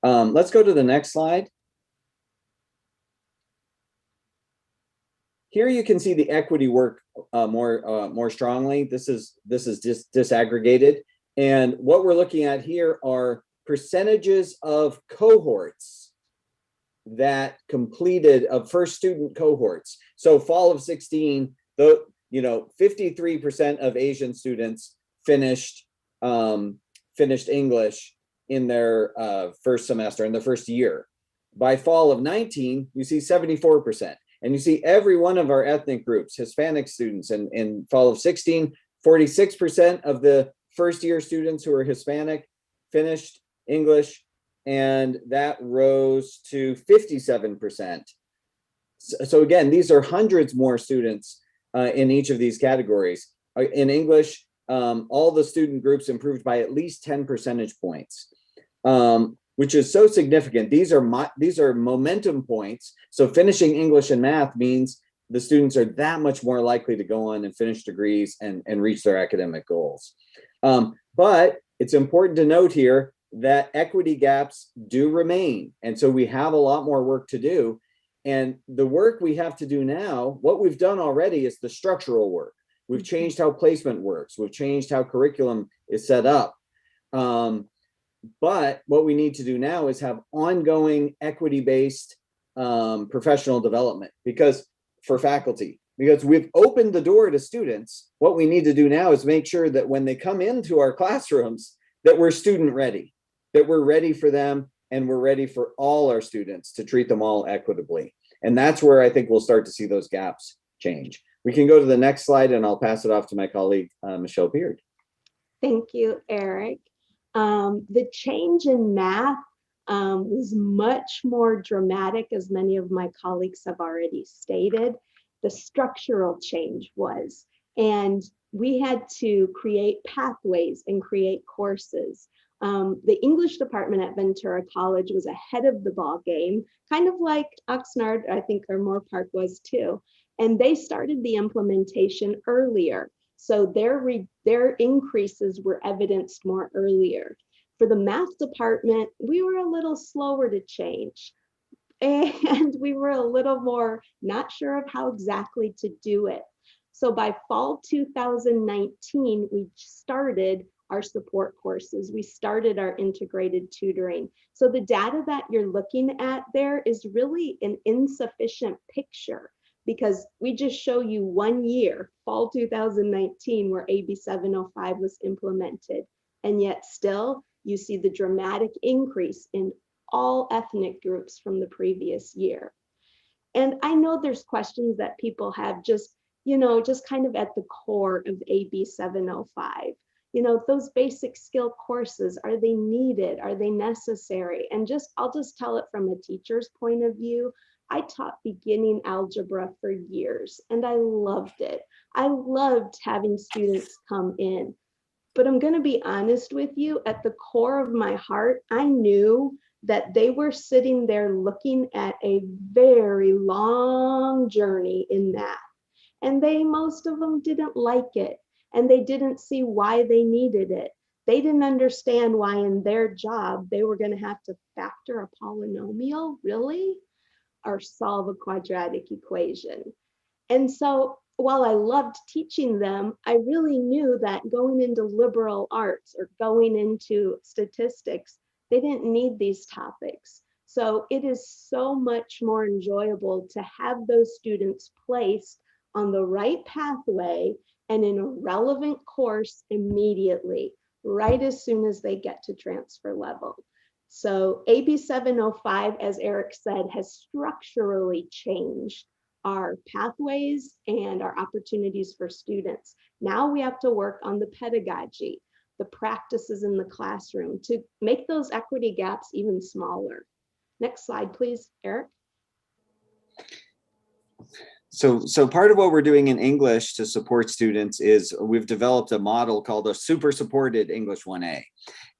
Speaker 17: Let's go to the next slide. Here you can see the equity work more strongly. This is just disaggregated, and what we're looking at here are percentages of cohorts that completed of first student cohorts. So fall of 16, 53% of Asian students finished English in their first semester, in the first year. By fall of 19, you see 74%. And you see every one of our ethnic groups, Hispanic students in fall of 16, 46% of the first year students who are Hispanic finished English, and that rose to 57%. So again, these are hundreds more students in each of these categories. In English, all the student groups improved by at least 10 percentage points, which is so significant. These are momentum points. So finishing English and math means the students are that much more likely to go on and finish degrees and reach their academic goals. But it's important to note here that equity gaps do remain. And so we have a lot more work to do. And the work we have to do now, what we've done already is the structural work. We've changed how placement works. We've changed how curriculum is set up. But what we need to do now is have ongoing equity-based professional development for faculty, because we've opened the door to students. What we need to do now is make sure that when they come into our classrooms, that we're student ready, that we're ready for them, and we're ready for all our students to treat them all equitably. And that's where I think we'll start to see those gaps change. We can go to the next slide and I'll pass it off to my colleague, Michelle Beard.
Speaker 9: Thank you, Eric. The change in math was much more dramatic, as many of my colleagues have already stated. The structural change was, and we had to create pathways and create courses. The English department at Ventura College was ahead of the ball game, kind of like Oxnard, I think, or Moore Park was too. And they started the implementation earlier. So their increases were evidenced more earlier. For the math department, we were a little slower to change. And we were a little more not sure of how exactly to do it. So by fall 2019, we started our support courses. We started our integrated tutoring. So the data that you're looking at there is really an insufficient picture, because we just show you 1 year, fall 2019, where AB 705 was implemented. And yet still, you see the dramatic increase in all ethnic groups from the previous year. And I know there's questions that people have just kind of at the core of AB 705. Those basic skill courses, are they needed? Are they necessary? And I'll just tell it from a teacher's point of view. I taught beginning algebra for years and I loved it. I loved having students come in. But I'm going to be honest with you, at the core of my heart, I knew that they were sitting there looking at a very long journey in math. And most of them didn't like it. And they didn't see why they needed it. They didn't understand why in their job, they were going to have to factor a polynomial, really? Or solve a quadratic equation. And so while I loved teaching them, I really knew that going into liberal arts or going into statistics, they didn't need these topics. So it is so much more enjoyable to have those students placed on the right pathway and in a relevant course immediately, right as soon as they get to transfer level. So AB 705, as Eric said, has structurally changed our pathways and our opportunities for students. Now we have to work on the pedagogy, the practices in the classroom to make those equity gaps even smaller. Next slide, please, Eric.
Speaker 17: So part of what we're doing in English to support students is we've developed a model called a super supported English 1A.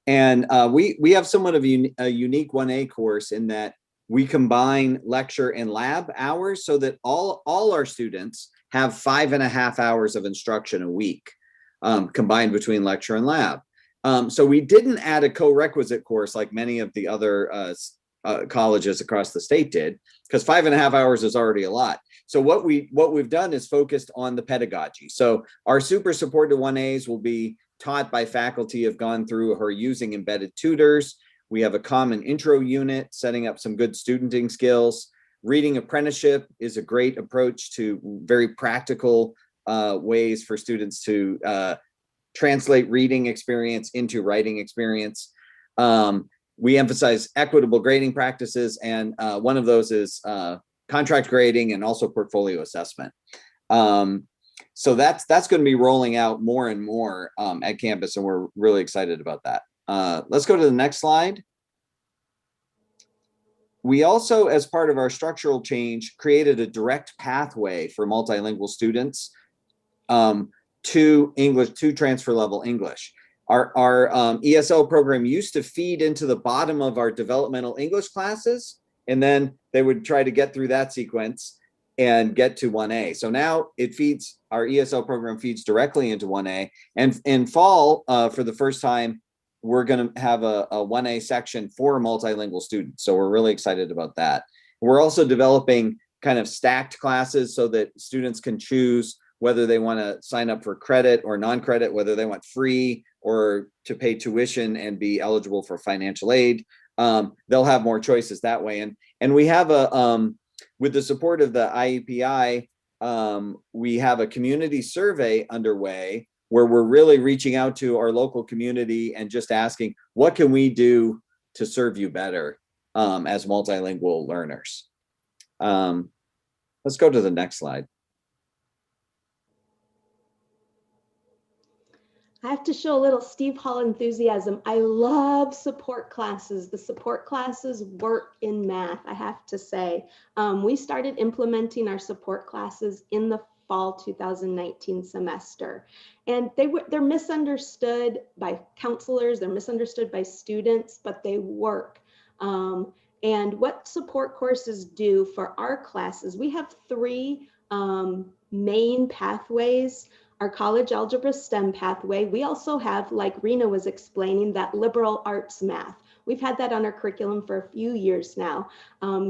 Speaker 17: And we have somewhat of a unique 1A course in that we combine lecture and lab hours so that all our students have 5.5 hours of instruction a week combined between lecture and lab. So we didn't add a co-requisite course like many of the other colleges across the state did, because 5.5 hours is already a lot. So what we've done is focused on the pedagogy. So our super supported 1As will be taught by faculty who have gone through or using embedded tutors. We have a common intro unit, setting up some good studenting skills. Reading apprenticeship is a great approach to very practical ways for students to translate reading experience into writing experience. We emphasize equitable grading practices, and one of those is contract grading and also portfolio assessment. So that's going to be rolling out more and more at campus, and we're really excited about that. Let's go to the next slide. We also, as part of our structural change, created a direct pathway for multilingual students to English, to transfer level English. Our ESL program used to feed into the bottom of our developmental English classes, and then they would try to get through that sequence and get to 1A. So now our ESL program feeds directly into 1A. And in fall, for the first time, we're going to have a 1A section for multilingual students. So we're really excited about that. We're also developing kind of stacked classes so that students can choose whether they want to sign up for credit or non-credit, whether they want free or to pay tuition and be eligible for financial aid. They'll have more choices that way. And we have with the support of the IEPI, we have a community survey underway where we're really reaching out to our local community and just asking, what can we do to serve you better as multilingual learners? Let's go to the next slide.
Speaker 9: I have to show a little Steve Hall enthusiasm. I love support classes. The support classes work in math, I have to say. We started implementing our support classes in the fall 2019 semester. And they're misunderstood by counselors, they're misunderstood by students, but they work. And what support courses do for our classes, we have three main pathways. Our college algebra STEM pathway. We also have, like Rena was explaining, that liberal arts math. We've had that on our curriculum for a few years now.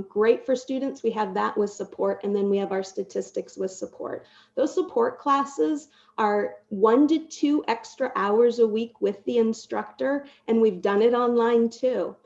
Speaker 9: Great for students. We have that with support, and then we have our statistics with support. Those support classes are 1 to 2 extra hours a week with the instructor, and we've done it online too.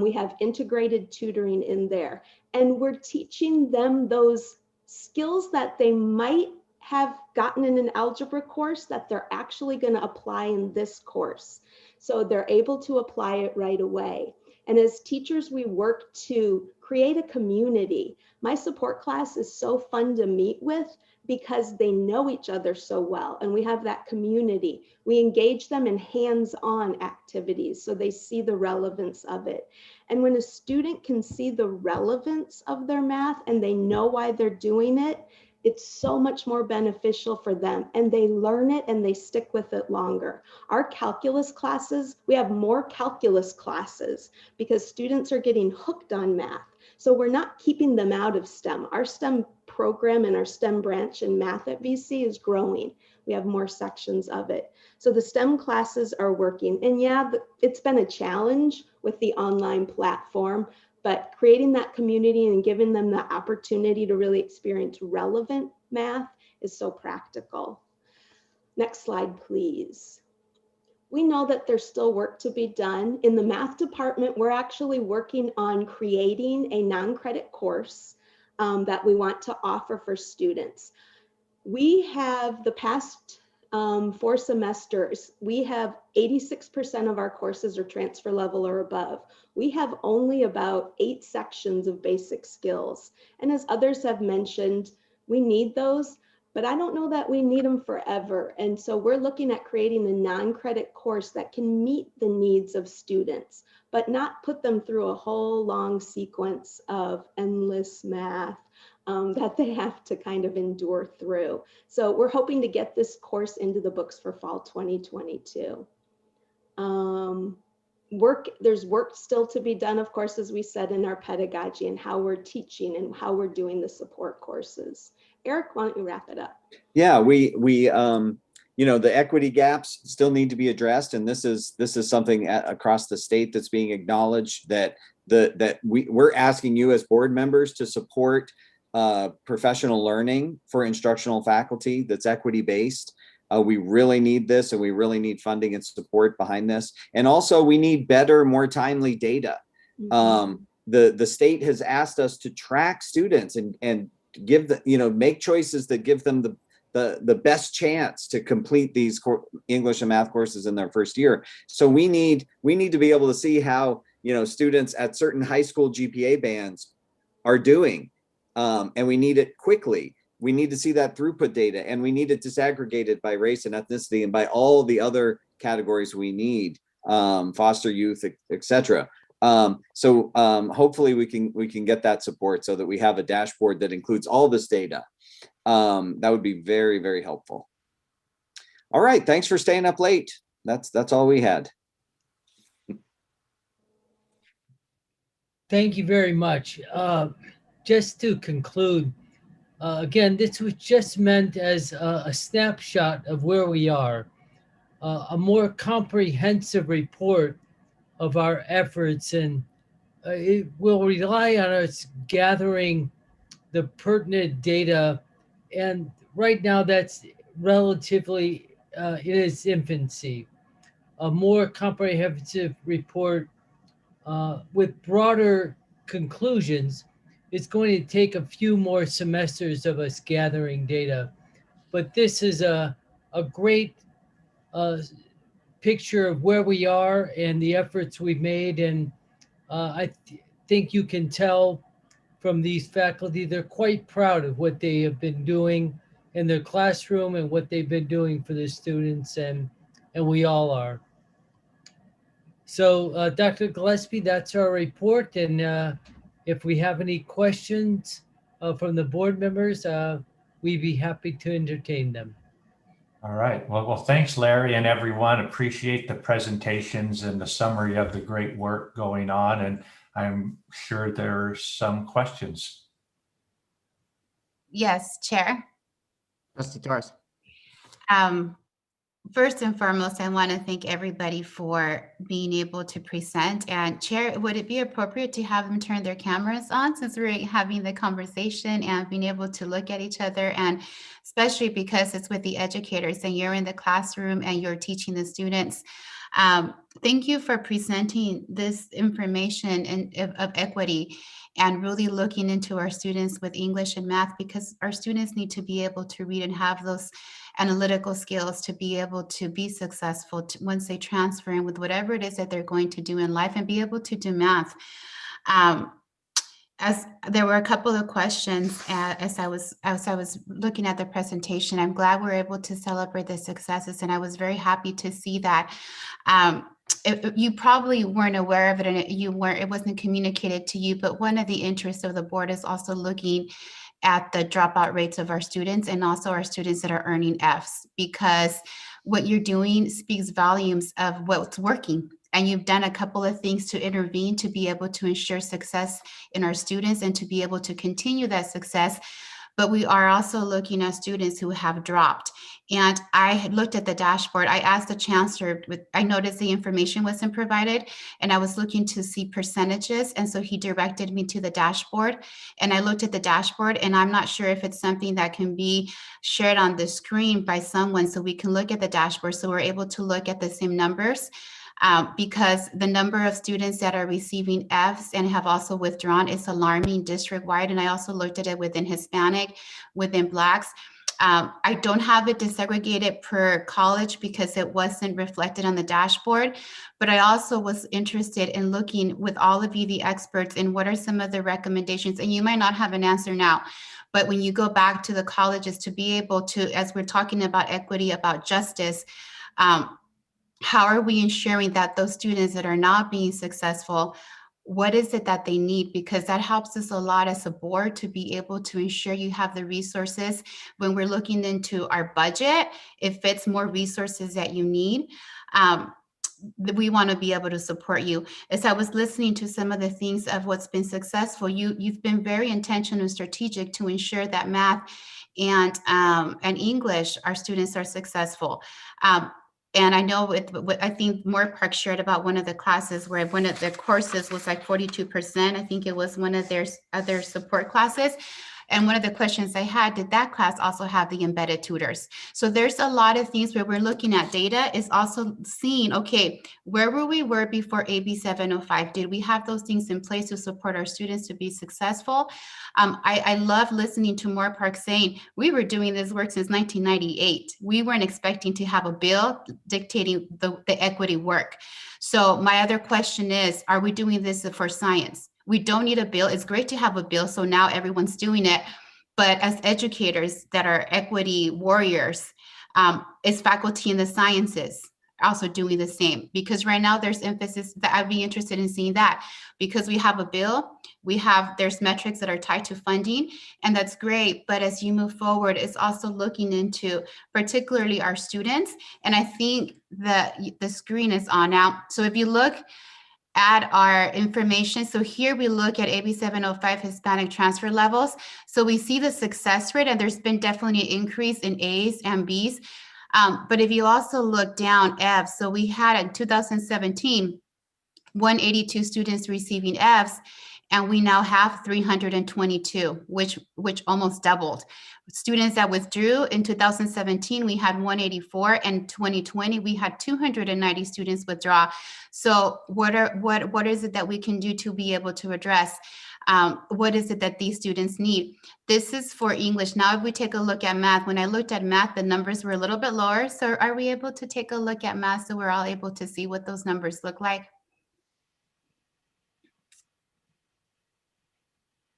Speaker 9: We have integrated tutoring in there, and we're teaching them those skills that they might have gotten in an algebra course that they're actually going to apply in this course. So they're able to apply it right away. And as teachers, we work to create a community. My support class is so fun to meet with because they know each other so well, and we have that community. We engage them in hands-on activities so they see the relevance of it. And when a student can see the relevance of their math and they know why they're doing it, it's so much more beneficial for them, and they learn it and they stick with it longer. Our calculus classes, we have more calculus classes because students are getting hooked on math. So we're not keeping them out of STEM. Our STEM program and our STEM branch in math at VC is growing. We have more sections of it. So the STEM classes are working. And yeah, it's been a challenge with the online platform, but creating that community and giving them the opportunity to really experience relevant math is so practical. Next slide, please. We know that there's still work to be done. In the math department, we're actually working on creating a non-credit course that we want to offer for students. We have the past 4 semesters, we have 86% of our courses are transfer level or above. We have only about 8 sections of basic skills. And as others have mentioned, we need those, but I don't know that we need them forever. And so we're looking at creating a non-credit course that can meet the needs of students, but not put them through a whole long sequence of endless math that they have to kind of endure through. So we're hoping to get this course into the books for fall 2022. There's work still to be done, of course, as we said, in our pedagogy and how we're teaching and how we're doing the support courses. Eric, why don't you wrap it up?
Speaker 17: Yeah, you know, the equity gaps still need to be addressed, and this is something across the state that's being acknowledged, that we're asking you as board members to support professional learning for instructional faculty that's equity based. We really need this, and we really need funding and support behind this. And also we need better, more timely data. The state has asked us to track students and give make choices that give them the best chance to complete these English and math courses in their first year. So we need to be able to see how, students at certain high school GPA bands are doing. And we need it quickly. We need to see that throughput data, and we need it disaggregated by race and ethnicity and by all the other categories we need, foster youth, etc. So hopefully we can get that support so that we have a dashboard that includes all this data. That would be very, very helpful. All right, thanks for staying up late. That's all we had.
Speaker 22: Thank you very much. Just to conclude, again, this was just meant as a snapshot of where we are, a more comprehensive report of our efforts, and it will rely on us gathering the pertinent data. And right now that's relatively in its infancy. A more comprehensive report with broader conclusions, it's going to take a few more semesters of us gathering data. But this is a great picture of where we are and the efforts we've made. And I think you can tell from these faculty. They're quite proud of what they have been doing in their classroom and what they've been doing for the students, and we all are. So Dr. Gillespie, that's our report. And if we have any questions from the board members, we'd be happy to entertain them.
Speaker 5: All right. Well, thanks, Larry, and everyone. Appreciate the presentations and the summary of the great work going on. And I'm sure there's some questions.
Speaker 19: Yes, Chair.
Speaker 2: Trustee Torres.
Speaker 19: First and foremost, I want to thank everybody for being able to present. And Chair, would it be appropriate to have them turn their cameras on since we're having the conversation and being able to look at each other, and especially because it's with the educators and you're in the classroom and you're teaching the students. Thank you for presenting this information of equity and really looking into our students with English and math, because our students need to be able to read and have those analytical skills to be able to be successful once they transfer in with whatever it is that they're going to do in life, and be able to do math. As there were a couple of questions as I was looking at the presentation, I'm glad we're able to celebrate the successes, and I was very happy to see that. You probably weren't aware of it, and it wasn't communicated to you, but one of the interests of the board is also looking at the dropout rates of our students, and also our students that are earning Fs, because what you're doing speaks volumes of what's working. And you've done a couple of things to intervene to be able to ensure success in our students and to be able to continue that success. But we are also looking at students who have dropped. And I had looked at the dashboard. I asked the chancellor, I noticed the information wasn't provided, and I was looking to see percentages. And so he directed me to the dashboard, and I looked at the dashboard, and I'm not sure if it's something that can be shared on the screen by someone so we can look at the dashboard so we're able to look at the same numbers. Because the number of students that are receiving Fs and have also withdrawn is alarming district-wide. And I also looked at it within Hispanic, within Blacks. I don't have it disaggregated per college because it wasn't reflected on the dashboard, but I also was interested in looking with all of you, the experts, in what are some of the recommendations. And you might not have an answer now, but when you go back to the colleges to be able to, as we're talking about equity, about justice, how are we ensuring that those students that are not being successful, what is it that they need? Because that helps us a lot as a board to be able to ensure you have the resources when we're looking into our budget. If it's more resources that you need, we want to be able to support you. As I was listening to some of the things of what's been successful, you've been very intentional and strategic to ensure that math and English, our students are successful. And I know I think Moore Park shared about one of the classes where one of the courses was like 42%. I think it was one of their other support classes. And one of the questions I had, did that class also have the embedded tutors? So there's a lot of things where we're looking at data is also seeing, okay, where were we before AB 705? Did we have those things in place to support our students to be successful? I love listening to Moore Park saying, we were doing this work since 1998. We weren't expecting to have a bill dictating the equity work. So my other question is, are we doing this for science? We don't need a bill. It's great to have a bill, so now everyone's doing it. But as educators that are equity warriors, is faculty in the sciences also doing the same? Because right now there's emphasis that I'd be interested in seeing that, because we have a bill, there's metrics that are tied to funding, and that's great. But as you move forward, it's also looking into particularly our students. And I think that the screen is on now. So if you look at our information. So here we look at AB 705 Hispanic transfer levels. So we see the success rate, and there's been definitely an increase in A's and B's. But if you also look down F's, so we had in 2017, 182 students receiving F's, and we now have 322, which almost doubled. Students that withdrew in 2017, we had 184, and 2020 we had 290 students withdraw. So what is it that we can do to be able to address? What is it that these students need? This is for English. Now, if we take a look at math, when I looked at math, the numbers were a little bit lower. So are we able to take a look at math so we're all able to see what those numbers look like?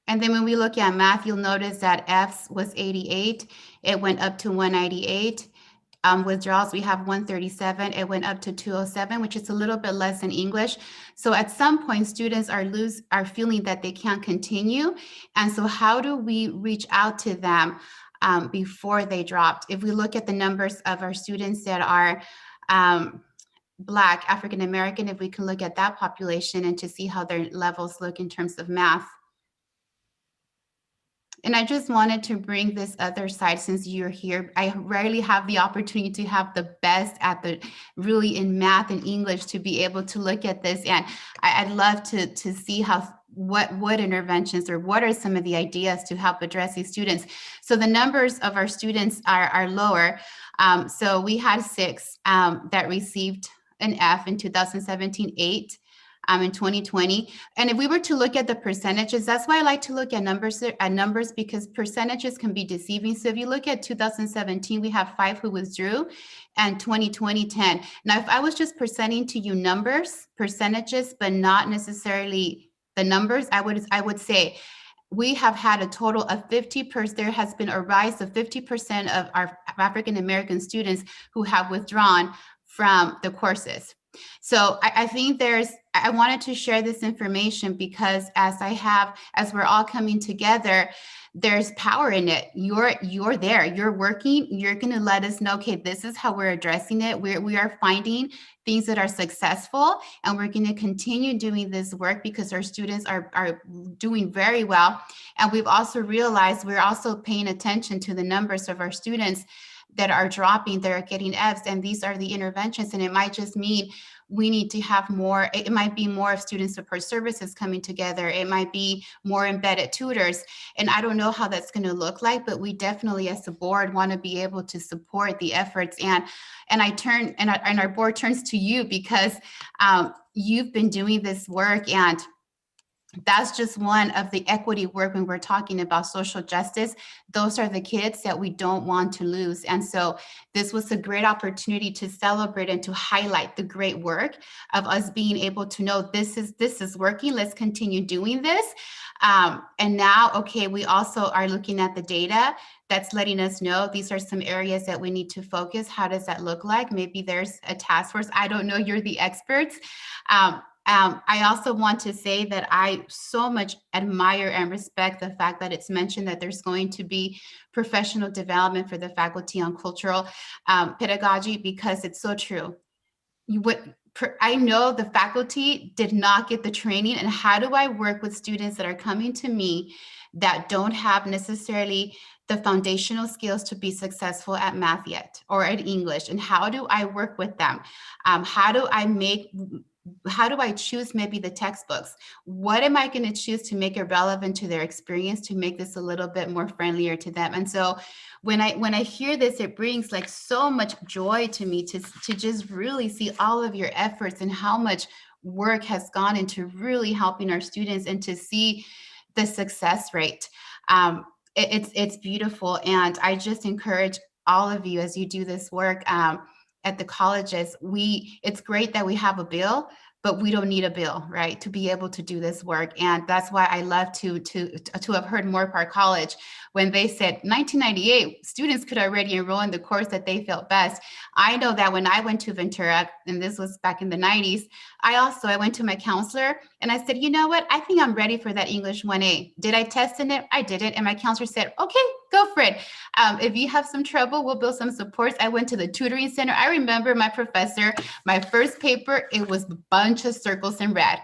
Speaker 19: And then when we look at math, you'll notice that F's was 88. It went up to 198. Withdrawals, we have 137. It went up to 207, which is a little bit less than English. So at some point, students are feeling that they can't continue. And so how do we reach out to them before they dropped? If we look at the numbers of our students that are Black, African American, if we can look at that population and to see how their levels look in terms of math. And I just wanted to bring this other side since you're here. I rarely have the opportunity to have the best at the really in math and English to be able to look at this. And I'd love to see how what interventions or what are some of the ideas to help address these students. So the numbers of our students are lower. So we had 6 that received an F in 2017, 8 in 2020. And if we were to look at the percentages, that's why I like to look at numbers because percentages can be deceiving. So if you look at 2017, we have 5 who withdrew, and 2020, 10. Now, if I was just presenting to you numbers, percentages, but not necessarily the numbers, I would say we have had a total of 50%. There has been a rise of 50% of our African American students who have withdrawn from the courses. So I think I wanted to share this information because as we're all coming together, there's power in it. You're there, you're working, you're going to let us know, okay, this is how we're addressing it. We are finding things that are successful, and we're going to continue doing this work because our students are doing very well. And we've also realized we're also paying attention to the numbers of our students that are dropping, that are getting Fs, and these are the interventions. And it might just mean we need to have more, it might be more of student support services coming together. It might be more embedded tutors. And I don't know how that's going to look like, but we definitely as a board want to be able to support the efforts. And our board turns to you because you've been doing this work, and that's just one of the equity work when we're talking about social justice. Those are the kids that we don't want to lose. And so this was a great opportunity to celebrate and to highlight the great work of us being able to know this is working. Let's continue doing this. And now, okay, we also are looking at the data that's letting us know these are some areas that we need to focus. How does that look like? Maybe there's a task force. I don't know, you're the experts. I also want to say that I so much admire and respect the fact that it's mentioned that there's going to be professional development for the faculty on cultural pedagogy, because it's so true. I know the faculty did not get the training, and how do I work with students that are coming to me that don't have necessarily the foundational skills to be successful at math yet or at English, and how do I work with them? How do I choose maybe the textbooks? What am I going to choose to make it relevant to their experience, to make this a little bit more friendlier to them? And so when I hear this, it brings like so much joy to me to just really see all of your efforts and how much work has gone into really helping our students, and to see the success rate. It's beautiful. And I just encourage all of you as you do this work at the colleges. It's great that we have a bill, but we don't need a bill, right, to be able to do this work. And that's why I love to have heard Moorpark College when they said 1998 students could already enroll in the course that they felt best. I know that when I went to Ventura, and this was back in the 90s, I went to my counselor and I said, you know what, I think I'm ready for that English 1A. Did I test in it? I didn't. And my counselor said, okay, go for it. If you have some trouble, we'll build some supports. I went to the tutoring center. I remember my professor, my first paper, it was a bunch of circles in red.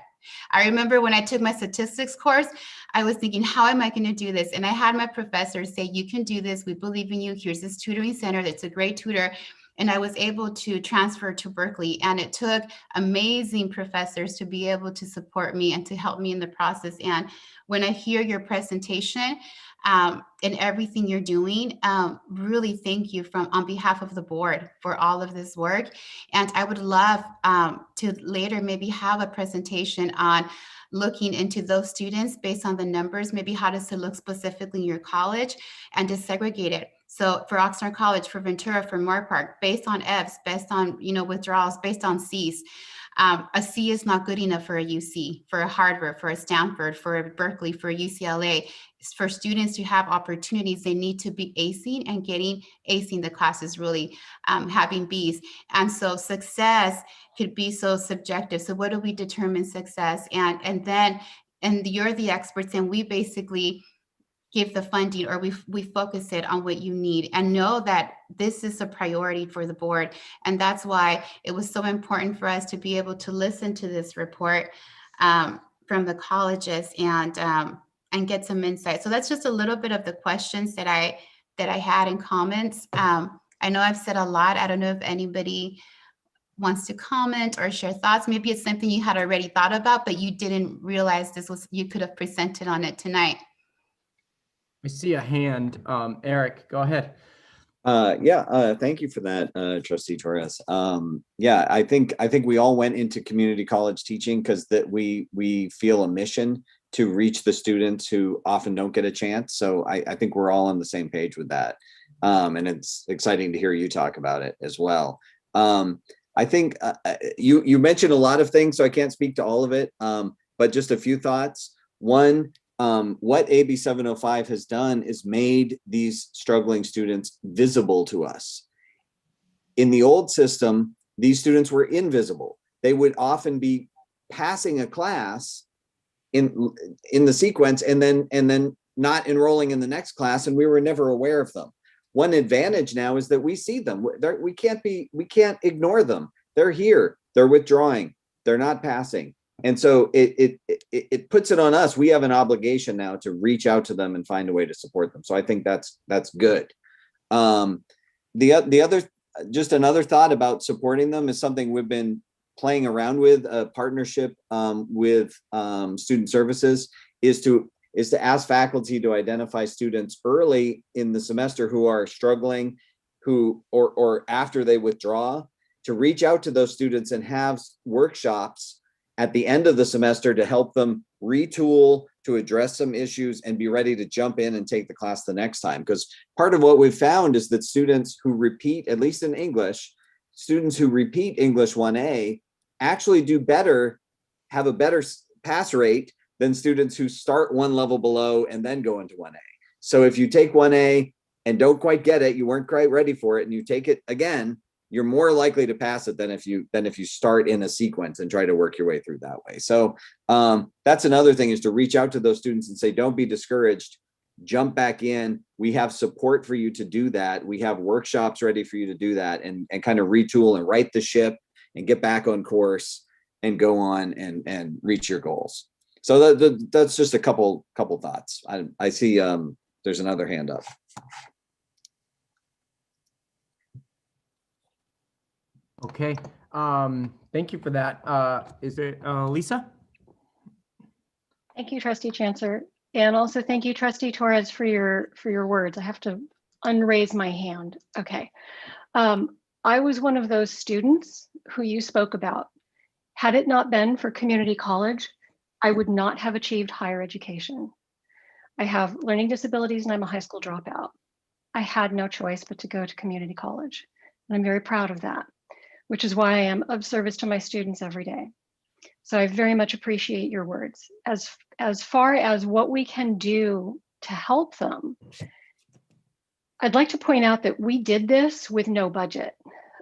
Speaker 19: I remember when I took my statistics course, I was thinking, how am I going to do this? And I had my professor say, you can do this. We believe in you. Here's this tutoring center that's a great tutor. And I was able to transfer to Berkeley. And it took amazing professors to be able to support me and to help me in the process. And when I hear your presentation and everything you're doing, really thank you on behalf of the board for all of this work. And I would love to later maybe have a presentation on looking into those students based on the numbers, maybe how does it look specifically in your college, and to segregate it. So for Oxnard College, for Ventura, for Moorpark, based on Fs, based on withdrawals, based on Cs. A C is not good enough for a UC, for a Harvard, for a Stanford, for a Berkeley, for a UCLA. For students to have opportunities, they need to be acing, and getting acing the class is really having Bs. And so success could be so subjective. So what do we determine success? And you're the experts, and we basically give the funding, or we focus it on what you need, and know that this is a priority for the board. And that's why it was so important for us to be able to listen to this report from the colleges and get some insight. So that's just a little bit of the questions that I had in comments. I know I've said a lot. I don't know if anybody wants to comment or share thoughts. Maybe it's something you had already thought about, but you didn't realize you could have presented on it tonight.
Speaker 2: I see a hand. Eric, go ahead.
Speaker 17: Thank you for that, Trustee Torres. I think we all went into community college teaching because that we feel a mission to reach the students who often don't get a chance. So I think we're all on the same page with that. And it's exciting to hear you talk about it as well. I think you mentioned a lot of things, so I can't speak to all of it, but just a few thoughts. One, what AB 705 has done is made these struggling students visible to us. In the old system, these students were invisible. They would often be passing a class in the sequence and then not enrolling in the next class, and we were never aware of them. One advantage now is that we see them. We can't ignore them. They're here. They're withdrawing. They're not passing. And so it puts it on us. We have an obligation now to reach out to them and find a way to support them. So I think that's good. The other, just another thought about supporting them is something we've been playing around with. A partnership with student services is to ask faculty to identify students early in the semester who are struggling, or after they withdraw, to reach out to those students and have workshops at the end of the semester to help them retool, to address some issues and be ready to jump in and take the class the next time. Because part of what we've found is that students who repeat, at least in English, students who repeat English 1A actually do better, have a better pass rate than students who start one level below and then go into 1A. So if you take 1A and don't quite get it, you weren't quite ready for it, and you take it again, you're more likely to pass it than if you start in a sequence and try to work your way through that way. So that's another thing, is to reach out to those students and say, don't be discouraged, jump back in. We have support for you to do that. We have workshops ready for you to do that, and kind of retool and right the ship and get back on course and go on and reach your goals. So that's just a couple thoughts. I see there's another hand up.
Speaker 2: Okay, thank you for that. Is it Lisa?
Speaker 16: Thank you, Trustee Chancellor. And also thank you, Trustee Torres, for your words. I have to unraise my hand. Okay. I was one of those students who you spoke about. Had it not been for community college, I would not have achieved higher education. I have learning disabilities and I'm a high school dropout. I had no choice but to go to community college. And I'm very proud of that, which is why I am of service to my students every day. So I very much appreciate your words. As far as what we can do to help them, I'd like to point out that we did this with no budget.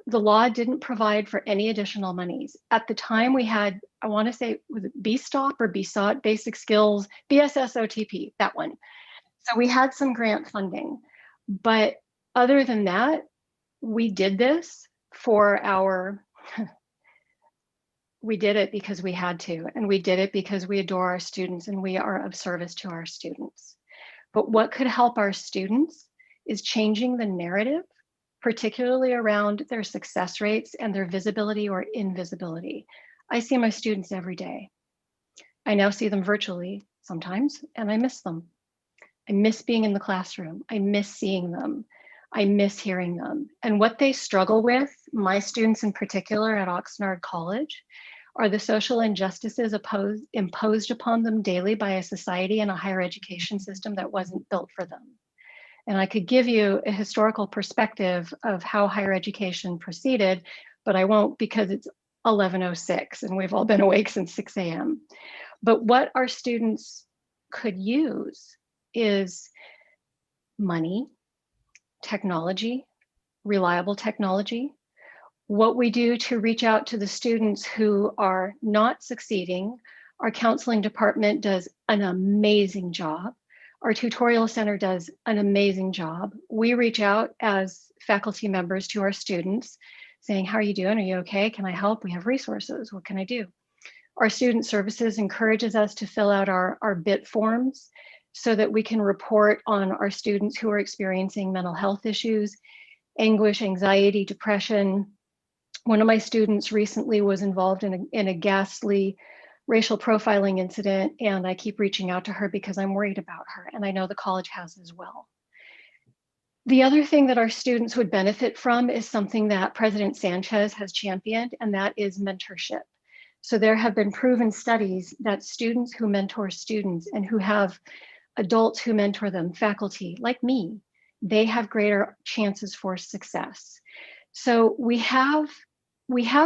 Speaker 16: The law didn't provide for any additional monies. At the time we had, I want to say, was it BSTOP or BSOT, Basic Skills, BSSOTP, that one. So we had some grant funding, but other than that, we did this for we did it because we had to, and we did it because we adore our students and we are of service to our students. But what could help our students is changing the narrative, particularly around their success rates and their visibility or invisibility. I see my students every day. I now see them virtually sometimes, and I miss them. I miss being in the classroom. I miss seeing them. I miss hearing them. And what they struggle with, my students in particular at Oxnard College, are the social injustices imposed upon them daily by a society and a higher education system that wasn't built for them. And I could give you a historical perspective of how higher education proceeded, but I won't, because it's 11:06, and we've all been awake since 6 a.m. But what our students could use is money, technology, reliable technology. What we do to reach out to the students who are not succeeding, our counseling department does an amazing job. Our tutorial center does an amazing job. We reach out as faculty members to our students saying, how are you doing? Are you okay? Can I help? We have resources. What can I do? Our student services encourages us to fill out our BIT forms so that we can report on our students who are experiencing mental health issues, anguish, anxiety, depression. One of my students recently was involved in a ghastly racial profiling incident, and I keep reaching out to her because I'm worried about her, and I know the college has as well. The other thing that our students would benefit from is something that President Sanchez has championed, and that is mentorship. So there have been proven studies that students who mentor students and who have adults who mentor them, faculty like me, they have greater chances for success. So we have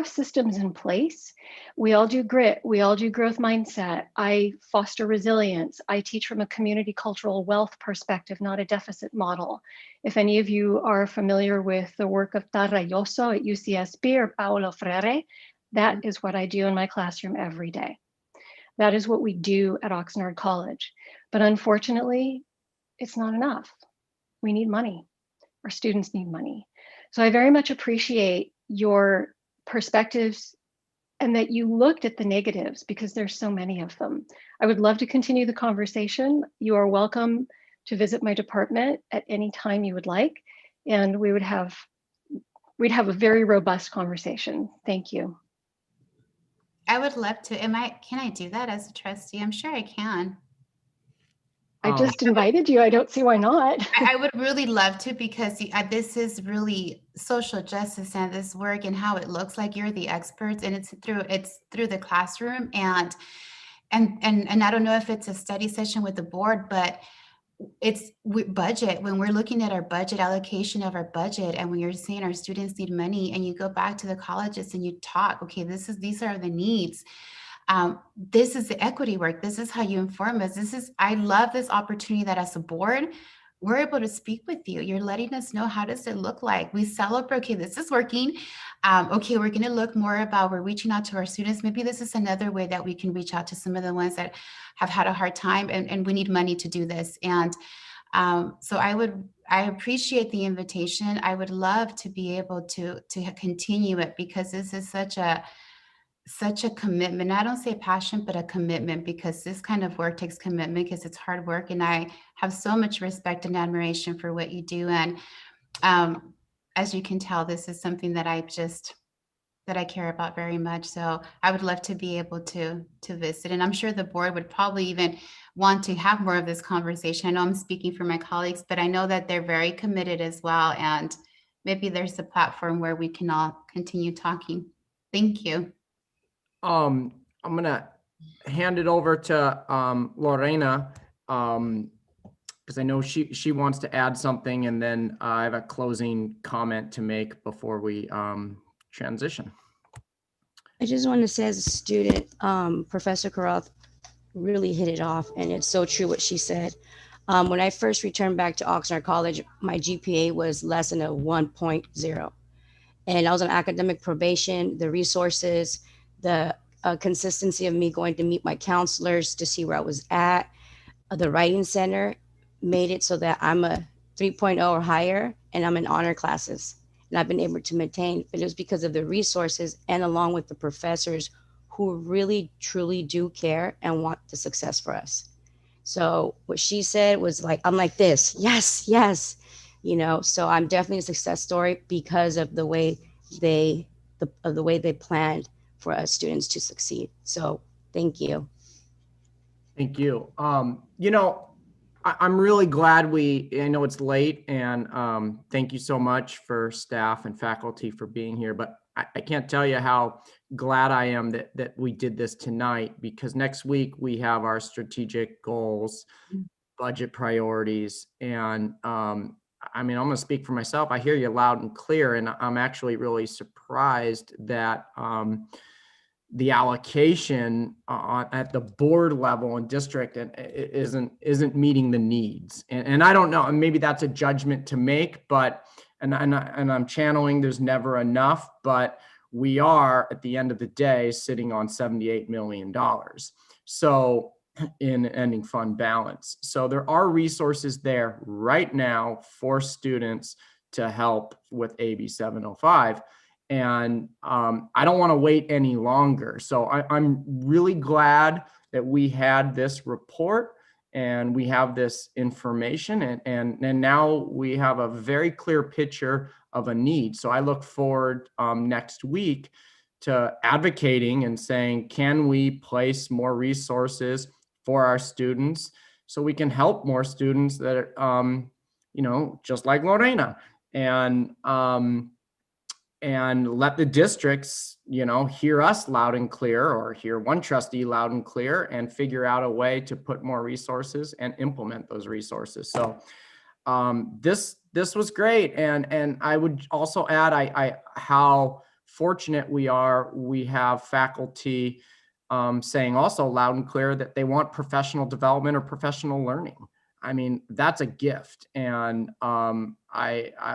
Speaker 16: systems in place. We all do grit. We all do growth mindset. I foster resilience. I teach from a community cultural wealth perspective, not a deficit model. If any of you are familiar with the work of Tarrayoso at UCSB or Paulo Freire, that is what I do in my classroom every day. That is what we do at Oxnard College. But unfortunately, it's not enough. We need money. Our students need money. So I very much appreciate your perspectives and that you looked at the negatives because there's so many of them. I would love to continue the conversation. You are welcome to visit my department at any time you would like, and we'd have a very robust conversation. Thank you.
Speaker 19: I would love to. Can I do that as a trustee? I'm sure I can.
Speaker 16: I just invited you. I don't see why not.
Speaker 19: I would really love to, because this is really social justice and this work and how it looks like you're the experts, and it's through the classroom, and I don't know if it's a study session with the board, but it's budget. When we're looking at our budget allocation of our budget, and when you're saying our students need money, and you go back to the colleges and you talk, okay, these are the needs. This is the equity work. This is how you inform us. I love this opportunity that as a board, we're able to speak with you. You're letting us know, how does it look like? We celebrate, okay, this is working. Okay, we're gonna look more about, we're reaching out to our students. Maybe this is another way that we can reach out to some of the ones that have had a hard time, and we need money to do this. And so I appreciate the invitation. I would love to be able to continue it, because this is such a commitment. I don't say passion, but a commitment, because this kind of work takes commitment, because it's hard work. And I have so much respect and admiration for what you do. And as you can tell, this is something that I care about very much. So I would love to be able to visit. And I'm sure the board would probably even want to have more of this conversation. I know I'm speaking for my colleagues, but I know that they're very committed as well. And maybe there's a platform where we can all continue talking. Thank you.
Speaker 2: I'm gonna hand it over to Lorena, because I know she wants to add something, and then I have a closing comment to make before we transition.
Speaker 1: I just want to say, as a student, Professor Karoth really hit it off, and it's so true what she said. When I first returned back to Oxnard College, my GPA was less than a 1.0. And I was on academic probation. The resources, the consistency of me going to meet my counselors to see where I was at, the writing center made it so that I'm a 3.0 or higher, and I'm in honor classes. And I've been able to maintain, but it was because of the resources and along with the professors who really, truly do care and want the success for us. So what she said was like, I'm like this, yes, yes. So I'm definitely a success story because of the way they planned for us students to succeed. So thank you.
Speaker 2: Thank you. I'm really glad I know it's late, and thank you so much for staff and faculty for being here, but I can't tell you how glad I am that we did this tonight, because next week we have our strategic goals, budget priorities, and I mean, I'm going to speak for myself. I hear you loud and clear, and I'm actually really surprised that the allocation at the board level and district isn't meeting the needs. And I don't know, and maybe that's a judgment to make, but and I'm channeling there's never enough, but we are at the end of the day sitting on $78 million. So in ending fund balance. So there are resources there right now for students to help with AB 705. And I don't want to wait any longer. So I'm really glad that we had this report and we have this information, and now we have a very clear picture of a need. So I look forward next week to advocating and saying, can we place more resources for our students so we can help more students that are, you know, just like Lorena, and let the districts, you know, hear us loud and clear, or hear one trustee loud and clear, and figure out a way to put more resources and implement those resources. So this was great. And I would also add how fortunate we are. We have faculty saying also loud and clear that they want professional development or professional learning. I mean, that's a gift. And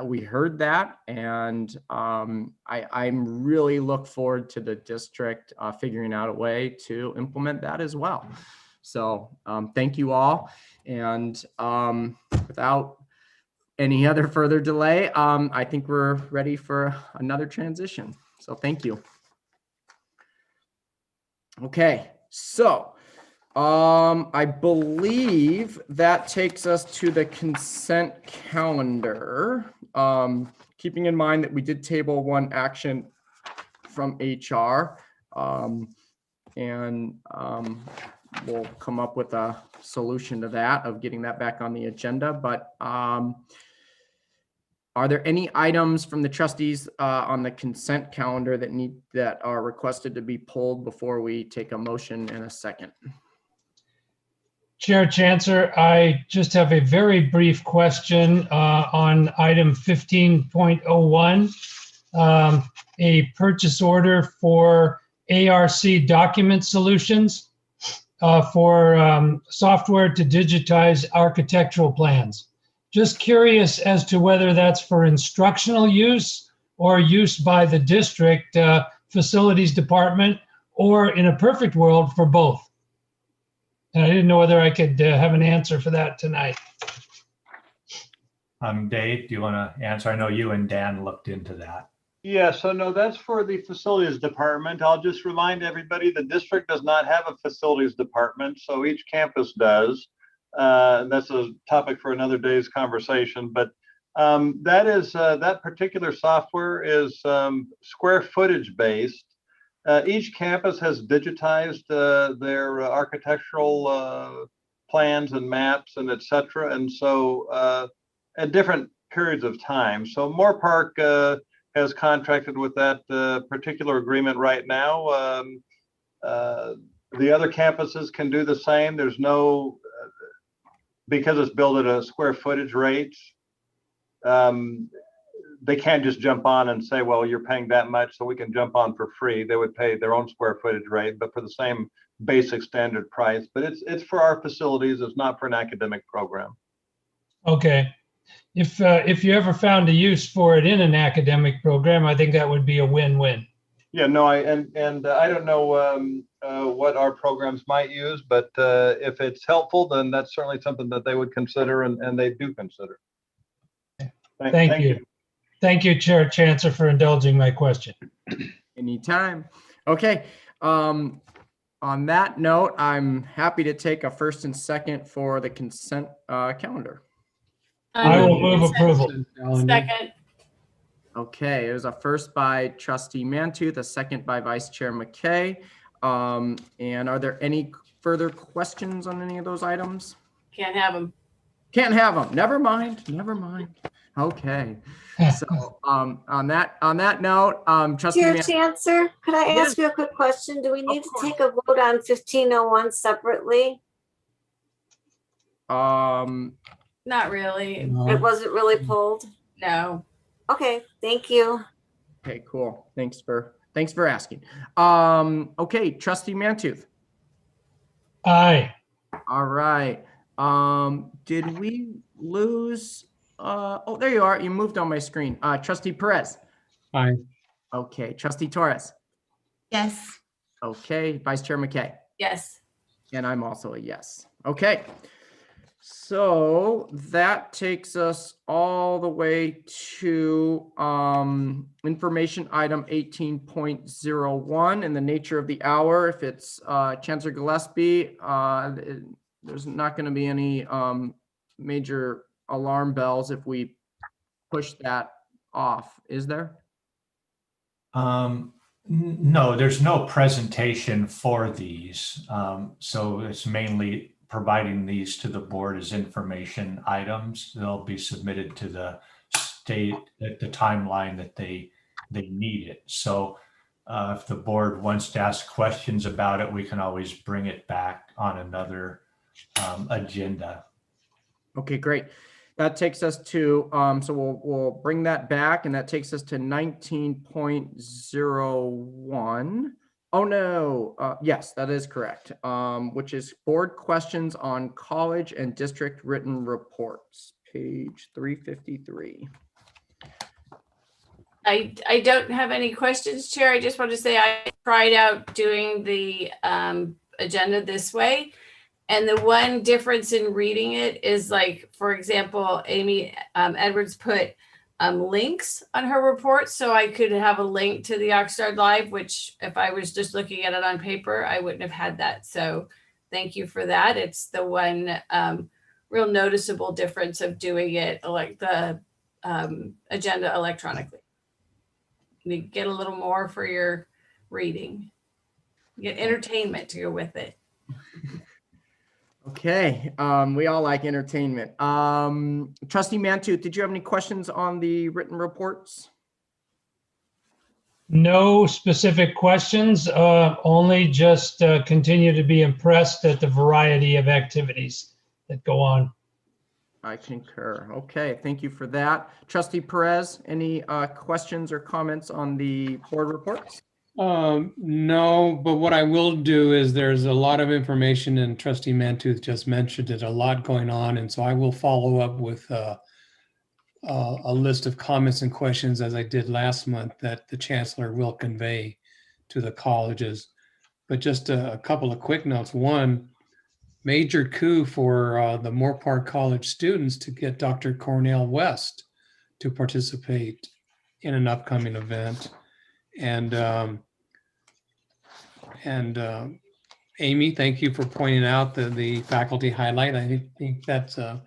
Speaker 2: we heard that, and I'm really look forward to the district figuring out a way to implement that as well. So thank you all. And without any other further delay, I think we're ready for another transition. So thank you. Okay, so I believe that takes us to the consent calendar. Keeping in mind that we did table one action from HR, and we'll come up with a solution to that of getting that back on the agenda. But are there any items from the trustees on the consent calendar that are requested to be pulled before we take a motion in a second?
Speaker 20: Chair Chancellor, I just have a very brief question on item 15.01, a purchase order for ARC Document Solutions for software to digitize architectural plans. Just curious as to whether that's for instructional use or use by the district facilities department, or in a perfect world for both. And I didn't know whether I could have an answer for that tonight.
Speaker 5: Dave, do you want to answer? I know you and Dan looked into that.
Speaker 4: Yeah, so no, that's for the facilities department. I'll just remind everybody, the district does not have a facilities department, so each campus does. That's a topic for another day's conversation, but that particular software is square footage based. Each campus has digitized their architectural plans and maps and et cetera. And so at different periods of time. So Moorpark has contracted with that particular agreement right now. The other campuses can do the same. There's no, because it's billed at a square footage rate, they can't just jump on and say, well, you're paying that much, so we can jump on for free. They would pay their own square footage rate, but for the same basic standard price. But it's for our facilities. It's not for an academic program.
Speaker 20: Okay. If you ever found a use for it in an academic program, I think that would be a win-win.
Speaker 4: Yeah, no, I don't know what our programs might use, but if it's helpful, then that's certainly something that they would consider, and they do consider.
Speaker 20: Thank you. Thank you, Chair Chancellor, for indulging my question.
Speaker 2: Anytime. Okay. On that note, I'm happy to take a first and second for the consent calendar.
Speaker 20: I will move approval.
Speaker 8: Second.
Speaker 2: Okay, it was a first by Trustee Mantooth, a second by Vice Chair McKay. And are there any further questions on any of those items?
Speaker 8: Can't have them.
Speaker 2: Can't have them. Never mind. Never mind. Okay. So on that note, Trustee
Speaker 15: Chair Chancellor, could I
Speaker 2: Yes.
Speaker 15: ask you a quick question? Do we need to take a vote on 1501 separately?
Speaker 8: Not really.
Speaker 15: It wasn't really pulled?
Speaker 8: No.
Speaker 15: Okay, thank you.
Speaker 2: Okay, cool. Thanks for asking. Okay, Trustee Mantooth.
Speaker 20: Aye.
Speaker 2: All right. Did we lose? Oh, there you are. You moved on my screen. Trustee Perez.
Speaker 20: Aye.
Speaker 2: Okay. Trustee Torres.
Speaker 19: Yes.
Speaker 2: Okay. Vice Chair McKay.
Speaker 8: Yes.
Speaker 2: And I'm also a yes. Okay. So that takes us all the way to information item 18.01 in the nature of the hour. If it's Chancellor Gillespie, there's not going to be any major alarm bells if we push that off, is there?
Speaker 5: No, there's no presentation for these. So it's mainly providing these to the board as information items. They'll be submitted to the state at the timeline that they need it. So if the board wants to ask questions about it, we can always bring it back on another agenda.
Speaker 2: Okay, great. That takes us to, so we'll bring that back, and that takes us to 19.01. Oh, no. Yes, that is correct, which is board questions on college and district written reports, page 353.
Speaker 8: I don't have any questions, Chair. I just want to say I tried out doing the agenda this way. And the one difference in reading it is, like, for example, Amy Edwards put links on her report, so I could have a link to the Oxnard Live, which if I was just looking at it on paper, I wouldn't have had that. So thank you for that. It's the one real noticeable difference of doing it like the agenda electronically. You get a little more for your reading. You get entertainment to go with it.
Speaker 2: Okay, we all like entertainment. Trustee Mantooth, did you have any questions on the written reports?
Speaker 20: No specific questions, only just continue to be impressed at the variety of activities that go on.
Speaker 2: I concur. Okay, thank you for that. Trustee Perez, any questions or comments on the board reports?
Speaker 12: No, but what I will do is there's a lot of information, and Trustee Mantooth just mentioned it, a lot going on. And so I will follow up with a list of comments and questions as I did last month that the Chancellor will convey to the colleges. But just a couple of quick notes. One, major coup for the Moorpark College students to get Dr. Cornell West to participate in an upcoming event. And Amy, thank you for pointing out the faculty highlight. I think that's a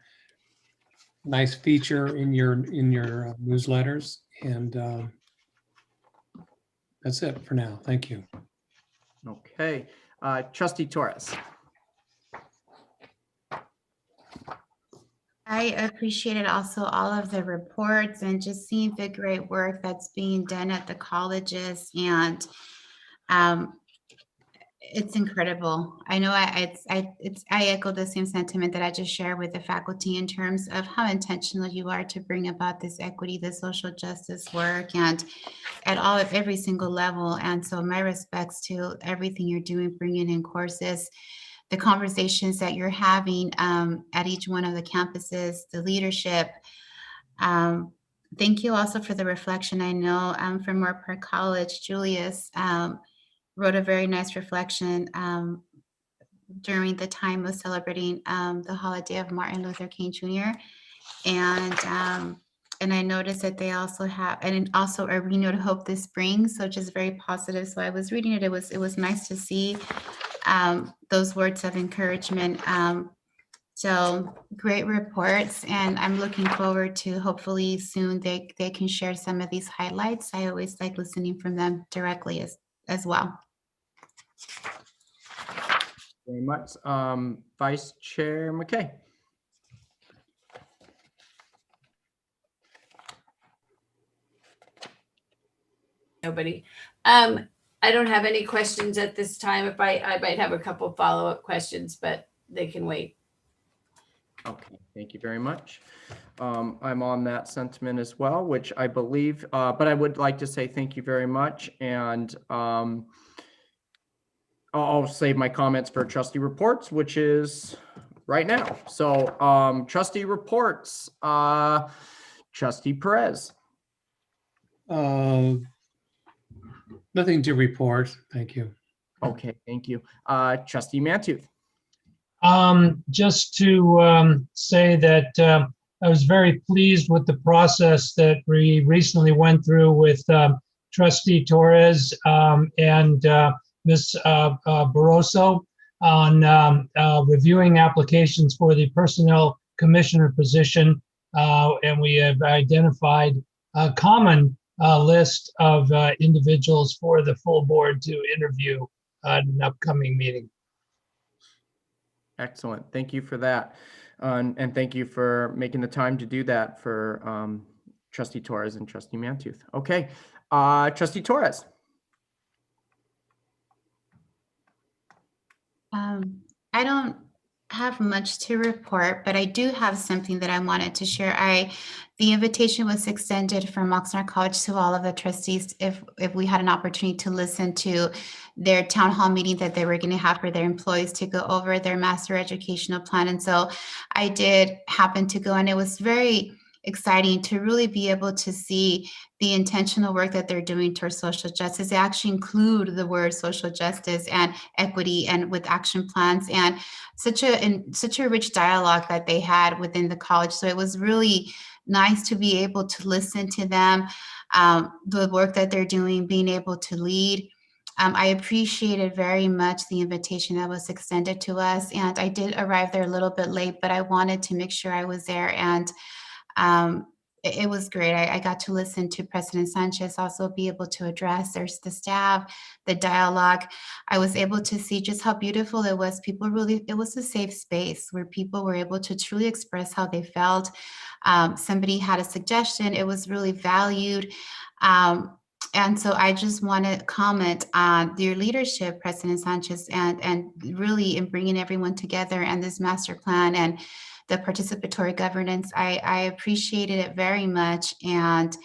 Speaker 12: nice feature in your newsletters. And that's it for now. Thank you.
Speaker 2: Okay, Trustee Torres.
Speaker 19: I appreciated also all of the reports and just seeing the great work that's being done at the colleges, and it's incredible. I know I echo the same sentiment that I just shared with the faculty in terms of how intentional you are to bring about this equity, the social justice work, and at every single level. And so my respects to everything you're doing, bringing in courses, the conversations that you're having at each one of the campuses, the leadership. Thank you also for the reflection. I know from Moorpark College, Julius wrote a very nice reflection during the time of celebrating the holiday of Martin Luther King Jr. And I noticed that they also have, and also a renewed hope this spring, so just very positive. So I was reading it. It was nice to see those words of encouragement. So great reports, and I'm looking forward to hopefully soon they can share some of these highlights. I always like listening from them directly as well.
Speaker 2: Very much. Vice Chair McKay.
Speaker 8: Nobody. I don't have any questions at this time. I might have a couple follow-up questions, but they can wait.
Speaker 2: Okay, thank you very much. I'm on that sentiment as well, which I believe, but I would like to say thank you very much. And I'll save my comments for trustee reports, which is right now. So trustee reports, trustee Perez.
Speaker 12: Nothing to report. Thank you.
Speaker 2: Okay, thank you. Trustee Mantooth.
Speaker 20: Just to say that I was very pleased with the process that we recently went through with Trustee Torres and Ms. Barroso on reviewing applications for the Personnel Commissioner position. And we have identified a common list of individuals for the full board to interview at an upcoming meeting.
Speaker 2: Excellent. Thank you for that. And thank you for making the time to do that for Trustee Torres and Trustee Mantooth. Okay. Trustee Torres.
Speaker 19: I don't have much to report, but I do have something that I wanted to share. The invitation was extended from Oxnard College to all of the trustees if we had an opportunity to listen to their town hall meeting that they were going to have for their employees to go over their master educational plan. And so I did happen to go, and it was very exciting to really be able to see the intentional work that they're doing towards social justice. They actually include the word social justice and equity and with action plans, and such a rich dialogue that they had within the college. So it was really nice to be able to listen to them, the work that they're doing, being able to lead. I appreciated very much the invitation that was extended to us, and I did arrive there a little bit late, but I wanted to make sure I was there, and it was great. I got to listen to President Sanchez also be able to address the staff, the dialogue. I was able to see just how beautiful it was. It was a safe space where people were able to truly express how they felt. Somebody had a suggestion. It was really valued. And so I just want to comment on your leadership, President Sanchez, and really in bringing everyone together and this master plan and the participatory governance. I appreciated it very much, and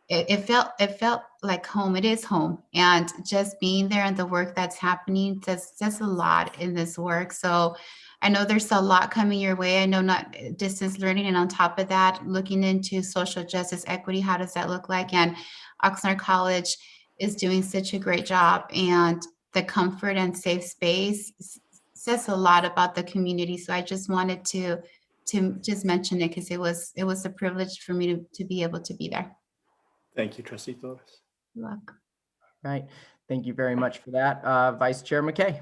Speaker 19: it felt like home. It is home, and just being there and the work that's happening does a lot in this work. So I know there's a lot coming your way. I know not distance learning, and on top of that, looking into social justice, equity. How does that look like? And Oxnard College is doing such a great job, and the comfort and safe space says a lot about the community. So I just wanted to just mention it because it was a privilege for me to be able to be there.
Speaker 7: Thank you, Trustee Torres.
Speaker 19: You're welcome.
Speaker 2: Right. Thank you very much for that. Vice Chair McKay.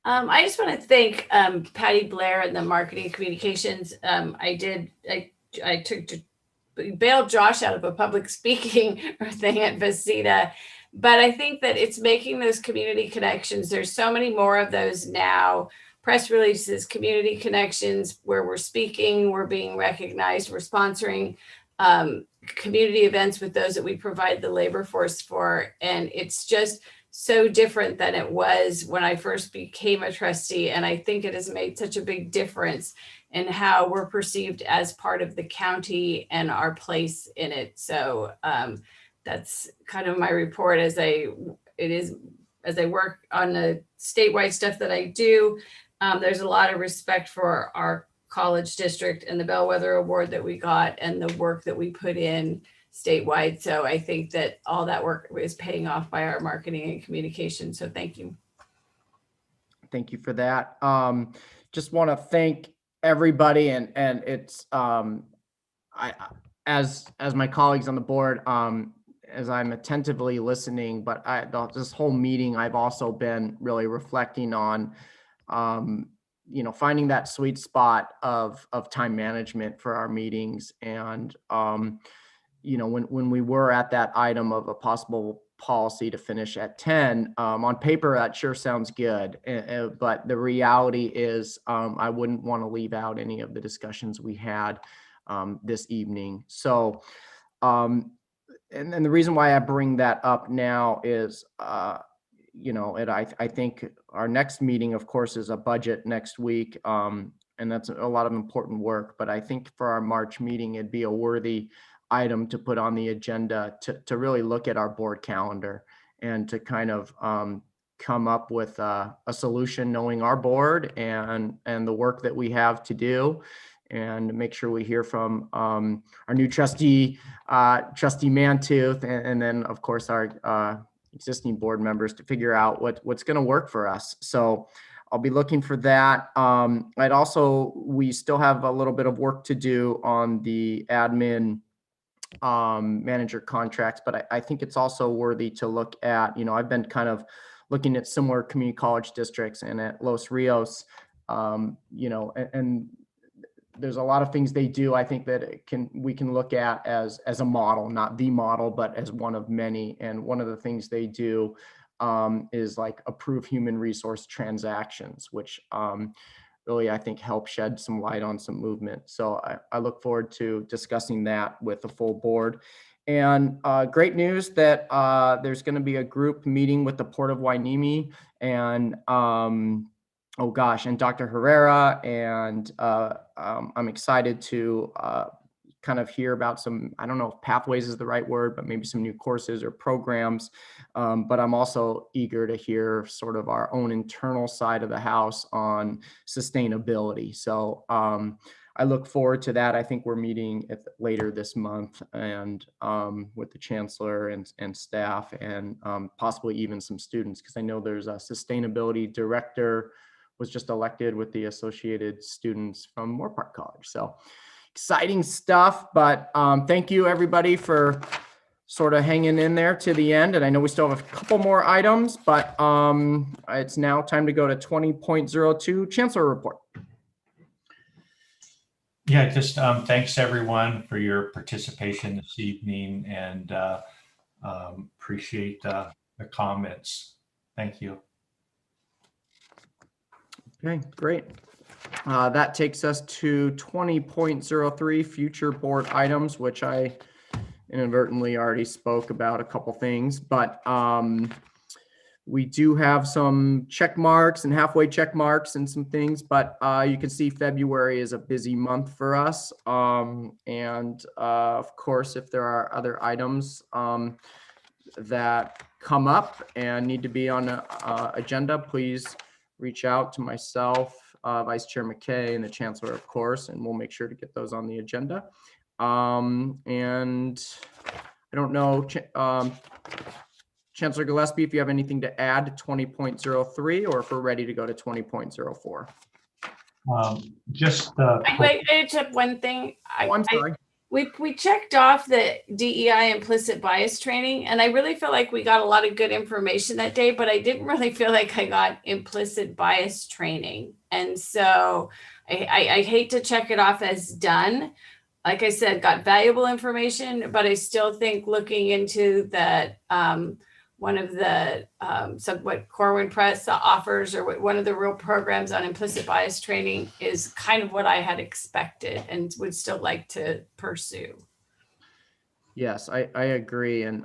Speaker 8: I just want to thank Patty Blair and the marketing communications. I bailed Josh out of a public speaking thing at VCCCD, but I think that it's making those community connections. There's so many more of those now. Press releases, community connections, where we're speaking, we're being recognized, we're sponsoring community events with those that we provide the labor force for. And it's just so different than it was when I first became a trustee. And I think it has made such a big difference in how we're perceived as part of the county and our place in it. So that's kind of my report as I work on the statewide stuff that I do. There's a lot of respect for our college district and the Bellwether Award that we got and the work that we put in statewide. So I think that all that work is paying off by our marketing and communication. So thank you.
Speaker 2: Thank you for that. Just want to thank everybody, and it's as my colleagues on the board, as I'm attentively listening, but this whole meeting, I've also been really reflecting on finding that sweet spot of time management for our meetings. And, when we were at that item of a possible policy to finish at 10, on paper, that sure sounds good. But the reality is I wouldn't want to leave out any of the discussions we had this evening. So, and the reason why I bring that up now is, I think our next meeting, of course, is a budget next week. and that's a lot of important work. But I think for our March meeting, it'd be a worthy item to put on the agenda to really look at our board calendar and to kind of come up with a solution, knowing our board and the work that we have to do, and make sure we hear from our new trustee, Trustee Mantooth, and then of course our existing board members to figure out what's going to work for us. So I'll be looking for that. We still have a little bit of work to do on the admin manager contracts, but I think it's also worthy to look at. I've been kind of looking at similar community college districts and at Los Rios, and there's a lot of things they do. I think that we can look at as a model, not the model, but as one of many. And one of the things they do is like approve human resource transactions, which really, I think, help shed some light on some movement. So I look forward to discussing that with the full board. And great news that there's going to be a group meeting with the Port of Hueneme and and Dr. Herrera. And I'm excited to kind of hear about some, I don't know if pathways is the right word, but maybe some new courses or programs. But I'm also eager to hear sort of our own internal side of the house on sustainability. So I look forward to that. I think we're meeting later this month and with the chancellor and staff and possibly even some students, because I know there's a sustainability director was just elected with the Associated Students from Moore Park College. So exciting stuff, but thank you everybody for sort of hanging in there to the end. And I know we still have a couple more items, but it's now time to go to 20.02 Chancellor Report.
Speaker 5: Yeah, just thanks everyone for your participation this evening, and appreciate the comments. Thank you.
Speaker 2: Okay, great. That takes us to 20.03 future board items, which I inadvertently already spoke about a couple things, but we do have some check marks and halfway check marks and some things, but you can see February is a busy month for us. Of course, if there are other items that come up and need to be on the agenda, please reach out to myself, Vice Chair McKay, and the Chancellor, of course, and we'll make sure to get those on the agenda. And I don't know, Chancellor Gillespie, if you have anything to add to 20.03 or if we're ready to go to 20.04.
Speaker 8: I just have one thing.
Speaker 2: I'm sorry.
Speaker 8: We checked off the DEI implicit bias training, and I really feel like we got a lot of good information that day, but I didn't really feel like I got implicit bias training. And so I hate to check it off as done. Like I said, got valuable information, but I still think looking into that, one of the what Corwin Press offers, or one of the real programs on implicit bias training, is kind of what I had expected and would still like to pursue.
Speaker 2: Yes, I agree. And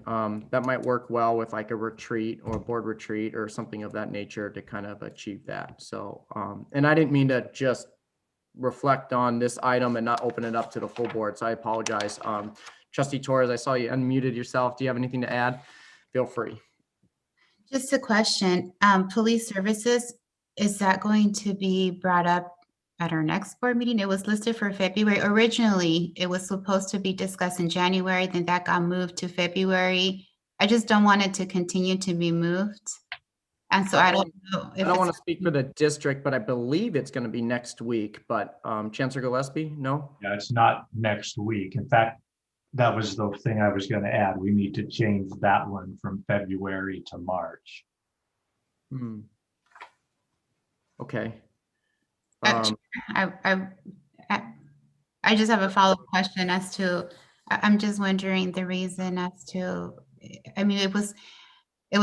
Speaker 2: that might work well with like a retreat or a board retreat or something of that nature to kind of achieve that. So, and I didn't mean to just reflect on this item and not open it up to the full board. So I apologize. Trustee Torres, I saw you unmuted yourself. Do you have anything to add? Feel free.
Speaker 19: Just a question. Police services, is that going to be brought up at our next board meeting? It was listed for February. Originally, it was supposed to be discussed in January, then that got moved to February. I just don't want it to continue to be moved. And so I don't know if
Speaker 2: I don't want to speak for the district, but I believe it's going to be next week. But Chancellor Gillespie, no?
Speaker 5: Yeah, it's not next week. In fact, that was the thing I was going to add. We need to change that one from February to March.
Speaker 2: Okay.
Speaker 19: I just have a follow-up question as to, I'm just wondering the reason as to, I mean, it was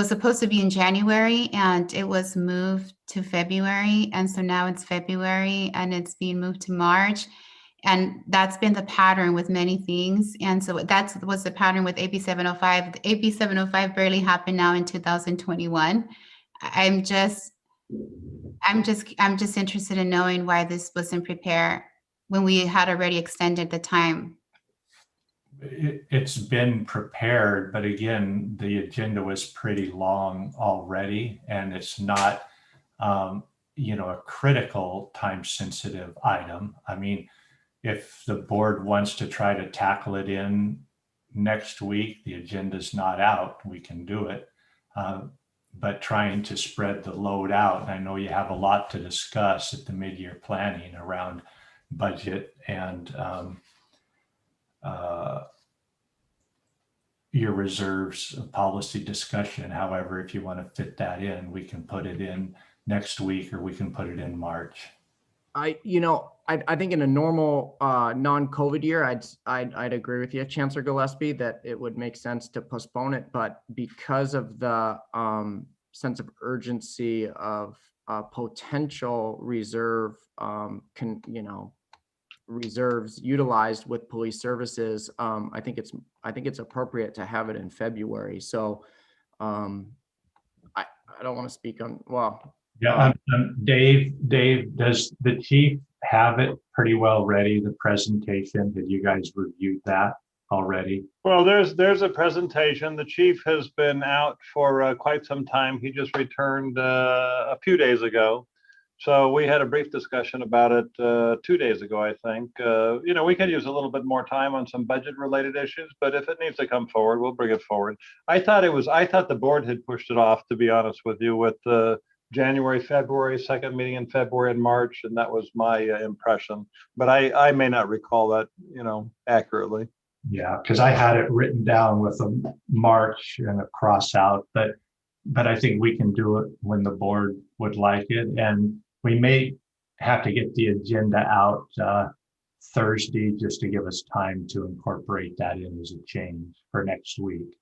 Speaker 19: supposed to be in January and it was moved to February. And so now it's February and it's being moved to March. And that's been the pattern with many things. And so that was the pattern with AB 705. AB 705 barely happened now in 2021. I'm just, I'm just interested in knowing why this wasn't prepared when we had already extended the time.
Speaker 5: It's been prepared, but again, the agenda was pretty long already, and it's not, a critical time-sensitive item. I mean, if the board wants to try to tackle it in next week, the agenda's not out, we can do it. But trying to spread the load out, I know you have a lot to discuss at the mid-year planning around budget and your reserves policy discussion. However, if you want to fit that in, we can put it in next week or we can put it in March.
Speaker 2: I think in a normal non-COVID year, I'd agree with you, Chancellor Gillespie, that it would make sense to postpone it. But because of the sense of urgency of potential reserves utilized with police services, I think it's appropriate to have it in February. So I don't want to speak on, well.
Speaker 5: Yeah, Dave, does the chief have it pretty well ready, the presentation? Did you guys review that already?
Speaker 4: Well, there's a presentation. The chief has been out for quite some time. He just returned a few days ago. So we had a brief discussion about it 2 days ago, I think. We could use a little bit more time on some budget related issues, but if it needs to come forward, we'll bring it forward. I thought the board had pushed it off, to be honest with you, with January, February, second meeting in February and March, and that was my impression. But I may not recall that, accurately.
Speaker 5: Yeah, because I had it written down with a March and a cross out, but I think we can do it when the board would like it, and we may have to get the agenda out Thursday just to give us time to incorporate that in as a change for next week.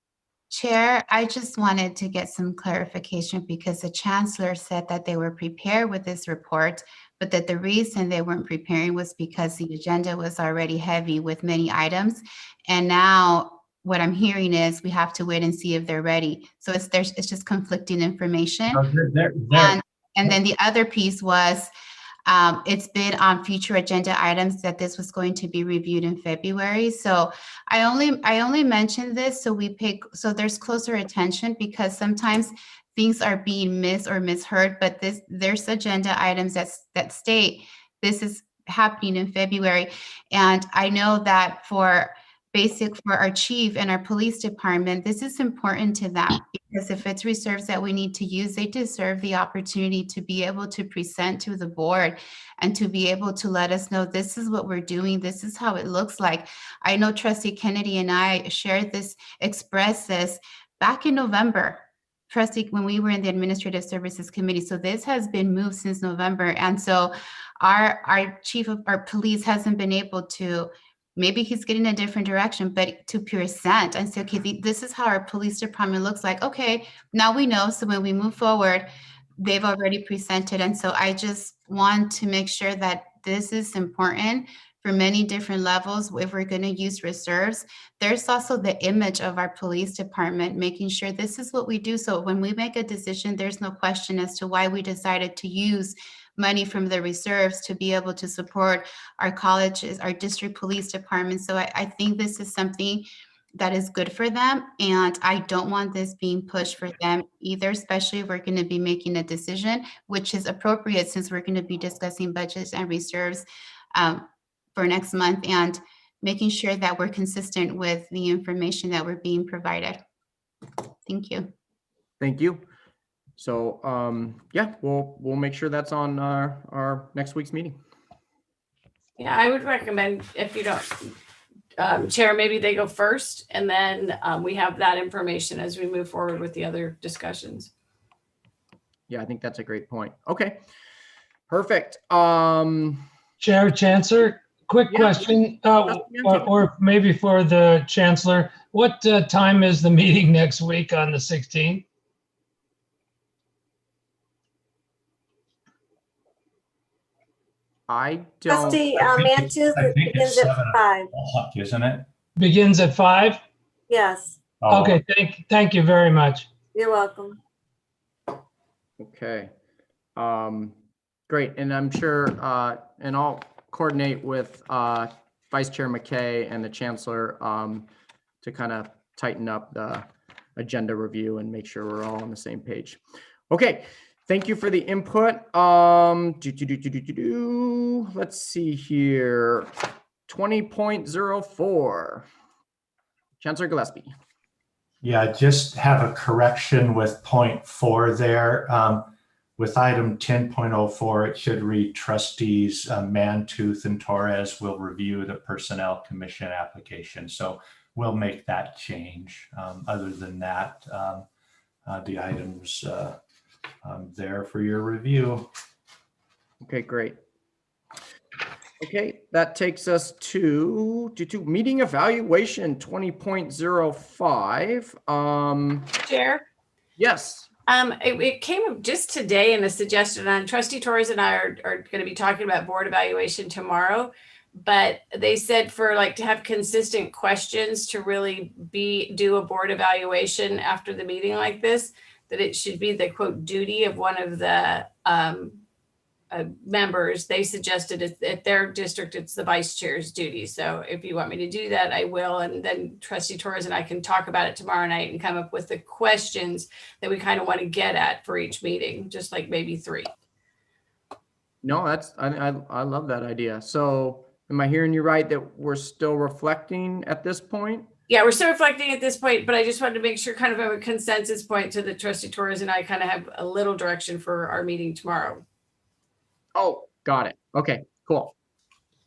Speaker 19: Chair, I just wanted to get some clarification because the chancellor said that they were prepared with this report, but that the reason they weren't preparing was because the agenda was already heavy with many items. And now what I'm hearing is we have to wait and see if they're ready. So it's just conflicting information. And then the other piece was it's been on future agenda items that this was going to be reviewed in February. So I only mentioned this so there's closer attention, because sometimes things are being missed or misheard, but there's agenda items that state this is happening in February. And I know that for our chief and our police department, this is important to them, because if it's reserves that we need to use, they deserve the opportunity to be able to present to the board and to be able to let us know this is what we're doing, this is how it looks like. I know Trustee Kennedy and I expressed this back in November, Trustee, when we were in the Administrative Services Committee. So this has been moved since November. And so our chief of our police hasn't been able to, maybe he's getting a different direction, but to present and say, okay, this is how our police department looks like. Okay, now we know. So when we move forward, they've already presented. And so I just want to make sure that this is important for many different levels. If we're going to use reserves, there's also the image of our police department, making sure this is what we do. So when we make a decision, there's no question as to why we decided to use money from the reserves to be able to support our colleges, our district police departments. So I think this is something that is good for them. And I don't want this being pushed for them either, especially if we're going to be making a decision, which is appropriate since we're going to be discussing budgets and reserves for next month, and making sure that we're consistent with the information that we're being provided. Thank you.
Speaker 2: Thank you. So yeah, we'll make sure that's on our next week's meeting.
Speaker 8: Yeah, I would recommend, if you don't, Chair, maybe they go first, and then we have that information as we move forward with the other discussions.
Speaker 2: Yeah, I think that's a great point. Okay, perfect.
Speaker 20: Chair, Chancellor, quick question, or maybe for the Chancellor, what time is the meeting next week on the 16th?
Speaker 2: I don't.
Speaker 15: Trustee Mantus, it begins at 5.
Speaker 5: Isn't it?
Speaker 20: Begins at 5?
Speaker 15: Yes.
Speaker 5: Oh.
Speaker 20: Okay, thank you very much.
Speaker 15: You're welcome.
Speaker 2: Okay. Great, and I'm sure, and I'll coordinate with Vice Chair McKay and the Chancellor to kind of tighten up the agenda review and make sure we're all on the same page. Okay, thank you for the input. Let's see here. 20.04. Chancellor Gillespie.
Speaker 5: Yeah, just have a correction with point 4 there. With item 10.04, it should read Trustees Mantooth and Torres will review the Personnel Commission application. So we'll make that change. Other than that, the items there for your review.
Speaker 2: Okay, great. Okay, that takes us to meeting evaluation 20.05.
Speaker 8: Chair?
Speaker 2: Yes.
Speaker 8: It came up just today in a suggestion, and Trustee Torres and I are going to be talking about board evaluation tomorrow, but they said for like to have consistent questions to really do a board evaluation after the meeting like this, that it should be the quote duty of one of the members. They suggested at their district, it's the vice chair's duty. So if you want me to do that, I will. And then Trustee Torres and I can talk about it tomorrow night and come up with the questions that we kind of want to get at for each meeting, just like maybe 3.
Speaker 2: No, I love that idea. So am I hearing you right that we're still reflecting at this point?
Speaker 8: Yeah, we're still reflecting at this point, but I just wanted to make sure kind of a consensus point so that Trustee Torres and I kind of have a little direction for our meeting tomorrow.
Speaker 2: Oh, got it. Okay, cool.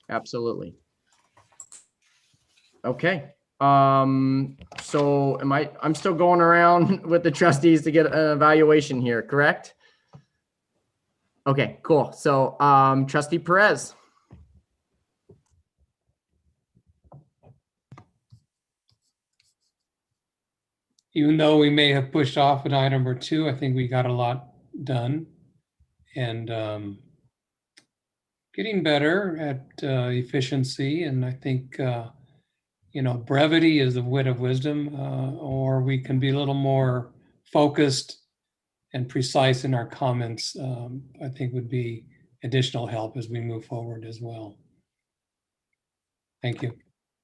Speaker 2: Absolutely. Okay. So I'm still going around with the trustees to get an evaluation here, correct? Okay, cool. So, Trustee Perez.
Speaker 12: Even though we may have pushed off an item or two, I think we got a lot done. And getting better at efficiency. And I think, brevity is the wit of wisdom, or we can be a little more focused and precise in our comments, I think would be additional help as we move forward as well. Thank you.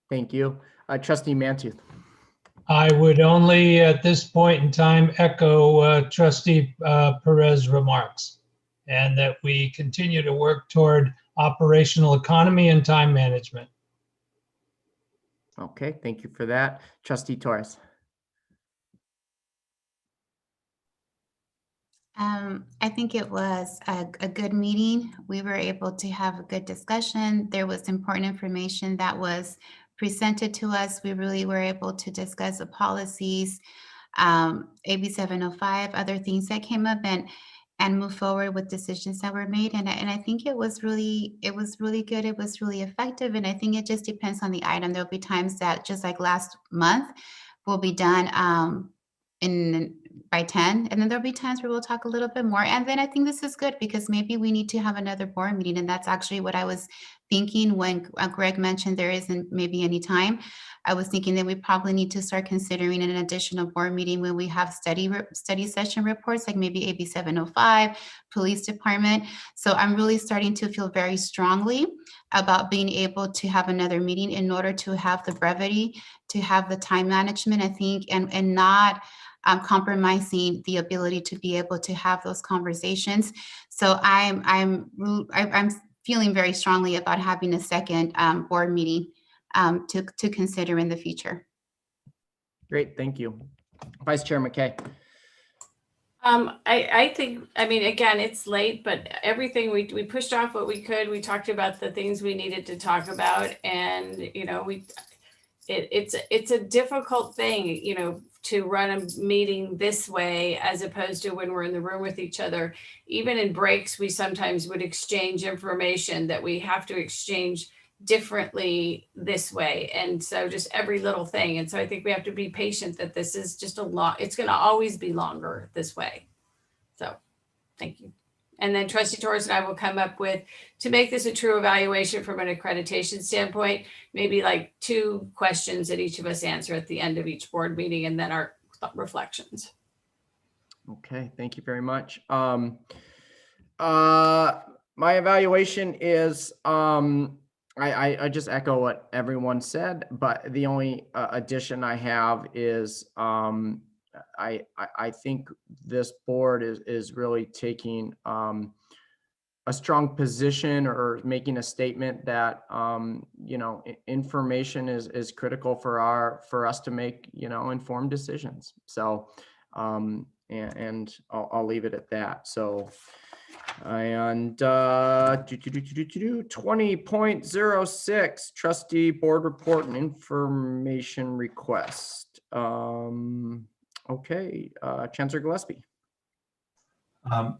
Speaker 2: Thank you. Trustee Mantooth.
Speaker 20: I would only at this point in time echo Trustee Perez remarks, and that we continue to work toward operational economy and time management.
Speaker 2: Okay, thank you for that. Trustee Torres.
Speaker 19: I think it was a good meeting. We were able to have a good discussion. There was important information that was presented to us. We really were able to discuss the policies, AB 705, other things that came up, and move forward with decisions that were made. And I think it was really good. It was really effective. And I think it just depends on the item. There'll be times that, just like last month, will be done by 10, and then there'll be times where we'll talk a little bit more. And then I think this is good because maybe we need to have another board meeting, and that's actually what I was thinking when Greg mentioned there isn't maybe any time. I was thinking that we probably need to start considering an additional board meeting when we have study session reports, like maybe AB 705, police department. So I'm really starting to feel very strongly about being able to have another meeting in order to have the brevity, to have the time management, I think, and not compromising the ability to be able to have those conversations. So I'm feeling very strongly about having a second board meeting to consider in the future.
Speaker 2: Great, thank you. Vice Chair McKay.
Speaker 8: I think, again, it's late, but everything we pushed off what we could. We talked about the things we needed to talk about, and it's a difficult thing, to run a meeting this way as opposed to when we're in the room with each other. Even in breaks, we sometimes would exchange information that we have to exchange differently this way. And so just every little thing. And so I think we have to be patient that this is just it's going to always be longer this way. So thank you. And then Trustee Torres and I will come up with, to make this a true evaluation from an accreditation standpoint, maybe like 2 questions that each of us answer at the end of each board meeting, and then our reflections.
Speaker 2: Okay, thank you very much. My evaluation is, I just echo what everyone said, but the only addition I have is, I think this board is really taking, a strong position or making a statement that, you know, information is critical for us to make, you know, informed decisions. So, and I'll leave it at that. So, and 20.06 trustee board report and information request. Okay, Chancellor Gillespie.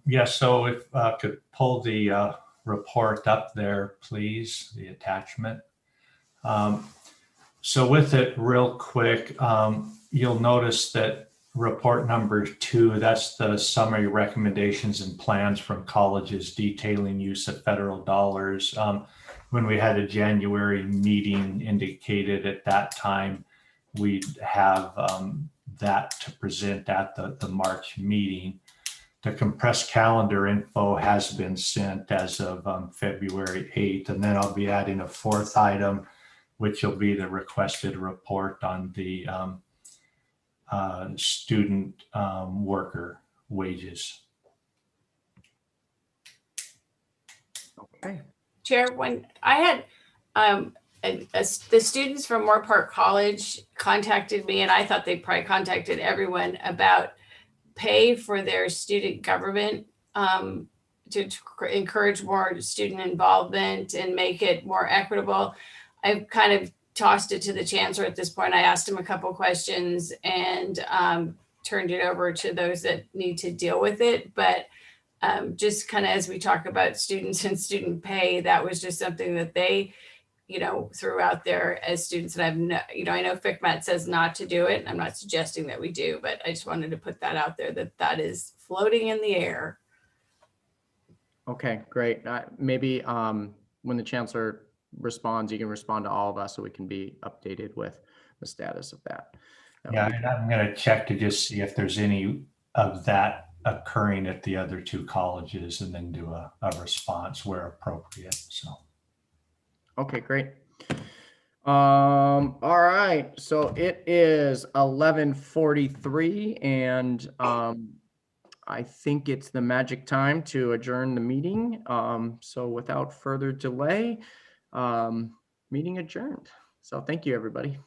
Speaker 5: Yes, so if could pull the report up there, please, the attachment. So with it real quick, you'll notice that report number 2, that's the summary recommendations and plans from colleges detailing use of federal dollars. When we had a January meeting, indicated at that time we'd have that to present at the March meeting. The compressed calendar info has been sent as of February 8th, and then I'll be adding a 4th item, which will be the requested report on the student worker wages.
Speaker 2: Okay.
Speaker 8: Chair, when I had the students from Moore Park College contacted me, and I thought they probably contacted everyone about pay for their student government, to encourage more student involvement and make it more equitable. I've kind of tossed it to the chancellor at this point. I asked him a couple questions and turned it over to those that need to deal with it. But just kind of as we talk about students and student pay, that was just something that they, you know, threw out there as students. And I've no, you know, I know FCMAT says not to do it. I'm not suggesting that we do, but I just wanted to put that out there, that that is floating in the air.
Speaker 2: Okay, great. Maybe when the chancellor responds, you can respond to all of us so we can be updated with the status of that.
Speaker 5: Yeah, and I'm going to check to just see if there's any of that occurring at the other 2 colleges, and then do a response where appropriate. So.
Speaker 2: Okay, great. All right. So it is 11:43, and I think it's the magic time to adjourn the meeting. So without further delay, meeting adjourned. So thank you, everybody.